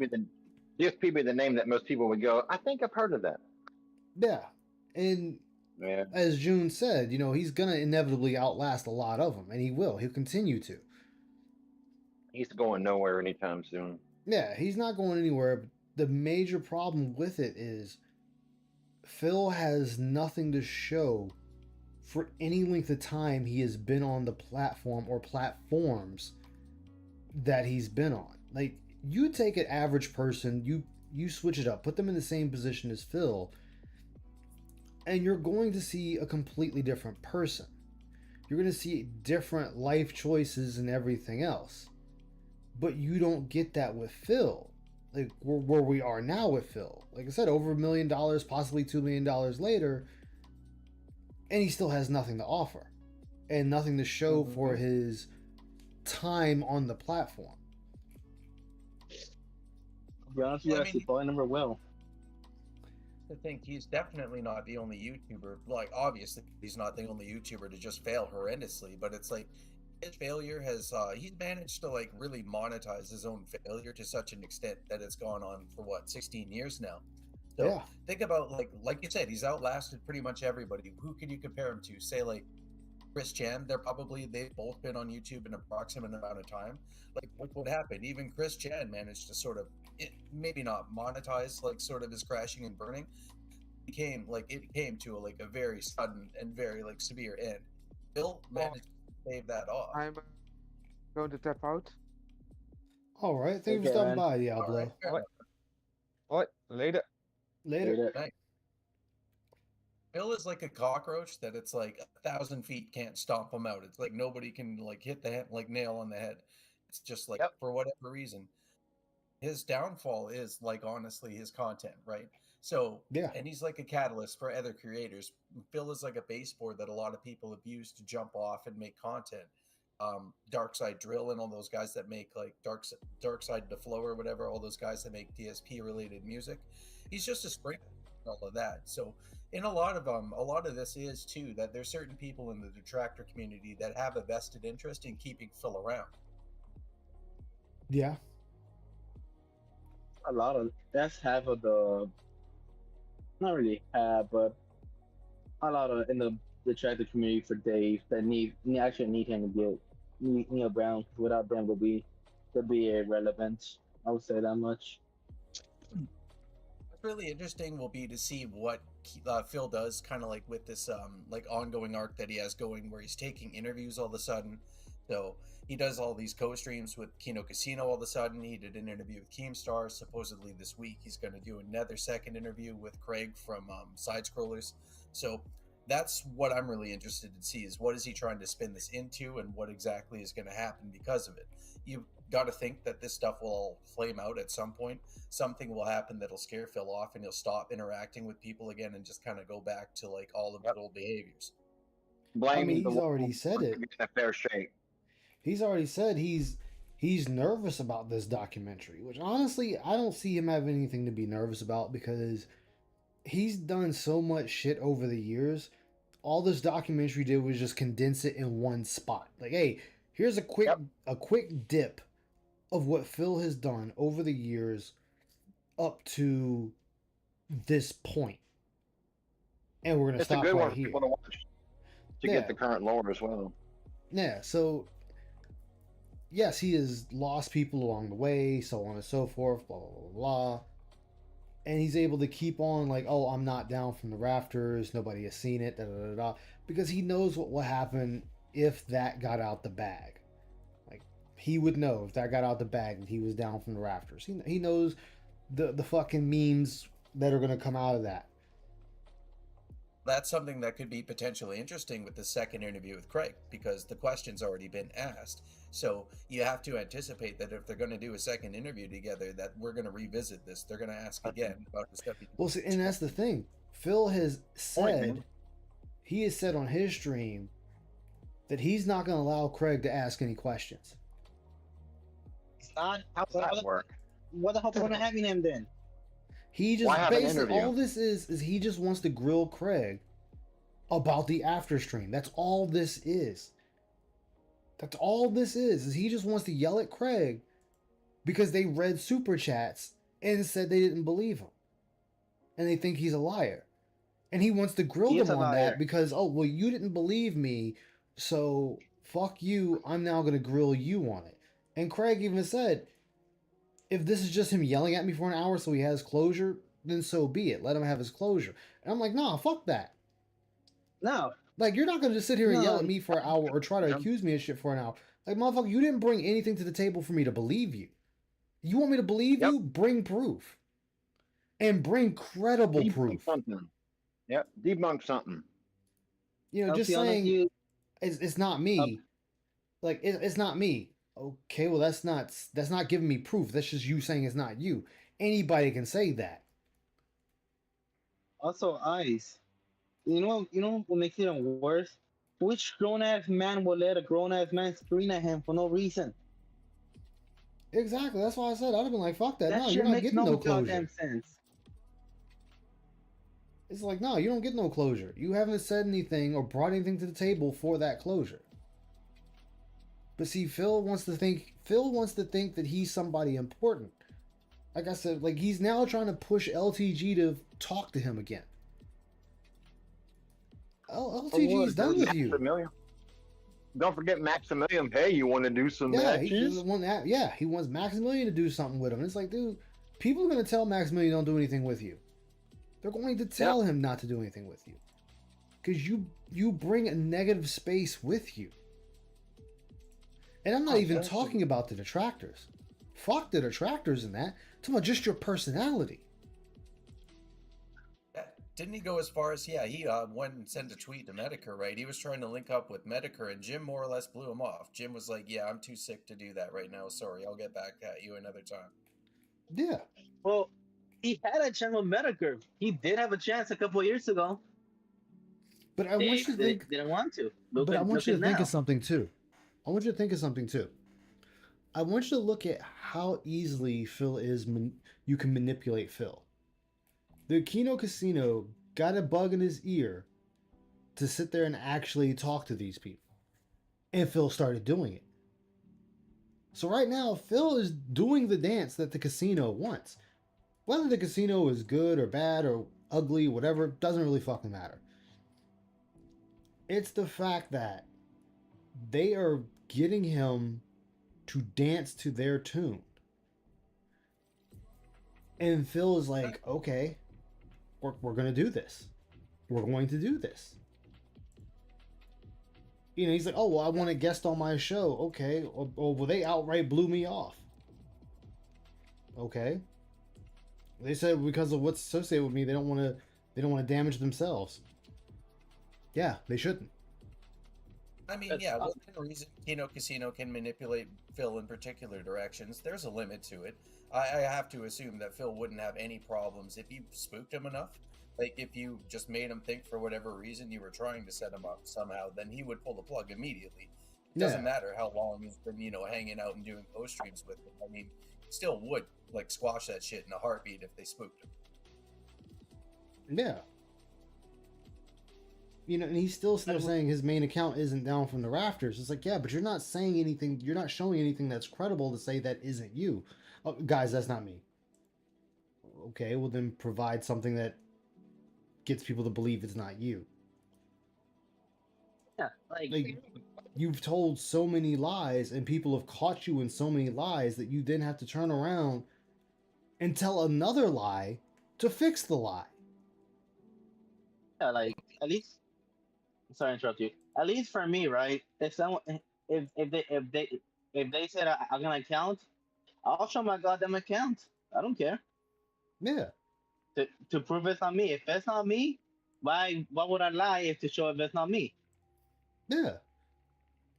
be the name that most people would go, I think I've heard of that. Yeah. And as June said, you know, he's going to inevitably outlast a lot of them, and he will. He'll continue to. He's going nowhere anytime soon. Yeah, he's not going anywhere. But the major problem with it is Phil has nothing to show for any length of time he has been on the platform or platforms that he's been on. Like, you take an average person, you switch it up, put them in the same position as Phil, and you're going to see a completely different person. You're going to see different life choices and everything else. But you don't get that with Phil. Like, where we are now with Phil. Like I said, over $1 million, possibly $2 million later, and he still has nothing to offer and nothing to show for his time on the platform. To be honest with you, actually, probably never will. I think he's definitely not the only YouTuber. Like, obviously, he's not the only YouTuber to just fail horrendously, but it's like his failure has, he's managed to, like, really monetize his own failure to such an extent that it's gone on for, 16 years now. So think about, like you said, he's outlasted pretty much everybody. Who can you compare him to? Say, like, Chris Chan. They've both been on YouTube an approximate amount of time. Like, look what happened. Even Chris Chan managed to sort of, maybe not monetize, like, sort of his crashing and burning. It came to a very sudden and very, like, severe end. Phil managed to save that off. I'm going to tap out. All right, thank you for stopping by, Diablo. What? Later. Later. Phil is like a cockroach that it's like 1,000 feet can't stomp him out. It's like nobody can like hit the head, like nail on the head. It's just like for whatever reason, his downfall is like honestly his content, right? So and he's like a catalyst for other creators. Phil is like a baseboard that a lot of people have used to jump off and make content. Dark Side Drill and all those guys that make like Dark Side the Flow or whatever, all those guys that make DSP related music. He's just a sprinkle, all of that. So in a lot of this is too that there's certain people in the detractor community that have a vested interest in keeping Phil around. Yeah. That's half of the, not really half, but a lot of in the detractor community for Dave that actually need him to get Neil Brown. Without them, would be irrelevant. I would say that much. What's really interesting will be to see what Phil does, kind of like with this like ongoing arc that he has going, where he's taking interviews all of a sudden. So he does all these co-streams with Kino Casino all of a sudden. He did an interview with Keemstar. Supposedly this week he's going to do another second interview with Craig from Side Scrollers. So that's what I'm really interested to see, is what is he trying to spin this into and what exactly is going to happen because of it. You've got to think that this stuff will all flame out at some point. Something will happen that'll scare Phil off and he'll stop interacting with people again and just kind of go back to like all of his old behaviors. I mean, he's already said it. A fair shake. He's already said he's he's nervous about this documentary, which honestly, I don't see him having anything to be nervous about because he's done so much shit over the years. All this documentary did was just condense it in one spot. Like, hey, here's a quick dip of what Phil has done over the years up to this point. And we're gonna stop right here. It's a good one for people to watch to get the current lore as well. Yeah, so yes, he has lost people along the way, so on and so forth, blah, blah, blah, blah. And he's able to keep on like, oh, I'm not down from the rafters, nobody has seen it, da, da, da, da, because he knows what will happen if that got out the bag. Like, he would know if that got out the bag and he was down from the rafters. He knows the fucking memes that are going to come out of that. That's something that could be potentially interesting with the second interview with Craig, because the question's already been asked. So you have to anticipate that if they're going to do a second interview together, that we're going to revisit this. They're going to ask again about the stuff. Well, see, and that's the thing. Phil has said, he has said on his stream that he's not going to allow Craig to ask any questions. It's not. How does that work? What the hell are they having him then? He just basically, all this is he just wants to grill Craig about the after stream. That's all this is. That's all this is he just wants to yell at Craig because they read super chats and said they didn't believe him. And they think he's a liar. And he wants to grill them on that because, oh, well, you didn't believe me, so fuck you, I'm now going to grill you on it. And Craig even said, if this is just him yelling at me for an hour so he has closure, then so be it. Let him have his closure. And I'm like, nah, fuck that. No. Like, you're not going to just sit here and yell at me for an hour or try to accuse me of shit for an hour. Like, motherfucker, you didn't bring anything to the table for me to believe you. You want me to believe you? Bring proof. And bring credible proof. Something. Yep, debunk something. You know, just saying it's not me. Like, it's not me. Okay, well, that's not giving me proof. That's just you saying it's not you. Anybody can say that. Also, Ice. You know what makes it even worse? Which grown-ass man will let a grown-ass man scream at him for no reason? Exactly. That's why I said I'd have been like, fuck that. No, you're not getting no closure. Goddamn sense. It's like, no, you don't get no closure. You haven't said anything or brought anything to the table for that closure. But see, Phil wants to think that he's somebody important. Like I said, like he's now trying to push LTG to talk to him again. LTG's done with you. Don't forget Maximilian. Hey, you want to do some matches? He wants Maximilian to do something with him. And it's like, dude, people are going to tell Maximilian don't do anything with you. They're going to tell him not to do anything with you. Because you bring a negative space with you. And I'm not even talking about the detractors. Fuck the detractors in that. I'm talking about just your personality. Didn't he go as far as, he went and sent a tweet to Medicare, right? He was trying to link up with Medicare, and Jim more or less blew him off. Jim was like, yeah, I'm too sick to do that right now. Sorry, I'll get back at you another time. Yeah. Well, he had a chance with Medicare. He did have a chance a couple of years ago. But I want you to think... They didn't want to. But I want you to think of something, too. I want you to think of something, too. I want you to look at how easily Phil is... you can manipulate Phil. The Kino Casino got a bug in his ear to sit there and actually talk to these people. And Phil started doing it. So right now, Phil is doing the dance that the casino wants. Whether the casino is good or bad or ugly, whatever, doesn't really fucking matter. It's the fact that they are getting him to dance to their tune. And Phil is like, okay, we're going to do this. We're going to do this. You know, he's like, oh, well, I want a guest on my show. Okay. Or well, they outright blew me off. Okay. They said because of what's associated with me, they don't want to damage themselves. Yeah, they shouldn't. I mean, within reason, Kino Casino can manipulate Phil in particular directions. There's a limit to it. I have to assume that Phil wouldn't have any problems if you spooked him enough. Like, if you just made him think for whatever reason you were trying to set him up somehow, then he would pull the plug immediately. It doesn't matter how long he's been, hanging out and doing post streams with them. I mean, he still would like squash that shit in a heartbeat if they spooked him. Yeah. And he's still saying his main account isn't down from the rafters. It's like, yeah, but you're not saying anything. You're not showing anything that's credible to say that isn't you. Oh, guys, that's not me. Okay, well then provide something that gets people to believe it's not you. Yeah, like you've told so many lies and people have caught you in so many lies that you then have to turn around and tell another lie to fix the lie. Yeah, like at least. Sorry to interrupt you. At least for me, right? If someone, if they said I'm gonna account, I'll show my goddamn account. I don't care. Yeah. To prove it's not me. If it's not me, why would I lie if to show if it's not me? Yeah.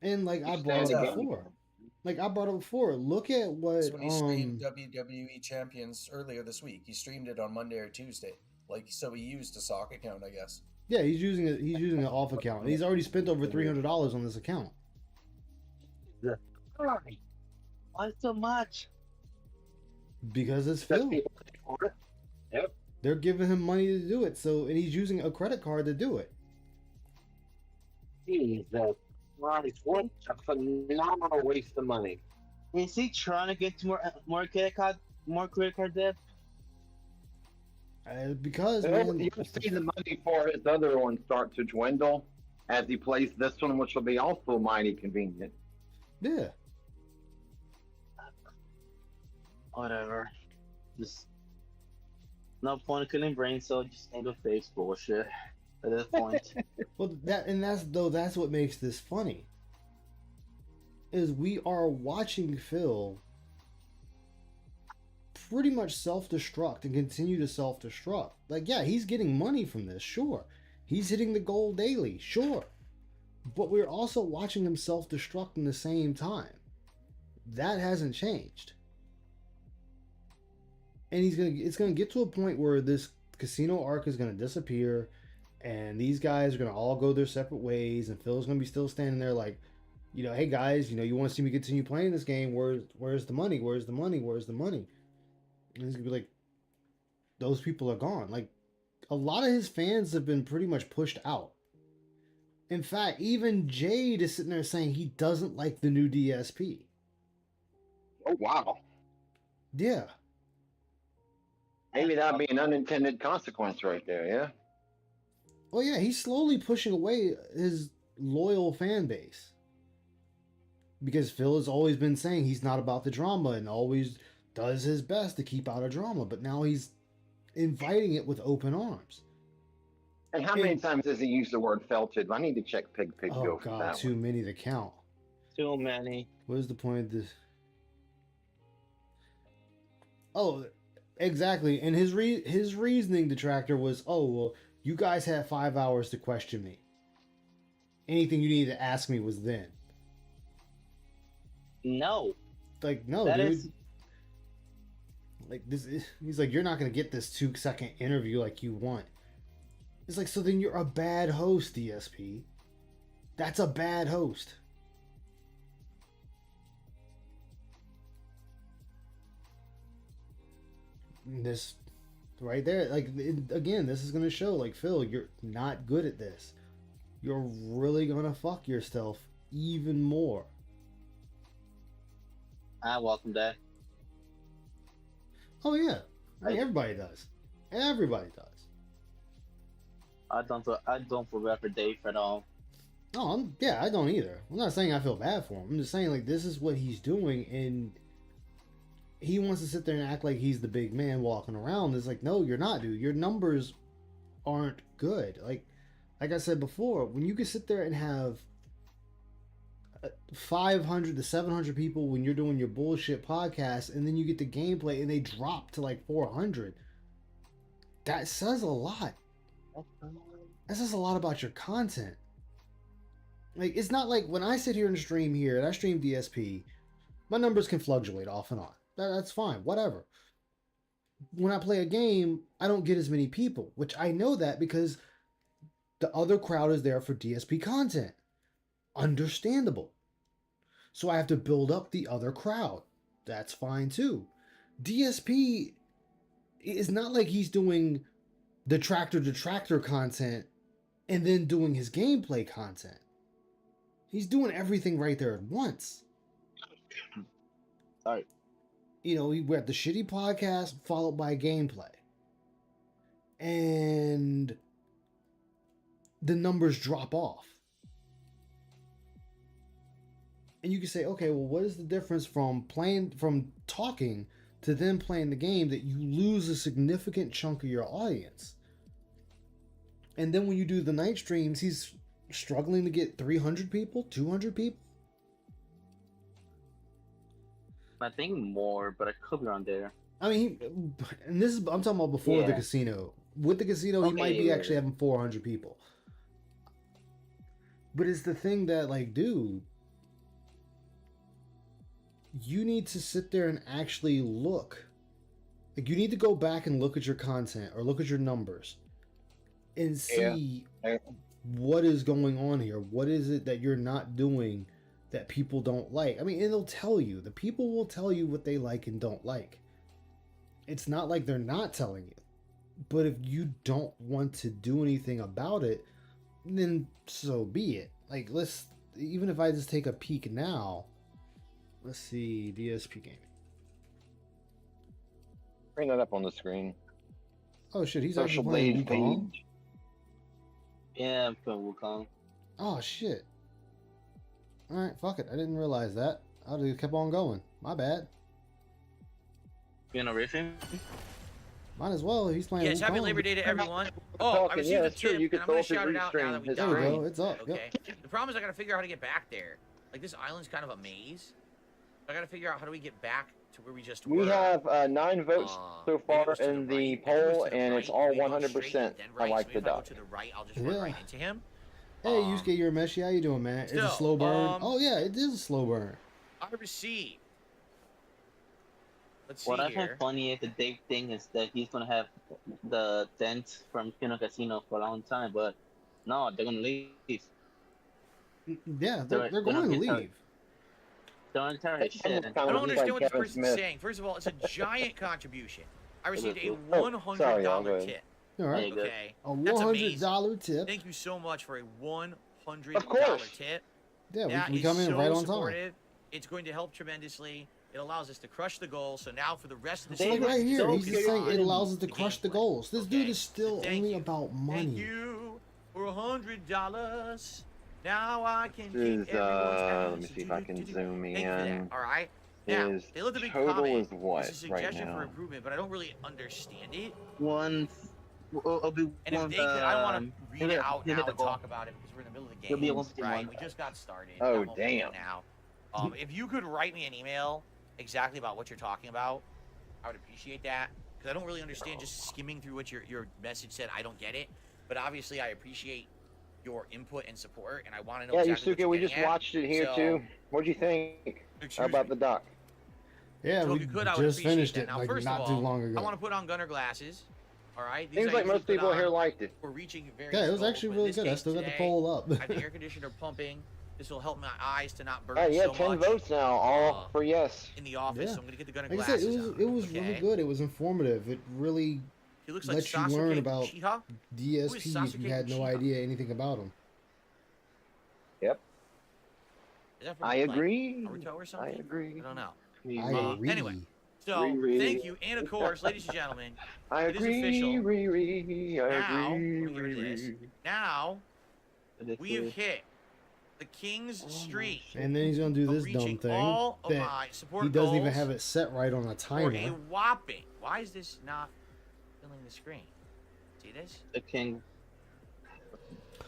And like I brought it before. Look at what That's when he streamed WWE Champions earlier this week. He streamed it on Monday or Tuesday. So he used a sock account, I guess. Yeah, he's using an off account. He's already spent over $300 on this account. Why so much? Because it's Phil. Yep. They're giving him money to do it, and he's using a credit card to do it. Jesus Christ, what a phenomenal waste of money. Is he trying to get more credit card debt? Because you'll see the money for his other one start to dwindle as he plays this one, which will be also mighty convenient. Yeah. Whatever. Just no point in killing brain cell. Just need a face bullshit at this point. Well, that's what makes this funny. Is we are watching Phil pretty much self-destruct and continue to self-destruct. Like, yeah, he's getting money from this, sure. He's hitting the goal daily, sure. But we're also watching him self-destruct in the same time. That hasn't changed. And it's gonna get to a point where this casino arc is gonna disappear, and these guys are gonna all go their separate ways, and Phil's gonna be still standing there like, hey guys, you want to see me continue playing this game? Where's the money? Where's the money? Where's the money? And he's gonna be like, those people are gone. Like, a lot of his fans have been pretty much pushed out. In fact, even Jade is sitting there saying he doesn't like the new DSP. Oh, wow. Yeah. Maybe that'd be an unintended consequence right there, yeah? Well, yeah, he's slowly pushing away his loyal fan base. Because Phil has always been saying he's not about the drama and always does his best to keep out of drama. But now he's inviting it with open arms. And how many times does he use the word felted? I need to check Pig Oh, Go. God, too many to count. Too many. What is the point of this? Oh, exactly. And his reasoning, detractor, was, oh, well, you guys had 5 hours to question me. Anything you needed to ask me was then. No. Like, no, that dude. Is... Like, he's like, you're not going to get this 2-second interview like you want. It's like, so then you're a bad host, DSP. That's a bad host. This right there, like, again, this is going to show, like, Phil, you're not good at this. You're really going to fuck yourself even more. Welcome back. Oh, yeah. I mean, everybody does. Everybody does. I don't feel bad for Dave at all. No, I don't either. I'm not saying I feel bad for him. I'm just saying, like, this is what he's doing, and he wants to sit there and act like he's the big man walking around. It's like, no, you're not, dude. Your numbers aren't good. Like I said before, when you can sit there and have 500 to 700 people when you're doing your bullshit podcast, and then you get the gameplay and they drop to like 400, that says a lot. That says a lot about your content. Like, it's not like when I sit here and stream here, and I stream DSP, my numbers can fluctuate off and on. That's fine, whatever. When I play a game, I don't get as many people, which I know that because the other crowd is there for DSP content. Understandable. So I have to build up the other crowd. That's fine too. DSP is not like he's doing detractor content and then doing his gameplay content. He's doing everything right there at once. All right. You know, we have the shitty podcast followed by gameplay. And the numbers drop off. And you can say, okay, well, what is the difference from talking to then playing the game that you lose a significant chunk of your audience? And then when you do the night streams, he's struggling to get 300 people, 200 people. I think more, but I could be on there. I mean, and this is, I'm talking about before the casino. With the casino, he might be actually having 400 people. But it's the thing that, like, dude, you need to sit there and actually look. Like, you need to go back and look at your content or look at your numbers and see what is going on here. What is it that you're not doing that people don't like? I mean, it'll tell you. The people will tell you what they like and don't like. It's not like they're not telling you. But if you don't want to do anything about it, then so be it. Like, even if I just take a peek now, let's see, DSP gaming. Bring that up on the screen. Oh shit, he's Social actually playing Blade Wukong. page. Yeah, I'm playing Wukong. Oh shit. Alright, fuck it. I didn't realize that. I would have kept on going. My bad. You gonna race him? Might as well. He's playing Yes, Wukong. happy Labor Day to everyone. Oh, I received a tip, and I'm going to shout it out now that we There we go. It's up. Okay. Yep. The problem is I got to figure out how to get back there. Like, this island's kind of a maze. I got to figure out how do we get back to where we just were. We have 9 votes so far in the poll, and it's all 100%. I like the doc. To the right, I'll just run right into him. Hey, Yusuke Urameshi, how you doing, man? It's a slow burn. Oh yeah, it is a slow burn. I received. Let's see What I here. find funny is the Dave thing is that he's gonna have the dent from Kino Casino for a long time, but no, they're gonna leave. Yeah, they're going to leave. Don't tell shit. I don't understand what this person's saying. First of all, it's a giant contribution. I received a $100 tip. All right. Okay. A That's amazing. $100 tip. Thank you so much for a $100 tip. Yeah, we That come is in so right on time. supportive. It's going to help tremendously. It allows us to crush the goal. So now for the rest of the So season, right here, he's just saying it on allows us to crush the goals. This dude is still only about money. Thank you for $100. Now I can This keep is, everyone's let me see if I can zoom Thank you for that. in. All right. Now, His they left a big total comment. is what It's a right suggestion now? for improvement, but I don't really understand it. One. And if they could, I don't want to read it out now and talk about it because we're in the middle of the It'll be a game. 151. Right? We just got started. Oh, I'm okay damn. now. If you could write me an email exactly about what you're talking about, I would appreciate that because I don't really understand just skimming through what your message said. I don't get it, but obviously I appreciate your input and support, and I want to know. Yeah, exactly Yusuke, we what you're just getting at. watched it here So, too. What'd you think about the doc? Yeah, so we if you could, I would just appreciate finished that. it Now, like first not of too all, long ago. I want to put on gunner glasses. All right. These Seems I like usually most people put here on. liked it. We're reaching very. Yeah, it was actually really good. I still got the poll up. I have the air conditioner pumping. This will help my eyes to not burn Yeah, so 10 much. votes now, all for yes. In the office, Yeah. so I'm gonna get the gunner Like I said, glasses. it was really good. It was informative. It really He looks like lets you Sasuke learn about Uchiha. DSP Who if is you Sasuke had no Uchiha? idea anything about him. Yep. Is that from, I like, agree. Naruto or something? I agree. I don't know. I agree. Anyway, so thank you, and of course, ladies and gentlemen, I it is agree. official. I Now, agree. let me get rid of this. Now, we have hit the King's Street. And then he's gonna do this dumb reaching thing all of that my support he doesn't even goals have it set right on a for a timer. whopping. Why is this not filling the screen? See this? The king.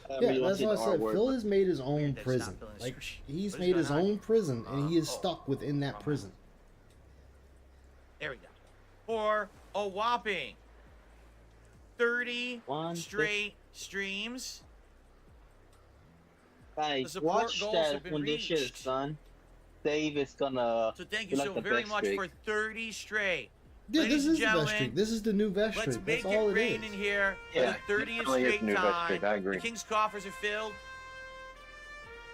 Yeah, that's what I said. Phil has made his own Weird that it's not prison. filling the Like screen. he's What is made his going on? own prison, and he is stuck within that prison. There we go. For a whopping 30 straight streams. Guys, The support watch goals that have been when this shit is reached. done. Dave is gonna. So thank be you like so the very best much streak. for 30 straight. Yeah, Ladies this and is the best gentlemen, streak. This is the new best let's streak. make That's it all it rain is. in here Yeah, for the 30th definitely is straight new best time. streak. I agree. The King's coffers are filled.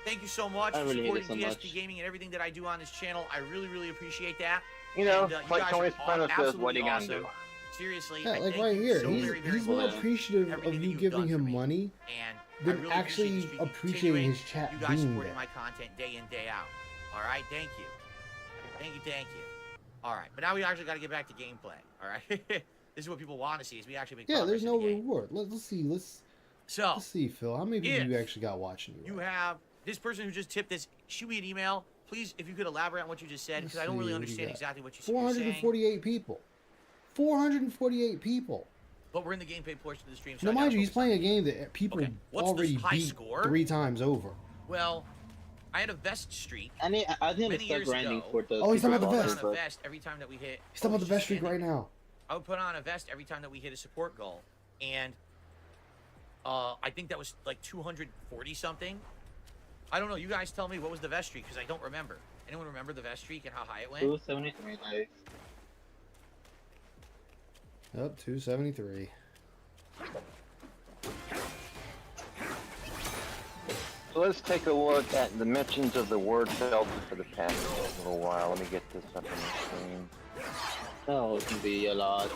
Thank you so much I for really hate it supporting so DSP much. Gaming and everything that I do on this channel. I really, really appreciate that. You know, and, like guys Tony are Soprano says, what are you gonna awesome. do? Seriously, Yeah, I like thank right you here, so very, very he's more much. appreciative of you giving him money And I than really actually appreciate appreciating his chat you guys being supporting there. my content day in, day out. All right, thank you. Thank you, thank you. All right, but now we actually got to get back to gameplay. All right, this is what people want to see: is we actually make Yeah, progress there's in no the game. reward. Let's see. Let's see, Phil. How many people you actually got watching you? You have this person who just tipped this. Shoot me an email, please, if you could elaborate on what you just said, because I don't really understand exactly what you said. 448 people. 448 people. But we're in the gameplay portion of the stream. So Now, mind you, he's playing a game that people What's already the high beat score? 3 times over. Well, I had a vest streak. I think I'm many start years grinding ago. for the. Oh, he's talking about the I vest. put on a vest every time that we hit. He's talking about the vest streak right now. I would put on a vest every time that we hit a support goal, and I think that was like 240 something. I don't know. You guys tell me what was the vest streak, because I don't remember. Anyone remember the vest streak and how high it went? 273 days. Up 273. So let's take a look at the mentions of the word filter for the past little while. Let me get this up on the screen. Oh, it can be a lot.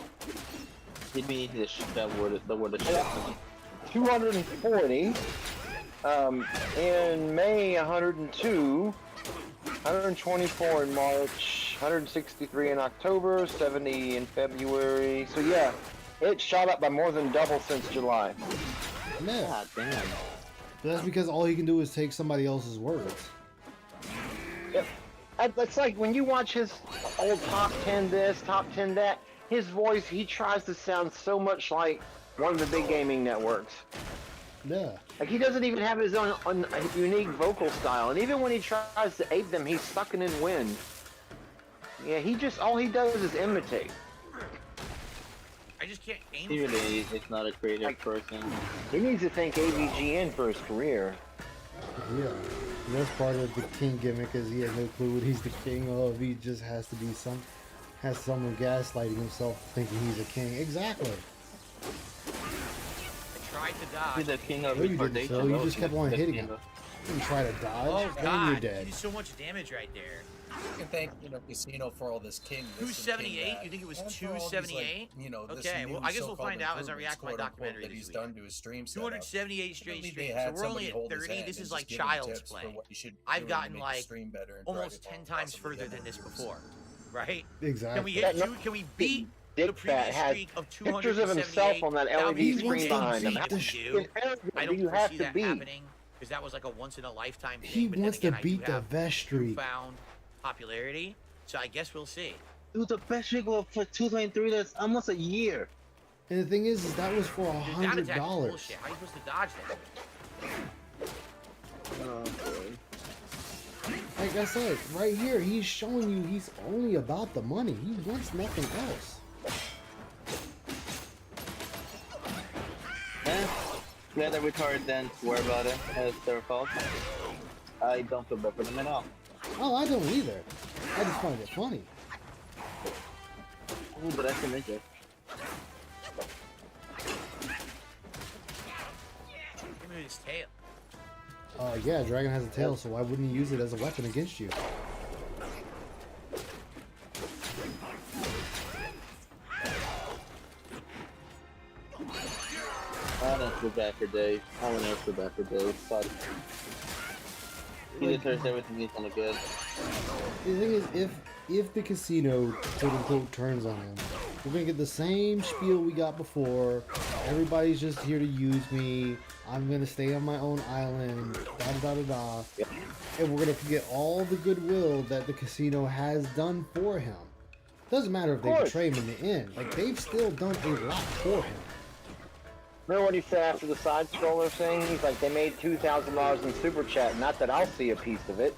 Hit me that word, the word of shit. 240. In May, 102. 124 in March. 163 in October. 70 in February. So yeah, it shot up by more than double since July. Yeah. God damn. But that's because all he can do is take somebody else's words. Yep. It's like when you watch his old top 10 this, top 10 that, his voice, he tries to sound so much like one of the big gaming networks. Yeah. Like he doesn't even have his own unique vocal style, and even when he tries to ape them, he's sucking in wind. Yeah, all he does is imitate. I just can't aim. He really is not a creative person. He needs to thank AVGN for his career. Yeah. And that's part of the king gimmick, is he has no clue what he's the king of. He just has to be someone gaslighting himself thinking he's a king. Exactly. I tried to dodge. He's the king of No, you didn't, Phil. You just kept on hitting him. You didn't try to dodge, Oh and God! you're dead. You did so much damage right there. You can thank Casino for all this king. 278? You think it was 278? Okay, well, I guess we'll find out as I react to my documentary that he's done to his stream. 278 straight streams. So we're only at 30. This is like child's play. I've gotten like almost 10 times further than this before, right? Exactly. Can we hit two? Can we beat the previous streak of 278? Pictures of himself on that LED screen behind him. I don't foresee that happening, because that was like a once in a lifetime thing. He but then wants again, to beat the vest streak. Found popularity, so I guess we'll see. Dude, the best streak for 223, that's almost a year. And the thing is that was for $100. How are you supposed to dodge that? Oh, boy. Like I said, right here, he's showing you he's only about the money. He wants nothing else. Let the retarded then swear about it as their fault. I don't feel bad for them at all. Oh, I don't either. I just find it funny. Ooh, but I can make it. Give me his tail. Yeah, Dragon has a tail, so why wouldn't he use it as a weapon against you? I don't feel bad for Dave. I will never feel bad for Dave. But he deserves everything he's gonna get. The thing is, if the casino, quote unquote, turns on him, we're gonna get the same spiel we got before. Everybody's just here to use me. I'm gonna stay on my own island. Da da da da. Yep. And we're gonna forget all the goodwill that the casino has done for him. Doesn't matter if they betray him in the end. Like, they've still done a lot for him. Remember what he said after the side scroller thing? He's like, they made $2,000 in super chat. Not that I'll see a piece of it.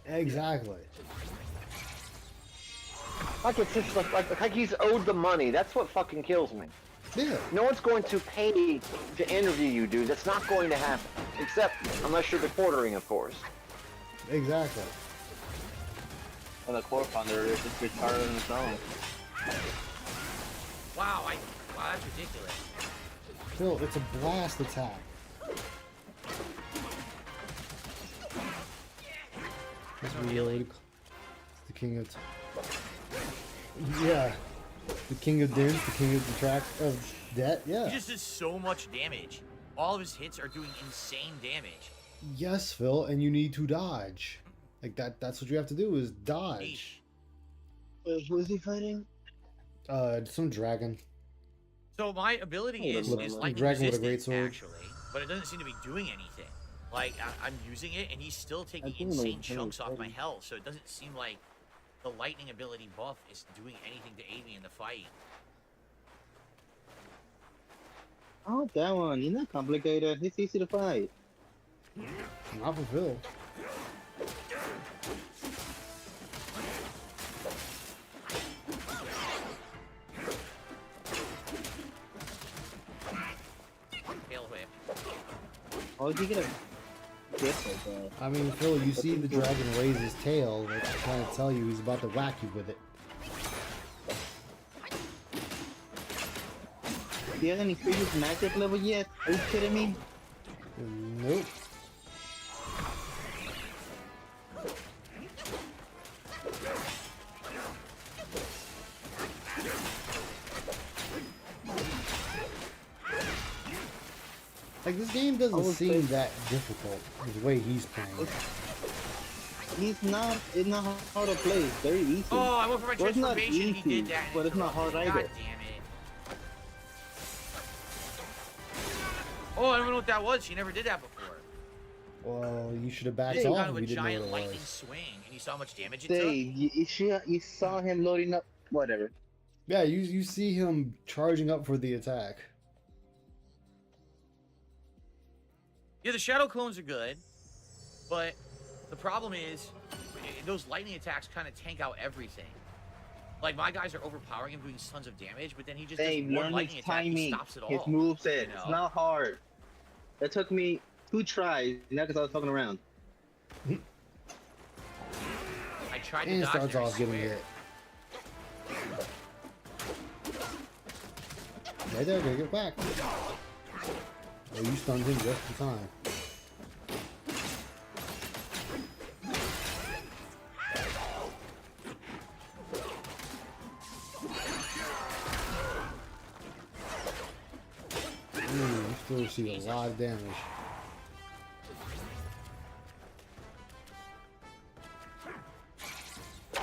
Exactly. Like it's just like he's owed the money. That's what fucking kills me. Yeah. No one's going to pay to interview you, dude. That's not going to happen. Except unless you're the quartering, of course. Exactly. And the core founder is just retarded on his own. Wow, that's ridiculous. Phil, it's a blast attack. It's really the king of. Yeah, the king of dins, the king of debt. Yeah. He just does so much damage. All of his hits are doing insane damage. Yes, Phil, and you need to dodge. Like that's what you have to do is dodge. Who is he fighting? Some dragon. So my ability is lightning dragon with a great resistant, sword. actually, but it doesn't seem to be doing anything. Like, I'm using it, and he's still taking insane chunks off my health, so it doesn't seem like the lightning ability buff is doing anything to aid me in the fight. Oh, that one. He's not complicated. It's easy to fight. Not for Phil. Tail whip. Oh, is he gonna get like that? I mean, Phil, you see the dragon raise his tail, that's trying to tell you he's about to whack you with it. Do you have any previous magic level yet? Are you kidding me? Nope. Like, this game doesn't seem that difficult, the way he's playing. It's not hard to play. It's very easy. Oh, I went for my Well, it's not transformation, and he easy, did that. but it's not hard God either. damn it. Oh, I don't know what that was. She never did that before. Well, you should have backed It's off kind of if a you didn't know giant what it lightning was. swing, and you saw how much damage it Say, took? you saw him loading up. Whatever. Yeah, you see him charging up for the attack. Yeah, the shadow clones are good, but the problem is those lightning attacks kind of tank out everything. Like, my guys are overpowering him, doing tons of damage, but then he just does one Learn lightning his attack and timing. stops it all. His moveset. you know? It's not hard. That took me 2 tries, not because I was fucking around. I tried to And dodge starts there, I off getting swear. hit. Right there, gotta get back. Oh, you stunned him just in time. You still receive a lot of damage. I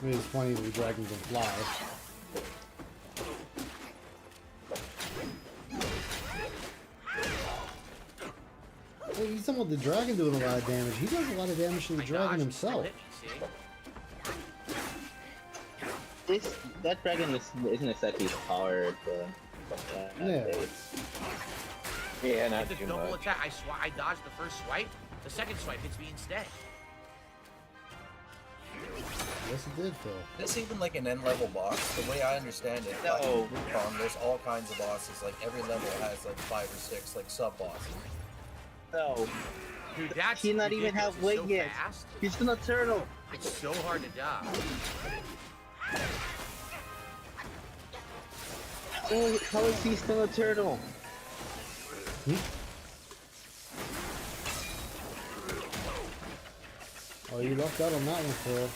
mean, it's funny that the dragon can fly. Well, he's talking about the dragon doing a lot of damage. He does a lot of damage to the dragon himself. That dragon isn't exactly powered. Yeah. Yeah, I not did too the double much. attack. I dodged the first swipe. The second swipe hits me instead. Yes, it did, Phil. This even like an end-level boss. The way I understand it, like No. Wukong, there's all kinds of bosses. Like every level has like 5 or 6 like sub-bosses. No. Dude, that's He's not even ridiculous. halfway It's so yet. fast. He's still a turtle. It's so hard to dodge. Oh, how is he still a turtle? Oh, you lucked out on that one, Phil.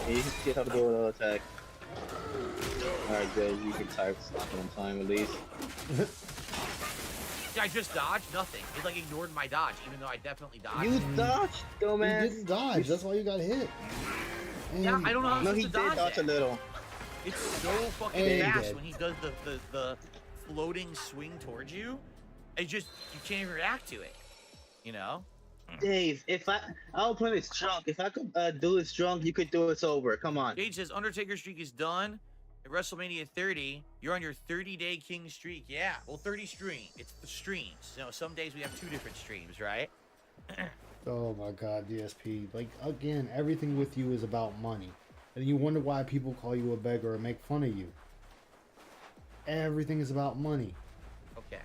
Yeah, you can see how to do an attack. Alright, good. You can type slapping on time at least. Yeah, I just dodged nothing. It like ignored my dodge, even though I definitely dodged. You dodged, dumbass. You didn't dodge. That's why you got hit. Yeah, I don't know how I'm No, he supposed to did dodge dodge a it. little. It's so fucking And he fast did. when he does the floating swing towards you. It just, you can't even react to it. You know? Dave, I'll play this drunk. If I could do this drunk, you could do it sober. Come on. Gage says Undertaker streak is done. At WrestleMania 30, you're on your 30-day king streak. Yeah, well, 30 stream. It's the streams. You know, some days we have 2 different streams, right? Oh my god, DSP. Like, again, everything with you is about money. And you wonder why people call you a beggar or make fun of you. Everything is about money. Okay.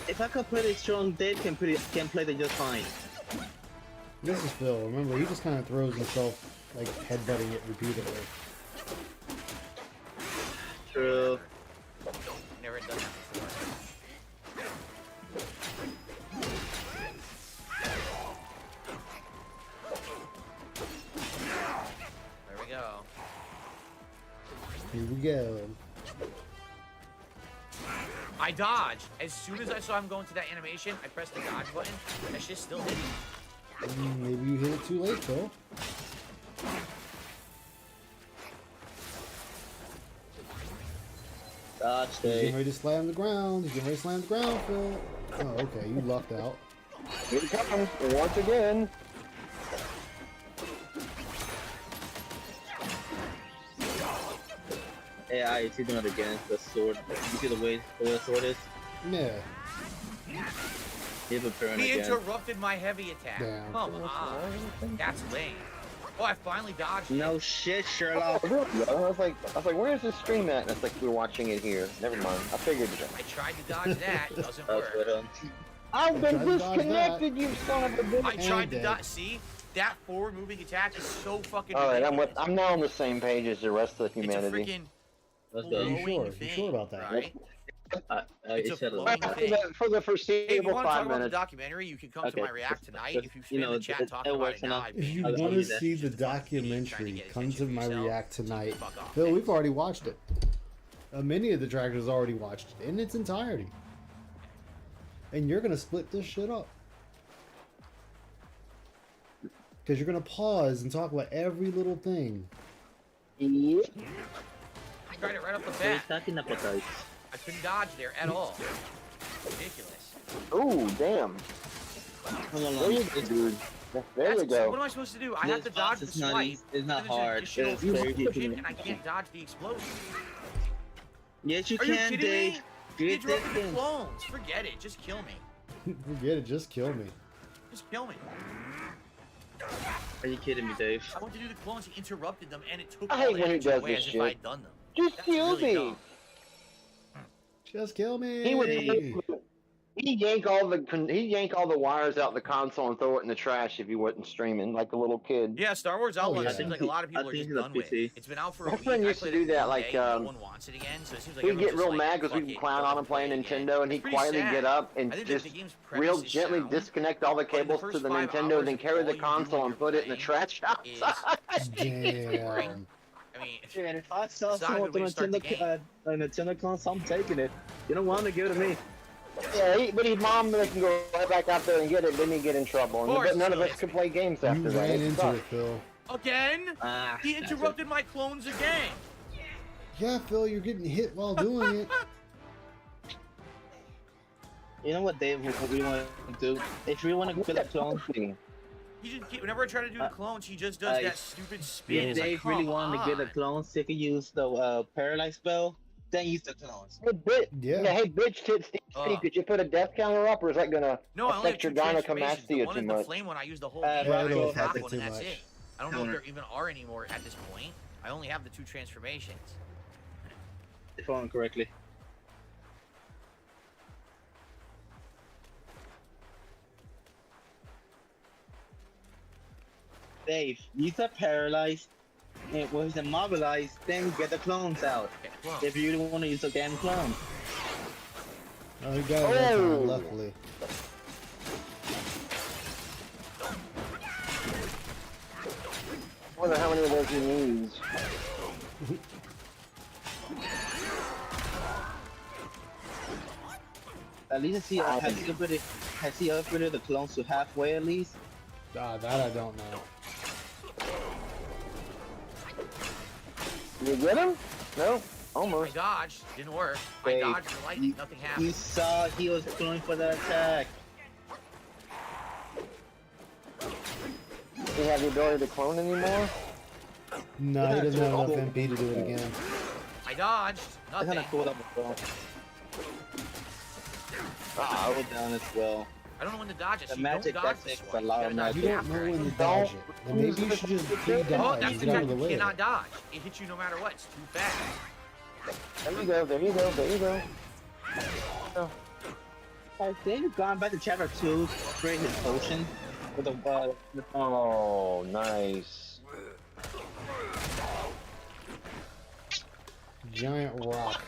If I could play this strong, Dave can play it just fine. This is Phil. Remember, he just kind of throws himself, like, headbutting it repeatedly. True. Never done that before. we go. I dodged. As soon as I saw him go into that animation, I pressed the dodge button. That shit still hit me. Maybe you hit it too late, Phil. Dodge He's stay. getting ready to slam the ground. He's getting ready to slam the ground, Phil. Oh, okay. You lucked out. Here it comes once again. Yeah, I see doing it again. The sword. You see the way the sword is? Yeah. He's preparing He again. interrupted my heavy attack. Damn. Come on. That's lame. Oh, I finally dodged. No shit, Sherlock. I was like, where's the stream at? And it's like, we're watching it here. Never mind. I figured it. I tried to dodge that. It doesn't work. I've been disconnected, you son of a bitch. I tried to dodge. See? That forward moving attack is so fucking Alright, ridiculous. I'm now on the same page as the rest of humanity. It's a freaking Let's go. You sure? You sure about that? right? It's a a flowing thing. For the Hey, if you foreseeable want to talk 5 about the minutes. documentary, you can come to Okay. my React tonight. If you You spam know, the chat it talking about works it now, enough. I'd If you be want to do that. see the Just a fucking idiot trying to documentary, get come to attention my for yourself. React tonight. Fuck off. Phil, we've already watched it. Many of the trackers already watched it in its entirety. And you're going to split this shit up. Because you're going to pause and talk about every little thing. Yep. I tried it right off the bat. I couldn't dodge there at all. Ridiculous. Ooh, damn. There you go, dude. There you So go. what am I supposed to do? I have to This dodge boss the is not swipe. easy. It's not and then hard. just shit It's over very explosion, easy. and I can't dodge the explosion. Yes, you Are you can, kidding Dave. me? Do He it interrupted the this clones. Forget it. Just kill me. Forget it, just kill me. Just kill me. Are you kidding me, Dave? I went to do the clones. He interrupted them, and it took I all hate the when he energy does away this as if shit. I had done them. Just That's kill really me. dumb. Just kill me. He yank all the wires out the console and throw it in the trash if he wasn't streaming like a little kid. Yeah, Star Wars Outlaws yeah. seems like a lot of people are just done with. It's been out for a My week. friend I used to played do it that, one like, day, no one wants it again, so it seems like He'd get everyone's real just mad like, because we fuck could it, clown on him playing it again. Nintendo, and he'd It's pretty quietly sad. get up I and think just the game's premise real is gently sound, disconnect all the but in the cables to first the 5 Nintendo, hours, then carry all the you do console when and put it in the you're trash is outside. Damn. I mean, Man, if I saw it's not a someone good with way to start the game. a Nintendo console, I'm taking it. You don't want to give it to me. Yeah, but his mom can go right back out there and get it, then he get in trouble. And, but none of us could play games after You that. ran It into sucked. it, Phil. Again? He interrupted my clones again. Yeah, Phil, you're getting hit while doing it. You know what, Dave? What we want to do? If we want to kill a clone, He just whenever I try to do the clones, he just does that stupid spin. if It's like, Dave really come wanted to get a on. clone, so he could use the paralyze spell. Then use the clones. Hey, bitch, tit, Steve, could you put a death counter up, or is that gonna No, I only have affect your two transformations. The gynecomastia one too is the much? flame one. I use the whole Yeah, game. I it'll use that affect it one, too and that's much. it. I don't know if there even are anymore at this point. I only have the 2 transformations. If I remember correctly. Dave, use the paralyzed, and once it's immobilized, then get the clones out. If you don't want to use the damn clone. Oh, he got it that time, luckily. I wonder how many of those he needs. At least has he upgraded the clones to halfway at least? That I don't know. You get him? No, almost. I dodged. Didn't work. Dave, I dodged the lightning. Nothing happened. You saw he was going for the attack. Do you have the ability to clone anymore? No, he doesn't have enough MP to do it again. I dodged. I Nothing. kind of pulled up as well. I was down as well. I don't know when to dodge it. The So magic you don't dodge that this takes one. a lot You of gotta You dodge don't after know it. when to dodge it. Then maybe you should just Oh, pre-dodge that's and the get out time of the you way. cannot dodge. It hits you no matter what. It's too fast. There you go, there you go, there you go. I think gone back to chapter 2, upgrade his potion with the Oh, nice. Giant rock.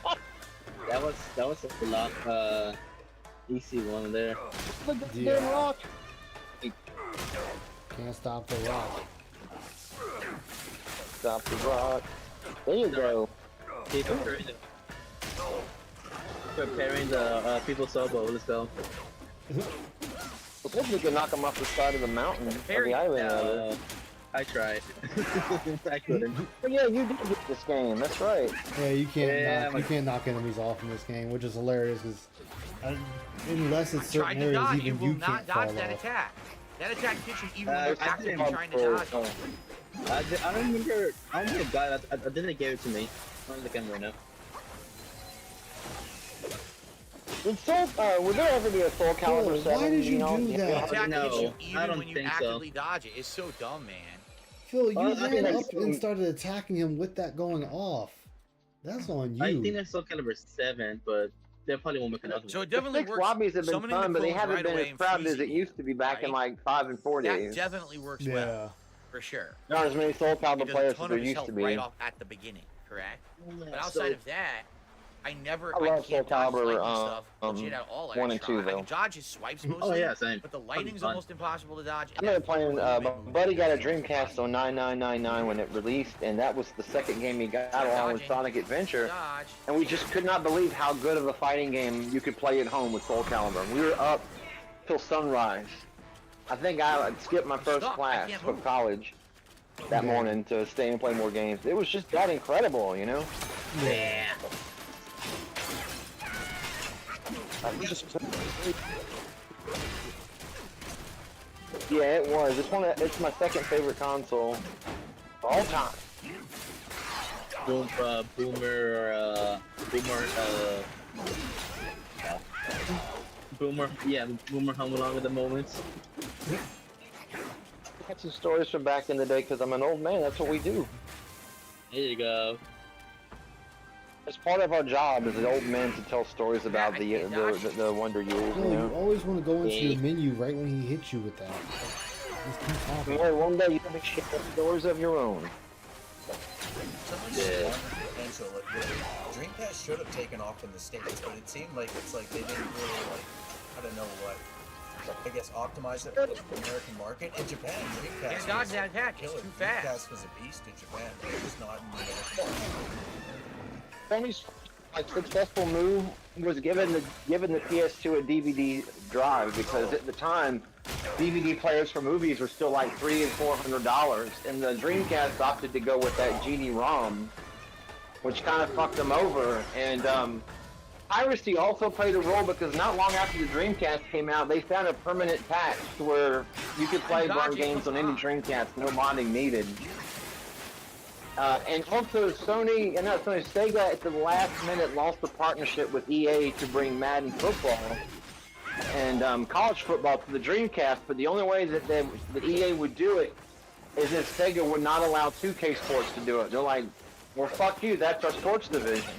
That was a lot easy one there. Look at the Yeah. damn rock. Can't stop the rock. Stop the rock. There you go. DSP preparing the people's elbow. Let's go. Well, we can knock him off the side of the mountain, or the island. I tried. I couldn't. But yeah, you did get this game. That's right. Yeah, you can't knock enemies off in this game, which is hilarious because unless it's certain areas, even you can't fall off. Attack. That attack hits you even when you're actively trying to dodge. I don't remember. I don't think God. I didn't give it to me. I'm on the camera right now. Would there ever be a Soul Calibur 7? Why did you do that? Attack hits you I even don't when you think actively dodge it. It's so dumb, man. Phil, you ran up and started attacking him with that going off. That's on you. I think that's Soul Calibur 7, but they probably won't make another one. So it definitely works. Lobbies have been Summoning fun, the but they clones haven't right been away as crowded as it freezing used to be back in like 5 and 4 days. That definitely works well, for sure. There aren't as many Soul Calibur players as there used to be. Right off at the beginning, correct? But outside so- of that, I love can't Soul dodge lightning Calibur, stuff legit at all. 1 and 2 I though. can dodge his swipes mostly. Oh yeah, same. But the lightning's almost impossible to dodge. I remember playing, my buddy got a Dreamcast on 9999 when it released, and that was the second game he got along with Sonic Adventure. And we just could not believe how good of a fighting game you could play at home with Soul Calibur. We were up till sunrise. I think I skipped my first class of college that morning to stay and play more games. It was just that incredible, you know? Yeah. Yeah, it was. It's my second favorite console of all time. Boomer hung along with the moments. I got some stories from back in the day because I'm an old man. That's what we do. There you go. It's part of our job as an old man to tell stories about the Wonder Years. No, you always want to go into your menu right when he hits you with that. Just keep talking. Well, one day you're going to ship stories of your own. Potential. Dreamcast should have taken off in the States, but it seemed like it's like they didn't really I don't know what. I guess optimize it for the American market. In Japan, Dreamcast. Can't dodge that attack. It's too fast. Dreamcast was a beast in Japan, but it was not in the American market. Sony's successful move was giving the PS2 a DVD drive because at the time DVD players for movies were still like $300 and $400, and the Dreamcast opted to go with that GD-ROM, which kind of fucked them over. And piracy also played a role because not long after the Dreamcast came out, they found a permanent patch to where you could play burn games on any Dreamcast, no modding needed. And also Sega at the last minute lost the partnership with EA to bring Madden football and college football to the Dreamcast, but the only way that EA would do it is if Sega would not allow 2K Sports to do it. They're like, well, fuck you, that's our sports division.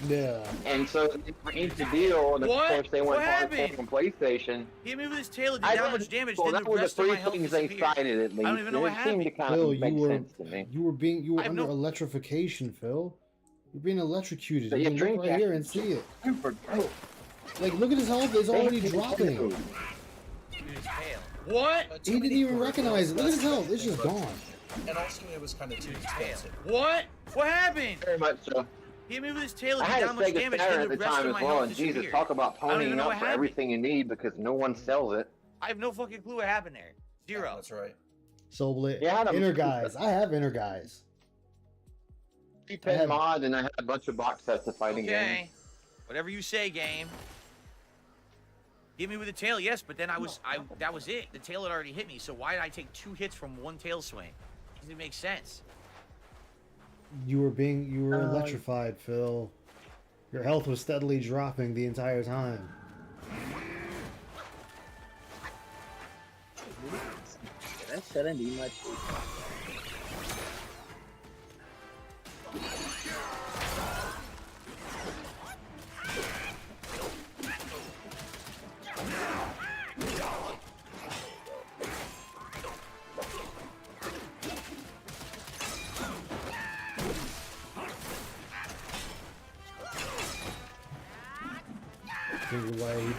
Yeah. And so they inked the deal, and of course they went hardcore on PlayStation. He hit me with his tail, it did that much damage, then the were rest the of my three health things they disappeared. cited at least. I don't even know what It seemed to kind Phil, of make sense to me. you were under electrification, Phil. You're being electrocuted. So you you can look right Dreamcast- here and see it. Like, look at his health. It's already dropping. What? He didn't even recognize it. Look at his health. It's just gone. And also, it was kind of too expensive. What? What happened? Very much so. He hit me with his tail, I it did had a that much Sega damage, Saturn then at the the rest time of as my well, health and Jesus, disappeared. talk about I don't even ponying know up what for happened. everything you need because no one sells it. I have no fucking clue what happened there. Zero. That's right. Soul Yeah, I had a- Inner Guys. I have Inner Guys. Prepaid mod, and I had a bunch of box sets of fighting games. Okay. Whatever you say, game. Hit me with the tail, yes, but then that was it. The tail had already hit me, so why did I take 2 hits from one tail swing? Doesn't make sense. You were electrified, Phil. Your health was steadily dropping the entire time. That shouldn't be much.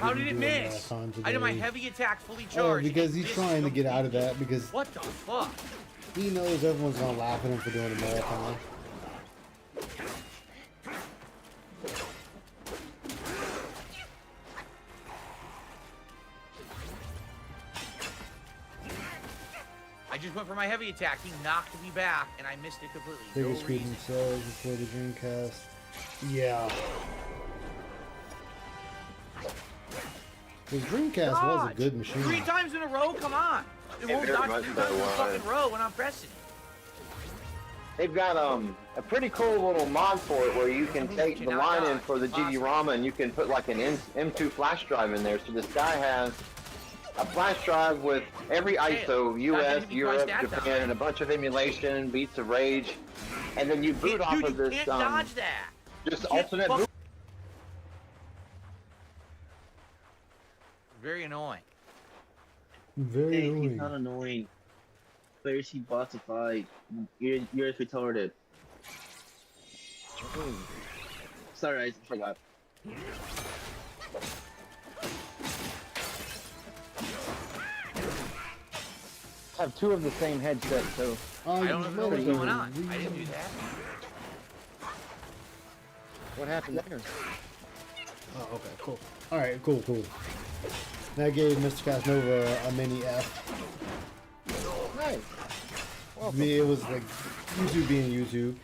How did it miss? I did my heavy attack fully charged. Because he's trying to get out of that because what the fuck? He knows everyone's gonna laugh at him for doing a marathon. just went for my heavy attack. He knocked me back, and I missed it completely. Biggest screen themselves before the Dreamcast. Yeah. The Dreamcast was a good machine. 3 times in a row? Come on. It won't dodge 3 times in a fucking row when I'm pressing it. They've got a pretty cool little mod for it where you can take the line in for the GD-ROMA and you can put like an M2 flash drive in there. So this guy has a flash drive with every ISO, US, Europe, Japan, and a bunch of emulation, Beats of Rage, and then you boot off of this. Can't dodge that. Just alternate boot. Very annoying. Very annoying. He's not annoying. Players he bots a fight. You're retarded. Sorry, I forgot. I have 2 of the same headset, so I don't know what's going on. I didn't do that. What happened there? Oh, okay, cool. Alright, cool. That gave Mr. Casanova a mini F. Nice. I mean, it was like YouTube being YouTube.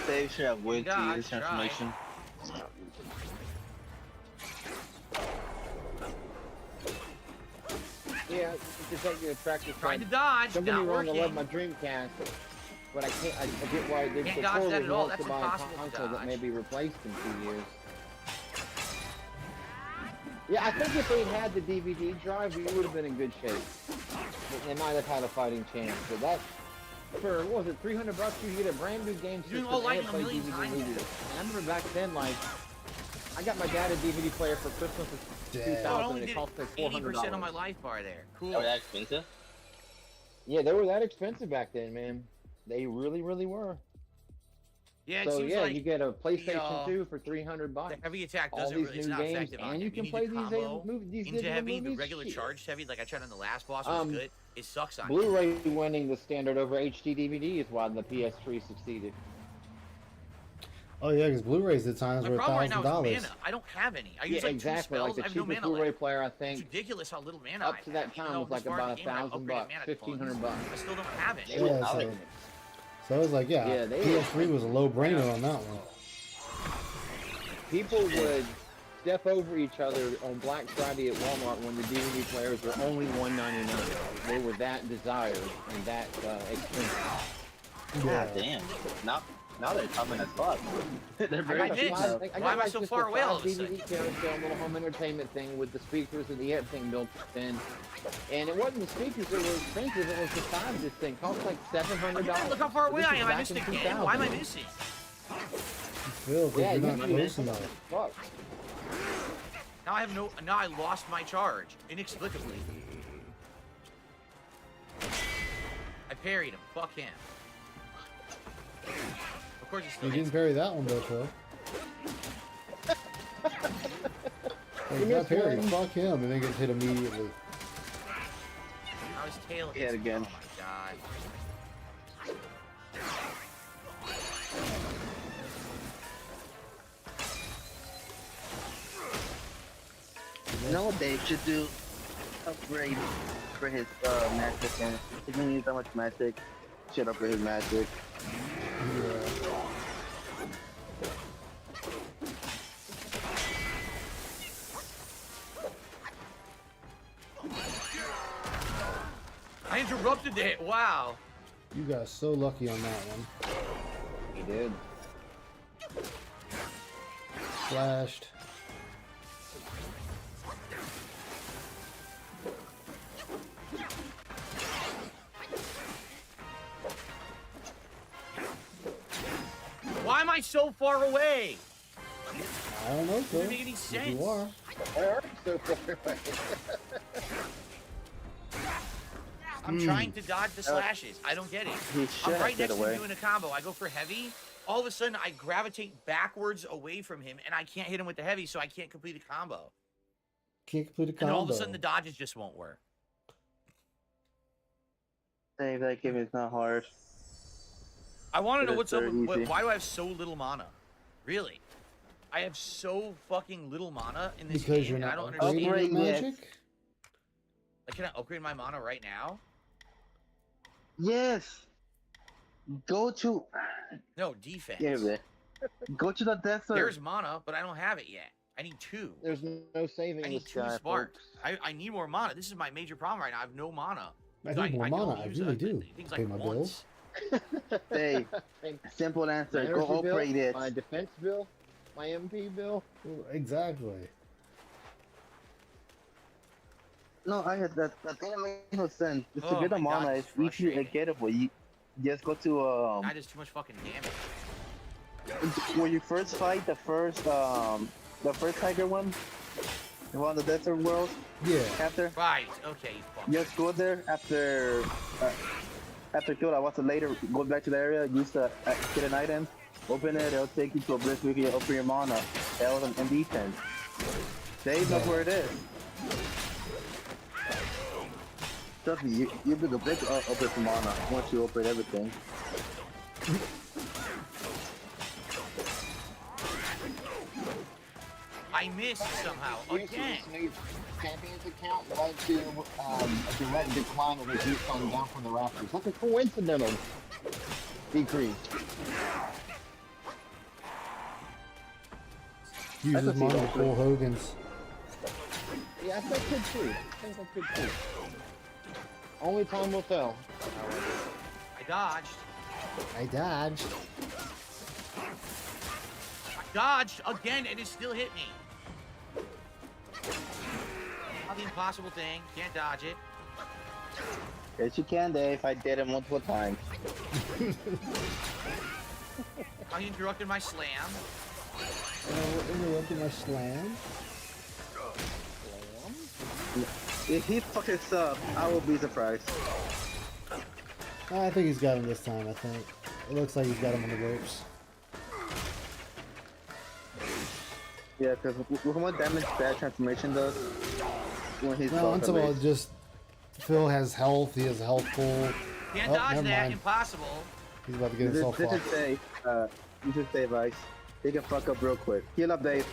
They should have went to this transformation. Yeah, it's like your attractive. Trying to dodge. Don't get me Not wrong, working. I love my Dreamcast, but I can't. I get why they Can't dodge that at all. That's to buy a impossible to console that dodge. may be replaced in 2 years. Yeah, I think if they'd had the DVD drive, we would have been in good shape. They might have had a fighting chance. But that, for what was it, $300? You get a brand new game system. Doing all light and a play million DVD times. movies. And I remember back then, like, I got my dad a DVD player for Christmas in 2000, and it cost like $400. 80% on my life bar there. Cool. Are that expensive? Yeah, they were that expensive back then, man. They really, really were. Yeah, it So seems yeah, like you get a PlayStation the, 2 for $300. The heavy attack All doesn't these really, it's new not games, effective on and it. you can need play to these combo these into digital heavy, the movies. regular Shit. charged heavy, like I tried on the last boss, was good. It sucks on Blu-ray winning the standard over HD DVD is why the PS3 succeeded. Oh yeah, because Blu-rays at times My were problem right now $1,000. is mana. I don't have any. I Yeah, use like exactly. 2 Like spells. the I have no cheapest mana Blu-ray left. player, I It's think, ridiculous how little mana up to that time was like about $1,000, $1,500. I still don't have it. Yeah, so I was like, yeah, PS3 was a low-brainer on that one. People would step over each other on Black Friday at Walmart when the DVD players were only $199. They were that desired and that expensive. God damn. Now they're coming as fuck. They're very cheap. Why am I so far away all of a sudden? DVD carousel, little home entertainment thing with the speakers and the EP thing built in. And it wasn't the speakers that were expensive, it was the size of this thing. It cost like $700. Look how far away I am. I missed again. Why am I missing? Phil, because you're not close enough. Fuck. Now I have no. Now I lost my charge inexplicably. I parried him. Fuck him. Of course, he's still. You didn't parry that one though, Phil. Like, You that missed parry, one. fuck him, and then gets hit immediately. Now his tail Yeah, hits again. Oh my god. You know what they should do? Upgrade for his magic, and if he needs that much magic, should upgrade his magic. I interrupted it. Wow. You got so lucky on that one. He did. Flashed. Why am I so far away? I don't know, Phil. Doesn't make any sense. You are. Why are you so far away? I'm trying to dodge the slashes. I don't get it. I'm right next to him doing a combo. I go for heavy. All of a sudden, I gravitate backwards away from him, and I can't hit him with the heavy, so I can't complete a combo. Can't complete a combo. And all of a sudden, the dodges just won't work. Save that game is not hard. I want to know what's up. Why do I have so little mana? Really? I have so fucking little mana in this because game, you're not and I don't understand. upgrading magic? Like, can I upgrade my mana right now? Yes. Go to. No, defense. Yeah, go to the desert. There's mana, but I don't have it yet. I need 2. There's no saving. I need 2 sparks. I need more mana. This is my major problem right now. I have no mana. I need more mana. I really do. Things Pay like my once. bills. Hey, simple answer. Go upgrade it. My defense bill, my MP bill. Exactly. No, I had that. That didn't make no sense. Just to get the mana, it's easy gettable. You just go to That is too much fucking damage. when you first fight the first tiger one, the one in the desert world. Yeah. After. Right. Okay. Just go there after kill that. What's later? Go back to the area. Use the get an item. Open it. It'll take you to a bridge where you can open your mana. L and defense. Dave knows where it is. Trust me, you'll be the big open for mana once you open everything. I missed somehow again. Champion's account led to a direct decline of his use on down from the rafters. That's a coincidental decrease. Uses mana to pull Hogan's. Yeah, I think I could too. I think I could too. Only time will tell. I dodged. I dodged. I dodged again, and it still hit me. Not the impossible thing. Can't dodge it. Yes, you can, Dave. I did it multiple times. I interrupted my slam. Interrupted my slam. If he fucks up, I will be surprised. I think he's got him this time, I think. It looks like he's got him on the ropes. Yeah, because with what damage bad transformation does, when he's no, once all just Phil has health, he has a health pool. Can't dodge that, impossible. He's about to get himself fucked. This is Dave Ice. He can fuck up real quick. Heal up, Dave.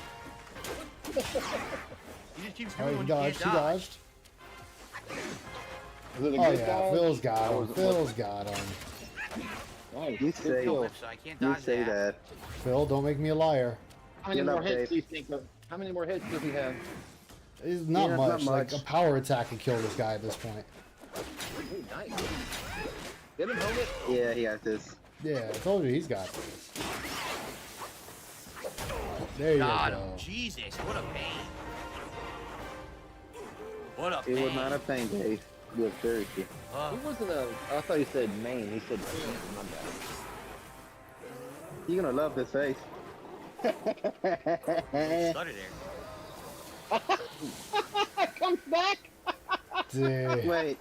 He just keeps doing he what dodged, he dodged. Oh yeah, Phil's got him. Phil's got him. Nice. You say, So I can't dodge that. Phil, don't make me a liar. How many more hits do you think of? How many more hits does he have? It's not much. Like a power attack can kill this guy at this point. Ooh, nice. Get him, hold it. Yeah, he has this. Yeah, I told you he's got this. There you go. Jesus, what a pain. What a pain. It was not a pain, Dave. It was very good. He wasn't a. I thought he said Maine. He said Maine. My bad. You're gonna love this face. Started there. Comes back. Dude. Wait.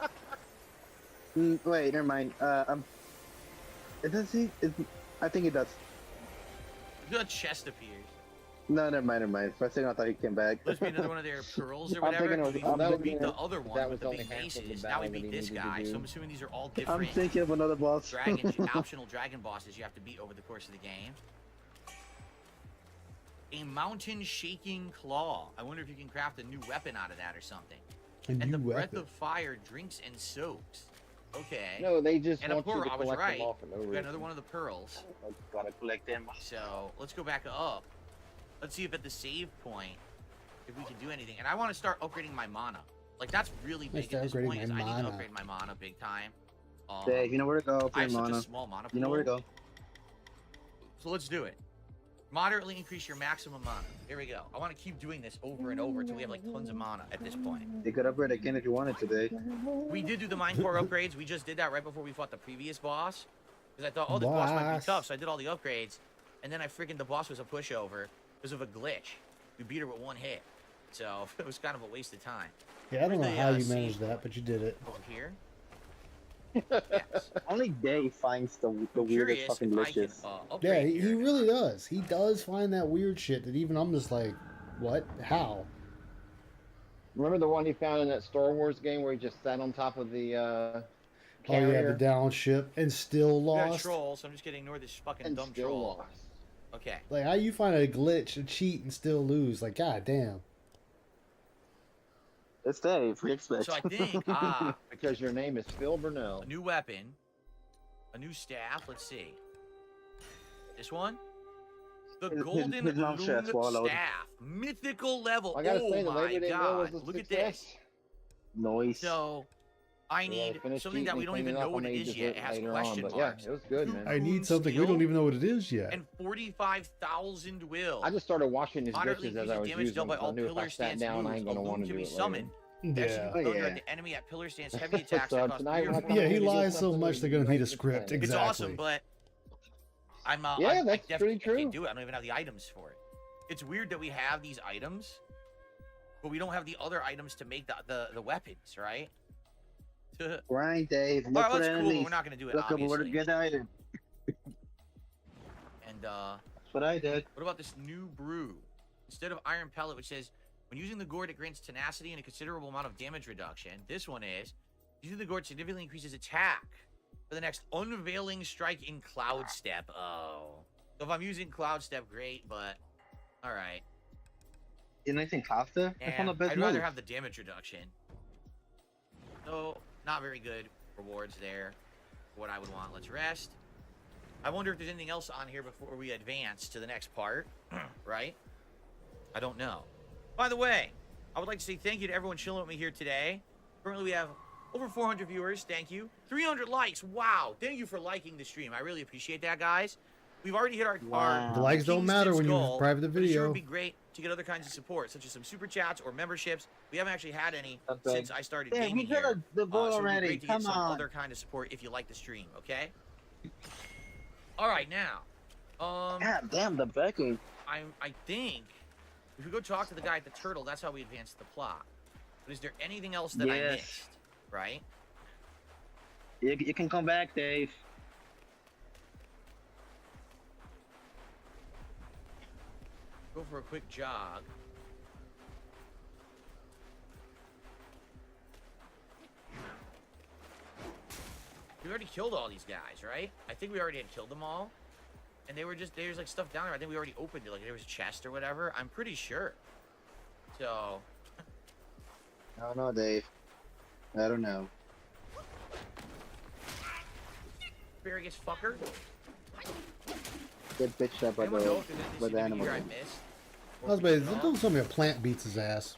Wait, never mind. Does he? I think he does. Good chest appears. No, never mind. For a second, I thought he came back. Let's be another one of their pearls or whatever. We beat the other one with the big faces. Now we beat this guy. So I'm assuming these are all different. I'm thinking of another boss. Optional dragon bosses you have to beat over the course of the game. A mountain shaking claw. I wonder if you can craft a new weapon out of that or something. And the breath of fire drinks and soaks. Okay. No, they just and want a pearl. you to I was collect right. them all for no reason. We got another one of the pearls. Gotta collect them. So let's go back up. Let's see if at the save point, if we can do anything. And I want to start upgrading my mana. Like that's really big at this point. Is I need to upgrade my mana big time. Dave, you know where to go. I have such mana. a small mana pool. You know where to go. So let's do it. Moderately increase your maximum mana. Here we go. I want to keep doing this over and over until we have like tons of mana at this point. You could upgrade again if you wanted today. We did do the Mind Core upgrades. We just did that right before we fought the previous boss. Because I thought, oh, this boss might be tough. So I did all the upgrades. And then the boss was a pushover because of a glitch. We beat her with one hit. So it was kind of a waste of time. Yeah, I don't know how you managed that, but you did it. Over here. Yes. Only Dave finds the weirdest fucking glitches. Yeah, he really does. He does find that weird shit that even I'm just like, what? How? Remember the one he found in that Star Wars game where he just sat on top of the Oh yeah, carrier. the down ship and still We got a lost. troll, so I'm just gonna ignore this fucking And dumb still troll. lost. Okay. Like, how you find a glitch, a cheat, and still lose? Like, god damn. It's Dave. We expect. So I think because your name is Phil Burnell. a new weapon, a new staff. Let's see. This one, the golden his mouth shut, loom swallowed. staff, mythical level. I gotta Oh say, the my Labor Day meal was god! a Look at success. this. Noise. So I need something that we don't even know what it is yet. It has question marks. Yeah, it was good, man. I need something we don't even know what it is yet. And 45,000 will. I just started washing his Moderately dishes as I was damage using dealt by them. I all knew if I pillar sat stance down, I moves, ain't a gonna loom want to can do be it later. summoned. Yeah. The enemy at pillar stance heavy attacks So that cost tonight 3 or we're 4 not- Yeah, he Maybe lies just so something much they're gonna need a script. It's Exactly. It's awesome, but I Yeah, that's definitely pretty true. can't do it. I don't even have the items for it. It's weird that we have these items, but we don't have the other items to make the weapons, right? Right, Dave. Look Alright, for that's cool, but enemies. we're not gonna do it, Look up what a obviously. good item. And That's what I did. what about this new brew? Instead of iron pellet, which says when using the gourd, it grants tenacity and a considerable amount of damage reduction. This one is using the gourd significantly increases attack for the next unveiling strike in Cloud Step. Oh, so if I'm using Cloud Step, great, but all right. Didn't I think Costa? That's one And of the best I'd rather moves. have the damage reduction. So not very good rewards there. For what I would want. Let's rest. I wonder if there's anything else on here before we advance to the next part, right? I don't know. By the way, I would like to say thank you to everyone chilling with me here today. Currently, we have over 400 viewers. Thank you. 300 likes. Wow. Thank you for liking the stream. I really appreciate that, guys. We've already hit our The likes don't matter when you goal, private the but it sure video. would be great to get other kinds of support, such as some super chats or memberships. We haven't actually had any since I started Yeah, gaming we hit here. the goal So it'd be already. great to Come get some on. other kind of support if you like the stream, okay? All right, now. God damn, the Becky. I think if we go talk to the guy at the turtle, that's how we advance the plot. But is there anything else that I Yes. missed? Right? You can come back, Dave. Go for a quick jog. We already killed all these guys, right? I think we already had killed them all. And they were just, there's like stuff down there. I think we already opened it. Like there was a chest or whatever. I'm pretty sure. So. I don't know, Dave. I don't know. Asparagus fucker. Get bitched up by Anyone know the, if there's anything by the significant animal. here I missed? I was about don't tell me a plant beats his ass.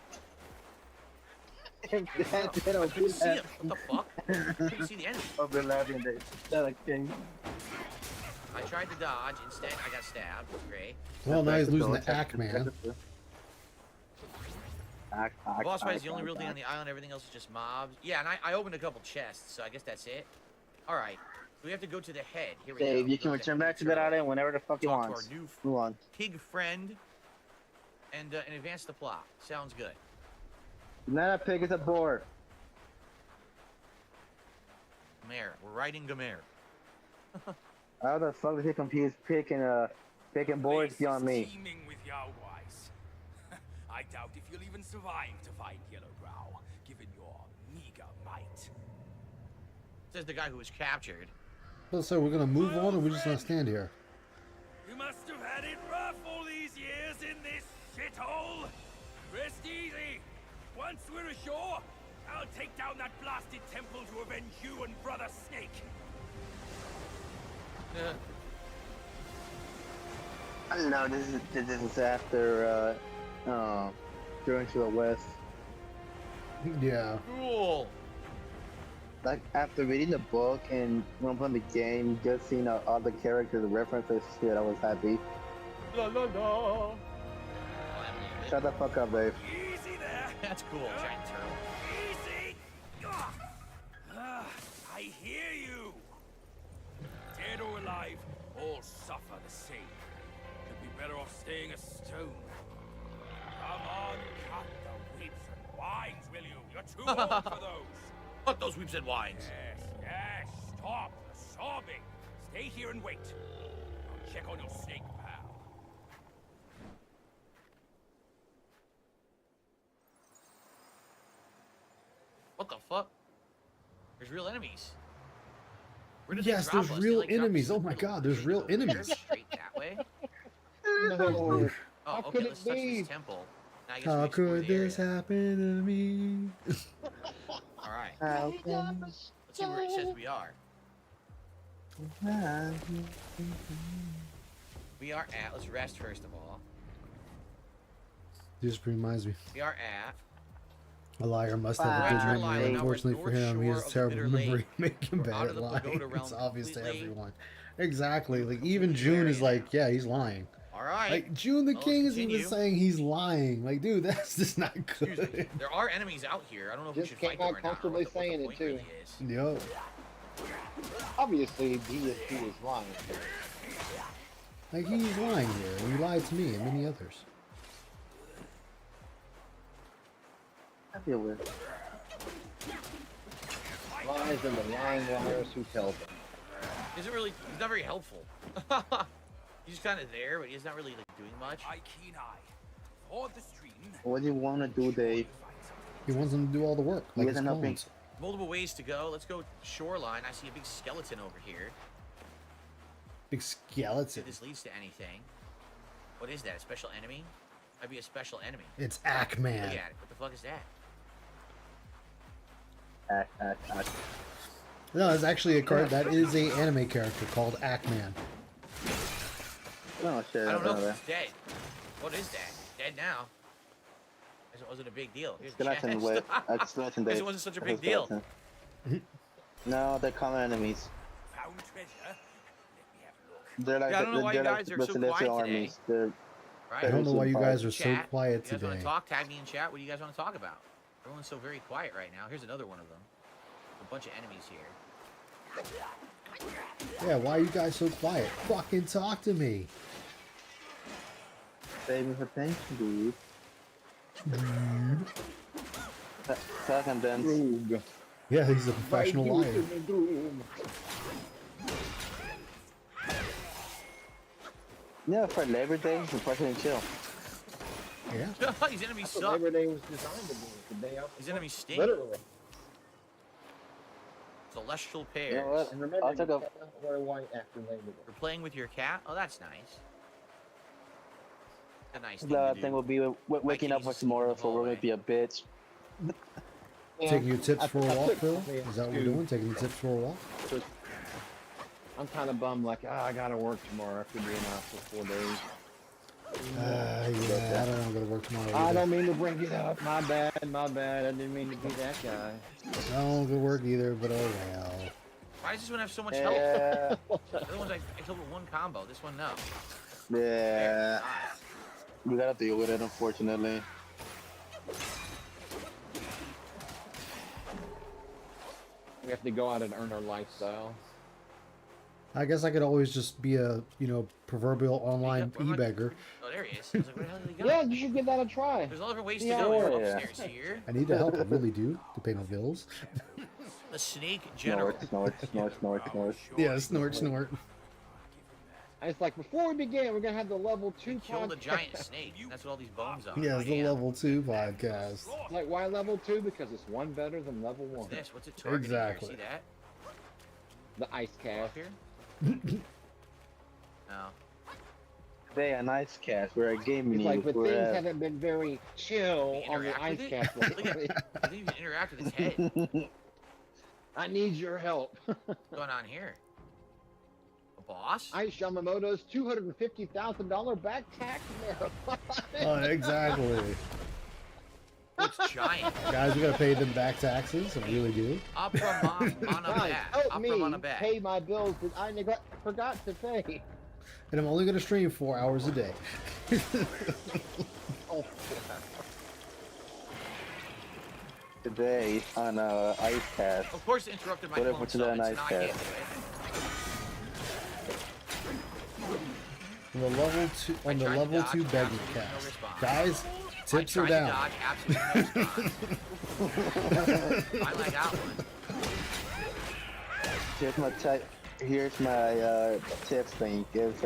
They don't do What the that. fuck? I didn't see the enemy. I've been laughing, Dave. That a king. I tried to dodge. Instead, I got stabbed. Great. Well, now he's losing the ack, man. Boss fight is the only real thing on the island. Everything else is just mobs. Yeah, and I opened a couple chests, so I guess that's it. All right. So we have to go to the head. Here we go. Dave, you can return back to that island whenever the fuck you Talk to want. our new Move on. pig friend and advance the plot. Sounds good. Banana pig is aboard. Gamer. We're riding Gamer. How the fuck did he confuse picking boards beyond me? Teeming with your wise. I doubt if you'll even survive to find Yellowbrow, given your meager might. Says the guy who was captured. So we're gonna move on, or we're just gonna stand here? You must have had it rough all these years in this shithole. Rest easy. Once we're ashore, I'll take down that blasted temple to avenge you and Brother Snake. I don't know. This is after going to the west. Yeah. Cool. Like after reading the book and when I'm playing the game, just seeing all the characters, the references, shit, I was happy. La la la. Shut the fuck up, Dave. Easy there. That's cool, giant turtle. Easy. I hear you. Dead or alive, all suffer the same. You'd be better off staying a stone. Come on, cut the weeps and wines, will you? You're too old for those. Cut those weeps and wines. Yes, stop the sobbing. Stay here and wait. I'll check on your snake, pal. What the fuck? There's real enemies. Yes, there's real enemies. Oh my god, there's real enemies. Straight that way. No. Oh, How okay. could Let's it touch be? this temple. Now I guess How we explore could the this area. happen to me? All right. How can... Let's see where it says we are. We are at. Let's rest first of all. This reminds me. We are at. A liar must have a good memory. Unfortunately for him, he has terrible memory, making bad at lying. It's obvious to everyone. Exactly. Like even June is like, yeah, he's lying. All right. Like June the King is continue. even saying he's lying. Like, dude, that's just not Excuse me. good. There are enemies out here. I don't know if we Just should came fight them out or not. or comfortably what the saying it point too. really is. Yo. Obviously, DSP is lying. Like he's lying here. He lied to me and many others. I feel weird. Lies and the lying liars who tell them. He's not very helpful. He's kind of there, but he's not really like doing much. What do you want to do, Dave? He wants them to do all the work. Like his clones. Multiple ways to go. Let's go shoreline. I see a big skeleton over here. Big skeleton. If this leads to anything. What is that? A special enemy? Might be a special enemy. It's Ackman. Look at it. What the fuck is that? No, it's actually a card that is a anime character called Ackman. Oh shit! I don't know if it's dead. What is that? Dead now. It wasn't a big deal. Here's the Skeleton chest. with skeleton. Guess it wasn't such a big deal. No, they're common enemies. Found treasure. They're like Yeah, I don't know why you they're guys like are the so celestial quiet today. armies. They're Right? I don't know why you guys are so Chat. quiet You guys want today. to talk? Tag me in chat. What do you guys want to talk about? Everyone's so very quiet right now. Here's another one of them. A bunch of enemies here. Yeah, why are you guys so quiet? Fucking talk to me. Save me for attention, dude. Second dance. Yeah, he's a professional liar. Yeah, for Labor Day, it's President Chill. Yeah. These enemies That's what suck. Labor Day was designed to be. The day after. These enemies stink. Literally. Celestial pairs. You know what? And remember, I'll take you a. cannot wear white after Labor Day. We're playing with your cat. Oh, that's nice. A nice thing The to thing do. will be waking up for tomorrow, so we're gonna be a bitch. Taking your tips for a walk, took- Phil? Is that what we're doing? Taking your tips for a walk? I'm kind of bummed, like, I gotta work tomorrow after being out for 4 days. Yeah, I don't want to go to work tomorrow. I either. don't mean to bring it up. My bad. I didn't mean to be that guy. I don't want to go to work either, but oh well. Why does this one have so much Yeah. health? The other one's like I killed with one combo. This one no. Yeah. We gotta deal with it, unfortunately. We have to go out and earn our lifestyle. I guess I could always just be a, proverbial online e-beggar. Oh, there he is. I was like, where the hell did he go? Yeah, you should give that a try. There's all different ways to Yeah. go. You're Yeah. upstairs here. I need the help, I really do, to pay my bills. The snake general. Snort. Yeah, snort. And it's like, before we begin, we're gonna have the level 2 Killed a podcast. giant snake. That's what all these bones are. Yeah, it's the Damn. level 2 podcast. Like, why level 2? Because it's one better than level 1. What's this? What's it targeting Exactly. here? See that? The ice Go cast. up here? No. They a nice cast. We're a gaming It's like, but things we're haven't been very chill on the Interact ice with it? cast Look at lately. I think you can interact with his head. I need your help. What's going on here? A boss? Ice Yamamoto's $250,000 back tax marathon. Oh, exactly. Looks giant. Guys, we gotta pay them back taxes, I really do. Opera Mana Guys, Bat. help Opera me Mana Bat. pay my bills that I forgot to pay. And I'm only gonna stream 4 hours a day. Oh, today on ice cast. Of course, it interrupted my Whatever clone to that summon, so nice now I cat. can't do it. On the level 2, on the tried to level dodge, 2 beggar absolutely no cast. response. Guys, tips I are tried down. to dodge, absolutely no response. Finally I got one. Here's my tips thing. Gives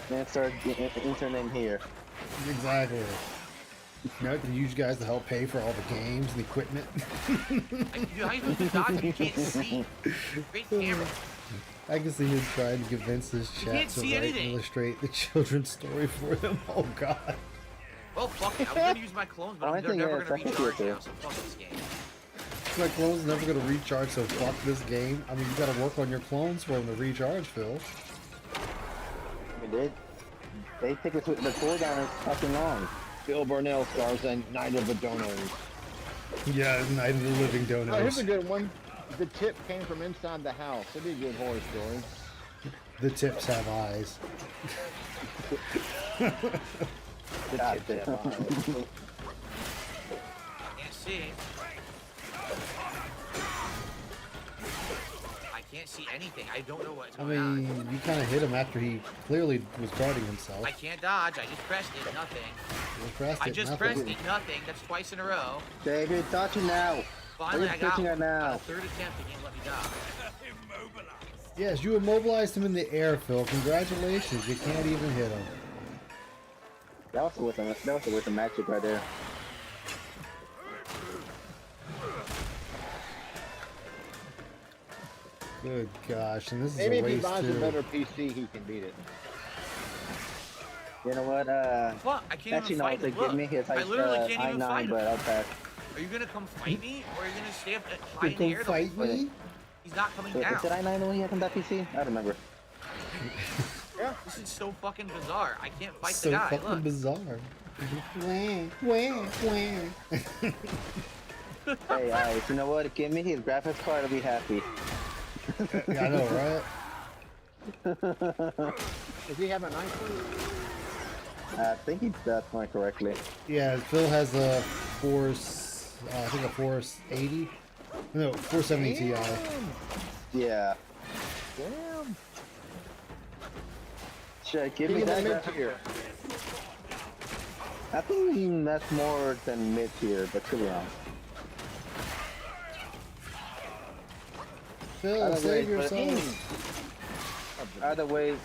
insert internet here. Exactly. No, can use you guys to help pay for all the games and equipment. Dude, how you supposed to dodge if you can't see? Great camera. I can see him trying to convince his chat to write and illustrate the children's story for them. Oh god. Well, fuck it. I was gonna use my clones, but they're never gonna recharge now, so fuck this game. My clone's never gonna recharge, so fuck this game. I mean, you gotta work on your clones for them to recharge, Phil. I mean, they take the cooldown is fucking long. Phil Burnell stars and Night of the Donos. Yeah, Night of the Living Donos. Oh, here's a good one. The tip came from inside the house. It'd be a good horror story. The tips have eyes. The tips have eyes. Can't see. I can't see anything. I don't know what's going on. You kind of hit him after he clearly was guarding himself. I can't dodge. I just pressed it. Nothing. I just pressed it. Nothing. That's twice in a row. David, dodge it now. Finally, I got it now. Third attempt. He didn't let me dodge. Yes, you immobilized him in the air, Phil. Congratulations. You can't even hit him. That was with a magic right there. Good gosh, and this Maybe is a if he race buys too. a better PC, he can beat it. You know what? What? I can't actually, even fight him. give me his I literally can't even fight I9, him. but I'll pass. Are you gonna come fight me, or are you gonna stay up high You in the come air? fight me? He's not coming Wait, down. is it i9 when he has on that PC? I don't remember. Yeah. This is so fucking bizarre. I can't fight So the guy. fucking Look. bizarre. Hey, you know what? Give me his graphics card, I'll be happy. Yeah, I know, right? Does he have a 920? I think he does point correctly. Yeah, Phil has a Force, I think a Force 80. No, 470 Ti. Yeah. Damn. Should give me that mid-tier. I think that's more than mid-tier, but could be wrong. Phil, save yourself. Either way,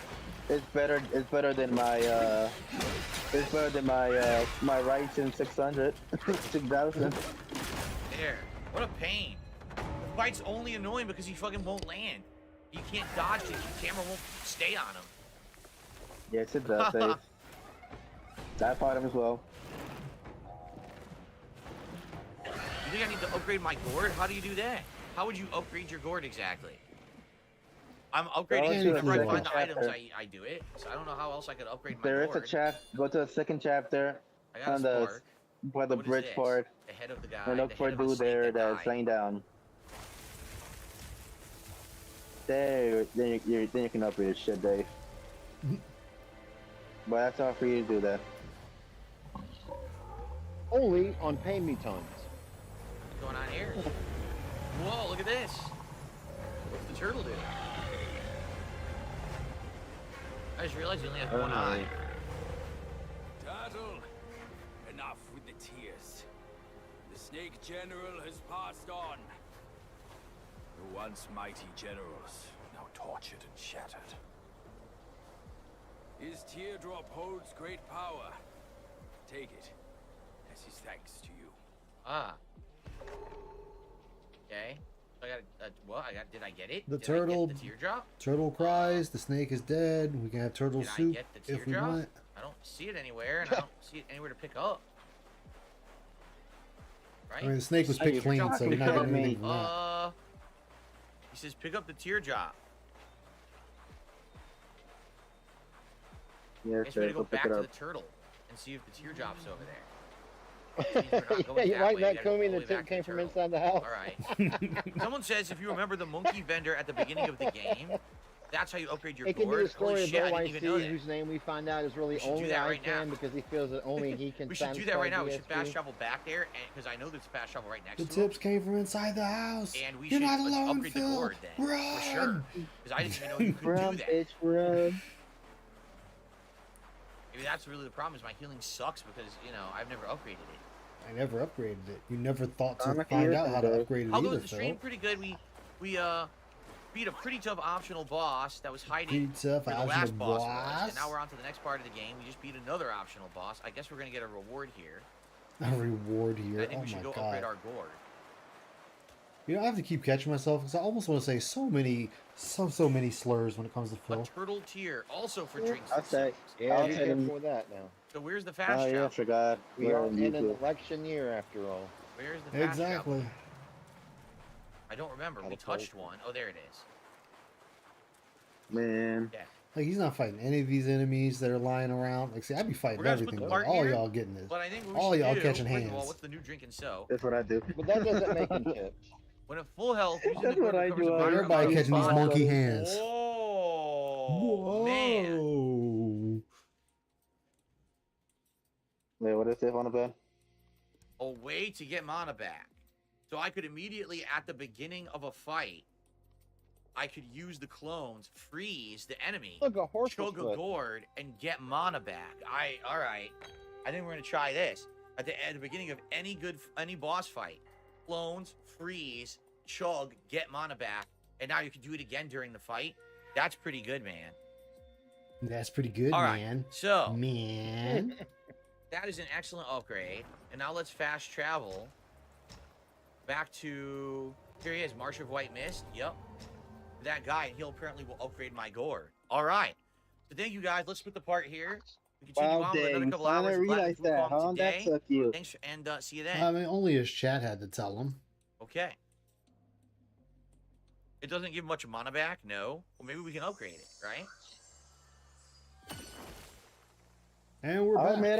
it's better. It's better than my. It's better than my Ryzen 600, 6000. There. What a pain. The fight's only annoying because he fucking won't land. You can't dodge it. Your camera won't stay on him. Yes, it does. Dave. That fought him as well. You think I need to upgrade my gourd? How do you do that? How would you upgrade your gourd exactly? I'm upgrading it whenever I find the items. I do it. So I don't know how else I could upgrade my gourd. There is a chapter. Go to the second chapter. I got a spark. By the bridge part. The head of the guy. And look for a dude there that's laying down. There, then you can upgrade your shit, Dave. But that's not for you to do that. Only on pay me tons. What's going on here? Whoa, look at this. What's the turtle doing? I just realized you only have one eye. Turtle, enough with the tears. The Snake General has passed on. The once mighty generals, now tortured and shattered. His teardrop holds great power. Take it as his thanks to you. Ah. Okay. So I got what? Did I get it? The Did turtle. I get the teardrop? Turtle cries. The snake is dead. We can have turtle Did soup I get the if we teardrop? want. I don't see it anywhere, and I don't see it anywhere to pick up. Right? I mean, the snake was picked clean, so we're not getting anything from that. He says pick up the teardrop. Yeah, I guess we gotta go back to the turtle and see if the teardrop's over there. Yeah, you're right, that Kumi, the tip came from inside the house. Alright. Someone says if you remember the monkey vendor at the beginning of the game, that's how you upgrade your It can be gourd. the story Holy of shit, I didn't even know OYC, that. whose name we find out is really only I can because he feels that only he can. We should do that right now. We should satisfy fast DSP. travel back there, because I know there's a fast travel right next The to him. tips came from inside the house. And we You're should not alone, upgrade Phil. the gourd then. Run! For sure. Because I didn't even know you could Run, do that. bitch, run. Maybe that's really the problem, is my healing sucks because, I've never upgraded it. I never upgraded it. You never thought to I'm a find hero out how to today. upgrade it Although either, the stream Phil. pretty good. We beat a pretty tough optional boss that was hiding Pretty tough where the optional last boss was. boss? And now we're on to the next part of the game. We just beat another optional boss. I guess we're going to get a reward here. A reward here. I think Oh we should my go god. upgrade our gourd. You know, I have to keep catching myself because I almost want to say so many slurs when it comes to Phil. A turtle tier, also for drinks. I'll say, yeah, I'll be take careful with that now. So where's the fast Oh yeah, travel? I forgot. We are in an election year after all. Where's the fast Exactly. travel? I don't remember. We touched one. Oh, there it is. Man. Yeah. Like, he's not fighting any of these enemies that are lying around. Like, see, I'd be fighting everything. But all y'all getting this. But I think all y'all catching first hands. of all, what's the new drink and so? That's what I do. But that doesn't make him tips. When at full health, that's what I do. Everybody catching these monkey hands. Oh, man. Wait, what is it on the bed? A way to get mana back. So I could immediately, at the beginning of a fight, I could use the clones, freeze the enemy, Look, a horse chug a gourd, and get mana back. All right. I think we're gonna try this at the beginning of any boss fight. Clones, freeze, chug, get mana back, and now you can do it again during the fight. That's pretty good, man. That's pretty good, All right, man. so man, that is an excellent upgrade. And now let's fast travel back to here. He is, Marsh of White Mist. Yep. That guy, and he'll apparently will upgrade my gore. All right. So thank you guys. Let's split the part here. We continue on with another couple hours. Realize that, huh? That's so cute. Thanks, and see you then. I mean, only his chat had to tell him. Okay. It doesn't give much mana back, no. Well, maybe we can upgrade it, right? And we're I'll back. admit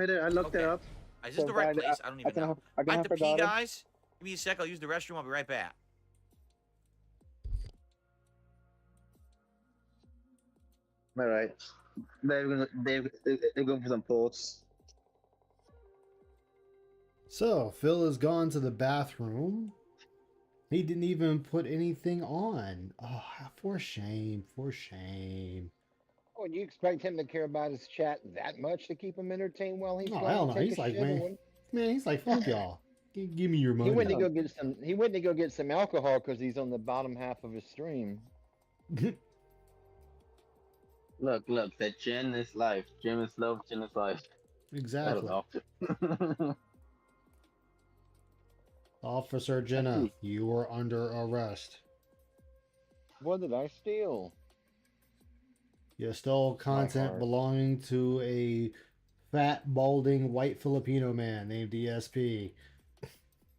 it. I looked it up. Is this the right place? I don't even know. I have to pee, forgot it. guys. Give me a sec. I'll use the restroom. I'll be right back. All right. They're going for some ports. So Phil has gone to the bathroom. He didn't even put anything on. Oh, for shame, for shame. Oh, and you expect him to care about his chat that much to keep him entertained while he's No, going hell to no. take He's a like, shit? man, he's like, fuck y'all. Give me your money. He went to go get some. He went to go get some alcohol because he's on the bottom half of his stream. Look, that gin is life. Gin is love, gin is life. Exactly. Officer Jenna, you are under arrest. What did I steal? You stole content belonging to a fat, balding, white Filipino man named DSP.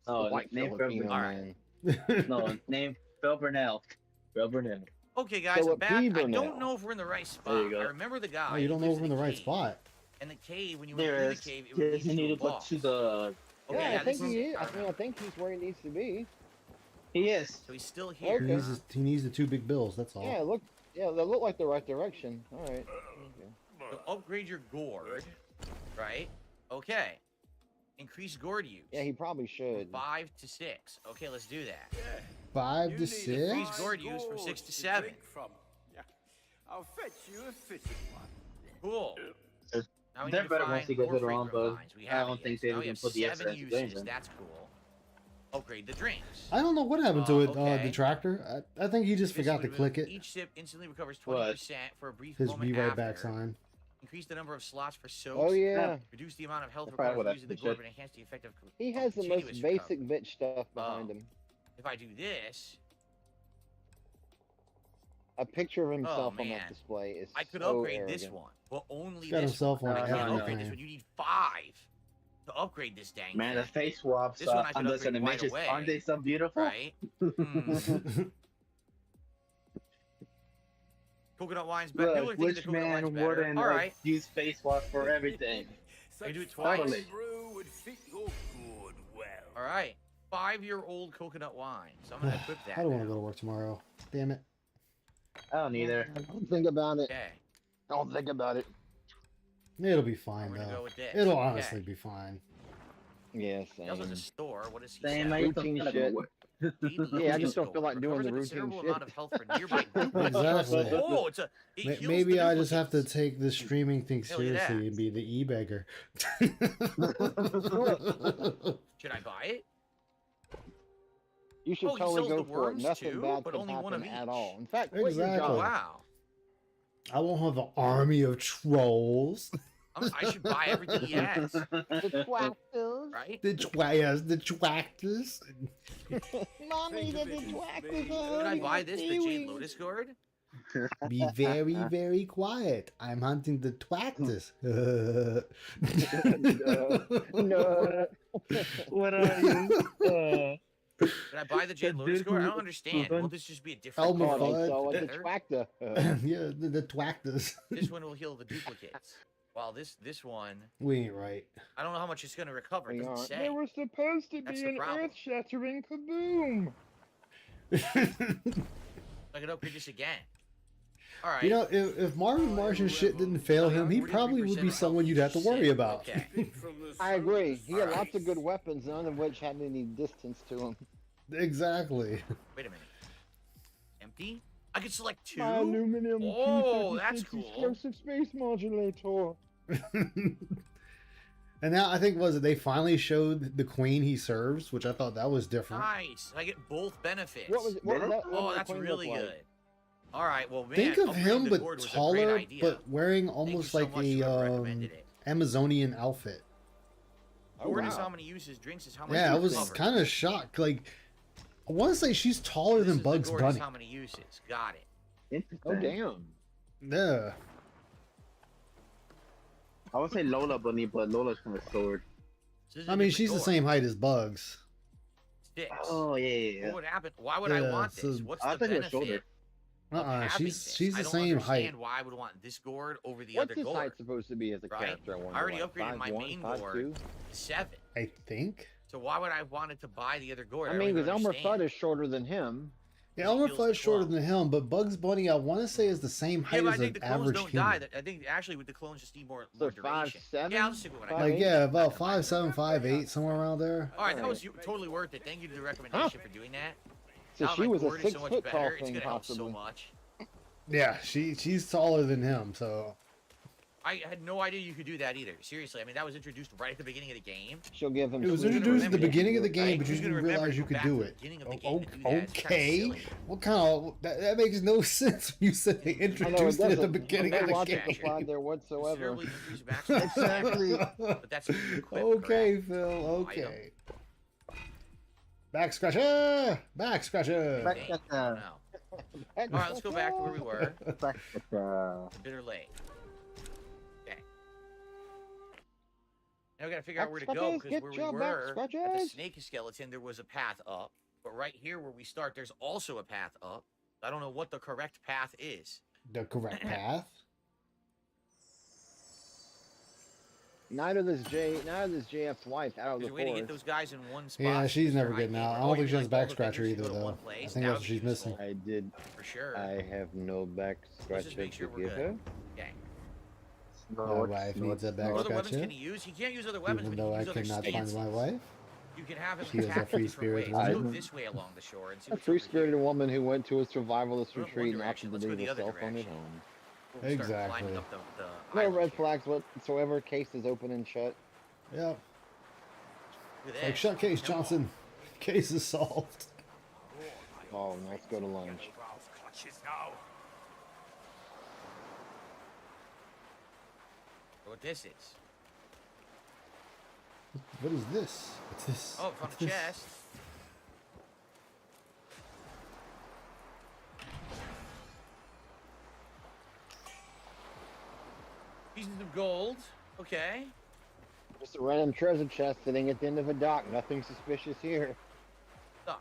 Oh, White name Filipino man. man. No, name Phil Burnell. Phil Burnell. Okay, guys, I'm Philip back. I Burnell. don't know if we're in the right spot. There you go. I remember the guy. Oh, you don't know who if we're in the right spot. And the cave, when you went There through is. the cave, it would Yes, lead you you need to a to go boss. to the. Okay, Yeah, I think this he is- is. I think he's where he needs to be. He is. So he's still here. He needs the two big bills, that's all. Yeah, look. Yeah, they look like the right direction. All right. Okay. So upgrade your gourd, right? Okay. Increase gourd use. Yeah, he probably should. 5 to 6. Okay, let's do that. 5 to 6? Increase gourd use from 6 to 7. I'll fetch you a fitting one. Cool. Now we They're need to better find once you get more it on, fragrant but vines. We I have don't it think yet. they Now we even have put the 7 extra uses. games in. That's cool. Upgrade the drinks. I don't know what happened to it, okay. Detractor. I think he just This forgot to would- click it. Each sip instantly recovers 20% What? for a brief His moment be right after. back sign. Increase the number of slots for soaps. Oh yeah. Reduce the amount of health That's probably required what for using the I gourd, should. but enhance the effect of He has the most continuous basic recovery. bitch stuff behind him. If I do this, A picture of himself on man. that display is I could so upgrade arrogant. this one, but only He's got this himself one. on I can't everything. upgrade this one. You need 5 to upgrade this dang Man, thing. the face swaps This one I could on those upgrade right animations, away. aren't they so beautiful? Right? Hmm. Coconut wine's better. People are Look, thinking which the coconut man wine's better. wouldn't All right. use face swaps for everything? I do it twice. Totally. Brew would fit your gourd well. All right. 5-year-old coconut wine. So I'm gonna equip that. I don't want to now. go to work tomorrow. Damn it. I don't either. Don't think about it. Okay. Don't think about it. It'll be fine, I'm gonna though. go with this. It'll Okay. honestly be fine. Yeah, He also has a same. store. What does he Same, sell? I used to Routine feel like shit. a work. Yeah, I just don't feel like doing the Recovers a routine considerable shit. amount of health for nearby Exactly. Oh, it's a. It heals Maybe the I just have to duplicates. take this streaming thing Hell yeah. seriously and be the e-beggar. Should I buy it? You should Oh, he totally sells go the for it. worms Nothing too, bad but could only one happen of at each. all. In fact, quit your Exactly. job. Wow. I won't have an army of trolls. I should buy everything he has. The tractors. Right? The tractors. Mommy, the tractors. Should I buy this, the Jade Lotus Gourd? Be very, very quiet. I'm hunting the tractors. No. What are you? Should I buy the Jade Lotus Gourd? I don't understand. Will this just be a different Elmer card? Fudd. So the Better? tractor. Yeah, the tractors. This one will heal the duplicates. While this one, We ain't right. I don't know how much it's going to recover. It doesn't say. There was supposed to That's be the an problem. earth-shattering kaboom. I could upgrade this again. All right. You know, if Marvin Martian shit didn't fail him, he probably would be someone you'd have to worry about. Okay. I agree. He had lots of good weapons, none of which had any distance to him. Exactly. Wait a minute. Empty? I could select 2? My aluminum Oh, T-36 that's cool. explosive space modulator. And now I think they finally showed the queen he serves, which I thought that was different. Nice. I get both benefits. What that's really good. All right, well, man. Think of upgrading him, the but gourd was a great taller, idea. but wearing almost so like much to whoever recommended it. Amazonian outfit. Gourd is how many uses, drinks is how much Yeah, I it was covers. kind of shocked. Like, I want to say she's taller than Bugs Gourd Bunny. is how many uses. Got it. Oh, damn. Yeah. I would say Lola Bunny, but Lola's from a sword. So this is I a mean, different she's the gourd. same height as Bugs. 6. Oh yeah. What would happen? Why would I Yeah, want so- this? What's I the think it was shoulder. benefit? of having She's this? the I don't same understand height. why I would want this gourd over the What's other his gourd. height supposed to be as a Right? character? I already upgraded my main gourd to 7. I think. So why would I want it to buy the other gourd? I don't mean, even because Elmer understand. Fudd is shorter than him. Yeah, Elmer feels Fudd's the shorter clone. than him, but Bugs Bunny, I want to say, is the same Yeah, height but I as think an the clones average don't human. die. I think actually with the clones just need more So duration. 5'7"? Yeah, I'll just stick with what I got. Like, yeah, about 5'7", 5'8", somewhere around there. All right, that was totally worth it. Thank you to the recommendation for doing that. So Now she my was a gourd is so much 6 foot tall better. It's thing, gonna help so possibly. much. Yeah, she's taller than him, so. I had no idea you could do that either. Seriously, I mean that was introduced right at the beginning of the game. She'll give him. It was sweet introduced at the remember beginning of the that. game, Right? but you Who's gonna didn't remember realize to you go could back do to the it. beginning of the game to do that? It's kinda Okay, silly. what kind of that makes no sense when you said they I know, introduced it at the doesn't. beginning No of the logic game. applied there whatsoever. Considerably increased backslash. Exactly. But that's what you equip, Okay, correct? Phil. Item. Okay. Back scratcher. Back scratcher. Dang, I don't know. All right, let's go back to where we were. Bitter Lake. Okay. Now we gotta figure out where to go Scratches, because get where we your back were at the scratches. snake skeleton, there was a path up. But right here where we start, there's also a path up. I don't know what the correct path is. The correct path. Neither does JF's wife out of the There's a way to get forest. those guys in one spot. Yeah, she's because never they're getting high out. I gamer. don't Oh, think you she has mean, like, all back the scratcher vendors either, go to though. one I place? think That that's would what be she's missing. useful. I did. For sure. I have no back Let's just scratcher make sure to we're give good. her. Okay. My wife needs a back What other weapons scratcher. can he use? He can't use other weapons, Even but he though can I use other cannot find stances. my wife. You can have him She is a attack in free different spirit ways. Let's go woman. this way along the shore and see A what's free over here. spirited woman who went to a survivalist One retreat and direction, opted to let's go leave the her other cell phone at direction. home. We'll start Exactly. climbing up the No island red here. flags whatsoever. Case is open and shut. Yeah. Look at It's like, that. shut case, Temple. Johnson. Case is solved. Oh, let's go to lunch. What this is? What is this? What's this? Oh, found What's a this? chest. Pieces of gold. Okay. Just a random treasure chest sitting at the end of a dock. Nothing suspicious here.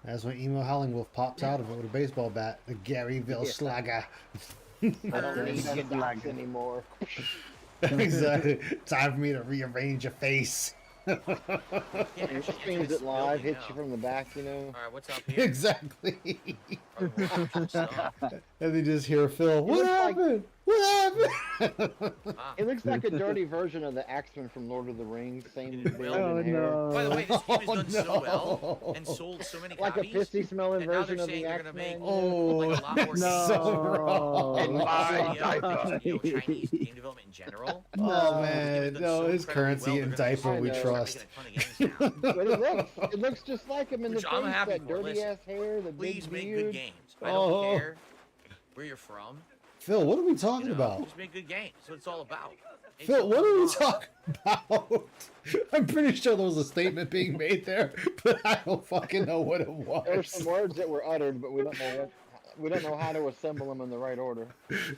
That's when Emo Howling Wolf pops out of it with a baseball bat. The Garyville Slugger. I don't need to docks anymore. Exactly. Time for me to rearrange your face. It streams it live, hits you from the back, you know. All right, what's up here? Exactly. Probably more actual stuff. And they just hear Phil. What looks like- happened? What happened? Ah. It looks like a dirty version of the Axeman from Lord of the Rings. Same beard Oh, and hair. By the way, this game has done so no. well and sold so many Like a copies. pissy smelling and now version they're of saying the they're gonna make Axeman. like a lot more that's so wrong. and My Chinese game development in general. Oh This game man, has done no, so his incredibly currency well, and they're gonna diaper I we know. start trust. making a ton of games now. But it looks just like him in the Which face. I'm happy That for. dirty Listen, ass hair, the Please big make beard. good games. I don't Oh. care where you're from. Phil, what are we talking about? Just make good games. That's what it's all about. Phil, what are we talking about? I'm pretty sure there was a statement being made there, but I don't fucking know what it was. There were some words that were uttered, but we don't know what. We don't know how to assemble them in the right order.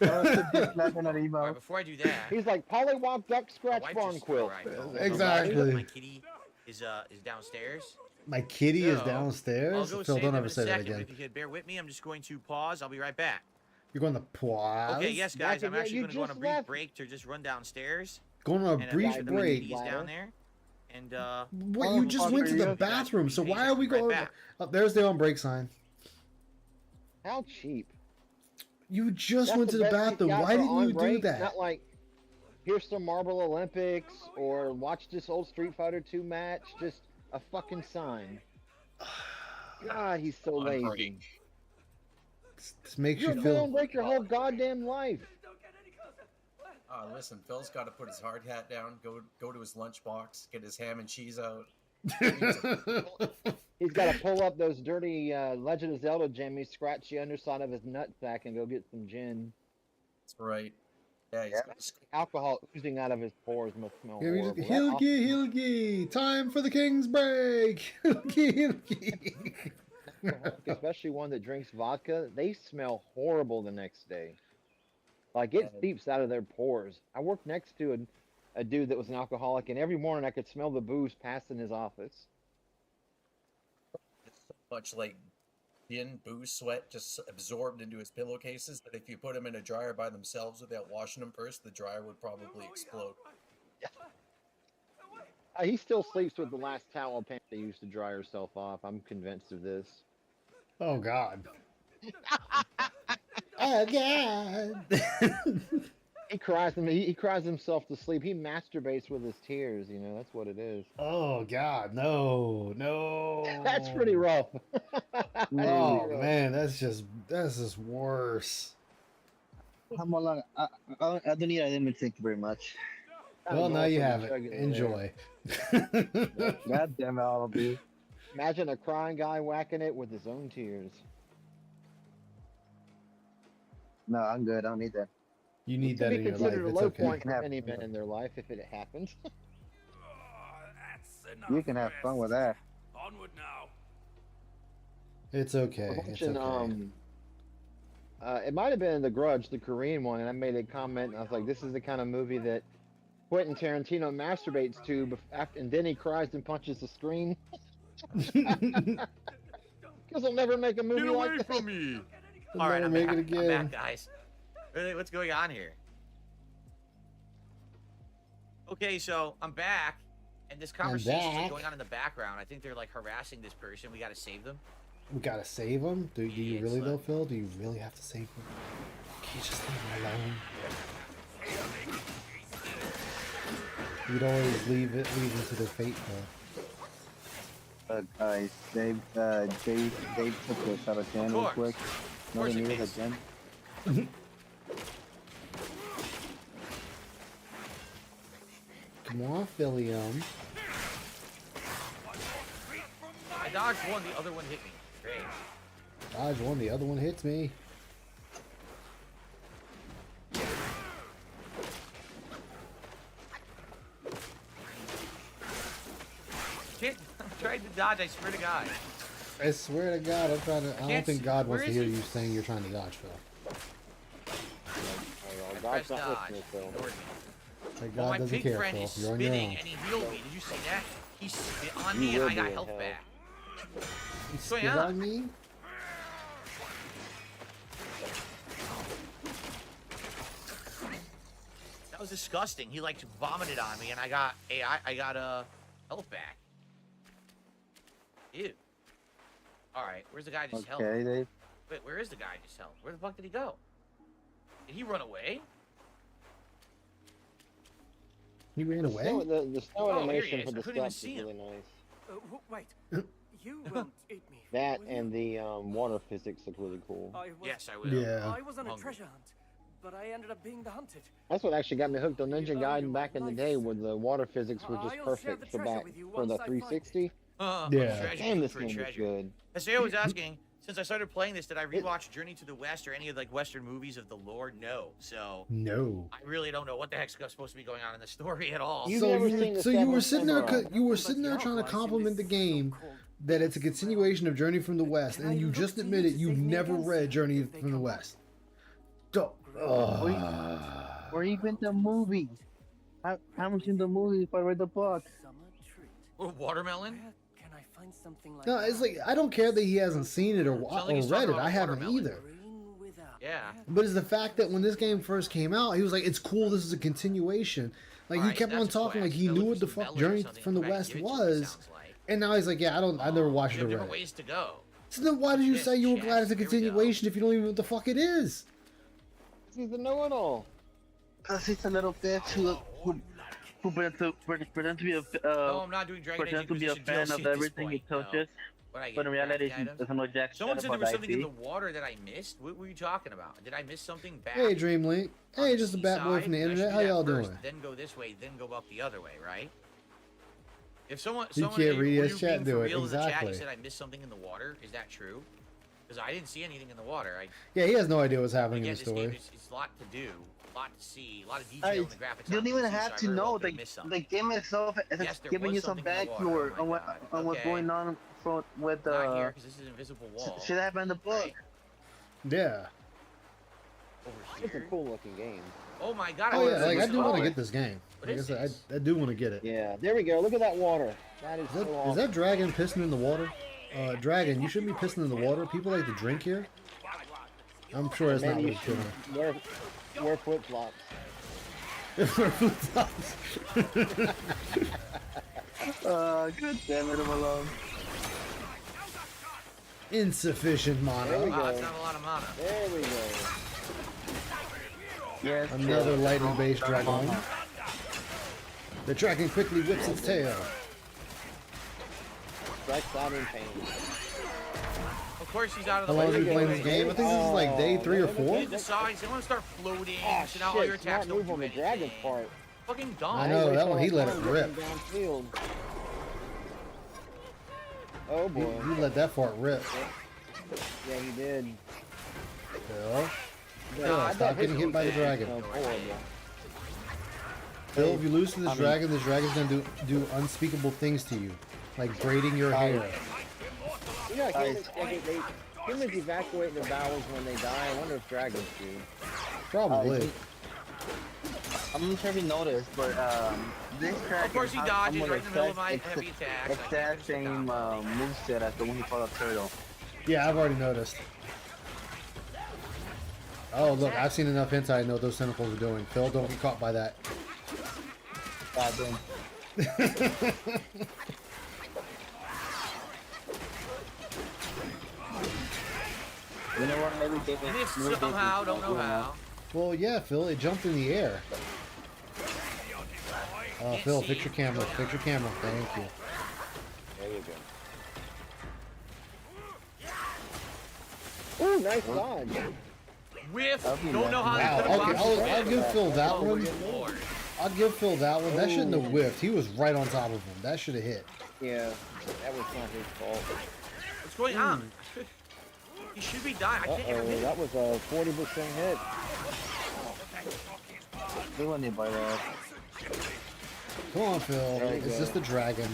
Right, before I do that, He's like Pollywog Duck Scratch Barn Quilt. Exactly. My kitty is downstairs. My kitty is I'll downstairs? go Phil, save don't them ever in a say that second, again. If you could bear with me, I'm just going to pause. I'll be right back. You're going to pause? Okay, yes, guys. I'm actually going to go on a brief left. break to just run downstairs. Going on a and brief make sure the break? kitty's down there. And Wait, you just went to the bathroom, so why are we going? Oh, there's the on break sign. How cheap. You just That's went to the best bathroom. got Why for didn't on you do break, that? Not like, here's some Marble Olympics or watch this old Street Fighter 2 match. Just a fucking sign. God, he's so lazy. This makes You're you gonna feel. break your whole goddamn life. Listen, Phil's got to put his hard hat down, go to his lunchbox, get his ham and cheese out. He's got to pull up those dirty Legend of Zelda jammies, scratch the underside of his nutsack, and go get some gin. That's right. Yeah, he's got Alcohol oozing out of his pores must smell Here we horrible. just, Hilgi, Hilgi, time for the King's break. Hilgi, Hilgi. Especially one that drinks vodka, they smell horrible the next day. Like it seeps out of their pores. I worked next to a dude that was an alcoholic, and every morning I could smell the booze passing his office. much like gin, booze, sweat just absorbed into his pillowcases that if you put them in a dryer by themselves without washing them first, the dryer would probably explode. He still sleeps with the last towel pant they used to dry herself off. I'm convinced of this. Oh, God. Oh, God. He cries himself to sleep. He masturbates with his tears, you know, that's what it is. Oh, God, no, no. That's pretty rough. Oh, man, that's just worse. How long? I don't need a limit, thank you very much. Well, now you have it. Enjoy. God damn it, all of you. Imagine a crying guy whacking it with his own tears. No, I'm good. I don't need that. You need that in your life. Considered a It's low okay. point for any men in their life if it happens. You can have fun with that. Onward now. It's okay. It's Watching, okay. it might have been The Grudge, the Korean one, and I made a comment, and I was like, this is the kind of movie that Quentin Tarantino masturbates to, and then he cries and punches the screen. Because he'll never make a movie like that. From me. All right, I'm make back. it again. I'm back, guys. Really, what's going on here? Okay, so I'm back, and this conversation is going on in the background. I think they're like harassing this person. We got to save them. We gotta save him? Do you really though, Phil? Do you really have to save him? Can you just leave him alone? You'd always leave them to their fate, though. Guys, Dave took this out of 10 real quick. Another news at 10. Come on, Phillium. I dodged one, the other one hit me. Great. Dodge one, the other one hits me. Shit, I'm trying to dodge, I swear to God. I swear to God, I'm trying to. I don't think God wants to hear you saying you're trying to dodge, Phil. God's not listening, Phil. Well, my God doesn't pig care, friend Phil. is You're on your spinning own. and he healed me. Did you see that? He spit on me and I got health back. You So, spit yeah. on me? That was disgusting. He like vomited on me and I got health back. Ew. Alright, where's the guy just held? Okay, Dave. Wait, where is the guy just held? Where the fuck did he go? Did he run away? He ran away? The snow Oh, here animation he is. for the I couldn't even steps see is him. really nice. Wait, you won't eat me. That and the water physics look really cool. Yes, I will. Yeah. I was on a Hungry. treasure hunt, but I ended up being the hunted. That's what actually got me hooked on Ninja Gaiden back in the day, where the water physics were just I'll share perfect the for treasure with you the once I find it. 360. Yeah. Treasure, Damn, this for game is treasure. good. SAO was asking, Since I started playing this, did I rewatch Journey to the West or any of like Western movies of the lore? No. So no, I really don't know what the heck's supposed to be going on in the story at all. So you were sitting there trying to compliment the game that it's a continuation of Journey from the West, and you just admitted you've never read Journey from the West. Or even the movie. I haven't seen the movie if I read the book. Watermelon? No, it's like I don't care that he hasn't seen it or read it. I haven't either. Yeah. But it's the fact that when this game first came out, he was like, "It's cool. This is a continuation." Like he kept on talking like he knew what the fuck Journey from the West was, and now he's like, "Yeah, I never watched it or read Different it." ways to go. So then why did you say you were glad it's a continuation if you don't even know what the fuck it is? He's a know-it-all. Cause he's a little bitch who pretend to be a No, I'm not doing Dragon Age pretend to be a Inquisition fan DLC of at this everything he point, touches. But But in reality, he doesn't know jack shit Someone said there about was something in IP. the water that I missed. What were you talking about? Did I miss something bad? Hey, Dreamlink. Hey, just a bad boy from the internet. How y'all doing? Then go this way, then go up the other way, right? If someone, You can't read his chat, do it. In the chat, Exactly. you said I missed something in the water. Is that true? Because I didn't see anything in the water. Yeah, he has no idea what's happening in Again, the this game story. is a lot to do, a lot to see, a lot of detail in the graphics. You don't even have to know. the The game itself is Yes, there giving was you some something in the backstory water. on what's Okay. going on with Not here, because this is an invisible wall. should happen in the book. Yeah. It's a cool looking game. Oh my god! Oh yeah, like I do do want to get this game. What Like I is said, I do want to get it. Yeah, there we go. Look at that water. That is, Is that dragon pissing in the water? Dragon, you shouldn't be pissing in the water. People like to drink here. I'm sure that's not what Maybe it's you doing. should wear flip flops. Good damn it, I'm alone. Insufficient mana. There we Wow, go. that's not a lot of mana. There we go. Yes. Another lightning based dragon. The dragon quickly whips its tail. Strikes out in pain. Of course, he's out of How the long way. have you been playing this game? I think this is like day 3 or 4. He decides they want to start floating, Oh, so now all your shit, attacks smart don't move on do the dragon anything. part. Fucking dumb. I know, that one he let it rip. Downfield. Oh boy. You let that fart rip. Yeah, he did. Phil. No, I Stop thought getting his hit by the was dragon. horrible. Phil, if you lose to this dragon's gonna do unspeakable things to you. Like braiding your hair. You know, humans evacuate their bowels when they die. I wonder if dragons do. Probably. I'm not sure if you noticed, but this track Of course he has dodges almost right in the middle of my exact- heavy attacks. Exact same moveset as the one he fought a turtle. Yeah, I've already noticed. Oh, look, I've seen enough hentai to know what those tentacles are doing. Phil, don't get caught by that. Goddamn. You know what? Maybe give it. Missed somehow, don't know how. Well, yeah, Phil, it jumped in the air. Phil, fix your camera. Fix your camera. Thank you. There you go. Ooh, nice dodge. Whiff. Don't know how Wow, to put a box in I'll give Phil that Oh, one. good lord. I'll give Phil that one. That shouldn't have whiffed. He was right on top of him. That should have hit. Yeah, that was not his fault. What's going on? He should be dying. I can't hear Uh-oh, him. that was a 40% hit. They won't need by that. Come on, Phil. There you It's go. just the dragon.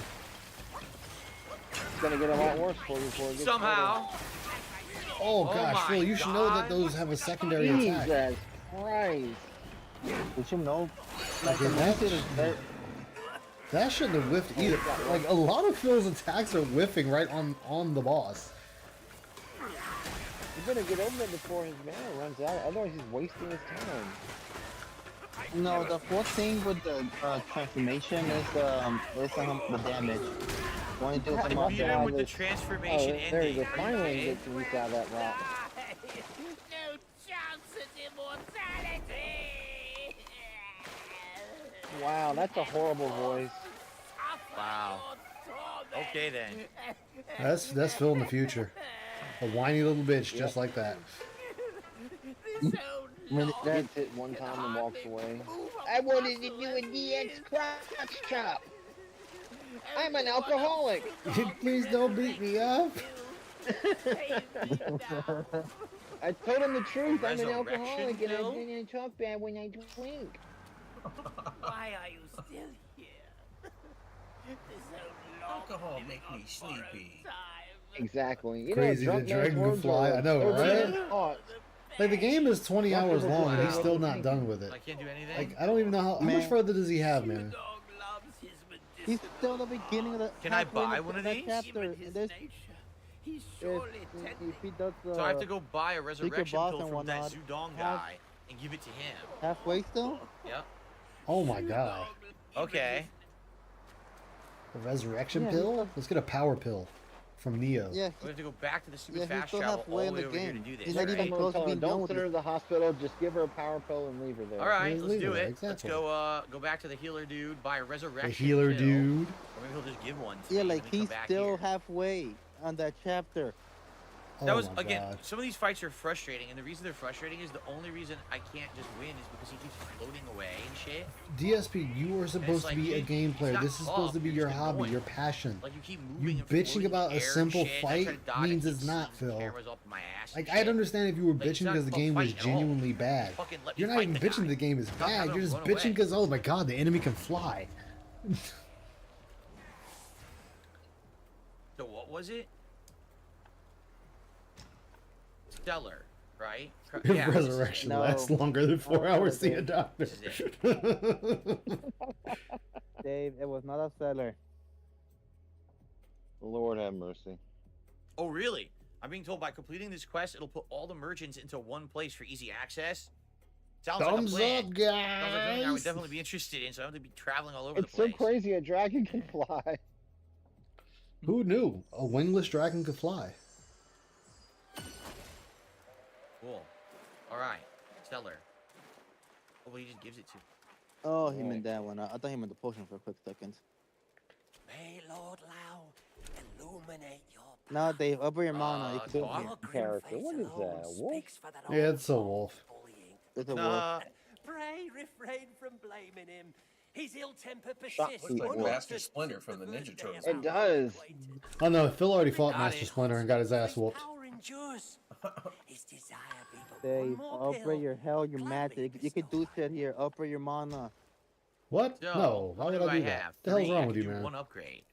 It's gonna get a lot worse for you before it gets Somehow. Oh Oh gosh, my Phil, you should know that God. those have a secondary better. attack. Jesus Christ. You should know. Okay, that shouldn't have whiffed either. Like a lot of Phil's attacks are whiffing right on the boss. You better get over it before his mana runs out. Otherwise, he's wasting his time. No, the whole thing with the transformation is the damage. When you do I come beat him with the transformation Oh, there you ending. go. Finally, he gets released out of that rock. No chance at immortality. Wow, that's a horrible voice. Wow. Okay then. That's Phil in the future. A whiny little bitch, just like that. Gets hit one time and walks away. I wanted to do a DX crotch chop. I'm an alcoholic. Please don't beat me up. I told him the truth. I'm an alcoholic and I didn't talk bad when I drink. Why are you still here? Alcohol make me sleepy. Exactly. You Crazy know, that Dragon could fly. I know, right? Like the game is 20 hours long and he's still not done with it. I can't do anything. Like I don't even know how much further does he have, man? He's still the beginning of the. Can I buy one of these? Chapter. He's surely if he does, So I have to go buy a resurrection boss pill and from that whatnot. Zudong guy and give it to him. Halfway still? Yep. Oh my god. Okay. A resurrection Yeah, pill? Let's get a power pill from Neo. Yeah. We have to go back to the stupid Yeah, he's fast still travel halfway all the in way the over here to game. do this. He's not even right? close to being done Don't with send her it. to the hospital. Just give her a power pill and leave her there. All right, Just let's leave do it there, it. Let's exactly. go back to the healer dude, buy a resurrection The healer pill, dude. Or maybe he'll just give one to Yeah, me like and then he's come back still here. halfway on that chapter. That Oh was, my again, God. some of these fights are frustrating, and the reason they're frustrating is the only reason I can't just win is because he keeps floating away and shit. DSP, you are supposed like, to be a dude, game player. it's This is not supposed to tough, be you're your just hobby, annoying. your passion. Like, you keep moving You and floating bitching in about the a air and simple shit, and I fight try to dodge means and it's keep not, seeing Phil. cameras up my ass Like, and I'd shit. understand if you were Like, it's bitching not because the about game was fighting at all. genuinely bad. Fucking let me You're not fight even the bitching guy. the game is Stop bad. having You're him just run bitching away. because, oh my god, the enemy can fly. So what was it? Stellar, right? If resurrection lasts longer than 4 hours, see a doctor. Dave, it was not a seller. Lord have mercy. Oh, really? I'm being told by completing this quest, it'll put all the merchants into one place for easy access. Sounds Thumbs like a plan. up, Sounds like something I would guys. definitely be interested in, so I don't have to be traveling all over It's the so place. crazy a dragon can fly. Who knew a wingless dragon could fly? Cool. All right. Stellar. Oh, well, he just gives it to me. Oh, he meant that one. I thought he meant the potion for a quick second. May Lord Lao illuminate your Now, Dave, upper your mana. You can do talk? it. Character. What is that? A wolf? Yeah, it's a wolf. It's a wolf. Nah. Pray refrain from blaming him. His ill temper Shot persists. Looks like Master Splinter from the Ninja Turtles. It does. Oh no, Phil already fought Master Splinter and got his ass whooped. Power endures. His desire be but Dave, one more upper pill. your hell, your magic. You can do shit here. Upper your mana. What? So, No, why what would do I do that? have? The hell's Three, wrong I with can you, do man? one upgrade.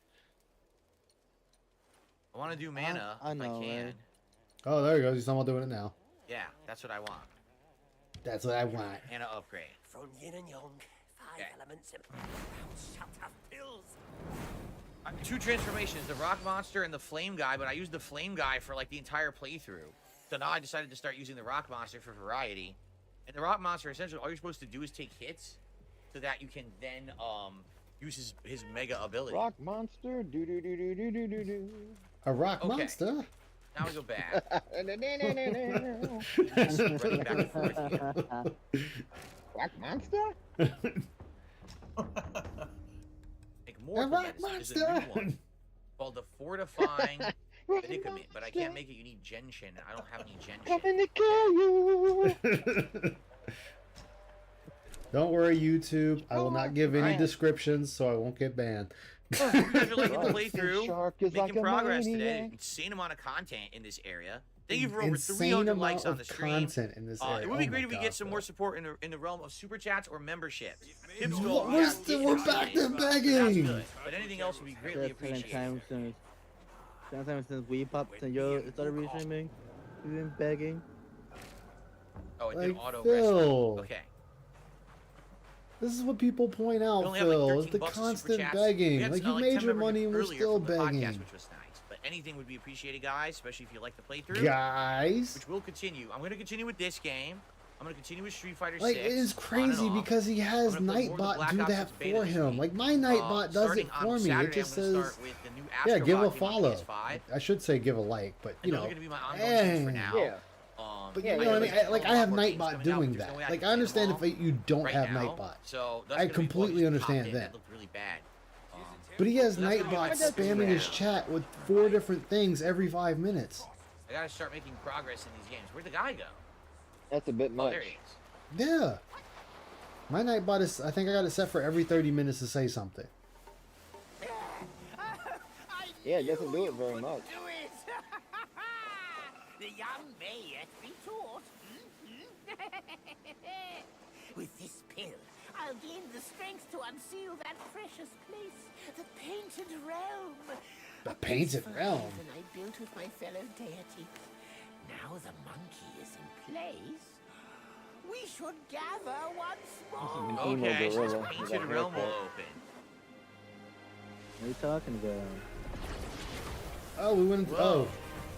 I want to do mana I if know, I can. right? Oh, there he goes. He's talking about doing it now. Yeah, that's what I want. That's what I want. And an upgrade. From yin and yang, five Okay. elements and shut up pills. Two transformations, the rock monster and the flame guy, but I used the flame guy for like the entire playthrough. So now I decided to start using the rock monster for variety. And the rock monster, essentially, all you're supposed to do is take hits so that you can then use his mega ability. Rock monster. Do do do do do do do do. A rock Okay. monster? Now we go back. Rock monster? Make more A rock hits. There's a new monster! one called the Fortifying Predicament, but I can't make it. You need Genshin. I don't have any Genshin. Coming to kill you. Don't worry, YouTube. I will not give any Alright. descriptions, so I won't get banned. You guys are liking the playthrough, Shark is making like a progress today. maniac. Insane amount of content in this area. Thank you for over Insane 300 amount likes on of the stream. content in this area. It would be Oh great my if we God, get some Phil. more support in the realm of super chats or memberships. We're back to begging. Good, but anything else would be greatly That's 10 appreciated. times since we popped and yo started restreaming. We've been begging. Oh, it did Like, auto Phil. rescue. Okay. This is what people point We out, only have like Phil. 13 It's the bucks of super constant chats. begging. We had, Like, you like, made 10 your members money and we're earlier still from the podcast, begging. which was nice. But anything would be appreciated, guys, especially if you like the playthrough. Guys. Which will continue. I'm going to continue with this game. I'm going to continue with Street Fighter Like, 6. it is on and crazy off. because he has I'm gonna play more of the Nightbot Black do Ops that 6 beta for this him. week. Like, my Nightbot does Starting it on for me. Saturday, It just I'm gonna says, start with the new yeah, Astro give a Bot game on follow. PS5. I should say give a like, but, you And those know, are gonna be my ongoing things for now. Yeah. but Yeah, you know what I mean? there's Like, a I have lot more games Nightbot coming out, doing but there's that. no way I Like, can I play them understand all if you don't right have now. Nightbot. So that's I gonna be completely one of the top understand 10 that. looked really bad. But he has So that's gonna be Nightbot my focus spamming right his now. chat with 4 different things every 5 minutes. I gotta start making progress in these games. Where'd the guy go? That's a bit Oh, much. there he is. Yeah. My Nightbot is, I think I got it set for every 30 minutes to say something. Yeah, it doesn't do it very much. With this pill, I'll gain the strength to unseal that precious place, the Painted Realm. The Painted Realm? That I built with my fellow deities. Now the monkey is in place. We should gather once more. Okay, so this Painted Realm will open. What are you talking about? Oh, we went. Oh,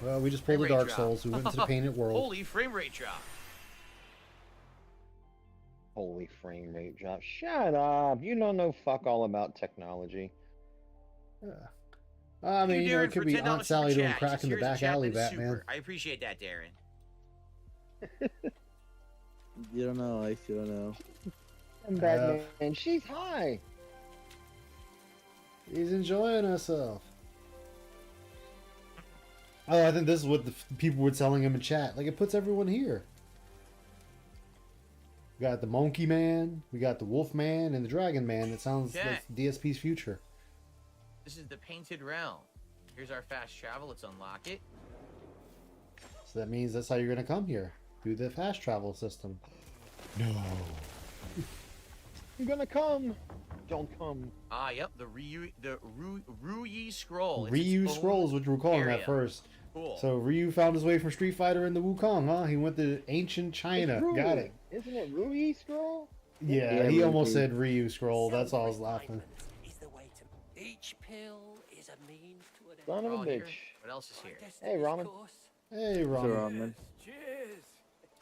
well, we just pulled the Frame rate Dark drop. Souls. We went into the Painted World. Holy frame rate drop. Holy frame rate drop. Shut up. You don't know fuck all about technology. Yeah. I mean, you know, it could be Aunt Sally doing crack in the Here's a back alley, Chapman Batman. Super. I appreciate that, Darren. You don't know, Ice. You don't know. And Batman, she's high. He's enjoying herself. Oh, I think this is what the people were telling him in chat. Like, it puts everyone here. We got the Monkey Man, we got the Wolf Man, and the Dragon Man. It sounds like DSP's future. This is the Painted Realm. Here's our fast travel. Let's unlock it. So that means that's how you're going to come here. Through the fast travel system. No. I'm gonna come. Don't come. Ah, yep, the Ruyi Scroll. It's Ryu its own Scrolls, which we're calling area. that first. Cool. So Ryu found his way from Street Fighter into Wukong, huh? He went to ancient China. Got it. Isn't it Rui Scroll? Yeah, he almost said Ryu Scroll. That's all I was laughing. Each pill is a means to an end. Son of a bitch. What else is here? Hey, Ramen. Hey, Ramen. Cheers.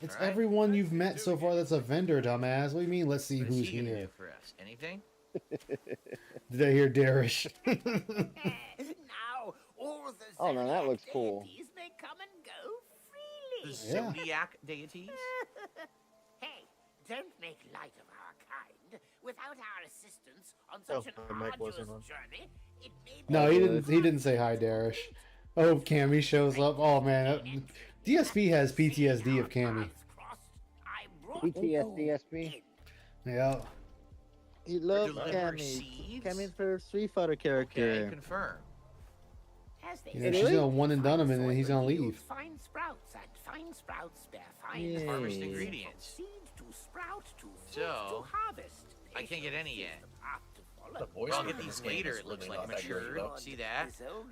It's everyone you've met so far that's a vendor, dumbass. What do you mean, let's see What is who's he gonna here? do for us? Anything? Did I hear Darish? Now, all the Oh, no, that looks cool. deities may come and go The freely. Yeah. Zodiac deities? Hey, don't make light of our kind. Without our assistance on such an arduous journey, it may be... No, he didn't say hi, Darish. I hope Cammy shows up. Oh, man. DSP has PTSD of Cammy. PTSD. Yeah. He loves Deliver Cammy. seeds? Cammy's her Street Fighter character. Okay, confirm. As they You know, say, she's gonna one and done him, and then he's gonna leave. fine sprouts, and fine sprouts bear fine Yay. Harvest ingredients. seed to sprout to fruit So, to harvest. I can't get any yet. The voice I'll work get in these this game later. is It looks really like not that great, mature. though. See that?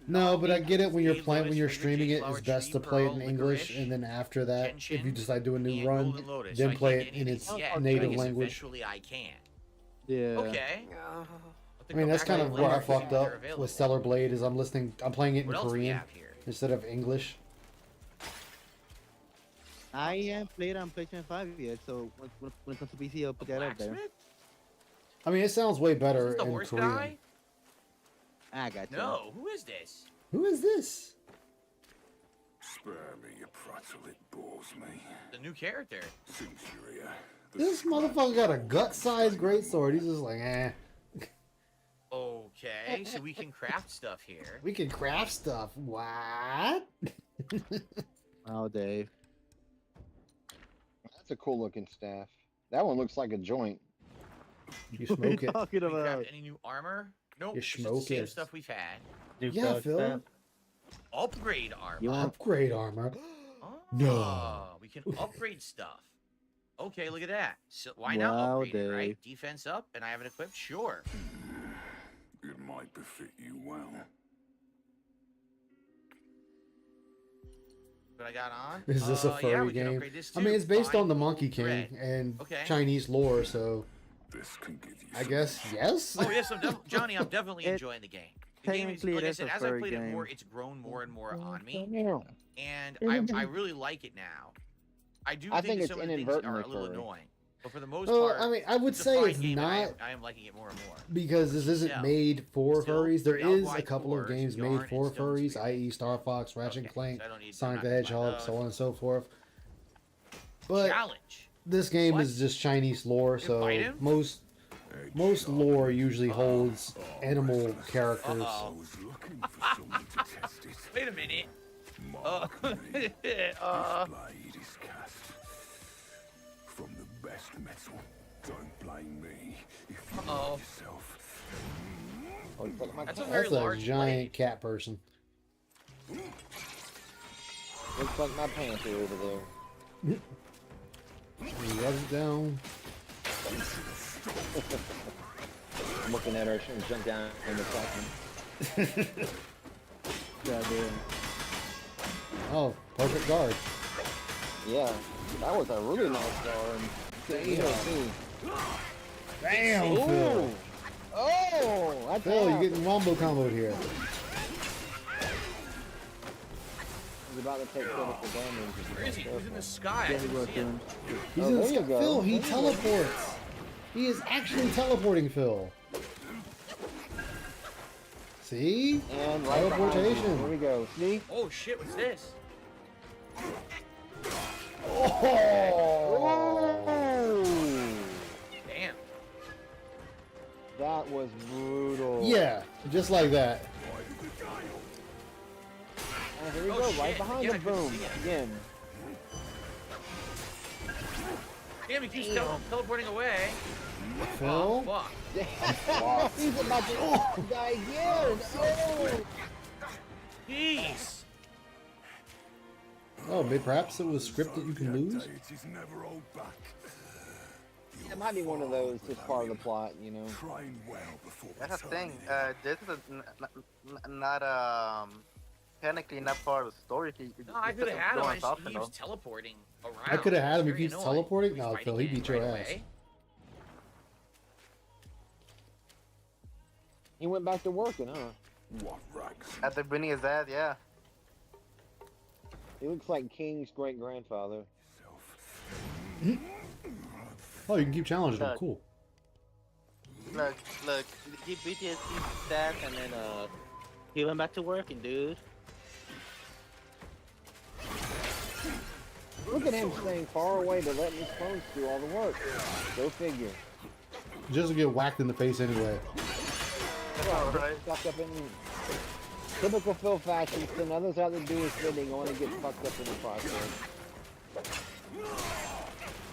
No, but I get it when you're Steve playing, when Lotus, you're Flavor streaming it, Flower, it's best to Tree play it Pearl, in English, Licorice, and then after that, if you Gentian, decide to do a new and run, Golden Lotus. then So I play can't it get in any its of these yet, but I native guess language. Eventually I can. Yeah. Okay. I mean, that's kind of where I fucked up with Stellar Blade, is I'm playing it in What else we Korean have here? instead of English. I haven't played on PlayStation 5 yet, so when it comes to PC, I'll put that up there. Blacksmith? I mean, it sounds way Is better this the in horse Korean. guy? I got you. No. Who is this? Who is this? Spare me, you prattle, it bores me. The new character. Since you're here, This motherfucker got a gut-sized greatsword. He's just like, eh. Okay, so we can craft stuff here. We can craft stuff. What? Oh, Dave. That's a cool looking staff. That one looks like a joint. You What are you smoke it. talking Can we about? craft any new armor? Nope. You it's just smoke the same it. stuff we've had. Yeah, Phil. Upgrade armor. You want Upgrade armor. Oh, No. We can upgrade stuff. Okay, look at that. So why not Wow, upgrade it, right? Dave. Defense up, and I have it equipped? Sure. it might befit you well. What I got on? Is this a yeah, furry we can game? upgrade this I mean, too. it's based on the Fine. Monkey King Red. and Okay. Chinese lore, so This can give you I guess yes. Oh yes, Johnny, I'm definitely enjoying the game. The game is, technically, like it I is said, a as I furry played it game. more, it's grown more and more on me, Yeah. and I really like it now. I do I think think that it's some of the things are a inadvertently little furry. annoying, but for the most Well, part, I mean, I would it's a say fine it's game, and not I am liking it more and more. because this isn't Yeah. made for Still, furries. There without is a wide couple of cords, games yarn, made for and stone furries, spear. i.e. Star Fox, Ratchet and Okay, Clank, so I don't need- Sonic I'm the not gonna Hedgehog, buy so those. on and so forth. But Challenge. this game What? is just Chinese lore, so Invite him? most lore usually holds animal characters. Uh-oh. was looking for someone to test it. Wait a minute. Mark me. This Uh, blade is cast from the best metal. Don't blame me if you Uh-oh. hurt yourself. Oh, you put my That's a very That's a large giant cat person. Looks like my panther over there. He rubs it down. I'm looking at her and jump down in the second. Yeah, dude. Oh, perfect guard. Yeah, that was a really nice guard. Damn, Phil. Oh, that's Phil, you're getting wombo comboed here. He's about to take critical damage. Where is he? He's in the sky. Yeah, he's working. He's in the sky. Phil, he teleports. He is actually teleporting, Phil. See? And right teleportation. Here we go. See? Oh shit! What's this? Oh! Damn. That was brutal. Yeah, just like that. And here we go, shit. right behind the boom. Again. Damn, he keeps teleporting away. Phil? Oh, fuck. He's about to die again. Oh! Jeez. Oh, maybe perhaps it was scripted you can lose? It might be one of those, just part of the plot, you know. That's the thing. This is not technically not part of the story. No, I could have had him. He keeps teleporting around. I could have had him. He Very keeps annoying. teleporting? No, Phil, he beat your ass. away. He went back to working, huh? At the beginning of that, yeah. He looks like King's great-grandfather. Oh, you can keep challenging him. Cool. Look, he beat his stats and then he went back to working, dude. Look at him staying far away but letting his phones do all the work. Go figure. Just to get whacked in the face anyway. Right. Fucked up in typical Phil fashion, so others have to do his bidding, only get fucked up in the process.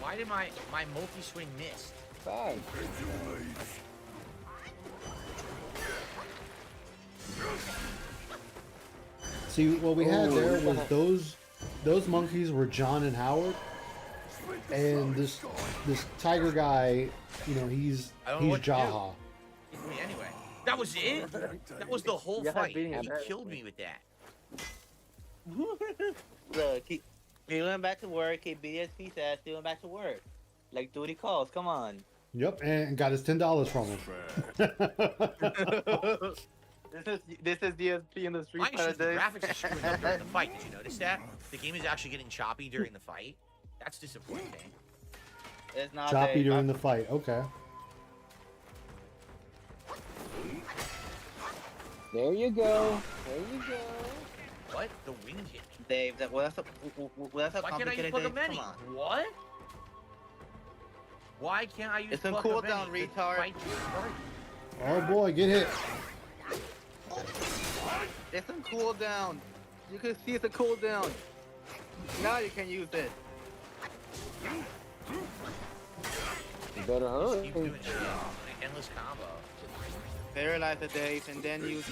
Why did my multi-swing miss? Bad. See, what we had there was those monkeys were John and Howard, and this tiger guy, you know, he's Jaha. Anyway, that was it. That was the whole fight. He killed me with that. Look, he went back to work. He beat his piece ass. He went back to work. Like duty calls. Come on. Yep, and got his $10 from him. This is DSP in the street. The graphics are screwing up during the fight. Did you notice that? The game is actually getting choppy during the fight. That's disappointing. It's not choppy during the fight. Okay. There you go. There you go. What? The wind hit me. Dave, that's a Why can't I use plug of many? What? Why can't I use it's a cooldown, retard. Oh boy, get hit. It's a cooldown. You can see it's a cooldown. Now you can use it. You better hurry. Keep doing shit. Like endless combo. Paralyze the Dave and then use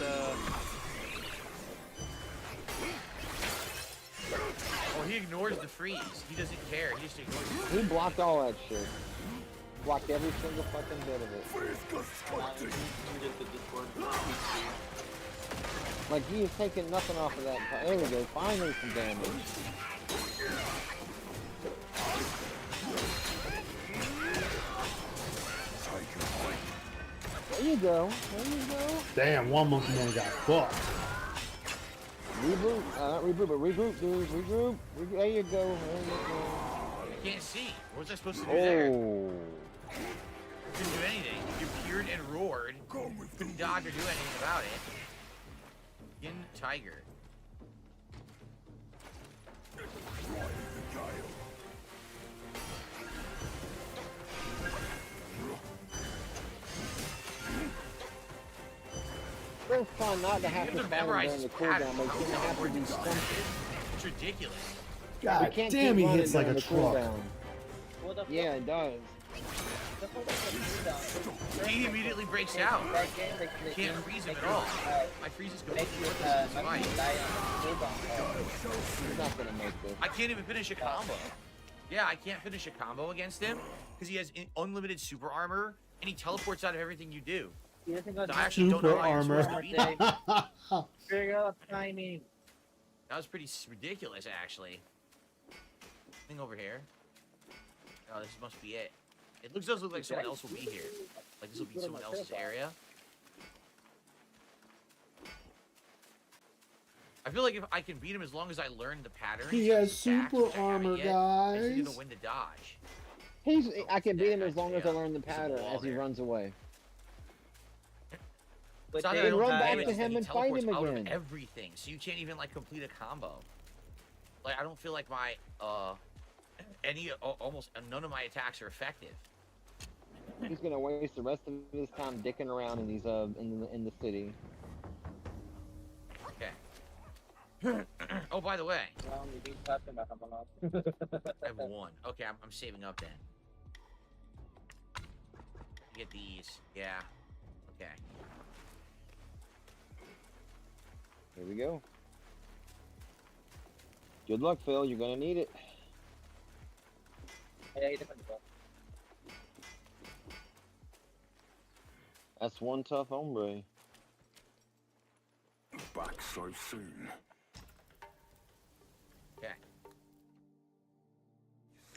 Oh, he ignores the freeze. He doesn't care. He just ignores it. He blocked all that shit. Blocked every single fucking bit of it. Like he is taking nothing off of that. There we go. Finally some damage. There you go. There you go. Damn, one monkey man got fucked. Reboot. Not reboot, but regroup, dude. Regroup. There you go. There you go. I can't see. What was I supposed to do there? Couldn't do anything. You peered and roared. Couldn't dodge or do anything about it. In Tiger. It's fun not to have to fight him during the cooldown, but it's gonna have to do something. It's ridiculous. God damn, he hits like a truck. Yeah, it does. He immediately breaks out. You can't freeze him at all. My freezes go fine. He's not gonna make this. I can't even finish a combo. Yeah, I can't finish a combo against him because he has unlimited super armor and he teleports out of everything you do. So I actually don't know how you're supposed to beat him. Figure out timing. That was pretty ridiculous, actually. Thing over here. Oh, this must be it. It does look like someone else will be here. Like this will be someone else's area. I feel like if I can beat him as long as I learn the pattern. He has super armor, guys. He's gonna win the dodge. I can beat him as long as I learn the pattern as he runs away. But they run back to him and fight him again. Everything, so you can't even like complete a combo. Like I don't feel like my almost none of my attacks are effective. He's gonna waste the rest of his time dicking around in these in the city. Okay. Oh, by the way. I have one. Okay, I'm saving up then. Get these. Yeah. Okay. Here we go. Good luck, Phil. You're gonna need it. That's one tough hombre. Back so soon. Okay.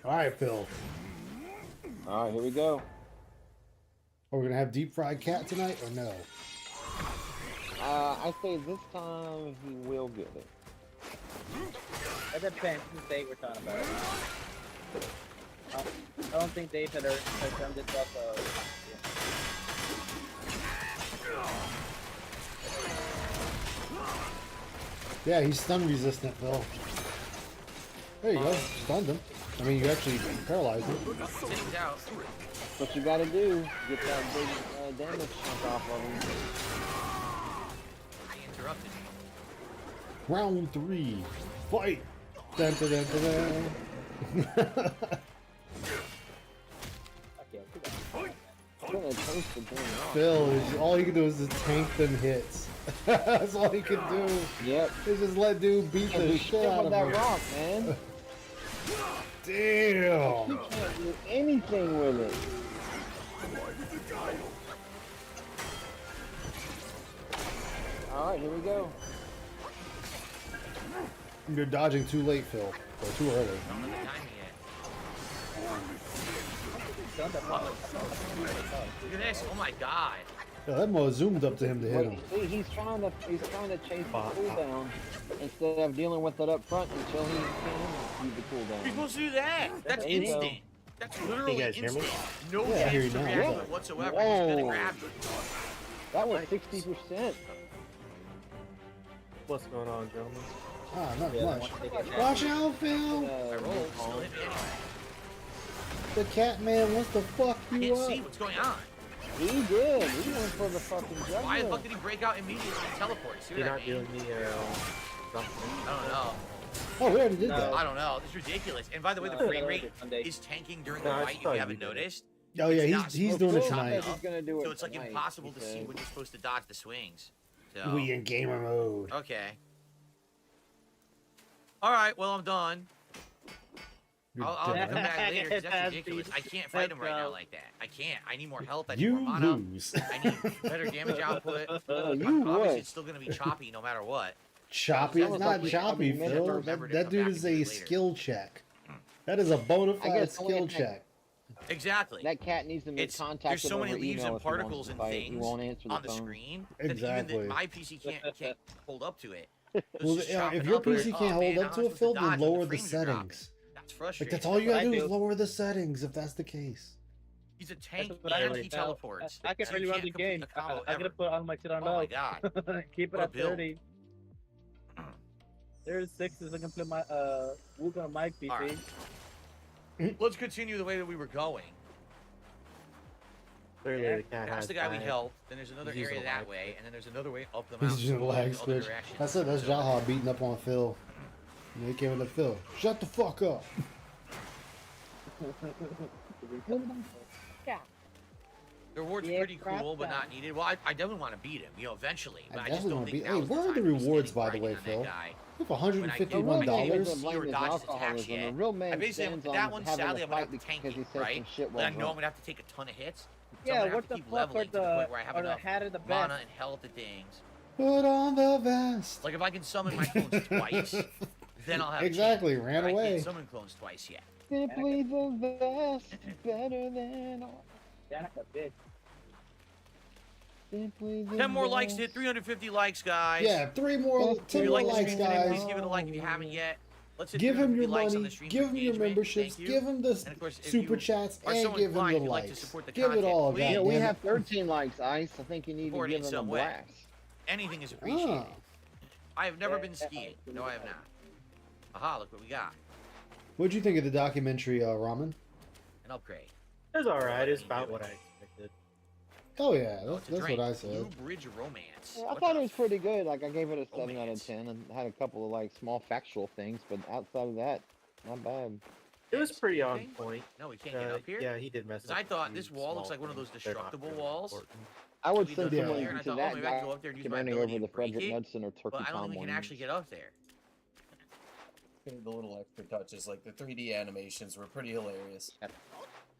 All right, Phil. All right, here we go. Are we gonna have deep fried cat tonight or no? I say this time he will get it. That depends whose date we're talking about. I don't think Dave has done this stuff. Yeah, he's stun resistant, Phil. There you go. Stunned him. I mean, you actually paralyzed him. What you gotta do, get that big damage chunk off of him. I interrupted you. Round 3. Fight! Dun, dun, dun, dun, dun. Phil, all he can do is just tank them hits. That's all he can do. Yep. Is just let dude beat the shit out of that him. rock, man. Damn. You can't do anything with it. All right, here we go. You're dodging too late, Phil. Or too early. Look at this! Oh my god! Yeah, that mo zoomed up to him to hit him. See, he's trying to chase the cooldown instead of dealing with it up front until he can use the cooldown. You're supposed to do that! That's instant! That's literally instant! No Yeah, I hear chance you to now. react Yeah. whatsoever. Whoa. He's gonna grab you. That was 60%. What's going on, gentlemen? Ah, not much. Watch out, Phil! I rolled, still hit me anyway. The cat man wants to fuck I you can't up. see what's going on. He did. He went for the fucking jugular. Why the fuck did he break out immediately and teleport? See what I mean? doing the I something. don't know. Oh, we already did that. I don't know. This is ridiculous. And by the way, the frame rate is tanking during the fight if you haven't noticed. Oh yeah, It's not he's doing it supposed to tonight. chop up, gonna do it so it's like tonight, impossible he to see said. when you're supposed to dodge the swings. So. We in gamer mode. Okay. All right. Well, I'm done. I'll come back later because that's ridiculous. I can't fight him right now like that. I can't. I need more health. I need You more mana. lose. I need better damage output. You Obviously, would. it's still going to be choppy no matter what. Choppy? It's not like choppy, we Phil. remember to That come dude back is and do a it later. skill check. That is a bona I fide guess only skill if that- check. Exactly. That cat needs to make It's contact there's so with many over leaves email and if he wants particles to and fight. He things won't answer on the phone. screen Exactly. that even my PC can't hold up to it. Well, if your PC can't hold up to it, Phil, then lower the settings. settings. That's Like frustrating. that's all you gotta I do is do. lower the settings if that's the case. He's a tank That's what I and already he felt. teleports. I can So really you run the can't complete game. a combo I gotta ever. put all my shit on Oh my low. god. Keep it What a at build. 30. There's 6 is I can play my Wukong mic PC. All right. Let's continue the way that we were going. Clearly, the cat That's has the guy we died. helped. Then there's another He's using area a that lag way, and then there's another way up the He's mountain. using a going lag in other switch. directions. That's it. That's So- Jaha beating up on Phil. And he came with the Phil. Shut the fuck up. The reward's Yeah, pretty crap cool, but that. not needed. Well, I definitely want to beat him, eventually. But I, I just definitely don't want to think be. now's Hey, the where are time the to be rewards, standing by the way, grinding on Phil? that guy. If when I get $151. see or dodge his attacks yet. A real man I basically, stands that on one, having sadly, a I'm gonna have fight to tank because he it, said right? some shit But I while know I'm drunk. gonna have to take a ton of hits. So Yeah, I'm gonna what have the to keep fuck leveling are to the point where I have the enough hat of the mana best? and health to things. Put on the vest. Like if I can summon my clones twice, then I'll have Exactly, a chance. ran But I away. can't summon clones twice yet. Simply the best, better than all. Simply the 10 more likes best. to hit 350 likes, guys. Yeah, 10 more If you like the likes, stream today, guys. please give it a like if you haven't yet. Let's hit Give him 350 your likes on money, the stream give for him your engagement. memberships, Thank you. give him the And of course, if super you chats, are and so give him inclined, the if you'd like to likes. support the Give it content, all, please. Yeah, we goddammit. have 13 likes, Ice. I think you need to Support it give in them a some way. blast. Anything is appreciated. Ah. I have never been skiing. No, I have not. Aha, look what we got. What'd you think of the documentary, Ramen? An upgrade. It was alright. It's about what I expected. Oh yeah, Oh, that's it's a what drink. I said. Blue Bridge Romance. Yeah, I thought it was pretty good. Like I gave it a 7 out of 10, and had a couple of like small factual things, but outside of that, not bad. It was pretty on point. No, we can't get up here? Yeah, he did mess 'Cause up. I thought a this few wall looks small like one of those things. They're not destructible really walls. important. I would We send done someone here, and I to thought, that oh, maybe I can guy go up there and use my commanding ability over to the break Frederick it, Knudsen or Turkey but I don't think we can Tomlin. actually get up there. The little extra touches, like the 3D animations, were pretty hilarious.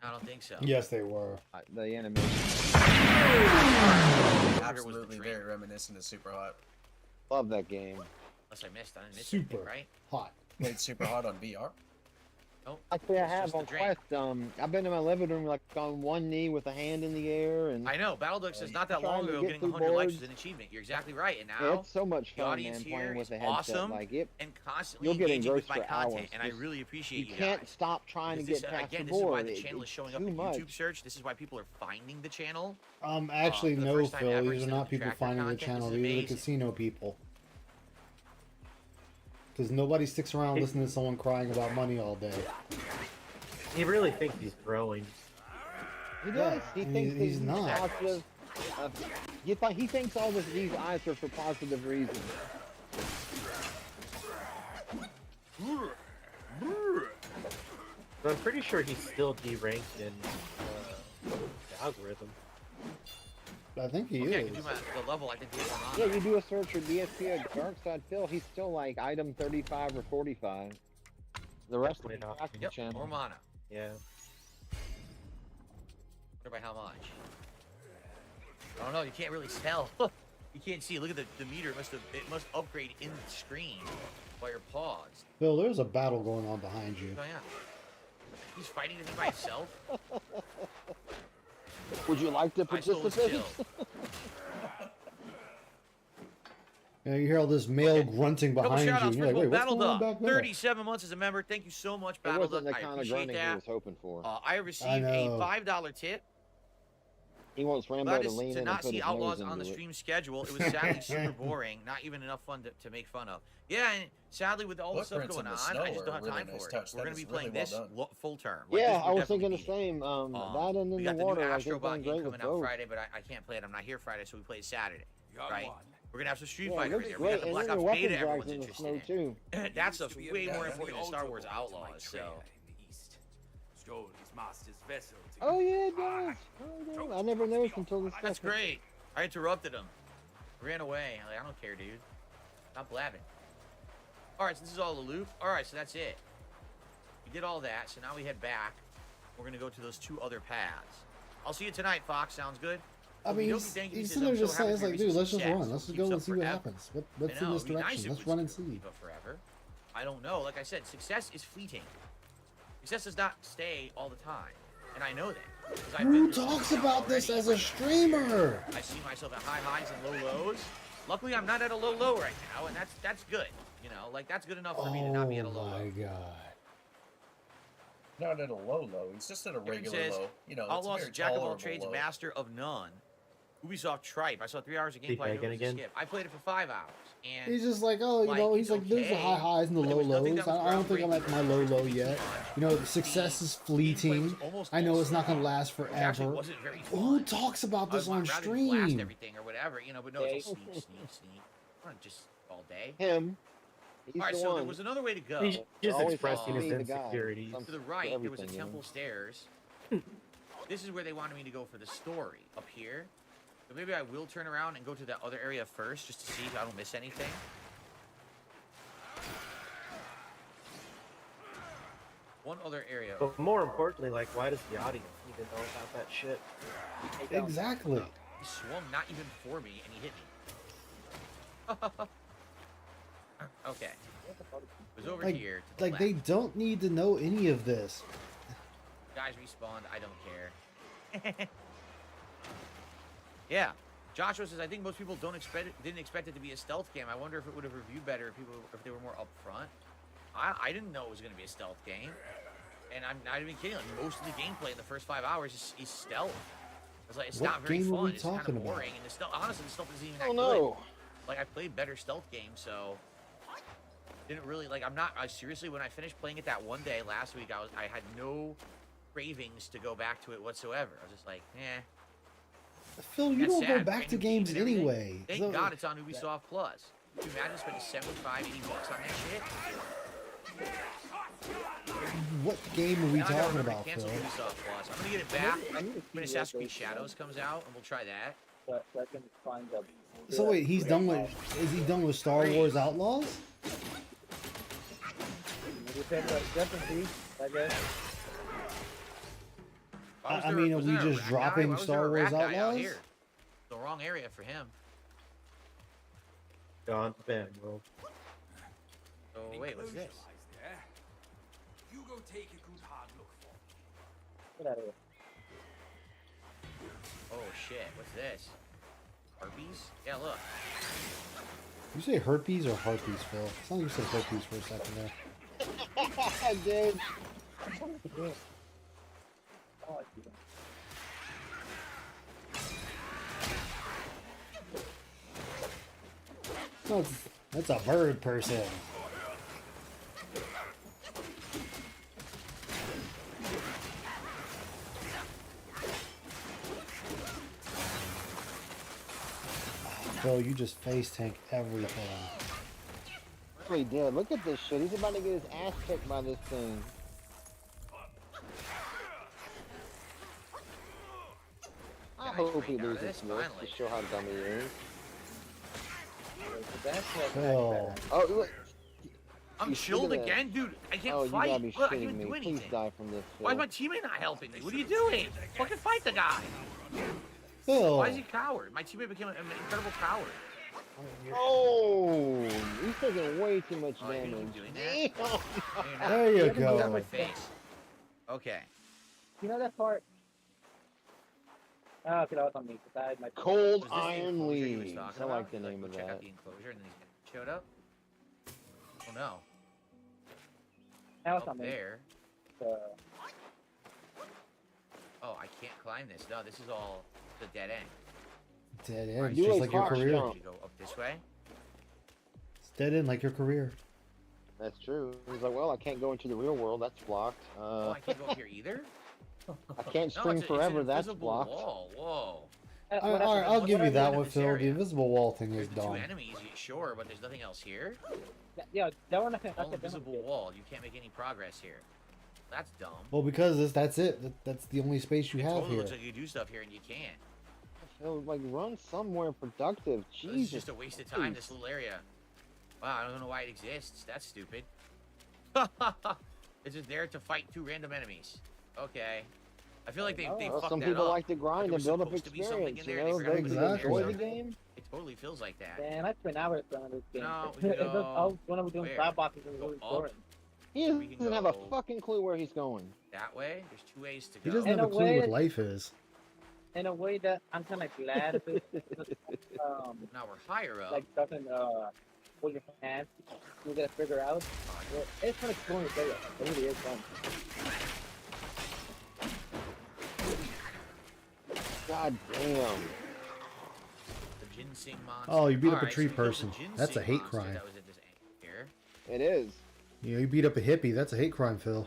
I don't think so. Yes, they were. The animation. Absolutely very reminiscent of Super Hot. Love that game. Unless I missed anything, Super right? hot. Played Super Hot on VR. Oh, Actually, I it's have just on the drink. Quest. I've been in my living room like on one knee with a hand in the air, and I know. Battleduck says not that trying long to ago get getting through 100 likes boards. was an achievement. You're exactly right. And Yeah, now it's so much the fun, audience man, here playing is with a headset. awesome Like it, and constantly you'll get engaging with engrossed my for content, hours. and I really appreciate you can't guys. stop trying to Because get this, past again, the this is why board. the channel is showing up too in much. YouTube search. This is why people are finding the channel. Actually, for the no, first time Phil. ever These are instead of not people detractor finding the content. channel. This is These are the amazing. casino people. Because nobody sticks around listening to someone crying about money all day. He really thinks he's growing. He does. He and thinks he's not. positive. He thinks all these eyes are for positive reasons. But I'm pretty sure he's still deranked in the algorithm. I think he Okay, I is. can do the level. I think he is on. Yeah, you do a search for DSP at Darkside Phil, he's still like item 35 or 45. The rest of the Yep, channel. more mana. Yeah. Wonder by how much. I don't know. You can't really tell. You can't see. Look at the meter. It must upgrade in the screen while you're paused. Phil, there's a battle going on behind you. Oh yeah. He's fighting the thing by himself. Would you like to I stole his participate? kill. You hear all this male grunting Couple behind you. shout outs. And you're First like, of wait, all, what's going on Battleduck, back there? 37 months as a member. Thank you so much, It wasn't Battleduck. the I kind of appreciate grunting he that. was hoping for. I received a $5 tip. He wants Rambo That to is lean in to and not put see his Outlaws nose on the into it. stream schedule. It was sadly super boring. Not even enough fun to make fun of. Yeah, and sadly with all the stuff Footprints going in on, the snow I just are don't a have really time nice for it. touch. We're That going to is be playing really well this done. full term. Like, Yeah, this I would was thinking the definitely same. beat That and we in got the the water, new like it's Astrobot going game great with coming out both. Friday, but I can't play it. I'm not here Friday, so we play it Saturday. Right? We're gonna have some Street Yeah, it Fighter in looks there. We got great, the and Black then Ops the beta weapons everyone's drags in the interested snow in. too. That stuff's way more important than Star Wars Outlaws. So. Oh yeah, it does. Oh, it does. I never noticed until this. That's second. great. I interrupted him. Ran away. I'm like, I don't care, dude. Stop blabbing. Alright, so this is all the loop. Alright, so that's it. We did all that, so now we head back. We're gonna go to those 2 other paths. I'll see you tonight, Fox. Sounds good? I mean, Okey-dokey, he's thank you. He sitting says, there "I'm so just saying, happy it's for like, your dude, let's just success. run. Let's just Keeps go and up see what forever." happens. What's I in know, this it'd be nice direction? if Let's it run and was see. keep up forever. I don't know. Like I said, success is fleeting. Success does not stay all the time. And I know that. 'cause I've been Who through talks stuff about this already. as a streamer? I see myself at high highs and low lows. Luckily, I'm not at a low low right now, and that's good. You know, like that's good enough for me to not be at a low Oh my low. god. Not at a low low. He's just at a Aaron regular says, low. You know, it's a Outlaws, very Jack of all tolerable trades, low. master of none. Ubisoft Tripe. I saw 3 hours of Keep gameplay. I knew making it was a again? skip. I played it for 5 hours, and He's just like, oh, you know, he's it's like, there's the okay, high highs and the but there low was nothing lows. that was I don't think I'm at my low low groundbreaking, yet. You know, success is fleeting. I know it's not gonna last Which actually forever. wasn't very Who fun. talks about this I'd on rather just blast stream? everything or whatever, you know, but no, it's all sneak, sneak, sneak. Not just all day. Him. He's All right, the so there one. was another way to go. He's just Always expressing has to his be the guy. insecurities. Some- To the right, there was a everything, you know. temple stairs. This is where they wanted me to go for the story, up here. So maybe I will turn around and go to that other area first, just to see if I don't miss anything. One other area. But more importantly, like, why does the audience even know about that shit? Exactly. He swung not even for me, and he hit me. Okay. It was over here. To the Like they don't need to know any of this. Guys respawned. I don't care. Yeah. Joshua says, I think most people didn't expect it to be a stealth game. I wonder if it would have reviewed better if they were more upfront. I didn't know it was going to be a stealth game. And I'm not even kidding. Like, most of the gameplay in the first 5 hours is stealth. It's like, it's What not very game are fun. we It's kind talking of about? boring. And the stealth, honestly, the stealth isn't even that Oh good. no! Like, I played better stealth games, so didn't really like. I seriously, when I finished playing it that one day last week, I had no cravings to go back to it whatsoever. I was just like, eh. Phil, you That's don't go sad. back to Brand new game games and everything. anyway. Thank So- God it's on Ubisoft Plus. Can you imagine spending 75, 80 bucks on that shit? What game are we Now I gotta talking remember to about, cancel Phil? Ubisoft Plus. I'm gonna get it back I need to when see Assassin's what Creed they Shadows comes out, and we'll try that. So I can find the. So wait, he's done with? Is he done with Star Wars Outlaws? Definitely, I guess. I mean, are we just dropping Star Wars Outlaws? Here? The wrong area for him. Gone, bam, bro. So wait, what's this? You go take a good hard look for. Get out of here. Oh shit, what's this? Harpies? Yeah, look. You say herpes or harpies, Phil? It sounded like you said herpes for a second there. Dude. Oh, I see that. No, that's a bird person. Phil, you just face tank everything. He did. Look at this shit. He's about to get his ass kicked by this thing. I hope he loses this to show how dumb he is. Phil. Oh, look. I'm Look chilled at that. again, dude. I can't Oh, fight. you gotta be Look, I shitting can't me. do Please anything. die from this. Why is Phil. my teammate not helping me? What are you doing? Fucking fight the guy. Phil. Why is he a coward? My teammate became an incredible coward. Oh, he's taking way too much Oh, you damage. doing that? There you Get out of my go. face. Okay. You know that part? Oh, okay, that was on me. 'Cause I had my Cold Was this the Iron enclosure he was Leaves. talking I about? like the name Go of check out that. the enclosure, and then he showed up. Oh no. That was Up on me. there. Uh, Oh, I can't climb this. No, this is all the dead end. Dead Alright, end, Do just a like your cross career. jump. You go up this way. It's dead end like your career. That's true. He's like, well, I can't go into the real world. That's blocked. Oh, I can't go up here either. I can't No, string it's forever. an That's invisible blocked. wall. Whoa. All right, I'll give you that in one, this Phil. The area? invisible wall thing is There's the two dumb. enemies, sure, but there's nothing else here. yeah, that one I can. All invisible wall. You can't make any progress here. That's dumb. Well, because that's it. That's the only space you It have totally here. looks like you do stuff here and you can't. Phil, like, run somewhere productive. This Jesus. is just a waste of time, this little area. Wow, I don't know why it exists. That's stupid. It's just there to fight two random enemies. Okay. I feel like they Well, fucked some that people up. like to grind There and was build up supposed to be something experience. in You there, and know, they forgot they to put it in enjoy there, the so game. It totally feels like that. Man, I spent hours playing this game. No, we It can was all when I was doing Where? side boxes and Go really up. boring. He We can doesn't have a go fucking clue where he's going. that way. There's two ways to go. He doesn't In have a a clue way- what life is. In a way that I'm kind of glad of it. Now we're higher up. Like doesn't hold your hands. You gotta figure out. Well, it's fun exploring the area. It really is fun. God damn. The ginseng monster. Oh, you beat up a Alright, tree so we killed the person. That's a ginseng hate monster crime. That was at this here. It is. You know, you beat up a hippie. That's a hate crime, Phil.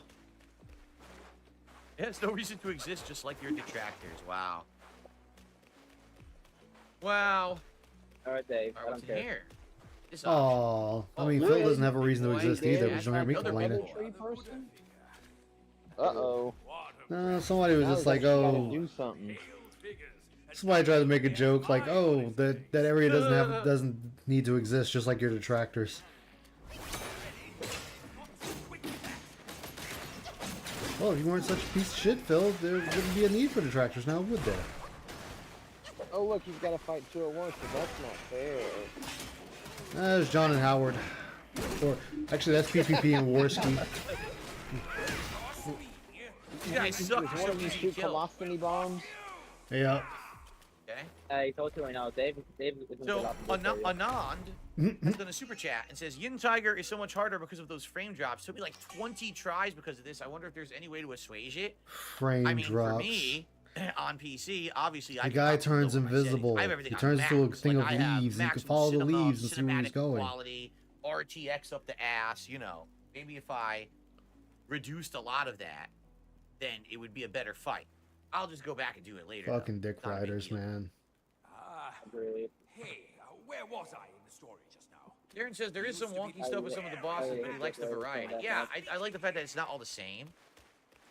It has no reason to exist, just like your detractors. Wow. Wow. All right, Dave. Alright, what's in here? This Oh, I mean, Oh, Phil good. doesn't have a reason to Boy, exist Dave, either, but that's you don't hear me another complaining. bubble. Tree person? Uh-oh. Somebody was Now just he's like, actually gotta oh, do something. somebody tried to make a joke like, oh, that area doesn't need to exist, just like your detractors. Well, if you weren't such a piece of shit, Phil, there wouldn't be a need for detractors now, would there? Oh, look, he's got to fight 2 at once, but that's not fair. There's John and Howard. Or, actually, that's PPP and Warski. You guys suck. Is one of you shoot colostomy bombs? Yeah. Okay. He told you right now, Dave So, Anand has done a super chat and says, Yin Tiger is so much harder because of those frame drops. It took me like 20 tries because of this. I wonder if there's any way to assuage it. Frame drops. For me, on PC, obviously, the guy turns invisible. He turns into a thing of leaves, and you can follow the leaves and see where he's going. Quality, RTX up the ass, you know. Maybe if I reduced a lot of that, then it would be a better fight. I'll just go back and do it later. Fucking dick riders, man. Hey, where was I in the story just now? Darren says there is some wonky stuff with some of the bosses, but he likes the variety. Yeah, I like the fact that it's not all the same.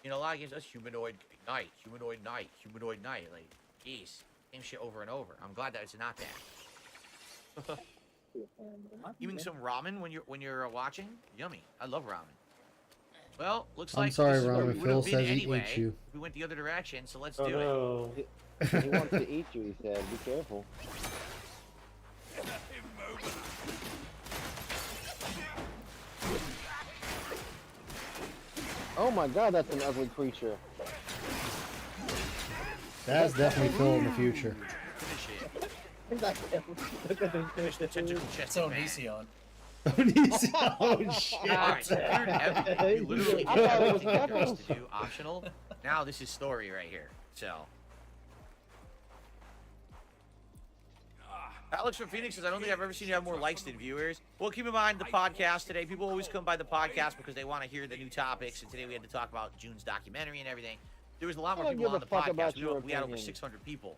You know, a lot of games, that's humanoid night, humanoid night, humanoid night. Like, geez, same shit over and over. I'm glad that it's not that. Eating some ramen when you're watching? Yummy. I love ramen. Well, looks like I'm sorry, this is where we Ramen. would have Phil been says anyway. he eats you. We went the other direction, so let's Oh, do no. it. He wants to eat you, he said. Be careful. Oh my god, that's an ugly creature. That's definitely Phil in the future. Look at this. It's Onision. Oh shit! Alright, so you literally did everything there is to do optional. Now this is story right here. So. Alex from Phoenix says, I don't think I've ever seen you have more likes than viewers. Well, keep in mind the podcast today. People always come by the podcast because they want to hear the new topics. And today we had to talk about June's documentary and everything. There was a lot more people on the podcast. We had over 600 people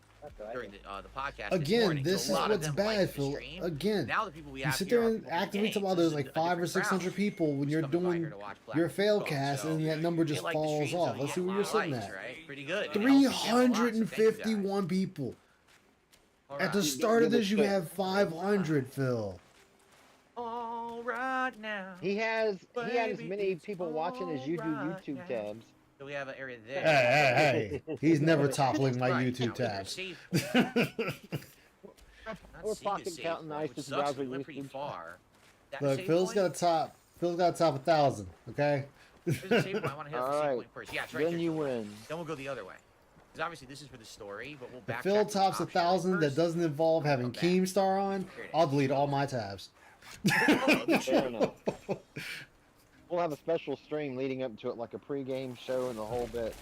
during the podcast. Again, this is what's bad, Phil. Again, now the people we you have sit here there are and people activate some games. others, This like is a 500 or different 600 crowd. people when you're doing your fail cast, and that number just They like the falls streams, off. so Let's see you where get you're sitting likes, at. right? Pretty good. 351 people. At the start of this, you have 500, Phil. All right now. He has as many people watching as you do YouTube tabs. So we have an area there. Hey. He's never toppling my YouTube tabs. We're pocket counting ISIS browser pretty far. Look, Phil's got to top 1,000. Okay. Alright, Yeah, it's right then there. you win. Then we'll go the other way. Because obviously this is for the story, but we'll back. If Phil tops 1,000 that doestar involve having Keemstar on, I'll delete all my tabs. Fair enough. We'll have a special stream leading up to it, like a pre-game show and the whole bit.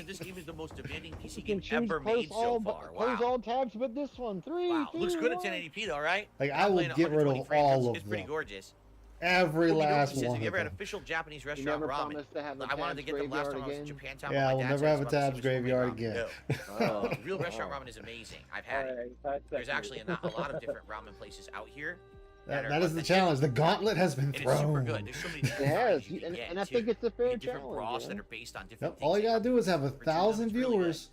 This game is the most demanding PC game ever made so far. Wow. Close all tabs but this one. 3, Wow. 2, Looks good at 1. 1080p though, right? Like, I will get rid of all of It's pretty them. gorgeous. Every last Says, one have you of ever had them. official Japanese You restaurant never ramen? promised to have a I wanted to tabs get them last time I was graveyard in again? Japantown. Yeah, with my we'll dad, never so I have a just wanted to tabs see which graveyard homemade ramen. again. No. Real restaurant ramen is amazing. I've had it. There's actually a lot of different ramen places out here. That is the challenge. The gauntlet has been And it's super thrown. good. There's so many It different has, varieties you can get, and I too. think it's a fair You get different challenge. broths you that know? are based on different Yep, all you gotta do is have 1,000 viewers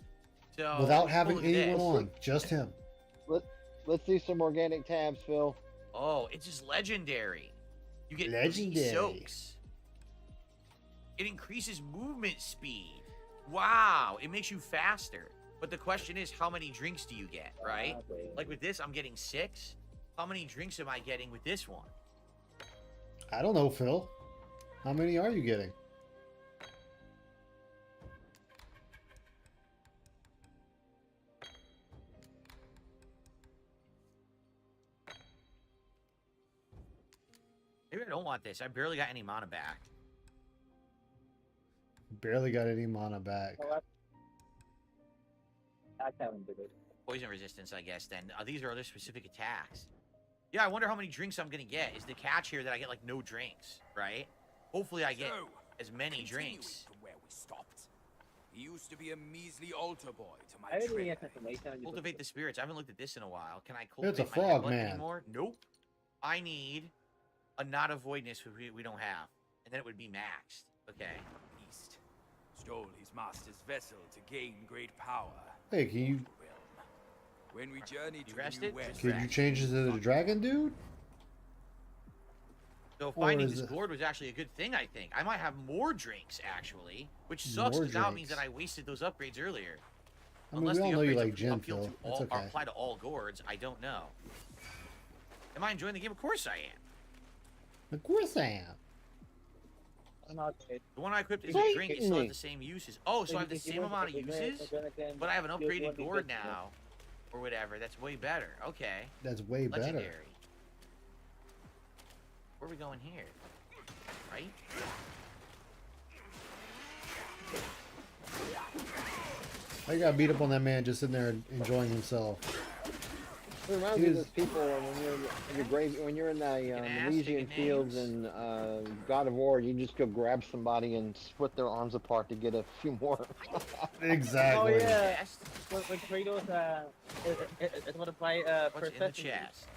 So, without having look at this. anyone on. Just him. Let's see some organic tabs, Phil. Oh, it's just legendary. You get 3 Legendary. soaks. It increases movement speed. Wow, it makes you faster. But the question is, how many drinks do you get, right? Like with this, I'm getting 6. How many drinks am I getting with this one? I don't know, Phil. How many are you getting? Maybe I don't want this. I barely got any mana back. Barely got any mana back. Poison resistance, I guess, then. These are other specific attacks. Yeah, I wonder how many drinks I'm going to get. Is the catch here that I get, like, no drinks, right? Hopefully I get as many drinks. From where we stopped. He used to be a measly altar boy to my I didn't really trade. have information. Cultivate the spirits. I haven't looked at this in a while. Can I It's cultivate a my frog Headbutt man. anymore? Nope. I need a not of voidness we don't have. And then it would be maxed. Okay. Beast stole his master's vessel to gain great power. Hey, can you When we journeyed to the rested? New West, change it to the dragon dude? So finding this gourd was actually a good thing, I think. I might have more drinks, actually, which sucks because now it means that I wasted those upgrades earlier. I mean, we all know you like gin, Phil. It's okay. Apply to all gourds, I don't know. Am I enjoying the game? Of course I am. Of course I am. The one I equipped is a drink. It still has the same uses. Oh, so I have the same amount of uses, but I have an upgraded gourd now, or whatever. That's way better. Okay. That's way better. Legendary. Where are we going here? Right? I got beat up on that man just sitting there enjoying himself. It reminds me of those people when you're in the Elysian Fields and God of War, you just go grab somebody and split their arms apart to get a few more. Exactly. Oh yeah. When Kratos is going to play What's in the chest?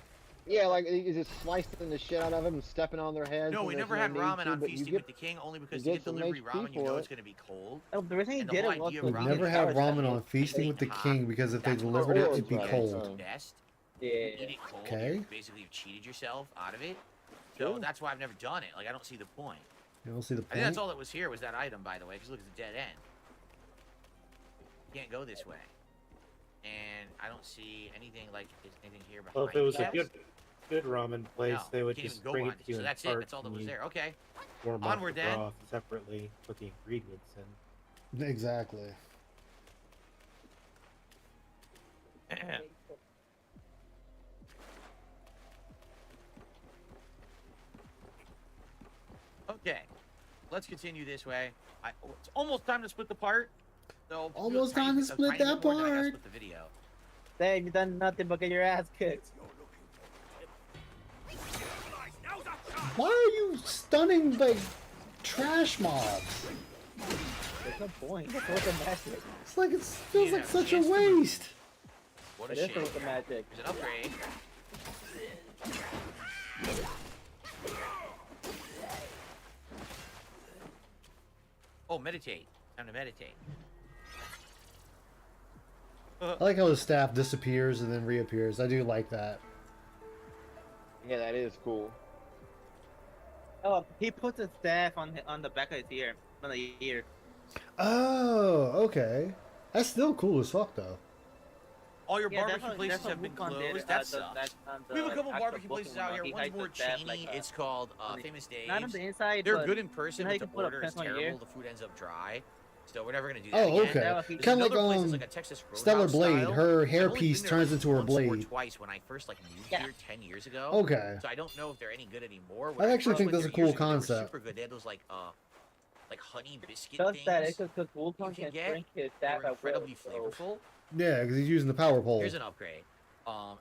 Yeah, like you just slicing the shit out of them and stepping on their heads. No, we never had ramen on Feasting with the King, only because to get delivery ramen, you know it's going to be cold. Oh, the reason he did it was We've never had ramen on Feasting with the King because if they delivered it, it'd be cold. Yeah. Eat it cold. Okay. You basically have cheated yourself out of it. So that's why I've never done it. Like, I don't see the point. You don't see the point? I think that's all that was here was that item, by the way, because look, it's a dead end. You can't go this way. And I don't see anything like, is anything here behind Well, if it was us? a good ramen place, No, they would you can't just even go bring on it to you So in that's it. carts That's all that and was you there. Okay. Warm Onward up the then. broth separately, put the ingredients in. Exactly. Okay, let's continue this way. It's almost time to split the part. So Almost time to split that part. Split the video. Dang, you done nothing but get your ass kicked. Why are you stunning like trash mobs? There's no point. That's what the magic. It's like it feels like such a waste. What a It is shame. with the magic. There's an upgrade. Oh, meditate. Time to meditate. I like how his staff disappears and then reappears. I do like that. Yeah, that is cool. Oh, he puts his staff on the back of his ear, on the ear. Oh, okay. That's still cool as fuck though. All your barbecue places have been closed. That sucks. We have a couple barbecue places out here. One's more chainy. It's called Famous Dave's. Not on the inside. They're good in person, you know but the order is terrible. The food ends up dry. So we're never gonna do that Oh, again. okay. Kind of like a Texas Stellar Roadhouse Blade. style. Her I've only hairpiece been there, turns like, into her once or blade. twice when I first moved here 10 years ago. Okay. So I don't know if they're any good anymore. I actually think went that's a there years cool ago, they were concept. Super good. They had those like honey biscuit Does things. that? It's because Wukong you can can get. drink his They staff were at will. incredibly flavorful. Yeah, because he's using the power pole. Here's an upgrade.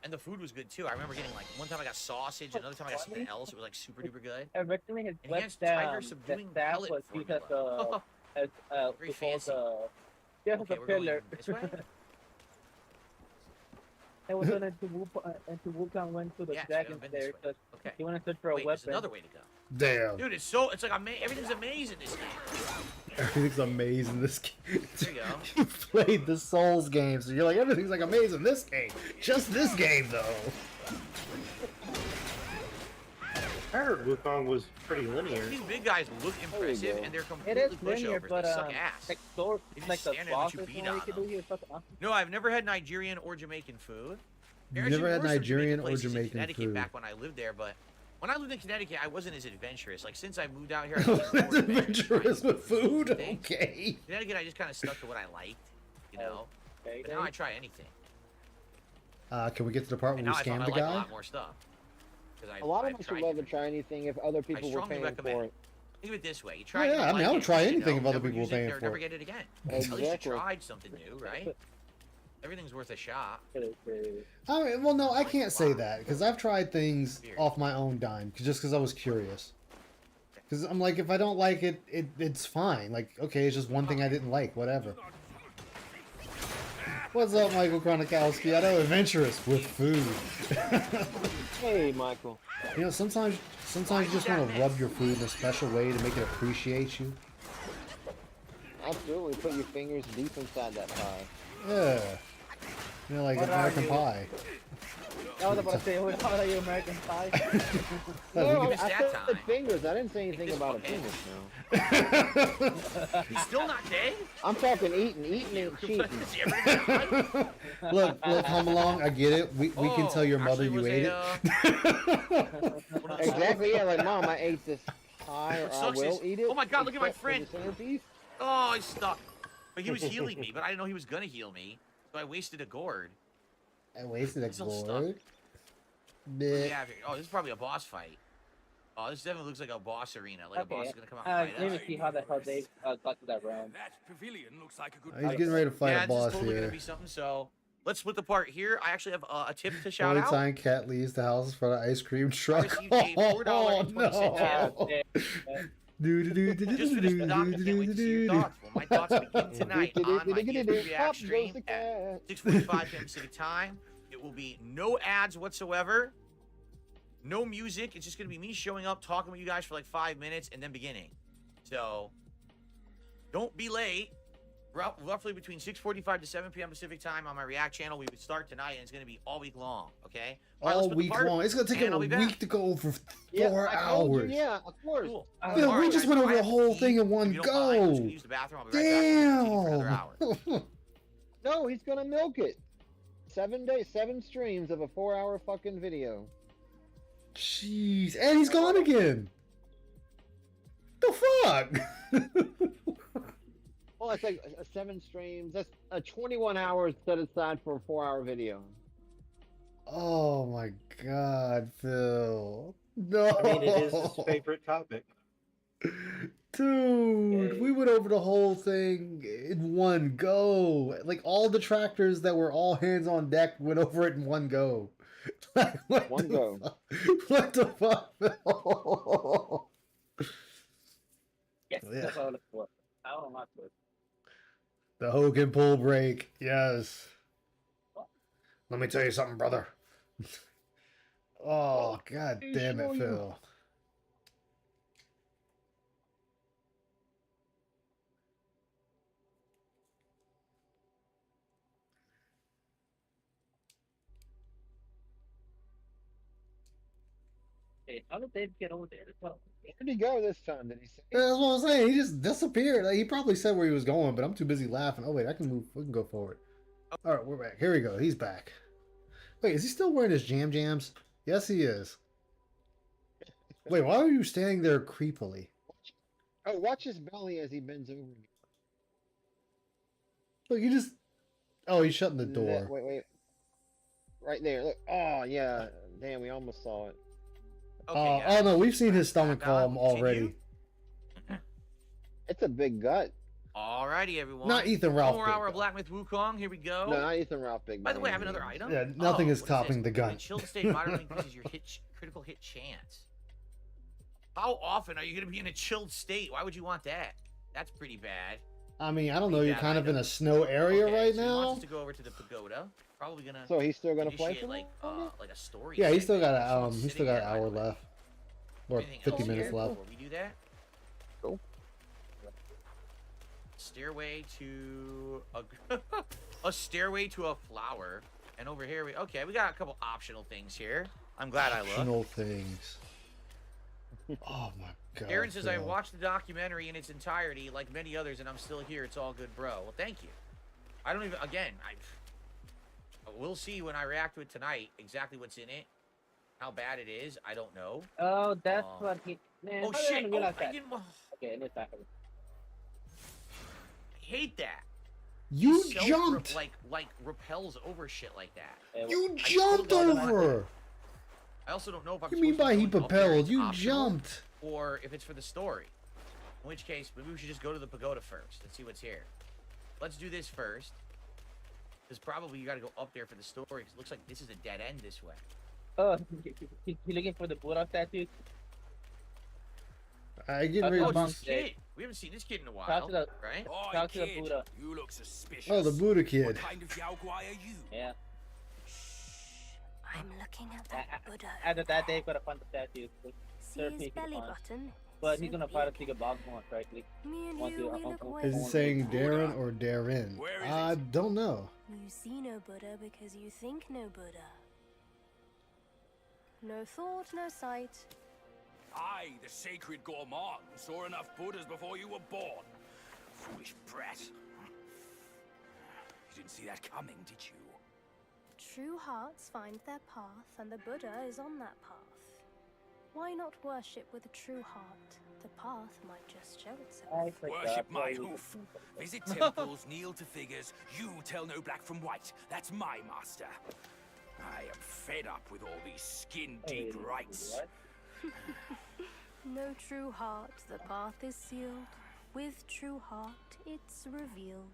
And the food was good too. I remember getting like one time I got sausage, another time I got something else. It was like super duper good. Originally, his Enhanced left tiger subduing staff pellet was because formula. Very fancy. Just Okay, a we're going pillar. this way? And we went into Wukong went to the Yeah, so dragon I've been this there way. because Okay. he wanted to search for a Wait, there's weapon. another way to go. Damn. Dude, it's like everything's amazing this game. Everything's amazing this game. There you go. You played the Souls game, so you're like, everything's like amazing this game. Just this game, though. I heard Wukong was pretty linear. These big guys look impressive, and they're It completely is linear, pushovers. but They suck ass. like sword, They just like the stand there and let you bosses beat you on can do here, is fucking awesome. No, I've never had Nigerian or Jamaican food. There You've never actually had were some Nigerian or places in Jamaican Connecticut food. back when I lived there, but when I lived in Connecticut, I wasn't as adventurous. Like since I moved out here, I became That's more adventurous with food? things. Okay. Connecticut, I just kind of stuck to what I liked, you know. Okay, But now I try anything. Can we get to the part where And we now I scam found I the like a guy? lot more stuff. A lot of us would love to try anything if other people were strongly paying recommend for it. it. Think of it this way: you Oh, try. it, yeah, you I mean, like I would it, try you anything know, if other never people were use it, paying or for never it. get it again. At least you Exactly. tried something new, right? Everything's worth a shot. I mean, well, no, I can't say that because I've tried things off my own dime just because I was curious. Because I'm like, if I don't like it, it's fine. Like, okay, it's just one thing I didn't like, whatever. What's up, Michael Kronikowski? I know adventurous with food. Hey, Michael. You know, sometimes you just want to rub your food in a special way to make it appreciate you. Absolutely, put your fingers deep inside that pie. Yeah. You know, like What are American you? Pie. I was about to say, how are you American Pie? No, missed I that said time. fingers. I didn't say anything about a penis. No. He's still not dead? I'm talking eating. Eating ain't cheating. Look, Home Along, I get it. We can tell your mother you ate it. Exactly, yeah, like, Mom, I ate this pie, or I will eat it. Oh my God, look at my except for friend. the centerpiece. Oh, he's stuck. But he was healing me, but I didn't know he was gonna heal me. So I wasted a gourd. I wasted a Still gourd. Yeah, oh, this is probably a boss fight. Oh, this definitely looks like a boss arena. Like a boss is gonna come out and fight Let us. me see how the hell they got to that round. That pavilion looks like a good He's getting ready to fight yeah, a boss this is totally here. gonna be something. So let's split the part here. I actually have a tip to shout Only out. time Cat leaves the house for the ice cream truck. received a $4.20 tip. Just for this doc, I can't wait to see your thoughts. Well, my thoughts begin tonight on my DSP React stream at 6:45 p.m. Pacific time. It will be no ads whatsoever, no music. It's just going to be me showing up, talking with you guys for like 5 minutes, and then beginning. So, don't be late. Roughly between 6:45 to 7 p.m. Pacific time on my React channel. We would start tonight, and it's going to be all week long, okay? All right, All week long. It's going to take him a week to go over 4 hours. Yeah, of course. Cool. Phil, we Alright, just guys, went I over the have to whole pee. thing in If one you don't mind, I'm just go. gonna use the bathroom. I'll be right back. We'll continue for another hour. Damn. No, he's gonna milk it. 7 days, 7 streams of a 4-hour fucking video. Jeez. And he's gone again. The fuck? Well, it's like 7 streams. That's 21 hours set aside for a 4-hour video. Oh my god, Phil. No. I mean, it is his favorite topic. Dude, we went over the whole thing in one go. Like all the tractors that were all hands on deck went over it in one go. Like, One go. What the fuck, Phil? Yes, Yeah. that's all it's for. I don't like it. The Hogan pull break. Yes. Let me tell you something, brother. Oh, god damn it, Phil. Hey, how did Dave get over there as well? Where did he go this time? Did he say? That's what I'm saying. He just disappeared. Like, he probably said where he was going, but I'm too busy laughing. Oh, wait, I can move. We can go forward. All right, we're back. Here we go. He's back. Wait, is he still wearing his jams? Yes, he is. Wait, why are you standing there creepily? Oh, watch his belly as he bends over. Look, you just... Oh, he's shutting the door. Wait. Right there. Look. Oh, yeah. Damn, we almost saw it. Okay, Oh, no, we've seen his stomach column already. It's a big gut. Alrighty, everyone. Not Ethan Ralph 4 big, hour Black Myth Wukong. Here we go. No, not Ethan Ralph big. By the way, I have another item. Yeah, nothing is what topping this? the gun. A chilled state moderately increases your critical hit chance. How often are you going to be in a chilled state? Why would you want that? That's pretty bad. I mean, I don't know. You're kind of in a snow area right so he wants now. us to go over to the pagoda. Probably gonna. So he's still gonna play initiate, for like a story. Yeah, he's still got segment. a Someone's he's still sitting got an there, hour by the way. left, or Anything 50 else minutes here left. before we do that? Cool. Stairway to a stairway to a flower. And over here we we got a couple optional things here. I'm glad I looked. Optional things. Oh my god. Aaron says I Phil. watched the documentary in its entirety, like many others, and I'm still here. It's all good, bro. Well, thank you. I don't even. Again, we'll see when I react to it tonight. Exactly what's in it, how bad it is. I don't know. Oh, that's what he. Man, Oh how did I shit! even Oh, realize I that? didn't. Okay, and it's that. I hate that. You Self jumped. Like repels over shit like that. You jumped over. I also don't know if I'm. You mean supposed to by be he going up there, propelled? it's You optional, jumped. or if it's for the story. In which case, maybe we should just go to the pagoda first and see what's here. Let's do this first. Because probably you got to go up there for the story. Because it looks like this is a dead end this way. Oh, you looking for the Buddha statue? I get rid Oh, of this kid. We haven't seen this kid in a while, Talk to the, right? talk to the Buddha. You look suspicious. Oh, the Buddha kid. What kind of Yaogwai are you? Yeah. I'm looking at that Buddha. After that, they've got to find the statue. See his belly button? But So he's gonna big. find a bigger box more, correctly. Me and Once you, you- we look way Is he saying Darren or Darren? I don't know. You see no Buddha because you think no Buddha. No thought, no sight. I, the sacred gourmand, saw enough Buddhas before you were born. Foolish brat. You didn't see that coming, did you? True hearts find their path, and the Buddha is on that path. Why not worship with a true heart? The path might just show itself. Worship my hoof. Visit temples, kneel to figures. You tell no black from white. That's my master. I am fed up with all these skin-deep rites. No true heart, the path is sealed. With true heart, it's revealed.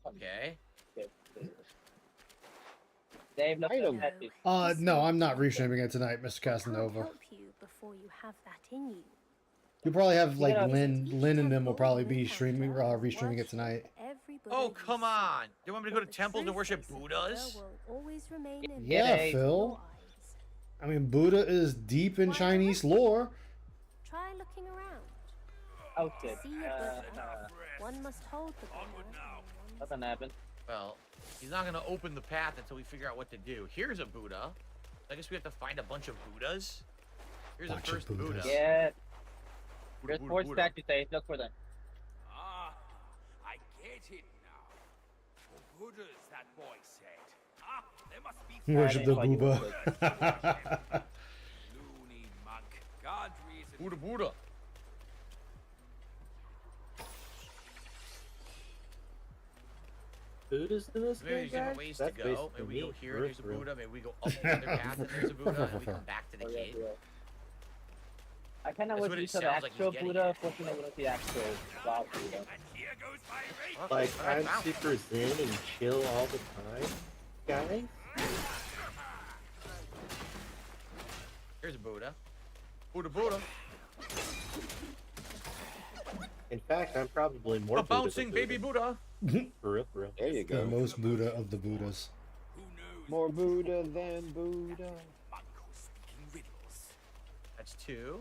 Okay. Dave, no, I'm not restreaming it tonight, Mr. I'll Casanova. help you before you have that in you. You'll probably have like Lynn and them will probabably be streaming, restreaming it tonight. Oh, come on. You want me to go to temples and worship Buddhas? Yeah, Phil. I mean, Buddha is deep in Chinese lore. Try looking around. Oh shit. See a Buddha. One must hold the Buddha. Nothing happened. Well, he's not gonna open the path until we figure out what to do. Here's a Buddha. I guess we have to find a bunch of Buddhas. Here's the first Buddha. Yeah. There's four statues there. Look for them. Ah, I get it now. For Buddhas, that boy said. Ah, there must be Worship the Booba. Loony monk. God reason. Buddha, Buddha. Buddhas in this Maybe game, there's different guys? ways That's to go. basically Maybe we go me, here for and there's a real. Buddha. Maybe we go up another path and there's a Buddha. And we come back to the cave. I kind of That's wish what we it saw the sounds like he's actual getting Buddha. Fortunately, we don't see the actual Bob Buddha. Like, I'm super zen and chill all the time, guys. Here's a Buddha. Buddha, Buddha. In fact, I'm probably more A bouncing baby Buddha. For real, for real. There you The go. most Buddha of the Buddhas. More Buddha than Buddha. That's two.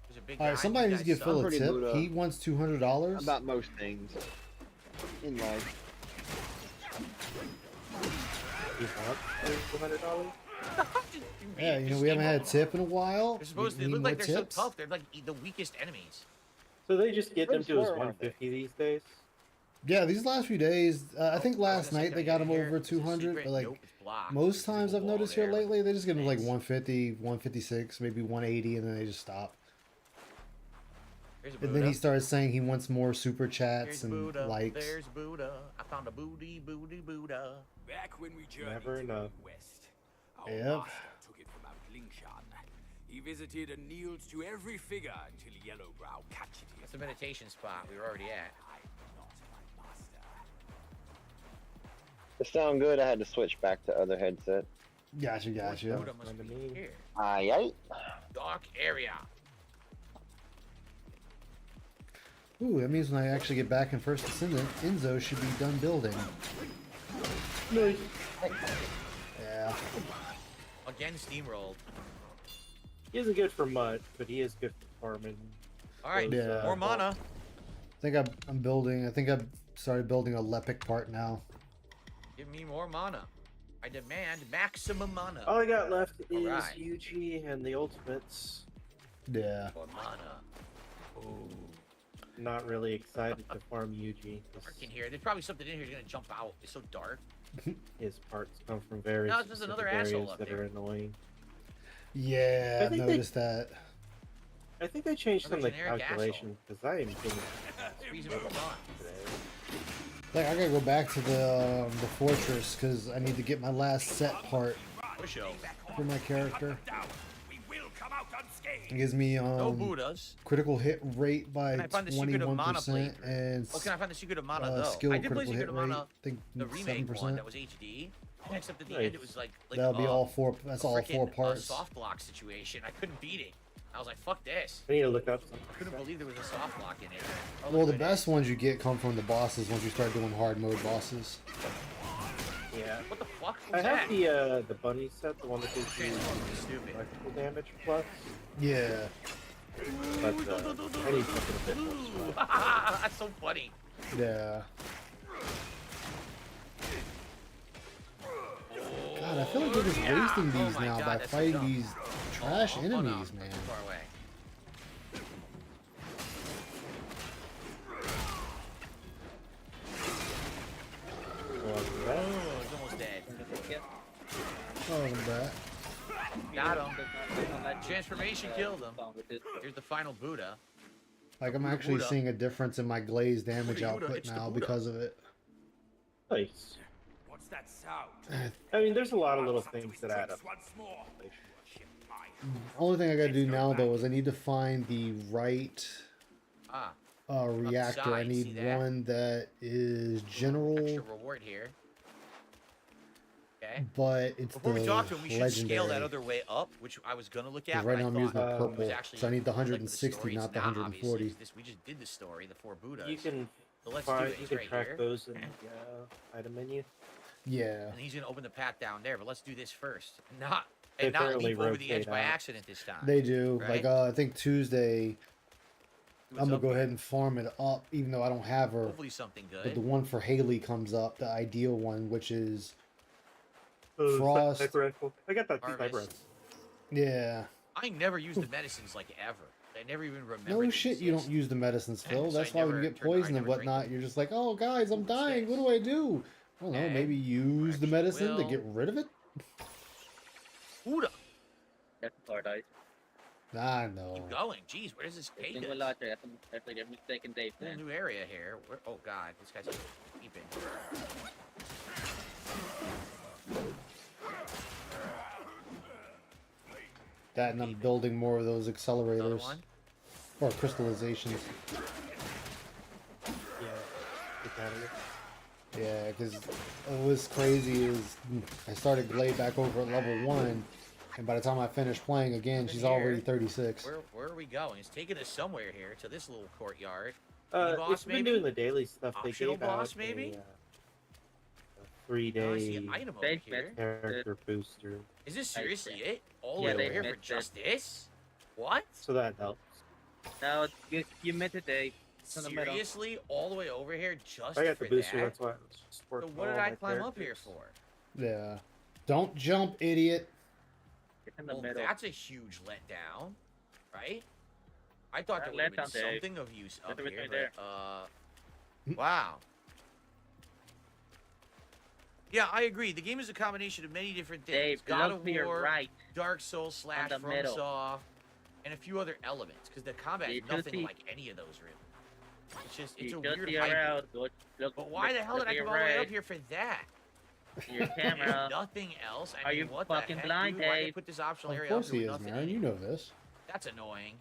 There's a big All right, guy. somebody needs to give Phil a pretty tip. Buddha. He wants $200. About most things in life. You want $200? Yeah, you know, we haven't had a tip in a while. They're supposed We to need look like more they're tips. so tough. They're like the weakest enemies. So they just get them to his Where are they? 150 these days? Yeah, these last few days, I think last night they got him over 200, but like most times I've noticed here lately, they just get him like 150, 156, maybe 180, and then they just stop. Here's a And then he Buddha. starts saying he wants more super chats There's and Buddha. likes. There's Buddha. I found a booty, booty, Buddha. Back when we journeyed Never to enough. the west, our Yep. master took it from Mount Lingshan. He visited and kneeled to every figure until Yellowbrow captured him. That's the meditation spot we were already at. I'm not my master. To sound good, I had to switch back to other headset. Gotcha, gotcha. Buddha must be here. Aye, aye. Dark area. Ooh, that means when I actually get back in First Descendant, Enzo should be done building. Nice. Yeah. Again, steamrolled. He isn't good for much, but he is good for farming. All right, Yeah. more mana. I think I'm building. I think I've started building a Lepic part now. Give me more mana. I demand maximum mana. All I got left is Alright. Yuji and the ultimates. Yeah. More mana. Ooh. Not really excited to farm Yuji. Dark in here. There's probably something in here that's gonna jump out. It's so dark. His parts come from very No, it's just specific another asshole areas up that there. are annoying. Yeah, I I've think noticed that. I think they changed some of the Another generic calculations because I am getting Squeeze him in the front. Like I gotta go back to the fortress because I need to get my last set part Pusho. for my character. We will come out unscathed. It gives me No Buddhas. critical hit rate by Can I find the secret of mana 21% and Oh, can I find the secret of mana though? skill I did play critical Secret hit of rate. Mana, I think the remake 7%. one that was HD. Except at the end it was like That'll be all four. That's all four frickin', parts. soft block situation. I couldn't beat it. I was like, fuck this. I need to look up something. I couldn't believe there was a soft block in it. Oh, Well, the look at best ones you get come from the bosses once you start doing hard mode bosses. Yeah. What the fuck I was have that? the bunny set, the one that gives you Stupid. electrical damage plus. Yeah. But I need something a bit more strong. That's so funny. Yeah. God, I feel like we're just wasting these now by fighting these trash enemies, man. Far away. Oh, he's almost dead. Oh, I'm back. Got him. Transformation killed him. Here's the final Buddha. Like, I'm actually seeing a difference in my glaze damage output now because of it. Nice. What's that sound? I mean, there's a lot of little things that add up. Only thing I gotta do now, though, is I need to find the right reactor. I need one that is general. Extra reward here. Okay. But it's Before we talk to him, we should legendary. scale that other way up, which I was gonna look at. Right now I'm using the was purple, actually so I need the like 160, not the stories. Nah, 140. obviously, we just did the story, the 4 Buddhas. You can so let's find, do it. you He's can right track here. those in the item menu. Yeah. And he's gonna open the path down there, but let's do this first. Not They not apparently leap over the edge rotate by out. accident this time. They do. right? Like, I think Tuesday, I'm gonna go ahead and farm it up, even though I don't have her. Hopefully something good. But the one for Haley comes up, the ideal one, which is Oh, Frost. sniper rifle. I got that sniper Harvest. rifle. Yeah. I never used the medicines like ever. I never even remember. No they shit, you don't exist. use the medicines, Phil. So I That's why when never you get turned- I poisoned and never drank whatnot, you're just like, oh, guys, I'm dying. What do I do? I don't know. Okay. Maybe use the medicine to Will. get rid of it? Buddha. That's paradise. Nah, no. Keep going. Jeez, where does this take us? That's like a mistaken date. Whole new area here. Where, oh god, this guy's deep in. That and I'm building more of those accelerators. one? Or crystallizations. Yeah. Get out of here. Yeah, because what's crazy is I started Glade back over at level 1, and by the time I finished playing again, she's already 36. Where are we going? It's taking us somewhere here to this little courtyard. Mini boss, It's been maybe? doing the daily stuff. They Optional gave boss, out maybe? a 3-day an item over here. character booster. Is this seriously it? All Yeah, the way they over here for missed just this? What? So that helps. No, you missed it, Dave. It's in the middle. Seriously? All the way over here just I got for the booster, that? that's why I was just So working what on did all I my climb up here characters. for? Yeah. Don't jump, idiot. In the Well, middle. that's a huge letdown, right? I thought there That would have been letdown, Dave. something of use up That's here, right there. but, wow. Yeah, I agree. The game is a combination of many different things. Dave, God look of to your War, right. Dark Souls slash the middle. FromSoft, and a few other elements, because the combat is You just nothing see- like any of those, really. It's just, it's You a just weird see hybrid. around. Look, But why the hell did I to come your all the way up right. here for that? Your There's camera. nothing else. I Are mean, you what fucking the heck, blind, dude? Why they Dave? put this optional Of area course up here he with is, nothing man. in You it? know this. That's annoying.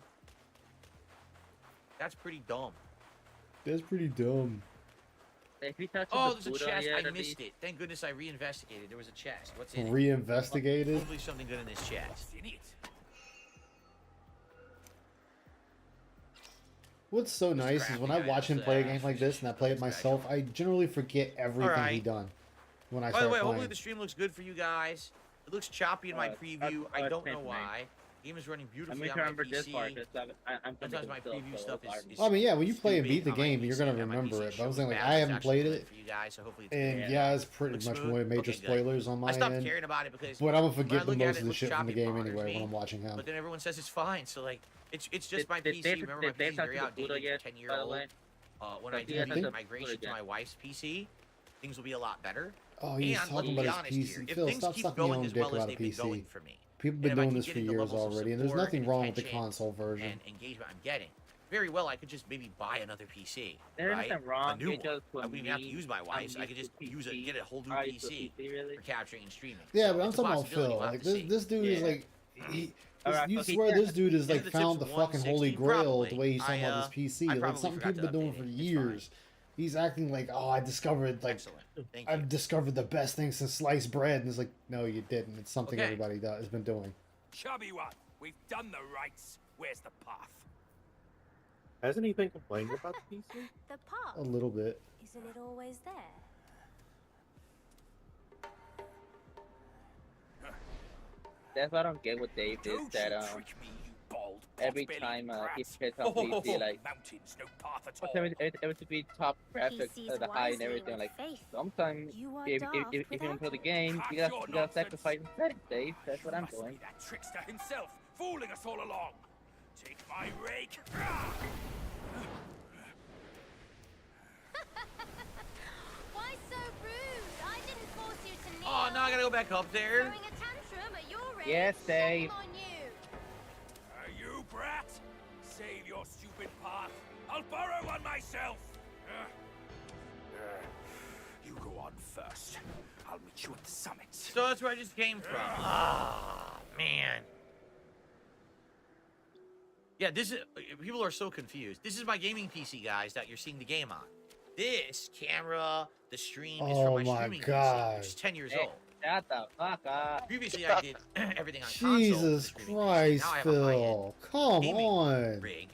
That's pretty dumb. That's pretty dumb. If you touch Oh, the there's a Buddha chest. here, I at missed least- it. Thank goodness I reinvestigated. There was a chest. What's in it? Reinvestigated? Hopefully something good in this chest. What's so nice is when I watch him play a game like this and I play it myself, I generally forget everything he Alright. done when I By start the way, playing. hopefully the stream looks good for you guys. It looks choppy in my preview. I don't know thanks, why. Game is running I beautifully mean, on my remember this PC. part. 'Cause I'm Sometimes my preview stuff is I mean, yeah, when you play and stupid beat the on my game, you're PC, gonna and my remember PC it. But I'm shows saying, like, bad. I It's haven't actually played good it, for you guys, so hopefully it's and good. yeah, it's pretty Looks much smooth? more major Okay, good. spoilers on my I stopped end. caring about it because But I'm gonna when I forget look most at of it, the looks shit from the choppy, it game bothers anyway me. when I'm watching him. But then everyone says it's fine, so like it's just my Did PC. Dave- Remember, my did Dave PC is touch very the Buddha outdated, yet, 10-year by the old. way? When I Does do he have the the migration Buddha to my yet? wife's PC, things will be a lot better. Oh, he's and talking let's about be his honest PC. here, if Phil, things stop keep sucking your going own as dick well as about a they've been going PC. for me, People have and been if I doing keep this for getting the years levels of already, and there's support nothing and wrong with the attention console version. and engagement I'm getting, very well I could just maybe buy another PC. There's right? nothing wrong, A new it's one. just for I wouldn't even have to me, use my wife's. I could just use it, get a whole new PC for capturing and streaming. Yeah, So but I'm it's a talking about possibility. Phil. We'll have Like to see. this dude is Yeah. like, you okay, swear yeah. this dude has Is it like the found the tips fucking holy 160? grail Probably. the way he's talking I, about his PC. I Like probably something forgot people to been doing update for it. It's years. He's acting like, oh, I discovered like Thank I've discovered the best thing since sliced bread, and it's like, no, you didn't. It's something Okay. everybody has been doing. Chubby one, we've done the rites. Where's the path? Hasn't he been complaining about the PC? The path. A little bit. Isn't it always there? That's what I don't get with Dave is that every time he hits on PC, like every to be top graphics at the high and everything. Like sometimes if you don't play the game, you gotta sacrifice the settings, Dave. That's what I'm doing. That trickster himself, fooling us all along. Take my rake. Why so rude? I didn't force you to kneel. Oh, now I gotta go back up there. Throwing a tantrum at your age. Yes, Dave. Shame on you. You brat! Save your stupid path. I'll borrow one myself. You go on first. I'll meet you at the summit. So that's where I just came from. Ah, man. Yeah, this is. People are so confused. This is my gaming PC, guys, that you're seeing the game on. This camera, the stream is from my streaming PC, which is 10 years old. Shut the fuck up. Previously, I did everything on console. Jesus Christ, Phil. Come on. Rig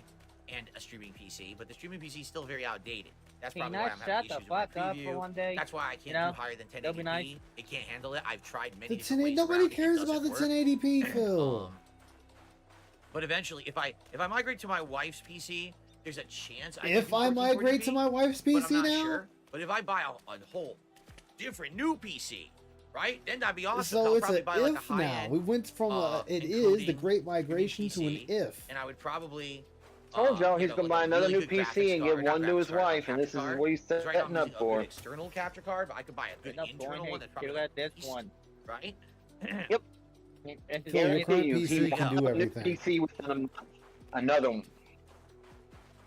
and a streaming PC, but the streaming PC is still very outdated. That's Can you probably why not I'm having shut issues the with fuck my up preview. for one day? That's why I can't You know, do higher than 1080p. that'll be nice. It can't handle it. I've tried many The different ways nobody around it. cares It about the doesn't work. 1080p, Phil. But eventually, if I migrate to my wife's PC, there's a chance If I migrate to my wife's but I'm PC not now, sure. But if I buy a whole different new PC, right? Then that'd be awesome. so I'll it's probably an buy like a if now. high-end, We went from it is the great migration to an if. and I would probably. Told y'all he's know, gonna like buy a another really new good PC and graphics give card, not one to his graphics card, wife, and capture this is card. what he's 'Cause right now I'm setting up using a for. good external capture card, but I could buy a good internal one that's probably like this one. right? Yep. Phil, your current Guarantee you, PC can do new everything. PC within a month. Another one.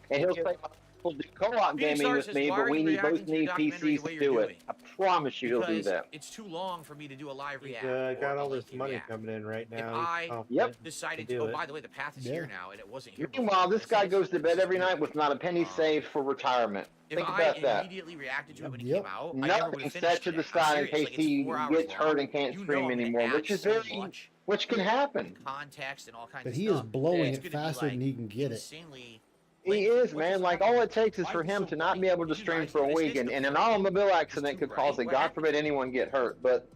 And he'll say, "We'll do co-op Phoenix gaming Star with says, me, "Why but are we you both reacting to the need documentary PCs the way to you're do doing?" it. I promise you he'll do Because that." it's too long for me to do a live react. got or all a this lengthy money react. coming in right If now. I Yep. decided to to, do oh, it. by the way, the path is here now, and it wasn't here. Meanwhile, this guy goes to bed every night with not a penny saved for retirement. If Think I about that. immediately reacted to it when it came out, I never would Nothing have set finished to it. the I'm side in serious. case Like, it's he 4 hours gets hurt long. and can't You know stream I'm gonna anymore, add which is so very, much which can happen. context and all kinds But of he stuff. is blowing It's it gonna be, faster than like, he can get it. insanely. He is, man. Like, all it takes is for him to not be able to stream for a week, and an automobile accident could cause it. God forbid anyone get hurt. But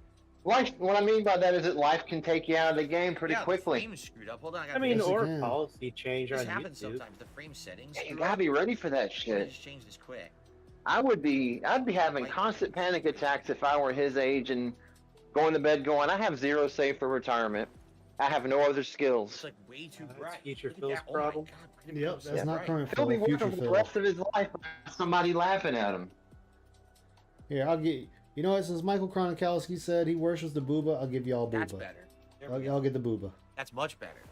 life, what I mean by that is that life can take you out of the game pretty Yeah, the quickly. frame is screwed up. Hold on, I mean, Yes, or again. policy change this on happens YouTube. sometimes. The frame settings. Yeah, you screw gotta up. be ready for that Let me shit. just change this quick. I'd be having constant panic attacks if I were his age and going to bed going, I have zero save for retirement. I have no other It's skills. like way too bright. future Look at Phil's that. Oh my problem. God, why did it Yep, go so that's not bright? current He'll be Phil, working future for the Phil. rest of his life with somebody laughing at him. Here, I'll get. You know what? Since Michael Kronikowski said he worships the booba, I'll give y'all That's booba. better. There we go. I'll get the booba. That's much better.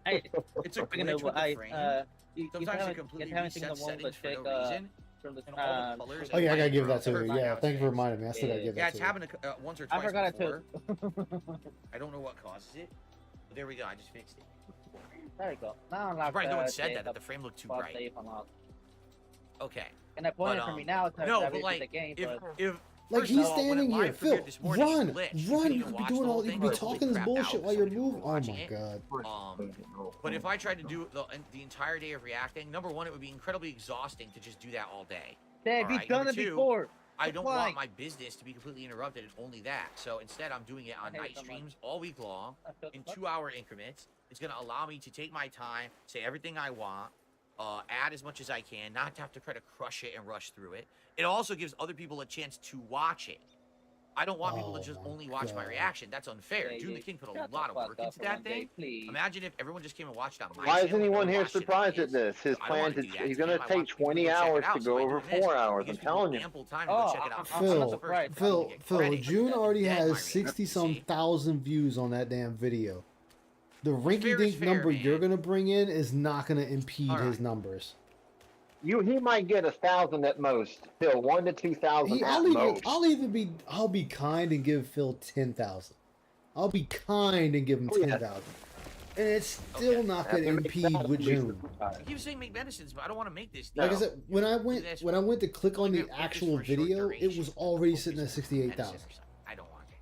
Hey, It's a speaking glitch of, with the frame. you Sometimes it haven't completely haven't seen resets the one settings with for no check, reason. from the And all the colors Oh yeah, I gotta and give that lights to are you. black Yeah, out thank you for settings. reminding me. I still gotta give Yeah, that it's to you. happened once or I twice forgot it before. too. I don't know what causes it. But there we go. I just fixed it. There you go. Now I'm Probably no one said that the frame looked too bright. Okay. And the point for me now is to no, dive but into like the game, if but Like first he's of all, when it standing here, live Phil. premiered this morning, it Run, glitched. You run! couldn't You even could be watch doing the all. whole You thing, could be but it totally talking this crapped bullshit out while for you're some people moving. Oh watching my it. god. But if I tried to do the entire day of reacting, number one, it would be incredibly exhausting to just do that all day. Dave, All you've right, done number it two, before. I don't Why? want my business to be completely interrupted and only that. So instead, I'm doing it on I hate night someone. streams all week long in 2-hour increments. It's going to allow me to take my time, say everything I want, add as much as I can, not to have to try to crush it and rush through it. It also gives other people a chance to watch it. I don't want people to just only watch my reaction. That's unfair. Hey, June the King put a shut the lot of fuck work up into for that one day, thing. please. Imagine if everyone just came and watched on my Why is channel and anyone never here watched it on surprised his. at this? His I don't plan wanna is do that he's to going him. to I take want people 20 to check it hours out, to so go he's over doing this. 4 hours. It I'm gives people telling you. ample time to go check it out. I'm Phil, not surprised. Phil, June already Then my has reaction, 60-some see? thousand views on that damn video. The Fair is rinky-dink fair, number man. you're gonna bring in is not gonna impede All right. his numbers. He might get 1,000 at most. Phil, 1,000 to 2,000 at most. I'll be kind and give Phil 10,000. I'll be kind and give him 10,000, and it's still not gonna impede with June. You keep saying make medicines, but I don't want to make this. Like I said, when I went to click on the actual video, it was already sitting at 68,000. I don't want it.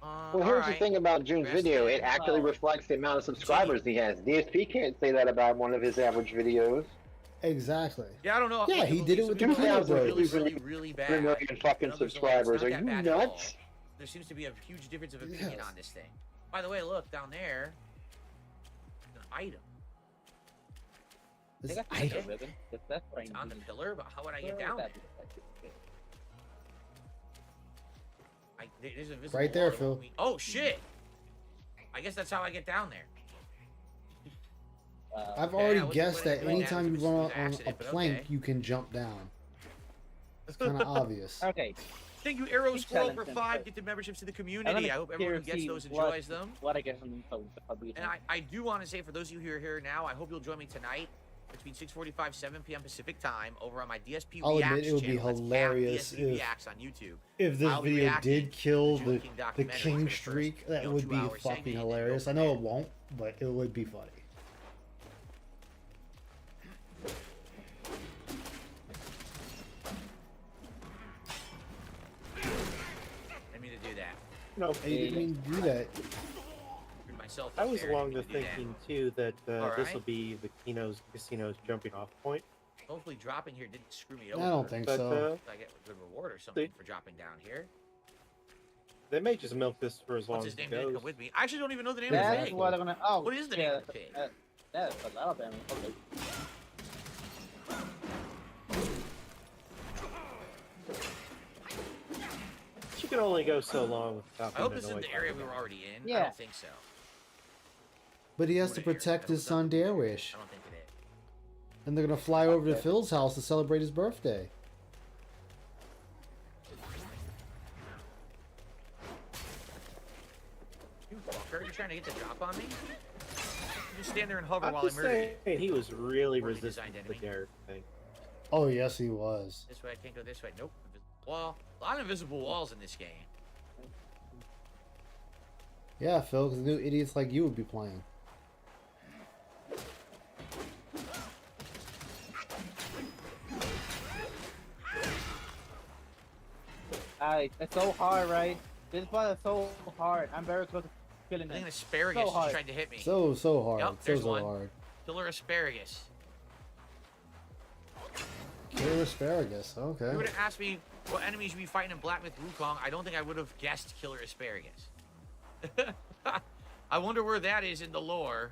Well, here's the thing about June's video. It actually reflects the amount of subscribers he has. DSP can't say that about one of his average videos. Exactly. Yeah, I don't know. Yeah, he did it with the Killer Bros. Really bad. 3 million fucking subscribers. Are you nuts? There seems to be a huge difference of opinion on this thing. By the way, look down there. I'm gonna item? This That's item. ribbon. That's what It's I on the need. pillar, but how would I get Where down would there? that be? There's a visible Right there, wall. Phil. Oh shit! I guess that's how I get down there. I've Yeah, already I wasn't guessed that planning on anytime that. you It was run an on a accident, but plank, okay. you can jump down. It's kind of obvious. Okay. Thank you, Arrow Big Squirrel, for challenge, 5 but- gifted memberships to the I'm community. gonna I hope everyone gets see those, what- enjoys them. What I get from the public. And I do want to say, for those of you who are here now, I hope you'll join me tonight between 6:45, 7 p.m. Pacific time over on my DSP I'll Reacts admit it would be channel. That's hilarious DSP Reacts on YouTube. if this I'll be video reacting did kill to the King the documentaries for king the first, streak. That would be 2-hour segment, fucking and then go hilarious. I from know there. it won't, but it would be funny. I mean to do that. No, Hey, you didn't mean to do that. Screwed myself I up was there. along the Didn't mean to do thinking too that All this will right. be the casino's jumping off point. that. Hopefully dropping here didn't screw me I over. don't think But, so. I get a good reward or something for dropping down here. They may just milk this for as long What's as his it name? Didn't goes. come with me. I actually don't even know the name of the That's pig. what I'm gonna. Oh, What is the yeah, name of the pig? That's a lot of them. Okay. She can only go so long without I hope being this isn't annoyed the by area them. we were already in. I Yeah. don't think so. But he has to protect his son Darwish. I don't think it is. And they're gonna fly over to Phil's house to celebrate his birthday. You fucker, you trying to get the drop on me? You just stand there and hover I'm while I just murder saying, he was really Poorly resistant designed to the enemy. dare thing. Oh yes, he was. you. This way, I can't go this way. Nope. Invisible wall. A lot of invisible walls in this game. Yeah, Phil, because new idiots like you would be playing. It's so hard, right? This part is so hard. I'm very close to killing I think him. an asparagus So hard. just tried to hit me. So hard. Yep, there's so one. hard. Killer asparagus. Killer asparagus. Okay. If you would have asked me what enemies you'd be fighting in Black Myth Wukong, I don't think I would have guessed killer asparagus. I wonder where that is in the lore.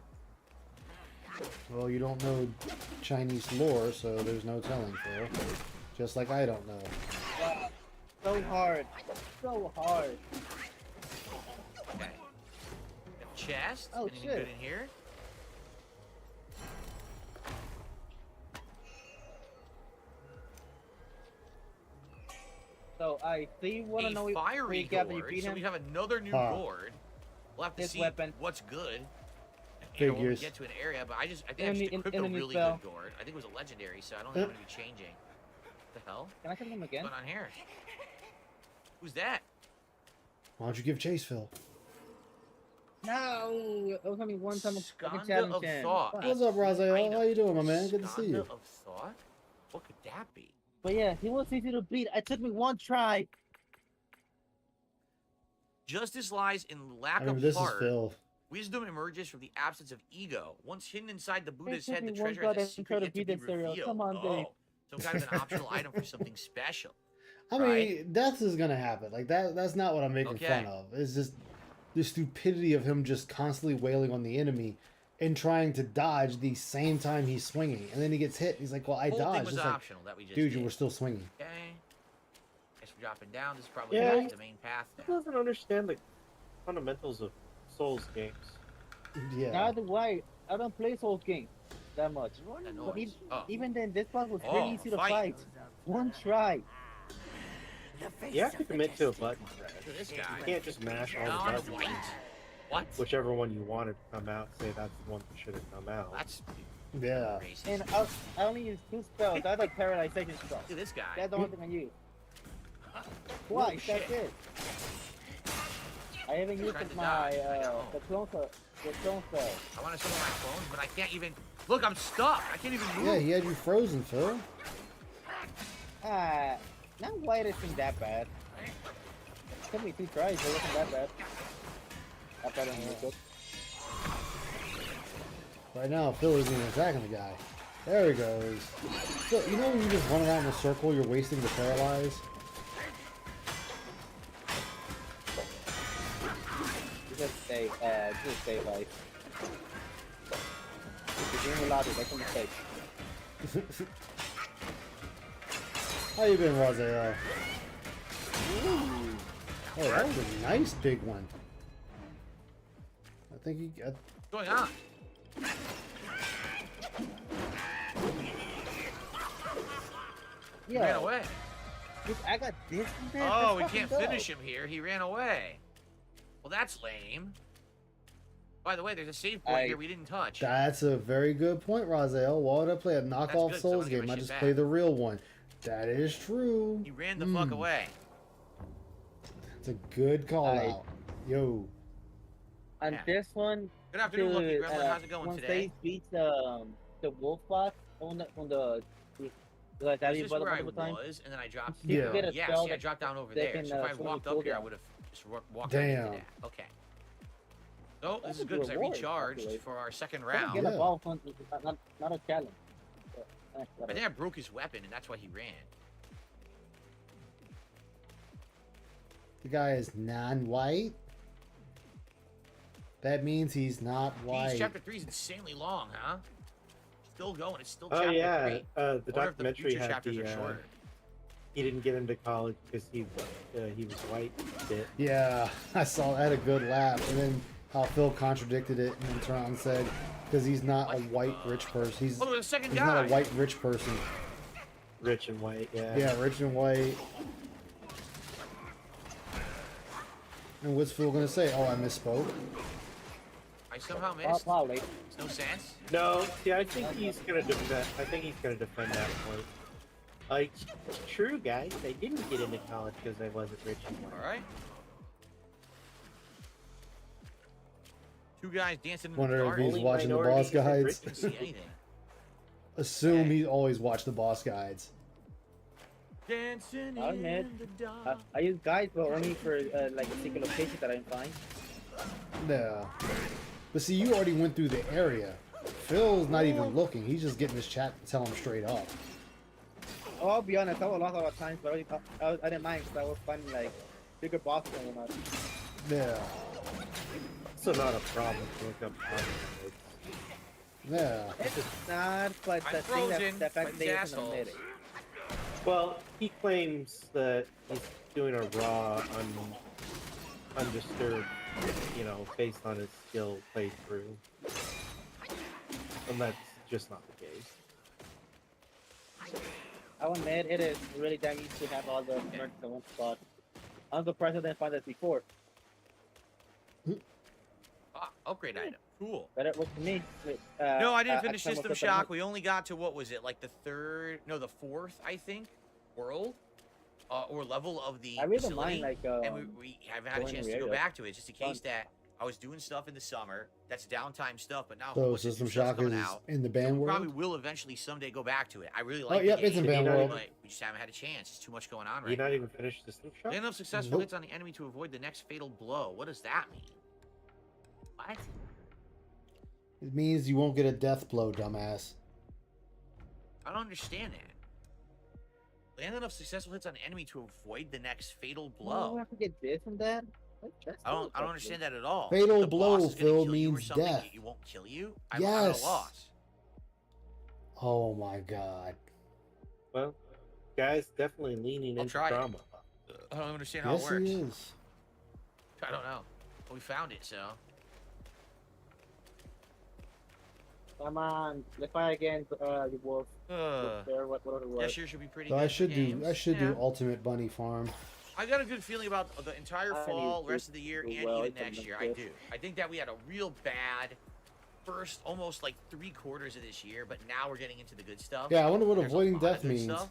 Well, you don't know Chinese lore, so there's no telling, Phil. Just like I don't know. Wow. So hard. So hard. Okay. Got a chest. Oh, Anything shit. good in here? So I see want to know A fiery Gavin, you gourd. beat So him? we have another new Huh. gourd. We'll have to This see weapon. what's good. You know, when we Figures. get to an area, but I think I Enemy- just equipped a enemy really spell. good gourd. I think it was a legendary, so I don't think I'm gonna be changing. What the hell? Can I kill him again? What's going on here? Who's that? Why don't you give chase, Phil? No, it was only one time. Skanda of Thought. What's up, Raziel? How you doing, my man? Good to see you. Skanda of Thought? What could that be? But yeah, he was easy to beat. It took me one try. Justice lies in lack I remember of this is heart. Phil. Wisdom emerges from the absence of ego. Once hidden inside the Buddha's took head, the me one treasure shot has a and secret try to yet to beat be this serial. revealed. Come on, Dave. Some kind of an optional item for something special. I mean, death is gonna happen. Like that's not what I'm making Okay. fun of. It's just the stupidity of him just constantly wailing on the enemy and trying to dodge the same time he's swinging, and then he gets hit. He's like, "Well, I Whole thing dodged." was It's like, optional that we just dude, did. you were still swinging. Okay. Guess we're dropping down. This is probably Yeah. not the main path He now. doesn't understand the fundamentals of Souls games. Yeah. Neither why. I don't play Souls games that much. That But noise. Oh. even then, this part was Oh, very easy to fight. fight. One try. You have to commit to a button. Look at this guy. You can't just mash all Not the buttons. white. What? Whichever one you wanted to come out, say that's the one that should have come out. That's Yeah. racist. And I only use 2 spells. I have a paralyzation spell. Look at this guy. That's the only thing I use. Twice, that's shit. it. I haven't used Tried to my dodge. I know. the clone spell. I want to summon my clones, but I can't even. Look, I'm stuck. I can't even move. Yeah, he had you frozen, Phil. Not white isn't that bad. It took me 2 tries, it wasn't that bad. Not better than it. Right now, Phil isn't even attacking the guy. There he goes. So, you know when you just run around in a circle, you're wasting the paralyze? Just stay life. You're being allowed to. That's a mistake. How you been, Raziel? Oh, that was a nice big one. I think he got. What's going on? He ran away. I got this. Oh, we can't finish him here. He ran away. Well, that's lame. By the way, there's a save point here we didn't touch. That's a very good point, Raziel. Why would I play a knockoff good, Souls game? I just play the real one. That is true. He ran the fuck away. It's a good call out. Yo. On this one. Good afternoon, Lucky Gremlin. How's it going once today? Once they beat the wolf box on the like that Is this where I was, and then I dropped. Yeah. Yeah. See, I dropped down over there. So if I walked up here, I would have just walked right into that. Okay. So this is good because I recharged for our second round. Get a ball from, not a challenge. I think I broke his weapon, and that's why he ran. The guy is non-white. That means he's not white. Chapter 3 is insanely long, huh? Still going. It's still Oh chapter yeah, 3. the documentary the had chapters the. are shorter. He didn't get into college because he was white. Yeah, I saw that, a good laugh, and then how Phil contradicted it, and then turned around and said, because he's not a white rich person. He's the second he's guy. not a white rich person. Rich and white, yeah. Yeah, rich and white. And what's Phil gonna say? Oh, I misspoke. I somehow missed. Makes no sense. No, see, I think he's gonna defend. I think he's gonna defend that point. Like, true guys, I didn't get into college because I wasn't rich and white. All right. Two guys dancing in Wonder the if dark. he's watching the boss guides. Didn't see anything. Assume he always watched the boss guides. Dancing in the dark. I use guides, but only for like a single location that I find. Yeah. But see, you already went through the area. Phil's not even looking. He's just getting his chat to tell him straight up. Oh, I'll be honest, I was lost a lot of times, but I didn't mind because I was finding like bigger bosses than not. Yeah. Also not a problem to look up comments. Yeah. It's not, but the thing that fact they isn't admitted. Well, he claims that he's doing a raw, undisturbed, based on his skill playthrough. And that's just not the case. I'll admit, it is really damn easy to have all the mercs in one spot. I'm surprised I didn't find that before. Upgrade item. Cool. But it worked for me. No, I didn't finish System Shock. We only got to, what was it, like the fourth, I think, world or level of the facility. And we haven't had a chance to go back to it. Just in case that I was doing stuff in the summer. That's downtime stuff, but now so System Shock is in the band world? Probably will eventually someday go back to it. I really like it. Oh, yep, it's in band world. But we just haven't had a chance. It's too much going on right now. You not even finished System Shock? Land of successful hits on the enemy to avoid the next fatal blow. What does that mean? What? It means you won't get a death blow, dumbass. I don't understand that. Land enough successful hits on the enemy to avoid the next fatal blow. Oh, I have to get this and that? I don't understand that at all. Fatal blow, Phil, means death. It won't kill you? Yes. I'm at a loss. Oh my god. Well, guys, definitely leaning into drama. I don't understand how it works. Yes, he is. I don't know. But we found it, so. Come on, let's fight against the wolf. Whatever it was. This year should be pretty So good. I should do Ultimate Bunny Farm. I got a good feeling about the entire fall, rest of the year, and even next year. I do. I think that we had a real bad first, almost like 3/4 of this year, but now we're getting into the good stuff. Yeah, I wonder what There's avoiding death good means. stuff.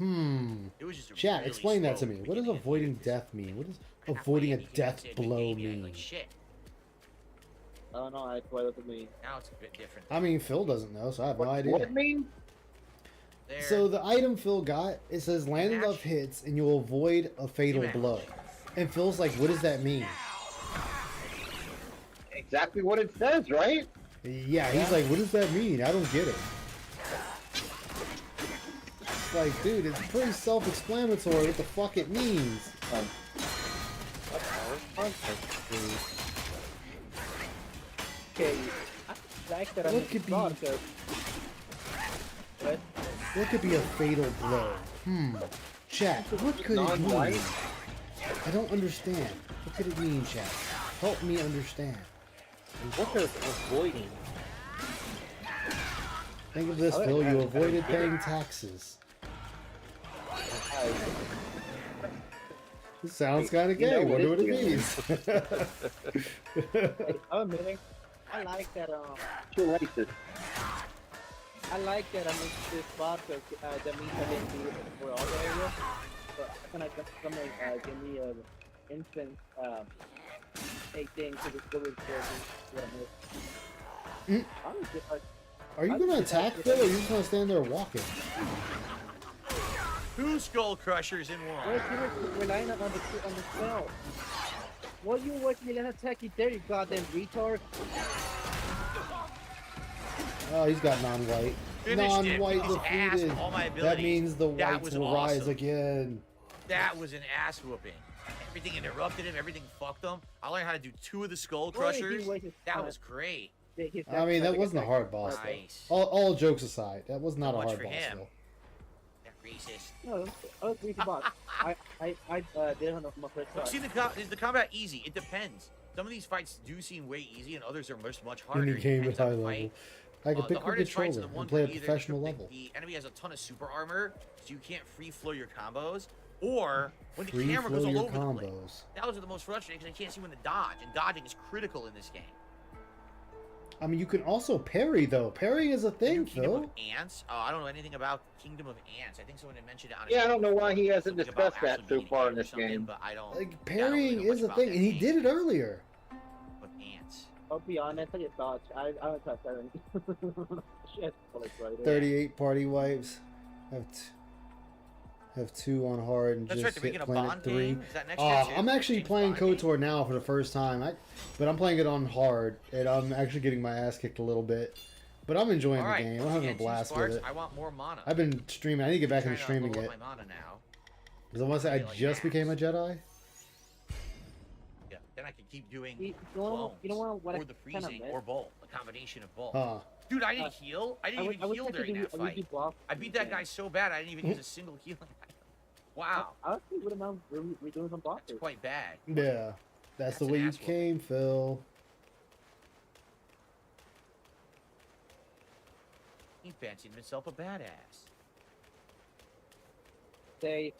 It was just a Chat, really explain that to slow me. What does avoiding death mean? What does avoiding a death blow mean? Like shit. I don't know. I what does it mean? Now it's a bit different. I mean, Phil doesn't know, so I have no idea. What it mean? So the item Phil got, it says land enough hits and you'll avoid a fatal blow. And Phil's like, what does that mean? Exactly what it says, right? Yeah, he's like, what does that mean? I don't get it. It's like, dude, it's pretty self-explanatory what the fuck it means. Okay, I like that I'm What could be? What could be a fatal blow? Chat, what could it mean? I don't understand. What could it mean, chat? Help me understand. What is avoiding? Think of this, Phil. You avoided paying taxes. Sounds kind of gay. Wonder what it means. I'm admitting, I like that. You're racist. I like that. I mean, this spot because that means I didn't do it for all the areas. But I can something give me an instant a thing to just go with what I missed. Are you gonna attack Phil, or are you just gonna stand there walking? 2 skull crushers in one. We're relying on the spell. What you watching me let attack you there, you goddamn retard? Oh, he's got non-white. Non-white defeated. That means the whites will rise again. That was an ass whooping. Everything interrupted him. Everything fucked him. I learned how to do 2 of the skull crushers. That was great. I mean, that wasn't a hard boss, though. All jokes aside, that was not a hard boss, though. Racist. No, I was easy boss. I did on my first try. See, the combat easy. It depends. Some of these fights do seem way easy, and others are much harder. Any game at high level. I can pick a controller and play at professional level. The enemy has a ton of super armor, so you can't free flow your combos. Or when the Free camera goes flow all your over the place. combos. Those are the most frustrating because I can't see when to dodge, and dodging is critical in this game. I mean, you can also parry, though. Parry is a thing, Kingdom Phil. of Ants? Oh, I don't know anything about Kingdom of Ants. I think someone had mentioned it on Yeah, I don't know why he hasn't discussed that so far in this game. But I don't. Like, parrying is a thing, and he did it earlier. With ants. I'll be honest, I just dodge. I don't touch parrying. Shit, right there. 38 party wipes. Have 2 on hard and That's just right, hit Planet 3. Is that next year too? I'm actually playing KOTOR now for the first time, but I'm playing it on hard, and I'm actually getting my ass kicked a little bit. But I'm enjoying the game. I'm having a blast with it. I want more mana. I've been streaming. I need to get back into streaming it. My mana now. Because I want to say I just became a Jedi. Yeah, then I can keep doing you know what or the freezing or both. A combination of both. Huh. Dude, I didn't heal. I didn't even heal during that fight. I beat that guy so bad I didn't even use a single healing item. Wow. I was thinking, what am I doing some bosses? That's quite bad. Yeah. That's the way you came, Phil. He fancied himself a badass. Say,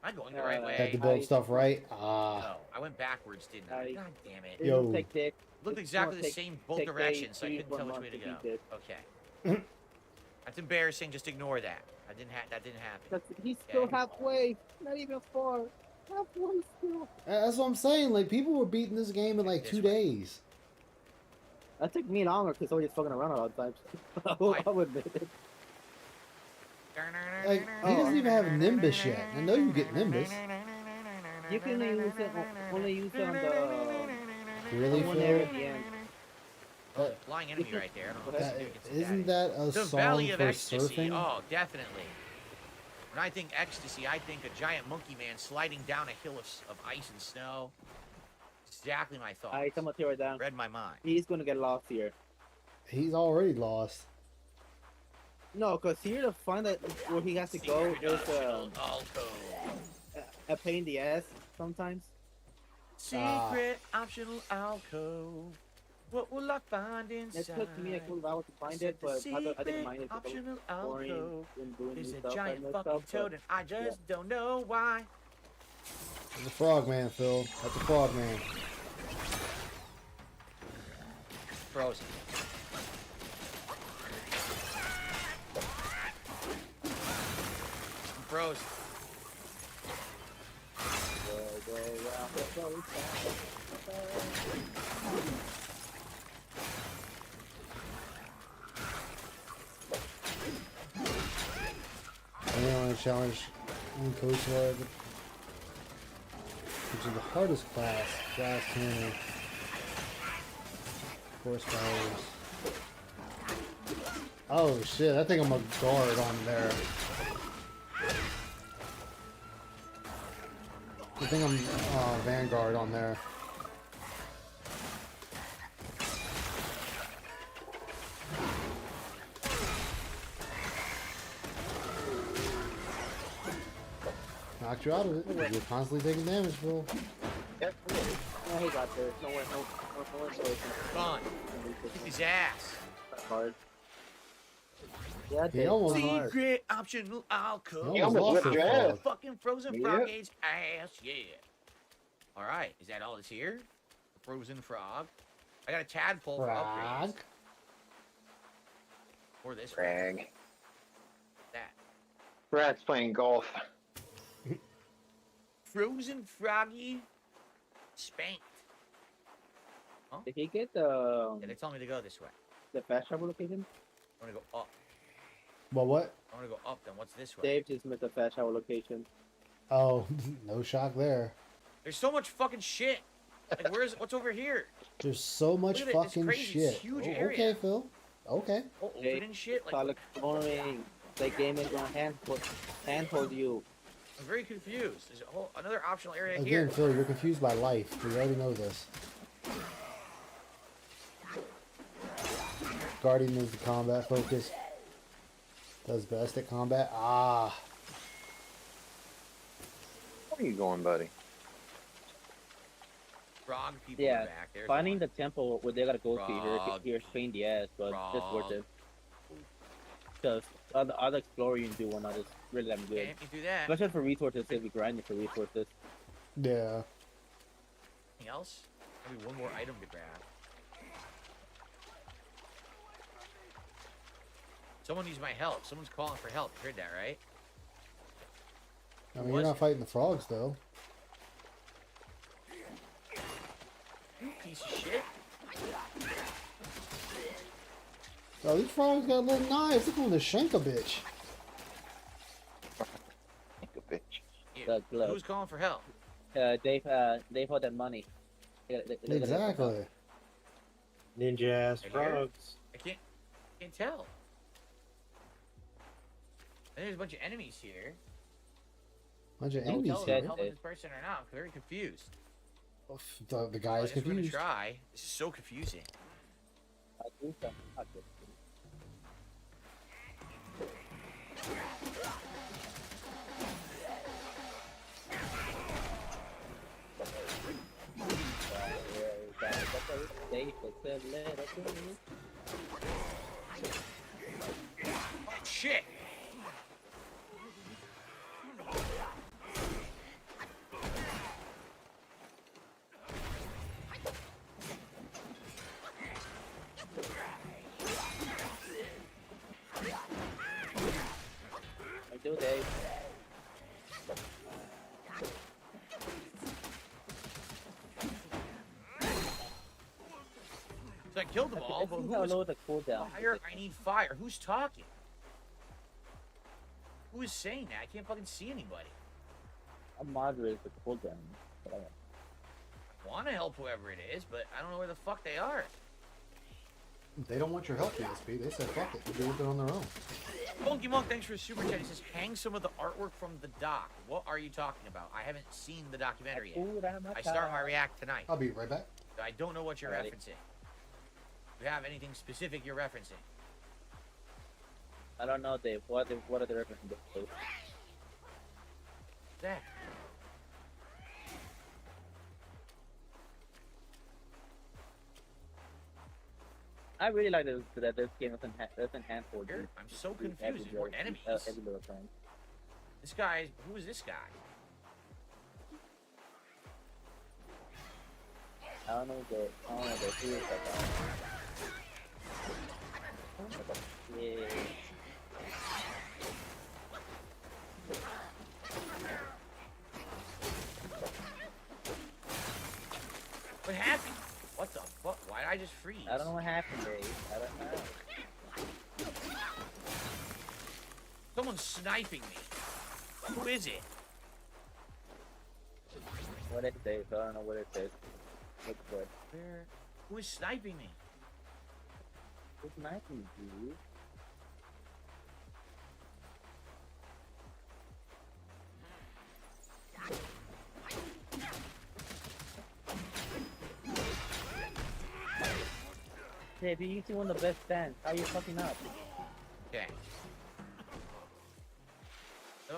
I'm going the right way. Had to build stuff right. No, I went backwards, didn't I? God damn it. Yo. Looked exactly the same both directions, so I couldn't tell which way to go. Okay. That's embarrassing. Just ignore that. That didn't happen. He's still halfway. Not even far. Halfway still. That's what I'm saying. Like, people were beating this game in like 2 days. That took me longer because I was just fucking around all the times. I would admit it. Like, he doesn't even have Nimbus yet. I know you get Nimbus. You can only use it on the really, one Phil? area at the end. Flying enemy right there. I don't know if that's Isn't that a the song Valley of for Ecstasy. surfing? Oh, definitely. When I think ecstasy, I think a giant monkey man sliding down a hill of ice and snow. Exactly my thoughts. Alright, I'm gonna tear it down. Read my mind. He's gonna get lost here. He's already lost. No, because here to find that where he has to go is a pain in the ass sometimes. Secret optional alcove. What will I find inside? It took me a cool while to find it, but I didn't mind it because it was boring and doing new stuff. Giant fucking toad, and I just don't know why. That's a frog man, Phil. That's a frog man. Frozen. I'm frozen. I want to challenge KOTOR, which is the hardest class. Glass cannon. Force powers. Oh shit, I think I'm a guard on there. I think I'm Vanguard on there. knocked you out of it. You're constantly taking damage, Phil. Yep. Yeah, he got there. No insulation. Come on. Kick his ass. That's hard. Yeah, He almost secret optional alcohol. He almost whipped your ass. Fucking frozen frog's ass, yeah. All right, is that all that's here? The frozen frog. I got a tadpole for upgrades. Or this Frag. That. Brad's playing golf. Frozen froggy spanked. Huh? Did he get the? Yeah, they told me to go this way. The fast travel location? I want to go up. Well, what? I want to go up. Then what's this way? Dave just missed the fast travel location. Oh, no shock there. There's so much fucking shit. Like, what's over here? There's so much Look at it, it's fucking crazy, shit. it's huge area. Okay, Phil. Okay. Oh, open and shit. Like, Start exploring. The game is gonna handhold you. I'm very confused. There's a whole another optional area Again, here. Phil, you're confused by life. We already know this. Guardian is the combat focus. Does best at combat. Ah. Where are you going, buddy? Frog people are Yeah, back. There's finding one. the temple where they gotta go to Frog. here's pain in the ass, but it's worth Frog. it. Because other explorer you can do one is really damn good. Can't you do that? Especially for resources, if you grinding for resources. Yeah. Anything else? Maybe one more item to grab. Someone needs my help. Someone's calling for help. You heard that, right? I mean, you're not fighting the frogs, though. You piece of shit. Oh, these frogs got little knives. Look at them to shank a bitch. The glove. Who's calling for help? Dave hold that money. Exactly. Ninja ass I hear it. frogs. I can't tell. And there's a bunch of enemies here. Bunch of Can't enemies tell if here. I'm helping this person or not. I'm very confused. The guy I is just want to confused. try. This is so confusing. Shit! I do, Dave. So I killed them all, but How low the cooldown? fire? I need fire. Who's talking? Who is saying that? I can't fucking see anybody. I'm moderate the cooldown. But I want to help whoever it is, but I don't know where the fuck they are. They don't want your help, DSP. They said, fuck it. They're doing it on their own. Funky Monk, thanks for the super chat. He says, hang some of the artwork from the doc. What are you talking about? I haven't seen the documentary yet. I start my react tonight. I'll be right back. I don't know what you're Alrighty. referencing. Do you have anything specific you're referencing? I don't know, Dave. What are the references? Dave? That. I really like that this game doesn't handhold you. I'm so confused. There's more enemies. Every little time. This guy, who is this guy? I don't know who is that guy. Yeah. What happened? What the fuck? Why did I just freeze? I don't know what happened, Dave. I don't know. Someone's sniping me. Who is it? What is Dave? I don't know what it is. Look good. Where? Who is sniping me? It's nice to you. Dave, you used to one of the best stands. How are you fucking up? Okay.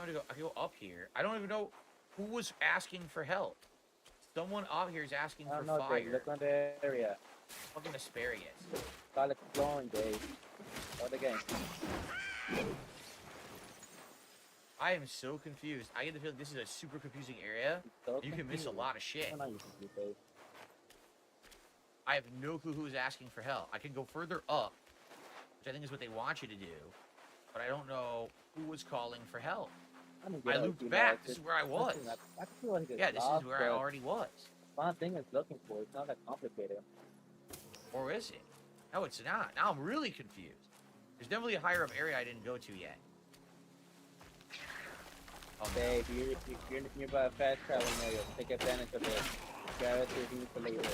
want me to go? I can go up here. I don't even know who was asking for help. Someone out here is asking for fire. Dave, look on the area. Fucking asparagus. Start exploring, Dave. Start again. I am so confused. I get the feeling this is a super confusing area. You can miss a lot of shit. I have no clue who is asking for help. I can go further up, which I think is what they want you to do, but I don't know who was calling for help. I looped back. This is where I was. Yeah, this is where I already was. One thing is looking for. It's not that complicated. Or is it? No, it's not. Now I'm really confused. There's definitely a higher up area I didn't go to yet. Oh, Dave, you're nearby a fast travel area. Take advantage of it. Grab it if you need to later.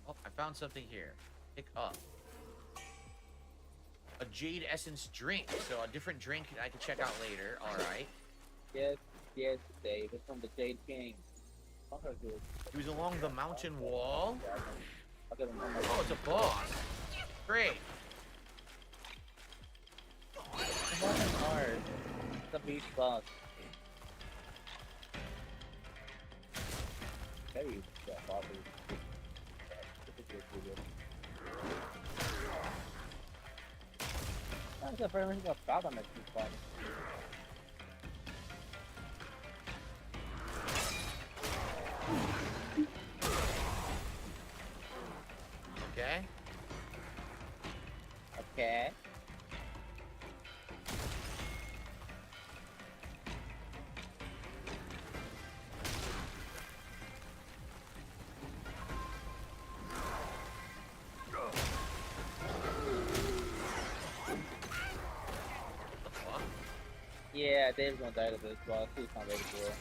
Oh, I found something here. Pick up. A Jade Essence drink. So a different drink I can check out later. Alright. Yes, Dave. It's from the Jade King. He was along the mountain wall. Oh, it's a boss. Great. It wasn't hard. It's a beast boss. Maybe that boss is that's the first thing I've got on this beast boss. Okay. Okay. Yeah, Dave's gonna die to this boss. He's not ready for it.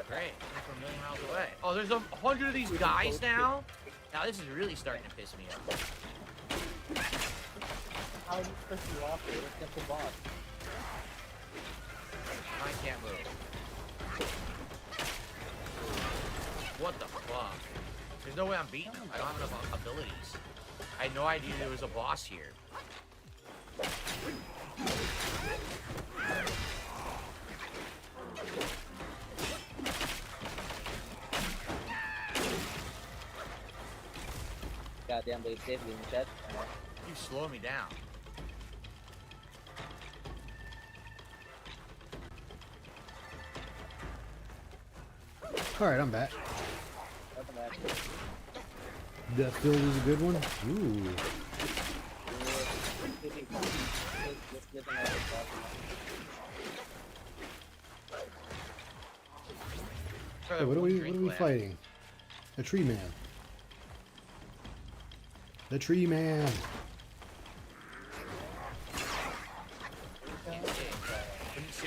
Great. From a million miles away. Oh, there's 100 of these guys now? Now this is really starting to piss me off. How do you push you off here? It's just a boss. I can't move. What the fuck? There's no way I'm beating him. I don't have enough abilities. I had no idea there was a boss here. Goddamn, they saved me in the chest. You slow me down. Alright, I'm back. That field is a good one. Ooh. Hey, what are we fighting? A tree man. The tree man.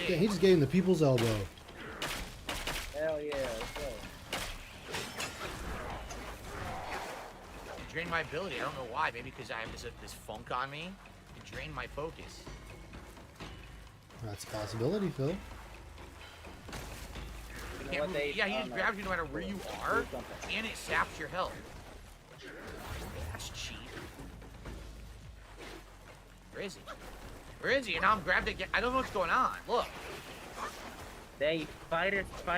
Yeah, he just gave him the people's elbow. Hell yeah, let's go. It drained my ability. I don't know why. Maybe because I have this funk on me. It drained my focus. That's a possibility, Phil. Yeah, he just grabs you no matter where you are, and it saps your health. That's cheap. Where is he? Where is he? And now I'm grabbed again. I don't know what's going on. Look. They fight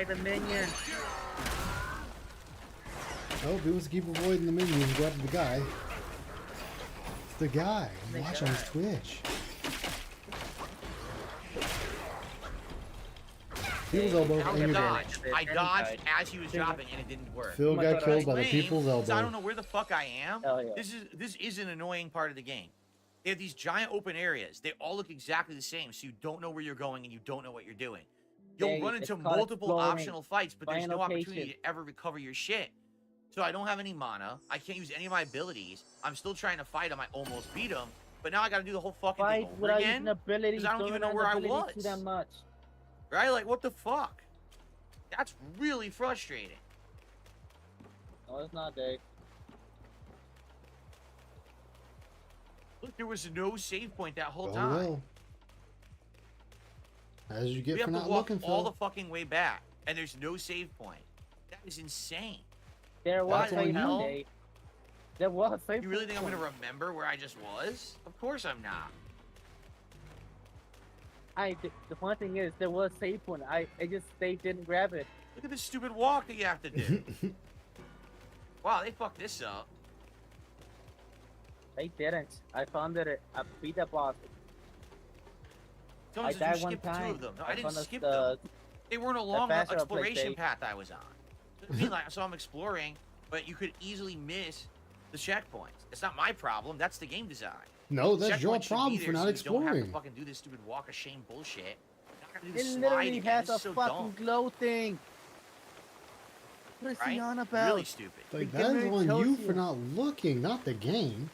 the minion. Oh, he wants to keep avoiding the minion and grab the guy. It's the guy. I'm watching his Twitch. People's elbow. I dodged as he was dropping, and it didn't work. Phil got killed by the people's elbow. I don't know where the fuck I am. This is an annoying part of the game. They have these giant open areas. They all look exactly the same, so you don't know where you're going and you don't know what you're doing. You'll run into multiple optional fights, but there's no opportunity to ever recover your shit. So I don't have any mana. I can't use any of my abilities. I'm still trying to fight him. I almost beat him, but now I got to do the whole fucking thing over again because I don't even know where I was. Right? Like, what the fuck? That's really frustrating. No, it's not, Dave. Look, there was no save point that whole Oh time. well. As you We get have for to not walk looking, all Phil. the fucking way back, and there's no save point. That is insane. There was That's on a you. hell. There was a You really think I'm gonna remember where I just was? Of course I'm not. The funny thing is, there was save point. They didn't grab it. Look at this stupid walk that you have to do. Wow, they fucked this up. They didn't. I found it. I beat the boss. Someone I says you died one skipped two time. of them. No, I I didn't found skip the- them. They weren't along the faster I play exploration safe. path I was on. I mean, like, so I'm exploring, but you could easily miss the checkpoints. It's not my problem. That's the game design. No, that's your Checkpoints should be problem there for not so you don't have exploring. to fucking do this stupid walk of shame bullshit. You're not gonna do It the slide literally again. has This a is so fucking dumb. glow thing. What is Right? he on about? Really stupid. Like The that is game on tells you for not looking, not the game.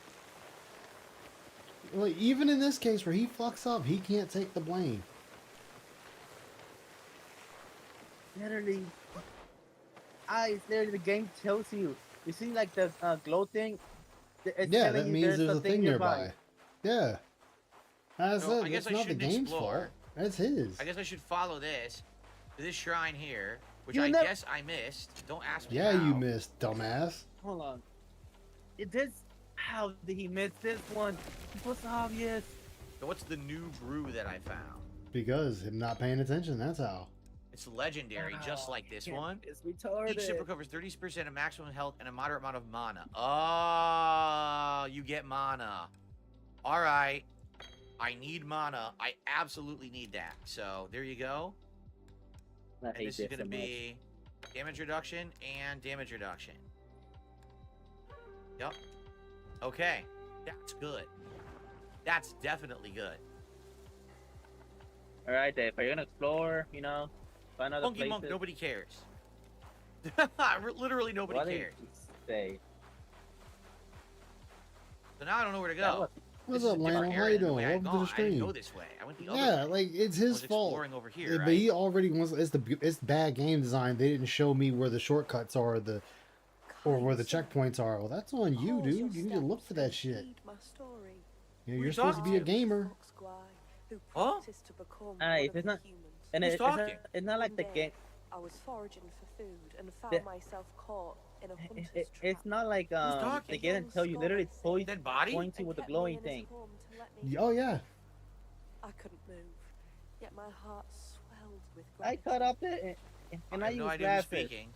Like even in this case where he fucks up, he can't take the blame. Literally, literally the game tells you. You see, like the glow thing. It's Yeah, telling that you means there's a thing nearby. Yeah. As I No, I said, guess it's I not the shouldn't game's explore. fault. That's his. I guess I should follow this to this shrine here, which You I never- guess I missed. Don't ask me Yeah, how. you missed, dumbass. Hold on. It did. How did he miss this one? It was obvious. So what's the new brew that I found? Because him not paying attention, that's how. It's legendary, just like this one. It's retarded. Each sip recovers 30% of maximum health and a moderate amount of mana. Oh, you get mana. All right. I need mana. I absolutely need that. So there you go. I And hate this is this going to so be damage reduction and damage reduction. Yep. Okay. That's good. That's definitely good. All right, Dave. Are you gonna explore? You know, find other Funky places. Monk, nobody cares. Literally nobody What did cares. you say? So now I don't know where to go. What's This is up, a different Lionel? How area you than the doing? way I'd Welcome to the gone. I didn't stream. go this way. I went the other Yeah, way. like it's I his was fault. exploring over here, But right? he already wants. It's bad game design. They didn't show me where the shortcuts are, or where the checkpoints are. Well, that's on you, dude. You need to look for that shit. Yeah, Who you're you supposed to be a talking to? gamer. Huh? Hey, it's not. And Who's it's talking? it's not like the game. I was foraging for food and found The- myself caught in a hunter's It's not like talking? they didn't tell you. Literally Dead body? point you with the glowing thing. Oh yeah. I couldn't move, yet my heart swelled with I gratitude. cut up it and I have no used idea who's glasses. speaking.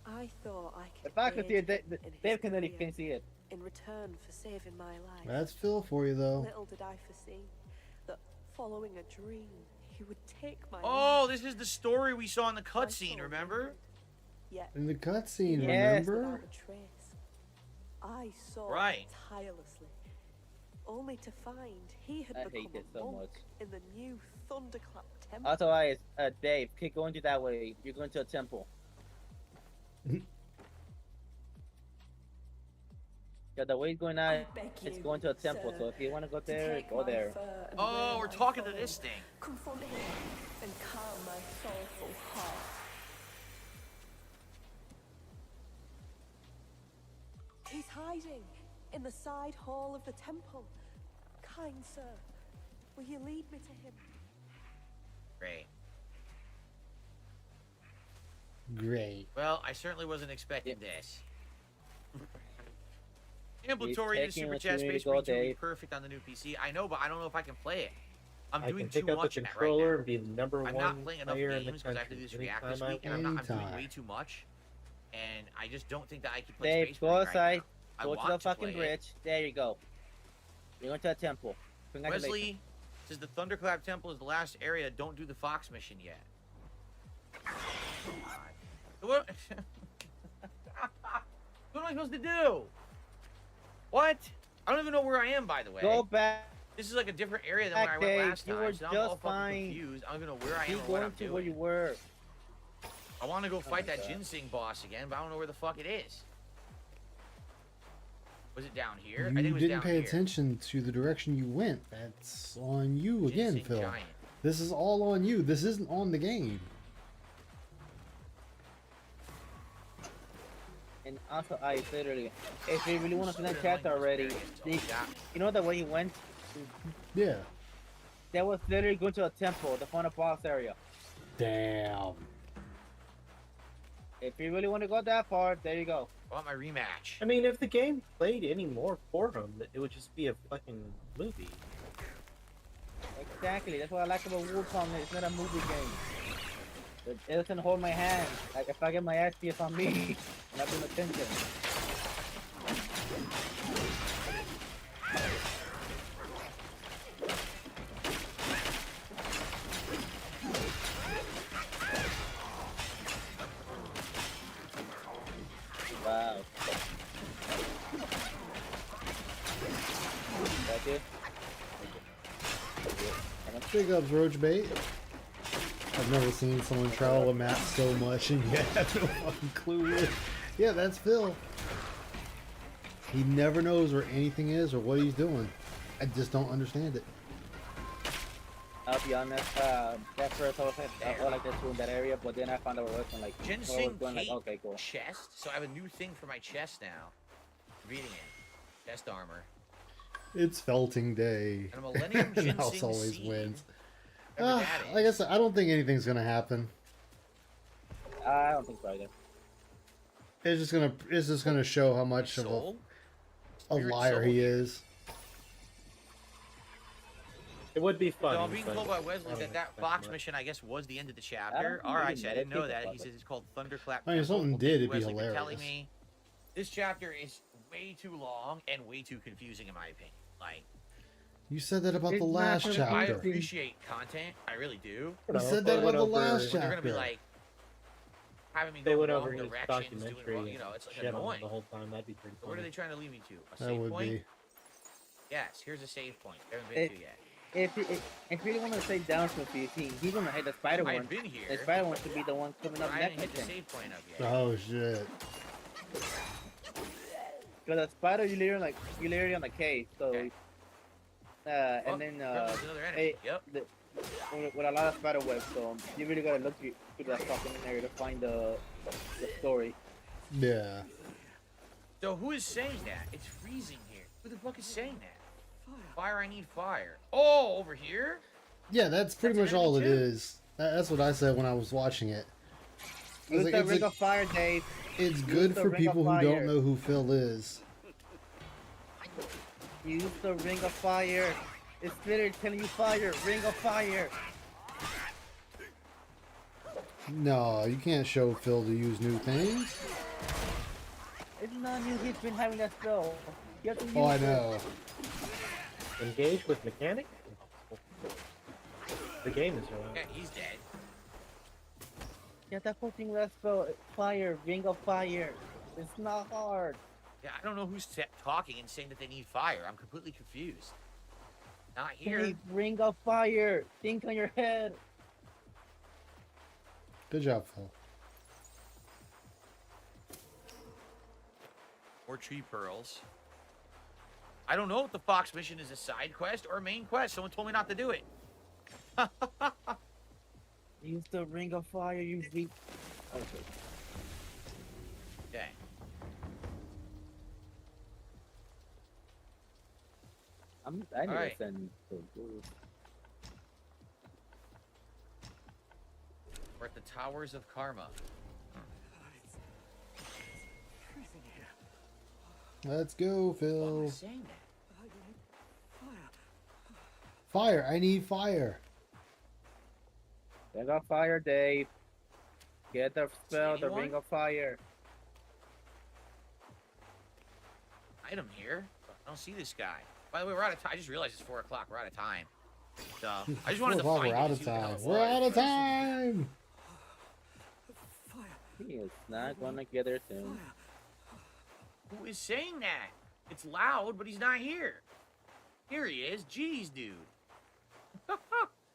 I thought I could If I could see it, aid him in Dave his can career see it. in return for saving my life. That's Phil for you, though. Little did I foresee that following a dream, he would take my Oh, life. this is the story we saw in the cutscene, remember? Yet In the cutscene, Yes. remember? without a trace. I sought Right. tirelessly, only to find he had I hate become it a so monk much. in the new Thunderclap Temple. Also, Dave, keep going to that way. You're going to a temple. Yeah, the way it's going out, it's going to a temple. So if you want to go there, go there. Oh, we're talking to this thing. Confront him and calm my sorrowful heart. He's hiding in the side hall of the temple. Kind sir, will you lead me to him? Great. Great. Well, I certainly wasn't expecting this. Ambulatory, the taking super us chat where you space go, will be Dave. perfect on the new PC. I know, but I don't know if I can play it. I'm I doing can too pick up much the in that right controller now. and be the number I'm one not playing enough player in the games because I have to do this country. react this Anytime I week, and I'm doing Anytime. way too much. And I just don't think that I can play Dave, Space go Marine right outside. now. I Go to want the fucking play it. bridge. There you go. You're going to a temple. Congratulations. Wesley says the Thunderclap Temple is the last area. Don't do the Fox mission yet. What? What am I supposed to do? What? I don't even know where I am, by the way. Go back. This is like a different area than where I Back, went Dave. last You time. were So I'm all just fucking fine. confused. I don't even know where I am Keep or what going I'm to where doing. you were. I want to go fight my that God. ginseng boss again, but I don't know where the fuck it is. Was it down here? I You think it was didn't down pay here. attention to the direction you went. That's on you again, Ginseng Phil. giant. This is all on you. This isn't on the game. And also, I literally, if you really want to finish that chapter already, you know the way he went? Yeah. That was literally going to a temple, the final boss area. Damn. If you really want to go that far, there you go. I want my rematch. I mean, if the game played any more for him, it would just be a fucking movie. Exactly. That's what I like about Wukong. It's not a movie game. It doesn't hold my hand. Like if I get my ass beat, it's on me. Not paying attention. Wow. That's it. Big ups, Roach Bait. I've never seen someone travel a map so much and yet have no fucking clue. Yeah, that's Phil. He never knows where anything is or what he's doing. I just don't understand it. I'll be honest, at first I was like this in that area, but then I found out where like Ginseng going like, okay, cool. chest. So I have a new thing for my chest now. Reading it. Chest armor. It's felting day. And a Millennium And House Ginseng always seed. wins. Whatever that Like I said, I don't think anything's gonna happen. I don't think so either. It's just gonna show how much of a liar he is. It would be fun. So I'm being told by Wesley that fox mission, I guess, was the end of the chapter. All right, so I didn't know that. He says it's called Thunderclap. I mean, if Temple. something Well, did, thank you, it'd be Wesley, for hilarious. telling me this chapter is way too long and way too confusing, in my opinion. Like, You said that about the last I chapter. appreciate content. I really do. You said that about the last But they're gonna be chapter. like having me They go went wrong over his directions, doing documentary wrong. You know, it's like shit on annoying. the whole time. That'd be pretty So where are funny. they trying to lead me to? A That save would point? be. Yes. Here's a save point. They haven't been If, to yet. if you really want to say down to he's gonna hit the spider I one. had been here. The spider one should be the one coming up I next. didn't hit the I think. save point up yet. Oh shit. Because the spider you literally on the cave, so and then there's another enemy. Yep. With a lot of spider webs, so you really gotta look through that fucking area to find the story. Yeah. So who is saying that? It's freezing here. Who the fuck is saying that? Fire, I need fire. Oh, over here? Yeah, that's pretty That's much all it enemy too? is. That's what I said when I was watching it. I was Use like, the ring of fire, Dave. it's Use good the for ring of people who don't fire. know who Phil is. Use the ring of fire. It's literally telling you fire. Ring of fire. No, you can't show Phil to use new things. It's not new. He's been having that spell. You have to use Oh, I it. know. Engage with mechanic? The game is wrong. Yeah, he's dead. Yeah, that fucking last spell. Fire. Ring of fire. It's not hard. Yeah, I don't know who's talking and saying that they need fire. I'm completely confused. Not here. Dave, ring of fire. Think on your head. Good job, Phil. Or tree pearls. I don't know if the fox mission is a side quest or a main quest. Someone told me not to do it. Use the ring of fire. You weak. Okay. Okay. I need to Alright. send. We're at the Towers of Karma. Let's go, Why Phil. am I saying that? Fire. I need fire. Ring of fire, Dave. Get the spell, the anyone? ring of fire. Item here. I don't see this guy. By the way, we're out of time. I just realized it's 4 o'clock. We're out of time. So I just wanted to Well, find we're it out to of see what the hell time. it We're was. out of time. He is not gonna get there soon. Who is saying that? It's loud, but he's not here. Here he is. Jeez, dude.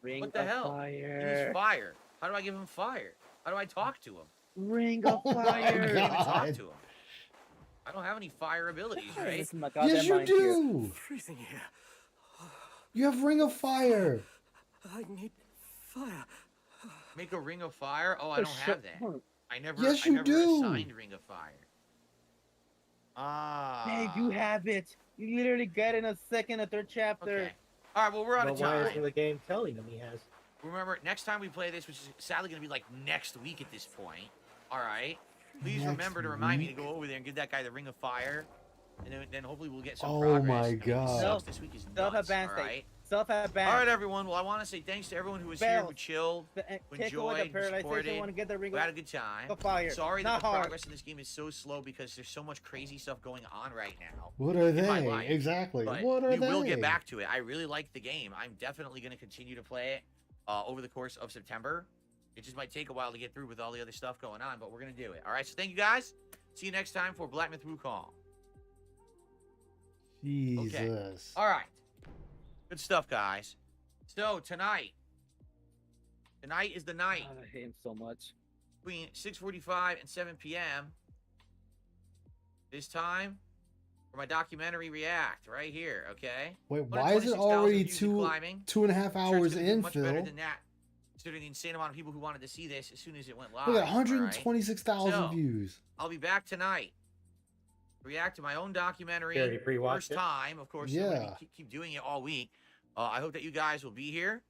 Ring What the of hell? fire. He needs fire. How do I give him fire? How do I talk to him? Ring of Oh my fire. I can't even talk God. to him. I don't have any fire abilities, right? This is my goddamn Yes, you mind here. do. Freezing here. You have Ring of Fire. I need fire. Make a ring of fire? Oh, I don't have that. I never, Yes, I you never do. assigned ring of fire. Hey, you have it. You literally get it in a second, a third chapter. Okay. All right, well, we're out of time. Why isn't the game telling him he has? Remember, next time we play this, which is sadly going to be like next week at this point, all right? Please remember to remind me to go over there and give that guy the Ring of Fire, and then hopefully we'll get some progress. Oh my I mean, god. this week is nuts, all right? Self-advance. All right, everyone. Well, I want to say thanks to everyone who was here, who chilled, who enjoyed, who supported. Want to get the ring We had a good time. Fire. Sorry Not that the hard. progress in this game is so slow because there's so much crazy stuff going on right now. What are in my they? life. Exactly. But What are we they? will get back to it. I really like the game. I'm definitely going to continue to play it over the course of September. It just might take a while to get through with all the other stuff going on, but we're going to do it. All right, so thank you guys. See you next time for Black Myth Wukong. Jesus. Okay. All right. Good stuff, guys. So, tonight is the night. I hate him so much. Between 6:45 and 7 p.m. This time for my documentary react right here, okay? Wait, why is it already 2.5 hours in, much Phil? better than that, considering the insane amount of people who wanted to see this as soon as it went live. Look at all right? 126,000 So, views. I'll be back tonight. React to my own documentary. You already pre-watched First it? time, of course. Yeah. So we keep doing it all week. I hope that you guys will be here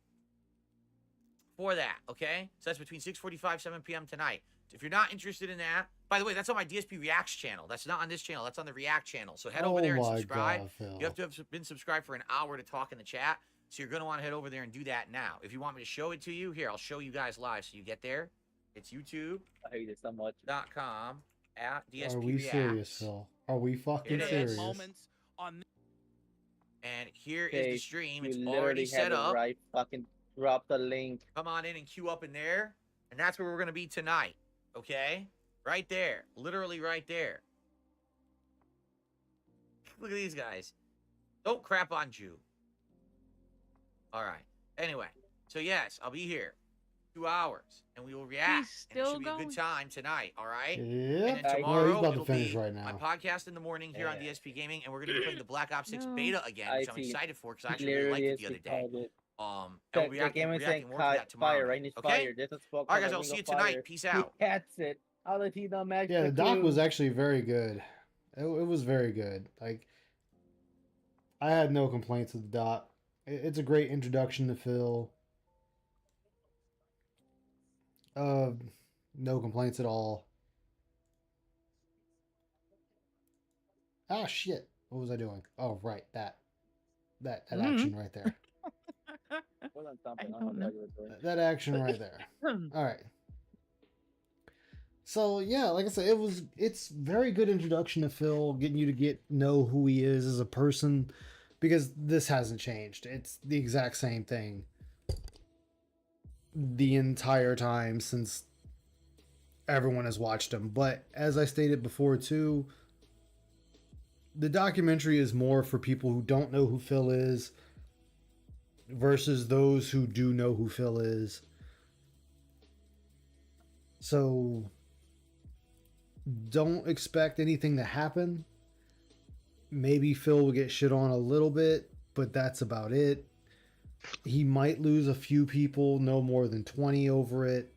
for that, okay? So that's between 6:45, 7 p.m. tonight. If you're not interested in that, by the way, that's on my DSP Reacts channel. That's not on this channel. That's on the React channel. So head over there and subscribe. God, Phil. You have to have been subscribed for an hour to talk in the chat. So you're going to want to head over there and do that now. If you want me to show it to you, here, I'll show you guys live. So you get there. It's YouTube.com I hate it so much. at DSP Are we Reacts. serious, Phil? Are we fucking It serious? is. And here is Okay, the stream. you It's literally already have set it up. right. Fucking drop the link. Come on in and queue up in there. And that's where we're going to be tonight. Okay? Right there. Literally right there. Look at these guys. Don't crap on Jew. All right. Anyway. So, yes, I'll be here. 2 hours. And we will react. And it should be a good time tonight. All right? Yeah. And then Well, tomorrow, he's about to it'll finish be right my now. podcast in the morning here on DSP Gaming. And we're going to be playing the Black Ops 6 beta again, which I'm IT. excited for because I actually really liked it the other day. And we'll be reacting more to that Fire, tomorrow. right? It's Okay? fire. This is All right, guys. I'll see you tonight. Peace out. That's it. I'll let you know, Max. Yeah, the doc was actually very good. It was very good. Like, I had no complaints with the doc. It's a great introduction to Phil. No complaints at all. Ah, shit. What was I doing? Oh, right. That action right there. That action right there. All right. So yeah, like I said, it's very good introduction to Phil, getting you to know who he is as a person, because this hasn't changed. It's the exact same thing the entire time since everyone has watched him. But as I stated before too, the documentary is more for people who don't know who Phil is versus those who do know who Phil is. So don't expect anything to happen. Maybe Phil will get shit on a little bit, but that's about it. He might lose a few people, no more than 20 over it.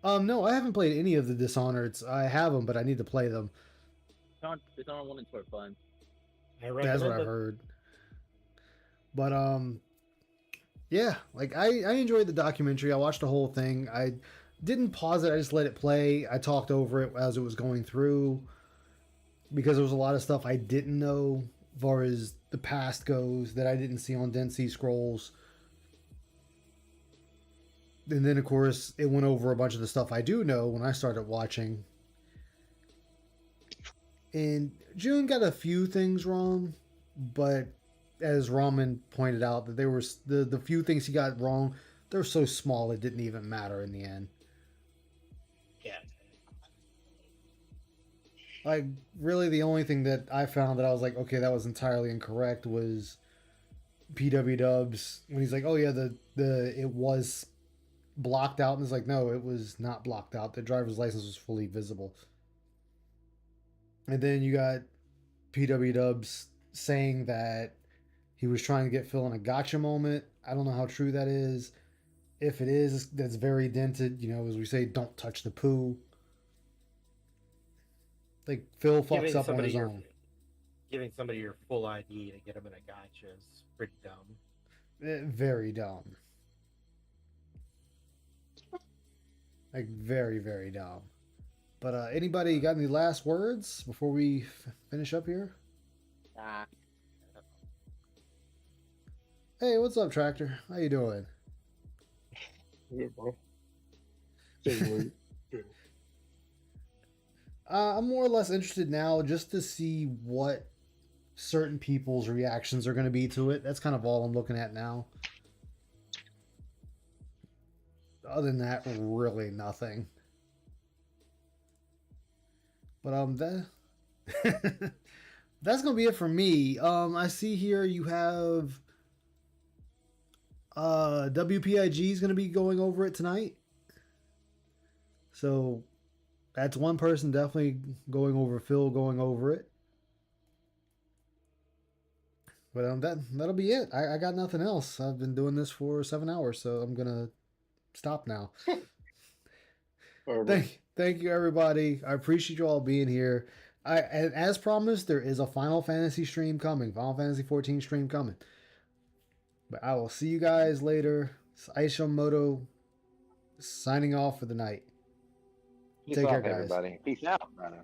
No, I haven't played any of the Dishonored's. I have them, but I need to play them. Dishonored 1 and 2 are fun. That's what I've heard. But yeah, like I enjoyed the documentary. I watched the whole thing. I didn't pause it. I just let it play. I talked over it as it was going through because there was a lot of stuff I didn't know as far as the past goes that I didn't see on Dead Sea Scrolls. And then, of course, it went over a bunch of the stuff I do know when I started watching. And June got a few things wrong, but as Ramen pointed out, that there was the few things he got wrong, they were so small it didn't even matter in the end. Yeah. Like, really, the only thing that I found that I was like, okay, that was entirely incorrect was PW Dubs when he's like, oh yeah, the it was blocked out, and it's like, no, it was not blocked out. The driver's license was fully visible. And then you got PW Dubs saying that he was trying to get Phil in a gotcha moment. I don't know how true that is. If it is, that's very dented. You know, as we say, don't touch the poo. Like Phil fucks up on his own. Giving somebody your full ID to get them in a gotcha is pretty dumb. Very dumb. Like very, very dumb. But anybody got any last words before we finish up here? Hey, what's up, Tractor? How you doing? Yeah, bro. I'm more or less interested now just to see what certain people's reactions are going to be to it. That's kind of all I'm looking at now. Other than that, really nothing. But that's gonna be it for me. I see here you have WPIG is gonna be going over it tonight. So that's one person definitely going over. Phil going over it. But that'll be it. I got nothing else. I've been doing this for 7 hours, so I'm gonna stop now. Thank you, everybody. I appreciate you all being here. And as promised, there is a Final Fantasy stream coming. Final Fantasy 14 stream coming. But I will see you guys later. It's Aishomoto signing off for the night. Take care, guys. Everybody. Peace out, brother.